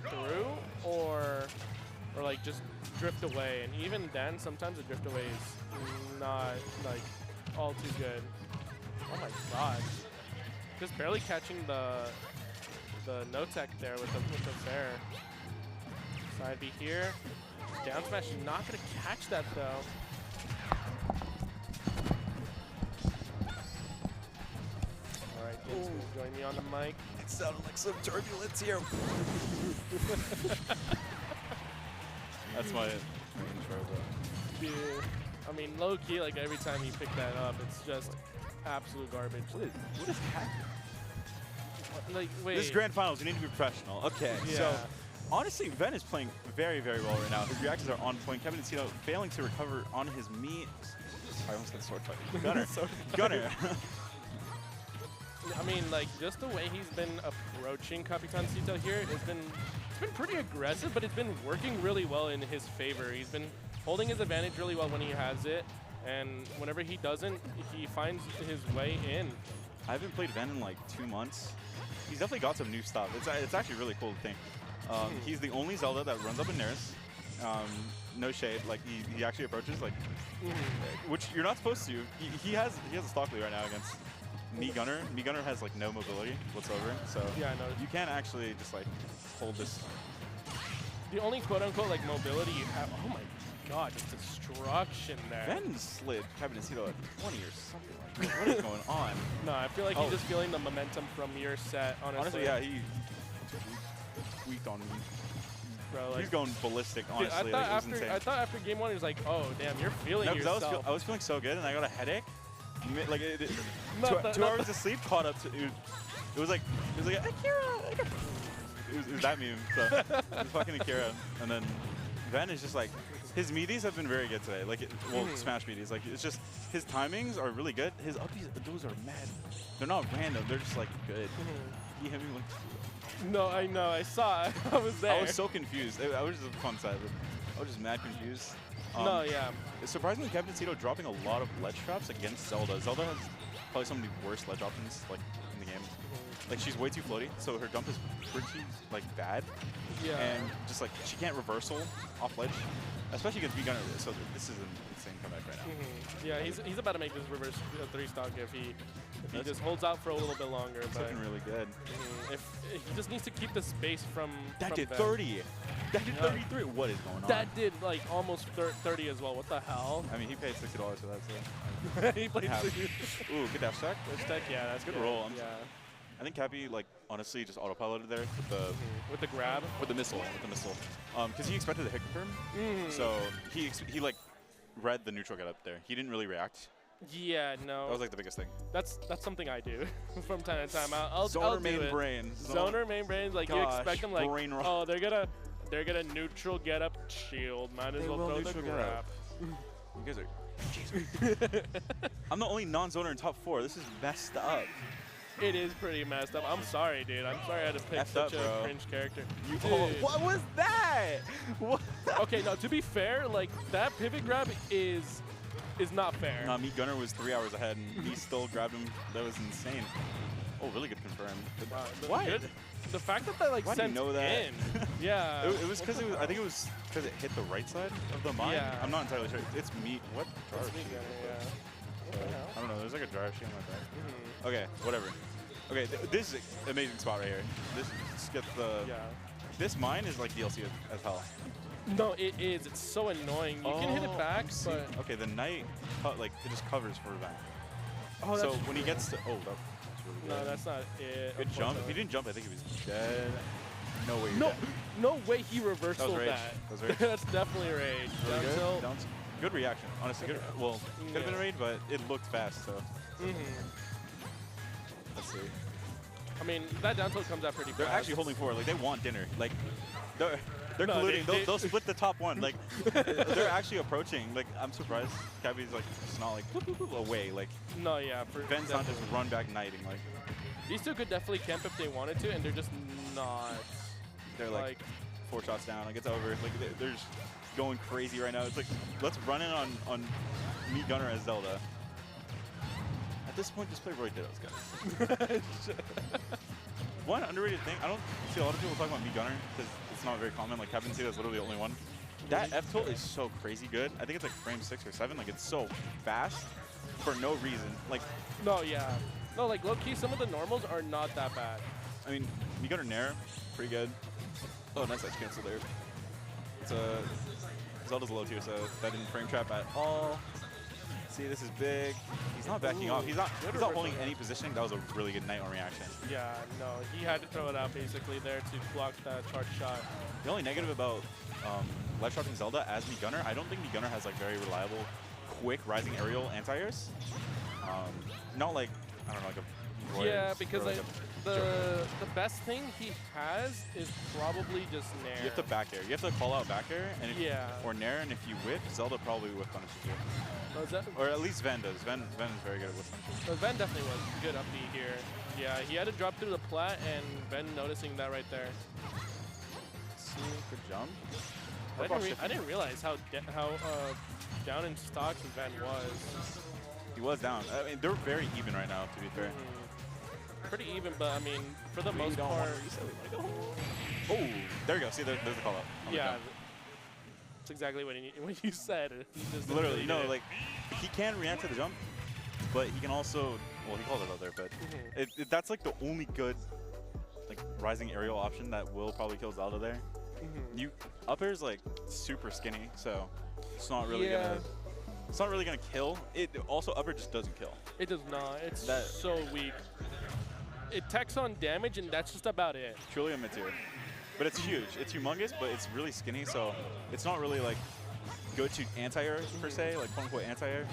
[SPEAKER 6] through or like just drift away. And even then, sometimes the drift away is not like all too good. Oh my god. Just barely catching the no tech there with the fair. Side B here. Down smash not gonna catch that though. Alright, James gonna join me on the mic.
[SPEAKER 12] It sounded like some turbulence here.
[SPEAKER 19] That's my intro, bro.
[SPEAKER 6] Yeah. I mean, low key, like every time you pick that up, it's just absolute garbage.
[SPEAKER 19] What is happening?
[SPEAKER 6] Like, wait.
[SPEAKER 19] This is grand finals. You need to be professional. Okay,
[SPEAKER 6] Yeah.
[SPEAKER 19] so honestly, Ven is playing very, very well right now. His reactions are on point. Capitancito failing to recover on his meat. I almost got sword fight. Gunner. Gunner.
[SPEAKER 6] I mean, like, just the way he's been approaching Capitancito here, it's been pretty aggressive, but it's been working really well in his favor. He's been holding his advantage really well when he has it, and whenever he doesn't, he finds his way in.
[SPEAKER 19] I haven't played Ven in like 2 months. He's definitely got some new stuff. It's actually really cool to think. He's the only Zelda that runs up in Ness. No shade. Like he actually approaches like, which you're not supposed to. He has a stock lead right now against Me Gunner. Me Gunner has like no mobility whatsoever. So
[SPEAKER 6] yeah, I know.
[SPEAKER 19] You can't actually just like hold this.
[SPEAKER 6] The only quote unquote like mobility you have. Oh my god, just destruction there.
[SPEAKER 19] Ven slid Capitancito at 20 or something like that. What is going on?
[SPEAKER 6] No, I feel like he's just feeling the momentum from your set, honestly.
[SPEAKER 19] Honestly, yeah, he weak on me.
[SPEAKER 6] Bro, like,
[SPEAKER 19] he's going ballistic, honestly.
[SPEAKER 6] Dude, I thought after game 1, he was like, oh, damn, you're feeling yourself.
[SPEAKER 19] I was feeling so good, and I got a headache. Like, two hours of sleep caught up to it. It was like, Akira! It was that meme. So, it was fucking Akira. And then Ven is just like, his meaties have been very good today. Like, Smash meaties. Like, it's just, his timings are really good. His uppies, those are mad. They're not random. They're just, like, good. He hit me like...
[SPEAKER 6] No, I know. I saw it. I was there.
[SPEAKER 19] I was so confused. I was just a fun side. I was just mad confused.
[SPEAKER 6] No, yeah.
[SPEAKER 19] Surprisingly, Capitancito dropping a lot of ledge traps against Zelda. Zelda has probably some of the worst ledge options, like, in the game. Like, she's way too floaty, so her jump is pretty, like, bad.
[SPEAKER 6] Yeah.
[SPEAKER 19] And just, like, she can't reversal off ledge, especially against V-Gunner. So this is an insane comeback right now.
[SPEAKER 6] Yeah, he's about to make this reverse 3-stock if he just holds out for a little bit longer.
[SPEAKER 19] It's
[SPEAKER 6] but
[SPEAKER 19] looking really good.
[SPEAKER 6] If he just needs to keep the space from
[SPEAKER 19] That did
[SPEAKER 6] Ven.
[SPEAKER 19] 30. That did 33. What is going on?
[SPEAKER 6] That did like almost 30 as well. What the hell?
[SPEAKER 19] I mean, he paid $60 for that, so.
[SPEAKER 6] He played
[SPEAKER 19] Ooh, good dash stack.
[SPEAKER 6] Dash stack, yeah, that's
[SPEAKER 19] good
[SPEAKER 6] good.
[SPEAKER 19] roll.
[SPEAKER 6] Yeah.
[SPEAKER 19] I think Cappy, like, honestly, just autopiloted there
[SPEAKER 6] with the grab,
[SPEAKER 19] with the missile, because he expected the hit confirm. So he like read the neutral get up there. He didn't really react.
[SPEAKER 6] Yeah, no.
[SPEAKER 19] That was like the biggest thing.
[SPEAKER 6] That's something I do from time to time. I'll
[SPEAKER 19] Zoner
[SPEAKER 6] do
[SPEAKER 19] main
[SPEAKER 6] it.
[SPEAKER 19] brain.
[SPEAKER 6] Zoner main brains. Like you expect them like,
[SPEAKER 19] brain rot.
[SPEAKER 6] oh, they're gonna neutral get up shield. Might as well throw the grab.
[SPEAKER 19] You guys are. I'm the only non-zoner in top 4. This is messed up.
[SPEAKER 6] It is pretty messed up. I'm sorry, dude. I'm sorry I had to pick such a cringe character.
[SPEAKER 19] What was that? What?
[SPEAKER 6] Okay, no, to be fair, like, that pivot grab is not fair.
[SPEAKER 19] Nah, Meat Gunner was 3 hours ahead, and he still grabbed him. That was insane. Oh, really good confirm.
[SPEAKER 6] What? The fact that like
[SPEAKER 19] Why
[SPEAKER 6] sent
[SPEAKER 19] do you know that?
[SPEAKER 6] in. Yeah.
[SPEAKER 19] It was because I think it was because it hit the right side of the mine.
[SPEAKER 6] Yeah.
[SPEAKER 19] I'm not entirely sure. It's meat. What?
[SPEAKER 6] It's Meat Gunner, yeah.
[SPEAKER 19] I don't know. There's like a drive sheet on my back. Okay, whatever. Okay, this is an amazing spot right here. Let's get the.
[SPEAKER 6] Yeah.
[SPEAKER 19] This mine is like DLC as hell.
[SPEAKER 6] No, it is. It's so annoying. You can hit it back, but
[SPEAKER 19] okay, the knight like it just covers for that.
[SPEAKER 6] Oh,
[SPEAKER 19] so when he gets to that's really good.
[SPEAKER 6] No, that's not it.
[SPEAKER 19] Good jump. If he didn't jump, I think he was dead. No way.
[SPEAKER 6] No way he reversal
[SPEAKER 19] that.
[SPEAKER 6] that.
[SPEAKER 19] Was rage.
[SPEAKER 6] That's definitely rage.
[SPEAKER 19] Really good.
[SPEAKER 6] So,
[SPEAKER 19] Good reaction. Honestly, good. Well, could have been rage, but it looked fast. So. Let's see.
[SPEAKER 6] I mean, that down tilt comes out pretty fast.
[SPEAKER 19] They're actually holding forward. Like they want dinner. Like they're
[SPEAKER 6] No,
[SPEAKER 19] colluding.
[SPEAKER 6] they-
[SPEAKER 19] They'll split the top one. Like they're actually approaching. Like I'm surprised. Cappy's like just not like whoop, whoop, whoop, away. Like
[SPEAKER 6] no, yeah.
[SPEAKER 19] Ben's not just run back knighting. Like
[SPEAKER 6] these two could definitely camp if they wanted to, and they're just not.
[SPEAKER 19] they're like 4 shots down. Like it's over. Like they're just going crazy right now. It's like let's run in on Meat Gunner as Zelda. At this point, just play Roy Dittos, guys. One underrated thing, I don't see a lot of people talking about Meat Gunner because it's not very common. Like Capitancito is literally the only one. That F tilt is so crazy good. I think it's like frame 6 or 7. Like it's so fast for no reason. Like
[SPEAKER 6] no, yeah, no, like low key, some of the normals are not that bad.
[SPEAKER 19] I mean, Meat Gunner Nair, pretty good. Oh, nice edge cancel there. It's Zelda's low tier, so that didn't frame trap at all. See, this is big. He's not backing off. He's not holding any positioning. That was a really good night on reaction.
[SPEAKER 6] Yeah, no, he had to throw it out basically there to block that charge shot.
[SPEAKER 19] The only negative about left shotting Zelda as Meat Gunner, I don't think Meat Gunner has like very reliable, quick rising aerial anti-airs. Not like, I don't know, like a Roy
[SPEAKER 6] yeah, because
[SPEAKER 19] like
[SPEAKER 6] the best thing he has is probably just Nair.
[SPEAKER 19] You have to back air. You have to call out back air, and or Nair, and if you whip, Zelda probably whip punishes you. Or at least Ven does. Ven is very good at whip punches.
[SPEAKER 6] So Ven definitely was good up B here. Yeah, he had to drop through the plat, and Ven noticing that right there.
[SPEAKER 19] See, good jump.
[SPEAKER 6] I didn't realize how down in stocks Ven was.
[SPEAKER 19] He was down. I mean, they're very even right now, to be fair.
[SPEAKER 6] Pretty even, but I mean, for the most part.
[SPEAKER 19] Oh, there you go. See, there's the call out.
[SPEAKER 6] Yeah, that's exactly what you said. He just
[SPEAKER 19] literally, no, like he can react to the jump, but he can also, well, he called it out there, but that's like the only good like rising aerial option that will probably kill Zelda there. You up air is like super skinny, so it's not really gonna. It's not really gonna kill. It also up air just doesn't kill.
[SPEAKER 6] It does not. It's so weak. It techs on damage, and that's just about it.
[SPEAKER 19] Truly a mid-tier. But it's huge. It's humongous, but it's really skinny, so it's not really like go-to anti-air per se, like quote-unquote anti-air.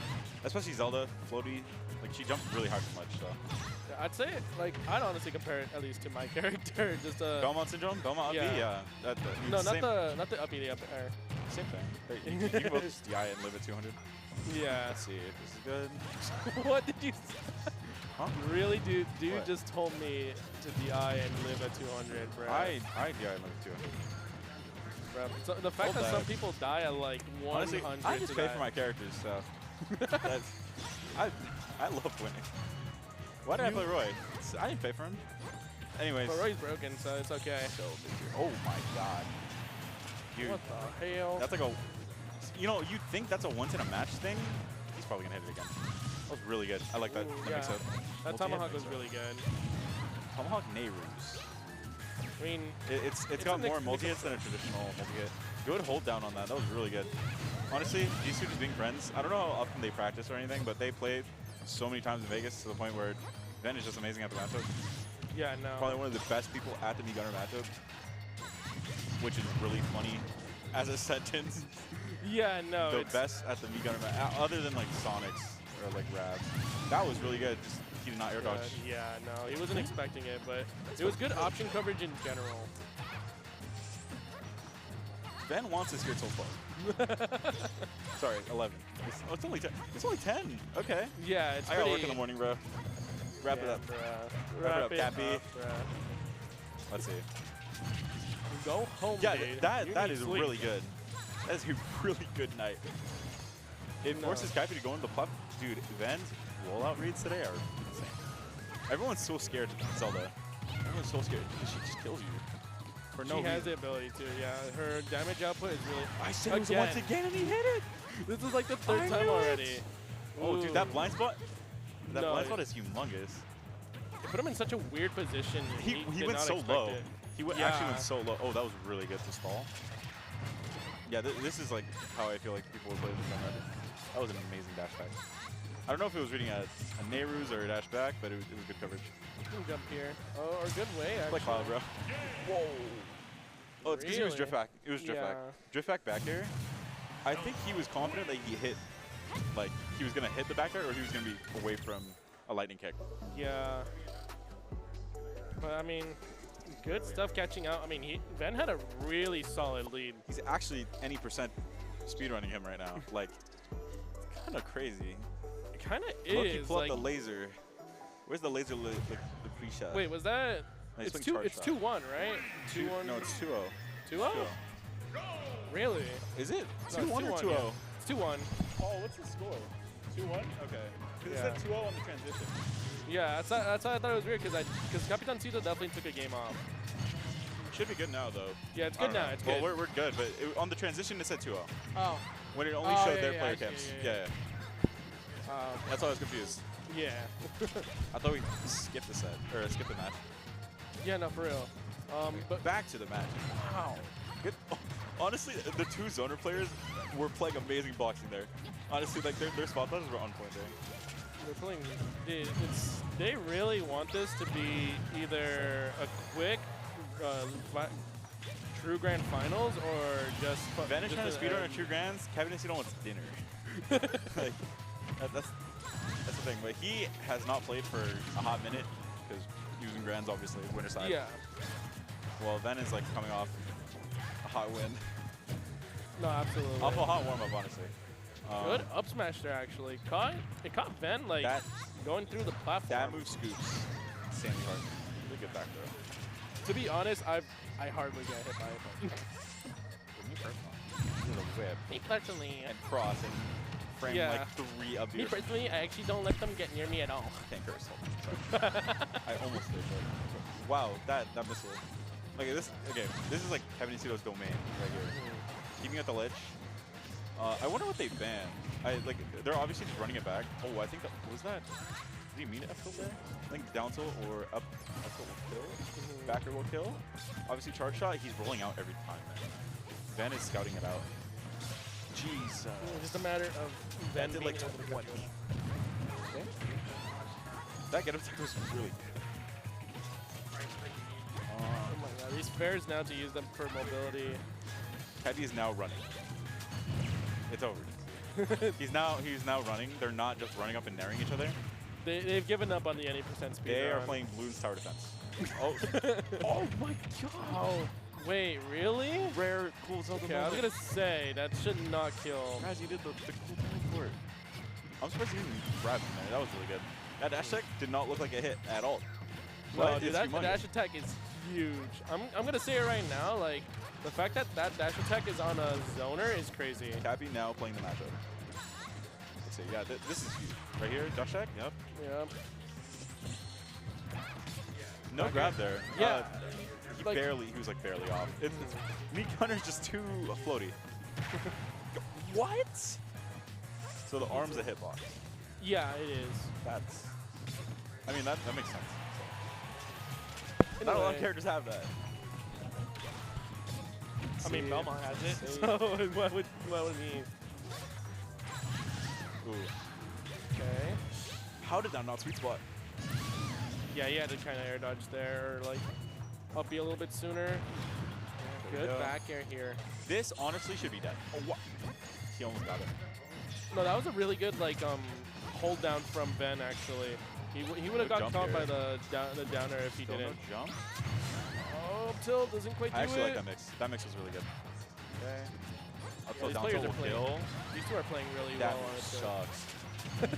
[SPEAKER 19] Especially Zelda, floaty, like she jumps really hard so much, so.
[SPEAKER 6] Yeah, I'd say, like, I'd honestly compare it at least to my character. Just
[SPEAKER 19] Belmont syndrome? Belmont up B? Yeah.
[SPEAKER 6] No, not the up B, the up air.
[SPEAKER 19] Same thing. You can both just DI and live at 200.
[SPEAKER 6] Yeah.
[SPEAKER 19] Let's see if this is good.
[SPEAKER 6] What did you say?
[SPEAKER 19] Huh?
[SPEAKER 6] Really, dude? Dude just told me to DI and live at 200, bro.
[SPEAKER 19] I DI and live at 200.
[SPEAKER 6] Bro, so the fact that some people die at like 100.
[SPEAKER 19] Honestly, I just pay for my characters, so I love winning. Why did I play Roy? I didn't pay for him. Anyways.
[SPEAKER 6] But Roy's broken, so it's okay.
[SPEAKER 19] Oh my god. Dude.
[SPEAKER 6] What the hell?
[SPEAKER 19] That's like a, you know, you'd think that's a once in a match thing. He's probably gonna hit it again. That was really good. I like that.
[SPEAKER 6] Yeah. That Tomahawk was really good.
[SPEAKER 19] Tomahawk Nehrus.
[SPEAKER 6] I mean,
[SPEAKER 19] it's got more multi-hits than a traditional multi-hit. Good hold down on that. That was really good. Honestly, these two just being friends, I don't know how often they practice or anything, but they played so many times in Vegas to the point where Ven is just amazing at the matchup.
[SPEAKER 6] Yeah, no.
[SPEAKER 19] Probably one of the best people at the Meat Gunner matchup, which is really funny as a sentence.
[SPEAKER 6] Yeah, no.
[SPEAKER 19] The best at the Meat Gunner matchup, other than like Sonic's or like grab. That was really good. Just he did not air dodge.
[SPEAKER 6] Yeah, no, he wasn't expecting it, but it was good option coverage in general.
[SPEAKER 19] Ben wants us here till 12. Sorry, 11. It's only 10. It's only 10. Okay.
[SPEAKER 6] Yeah, it's
[SPEAKER 19] I gotta work in the morning, bro. Wrap it up. Wrap it up, Cappy. Let's see.
[SPEAKER 6] Go home,
[SPEAKER 19] yeah,
[SPEAKER 6] dude.
[SPEAKER 19] that is really good. That is a really good night. It forces Cappy to go into the platform. Dude, Ven's rollout reads today are insane. Everyone's so scared of Zelda. Everyone's so scared because she just kills you. For no reason.
[SPEAKER 6] She has the ability to, yeah. Her damage output is really...
[SPEAKER 19] I said it was once again and he hit it!
[SPEAKER 6] This is like the third time already.
[SPEAKER 19] Oh, dude, that blind spot? That
[SPEAKER 6] No,
[SPEAKER 19] blind spot is humongous.
[SPEAKER 6] It put him in such a weird position.
[SPEAKER 19] He
[SPEAKER 6] did
[SPEAKER 19] went
[SPEAKER 6] not
[SPEAKER 19] so
[SPEAKER 6] expect
[SPEAKER 19] low.
[SPEAKER 6] it.
[SPEAKER 19] He actually went so low. Oh, that was really good to stall. Yeah, this is like how I feel like people would play this game. That was an amazing dash back. I don't know if it was reading a Nehru's or a dash back, but it was good coverage.
[SPEAKER 6] You can jump here. Oh, or good way, actually.
[SPEAKER 19] Like Cloud, bro. Whoa. Oh, it's because he was drift back. It was drift back. Drift back air. I think he was confident that he hit, like, he was going to hit the back air or he was going to be away from a lightning kick.
[SPEAKER 6] Yeah. But, I mean, good stuff catching out. I mean, Ben had a really solid lead.
[SPEAKER 19] He's actually any percent speedrunning him right now. Like, it's kind of crazy.
[SPEAKER 6] It kind of
[SPEAKER 19] Loki
[SPEAKER 6] is.
[SPEAKER 19] pull
[SPEAKER 6] Like,
[SPEAKER 19] out the laser. Where's the laser, like, the pre-shot?
[SPEAKER 6] wait, was that...
[SPEAKER 19] No,
[SPEAKER 6] it's 2-1, right? 2-1.
[SPEAKER 19] No, it's 2-0.
[SPEAKER 6] 2-0? Really?
[SPEAKER 19] Is it?
[SPEAKER 6] No,
[SPEAKER 19] 2-1 or 2-0?
[SPEAKER 6] Yeah. It's 2-1.
[SPEAKER 19] Oh, what's the score? 2-1? Okay. Because
[SPEAKER 6] Yeah.
[SPEAKER 19] it said 2-0 on the transition.
[SPEAKER 6] Yeah, that's why I thought it was weird, because Capitancito definitely took a game off.
[SPEAKER 19] Should be good now, though.
[SPEAKER 6] Yeah, it's good now. It's good.
[SPEAKER 19] Well, we're good, but on the transition, it said 2-0.
[SPEAKER 6] Oh.
[SPEAKER 19] When it only showed their player camps. Yeah. That's why I was confused.
[SPEAKER 6] Yeah.
[SPEAKER 19] I thought we skipped the set, or skipped the match.
[SPEAKER 6] Yeah, no, for real.
[SPEAKER 19] But back to the match. Wow. Good. Oh, honestly, the two zoner players were playing amazing boxing there. Honestly, like their spot dodges were on point there.
[SPEAKER 6] They're playing. Dude, they really want this to be either a quick true grand finals or just.
[SPEAKER 19] Vanish had a speedrun at True Grands. Capitancito wants dinner. Like, that's the thing. But he has not played for a hot minute because using Grands obviously winner side.
[SPEAKER 6] Yeah.
[SPEAKER 19] Well, Ven is like coming off a hot win.
[SPEAKER 6] No, absolutely.
[SPEAKER 19] Off a hot warm up, honestly.
[SPEAKER 6] Good up smash there, actually. It caught Ven like going through the platform.
[SPEAKER 19] That move scoops insanely hard. Really good back throw.
[SPEAKER 6] To be honest, I hardly get hit by it.
[SPEAKER 19] Me personally, a whip.
[SPEAKER 6] Me personally.
[SPEAKER 19] And cross and frame like 3 of
[SPEAKER 6] Me personally, I actually don't let them get near me at all.
[SPEAKER 19] Can't curse. I almost did. But wow, that missile. Like this. Okay, this is like Capitancito's domain right here. Keeping at the ledge. I wonder what they banned. They're obviously just running it back. Oh, I think that was that. Did he mean F tilt there? I think down tilt or up tilt will kill. Backer will kill. Obviously charge shot. He's rolling out every time, man. Ven is scouting it out. Jeez.
[SPEAKER 6] Just a matter of Ven
[SPEAKER 19] did like 20. Okay. That get up attack was really good.
[SPEAKER 6] Oh my god, these fairs now to use them for mobility.
[SPEAKER 19] Cappy is now running. It's over. he's now running. They're not just running up and naring each other.
[SPEAKER 6] They've given up on the any percent speed.
[SPEAKER 19] They are playing Bloons tower defense. Oh.
[SPEAKER 6] Oh my god. Oh. Wait, really?
[SPEAKER 19] Rare cool Zelda
[SPEAKER 6] Okay, I was gonna say that should not kill.
[SPEAKER 19] Guys, you did the cool teleport. I'm surprised you didn't grab him there. That was really good. That dash attack did not look like a hit at all.
[SPEAKER 6] No, dude, that dash attack is huge. I'm gonna say it right now, like the fact that dash attack is on a zoner is crazy.
[SPEAKER 19] Cappy now playing the matchup. Let's see, yeah, this is huge. Right here, dash attack, yep.
[SPEAKER 6] Yep.
[SPEAKER 19] No grab there.
[SPEAKER 6] Yeah.
[SPEAKER 19] He was like barely off. Meat Gunner's just too floaty. What? So the arm's a hitbox.
[SPEAKER 6] Yeah, it is.
[SPEAKER 19] I mean, that makes sense.
[SPEAKER 6] So.
[SPEAKER 19] Not a lot of characters have that.
[SPEAKER 6] I mean, Belmont has it, so what would it mean?
[SPEAKER 19] Ooh.
[SPEAKER 6] Okay.
[SPEAKER 19] How did that not sweet spot?
[SPEAKER 6] Yeah, he had to kind of air dodge there, or like up be a little bit sooner. Good back air here.
[SPEAKER 19] This honestly should be dead. Oh, what? He almost got it.
[SPEAKER 6] No, that was a really good like hold down from Ben, actually. He would have got caught by the downer if he
[SPEAKER 19] Still
[SPEAKER 6] didn't.
[SPEAKER 19] No jump?
[SPEAKER 6] Oh, up tilt doesn't quite do it.
[SPEAKER 19] I actually like that mix. That mix was really good. Okay. Up tilt,
[SPEAKER 6] These
[SPEAKER 19] down
[SPEAKER 6] players
[SPEAKER 19] tilt
[SPEAKER 6] are
[SPEAKER 19] will
[SPEAKER 6] playing.
[SPEAKER 19] kill.
[SPEAKER 6] These two are playing really
[SPEAKER 19] That
[SPEAKER 6] well on it.
[SPEAKER 19] sucks. That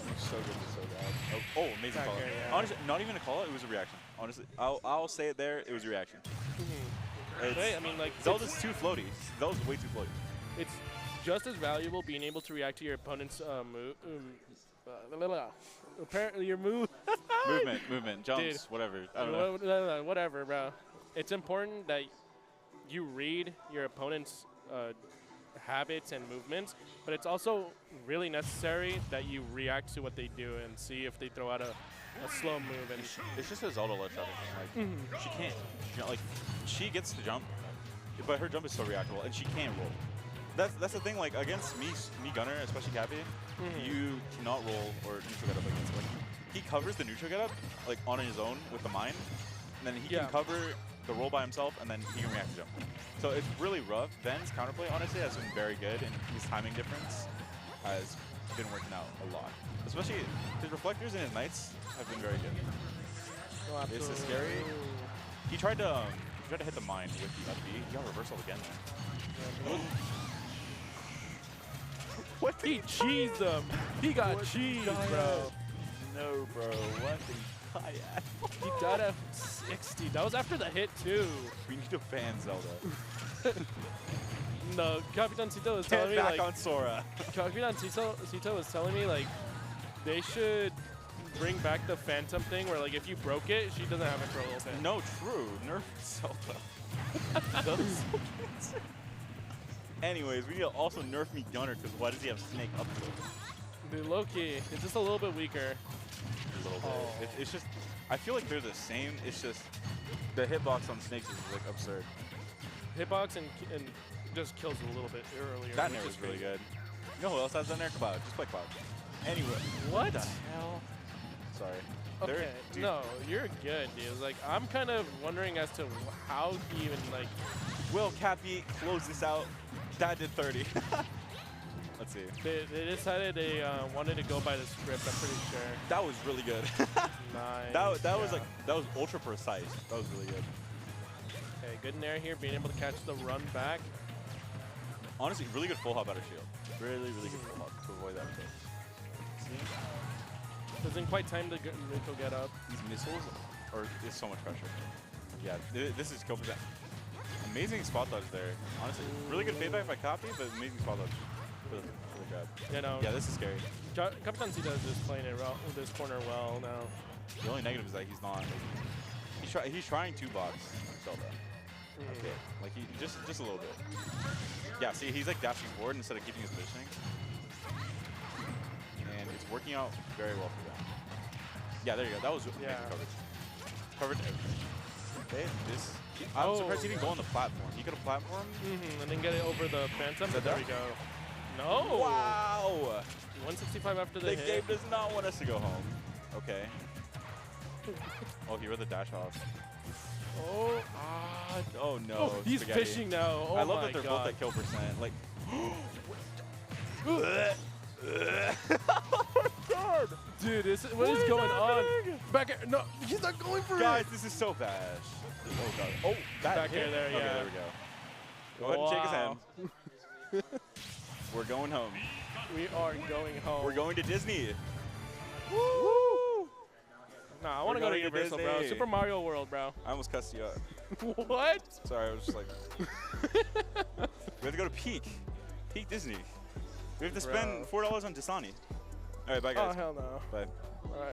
[SPEAKER 19] looks so good, so bad. Oh, amazing call.
[SPEAKER 6] Yeah.
[SPEAKER 19] Honestly, not even a call, it was a reaction. Honestly, I'll say it there, it was a reaction.
[SPEAKER 6] Okay, I mean, like,
[SPEAKER 19] Zelda's too floaty. Zelda's way too floaty.
[SPEAKER 6] It's just as valuable being able to react to your opponent's move. Apparently, your move.
[SPEAKER 19] movement, jumps,
[SPEAKER 6] Dude,
[SPEAKER 19] whatever. I don't know.
[SPEAKER 6] Whatever, bro. It's important that you read your opponent's habits and movements, but it's also really necessary that you react to what they do and see if they throw out a slow move. And
[SPEAKER 19] It's just a Zelda left shot thing. Like, she can't. You know, like, she gets the jump, but her jump is so reactable, and she can't roll. That's the thing. Like against me Gunner, especially Cappy, you cannot roll or neutral get up against him. Like, he covers the neutral get up like on his own with the mine, and then he can cover the roll by himself, and then he can react to jump. So it's really rough. Ben's counterplay honestly has been very good, and his timing difference has been working out a lot. Especially his reflectors and his knights have been very good.
[SPEAKER 6] Oh,
[SPEAKER 19] this is scary. He tried to hit the mine with the up B. He got reversal again there.
[SPEAKER 6] What? He cheesed him. He got cheesed, bro.
[SPEAKER 19] No, bro. What the kayak?
[SPEAKER 6] He got a 60. That was after the hit, too.
[SPEAKER 19] We need to ban Zelda.
[SPEAKER 6] No, Capitancito was telling me,
[SPEAKER 19] back
[SPEAKER 6] like,
[SPEAKER 19] on Sora.
[SPEAKER 6] Capitancito was telling me, like, they should bring back the Phantom thing where, like, if you broke it, she doesn't have it for a little bit.
[SPEAKER 19] No, true. Nerf Zelda. That was so good. Anyways, we need to also nerf me Gunner, because why does he have Snake up to him?
[SPEAKER 6] Dude, low-key, it's just a little bit weaker.
[SPEAKER 19] A little bit. It's just, I feel like they're the same. It's just, the hitbox on Snakes is, like, absurd.
[SPEAKER 6] Hitbox and just kills a little bit earlier.
[SPEAKER 19] That Nair is really good. You know who else has that Nair? Cloud. Just play Cloud. Anyway.
[SPEAKER 6] What
[SPEAKER 19] the hell? Sorry.
[SPEAKER 6] Okay, no, you're good, dude. Like, I'm kind of wondering as to how he even, like...
[SPEAKER 19] Will Cappy close this out? That did 30. Let's see.
[SPEAKER 6] They decided they wanted to go by the script, I'm pretty sure.
[SPEAKER 19] That was really good.
[SPEAKER 6] Nice.
[SPEAKER 19] That was like, that was ultra precise. That was really good.
[SPEAKER 6] Okay, good Nair here, being able to catch the run back.
[SPEAKER 19] Honestly, really good full hop out of shield. Really, really good full hop to avoid that kill. See?
[SPEAKER 6] Doesn't quite time the neutral get up.
[SPEAKER 19] These missiles is so much pressure. Yeah, this is kill percent. Amazing spot dodge there. Honestly, really good feedback by Copy, but amazing spot dodge for the grab.
[SPEAKER 6] You know,
[SPEAKER 19] yeah, this is scary.
[SPEAKER 6] Capitancito is just playing it this corner well now.
[SPEAKER 19] The only negative is that he's not. He's trying to box Zelda. Okay, like he just a little bit. Yeah, see, he's like dashing forward instead of keeping his positioning, and it's working out very well for them. Yeah, there you go. That was amazing coverage. Coverage. Okay, this. I'm surprised he didn't go on the platform. He could have platformed
[SPEAKER 6] and then get it over the Phantom. But there we go. No.
[SPEAKER 19] Wow.
[SPEAKER 6] 165 after the hit.
[SPEAKER 19] The game does not want us to go home. Okay. Oh, he read the dash off. Oh no.
[SPEAKER 6] Oh, he's
[SPEAKER 19] spaghetti.
[SPEAKER 6] fishing now. Oh
[SPEAKER 19] I love that
[SPEAKER 6] my
[SPEAKER 19] they're both at kill percent. Like.
[SPEAKER 6] Oh my god! Dude, what is going on? Back air. No, he's not going for
[SPEAKER 19] Guys, this is so bad. Oh god. Oh, that
[SPEAKER 6] back
[SPEAKER 19] hit.
[SPEAKER 6] air there, yeah.
[SPEAKER 19] Okay, there we go. Go ahead and shake his hand. We're going home.
[SPEAKER 6] We are going home.
[SPEAKER 19] We're going to Disney.
[SPEAKER 6] Woo! Nah, I want to go to Universal, bro. Super Mario World, bro.
[SPEAKER 19] I almost cussed you out.
[SPEAKER 6] What?
[SPEAKER 19] Sorry, I was just like. We have to go to Peak Disney. We have to spend $4 on Dasani. All right, bye guys.
[SPEAKER 6] Oh hell no.
[SPEAKER 19] Bye.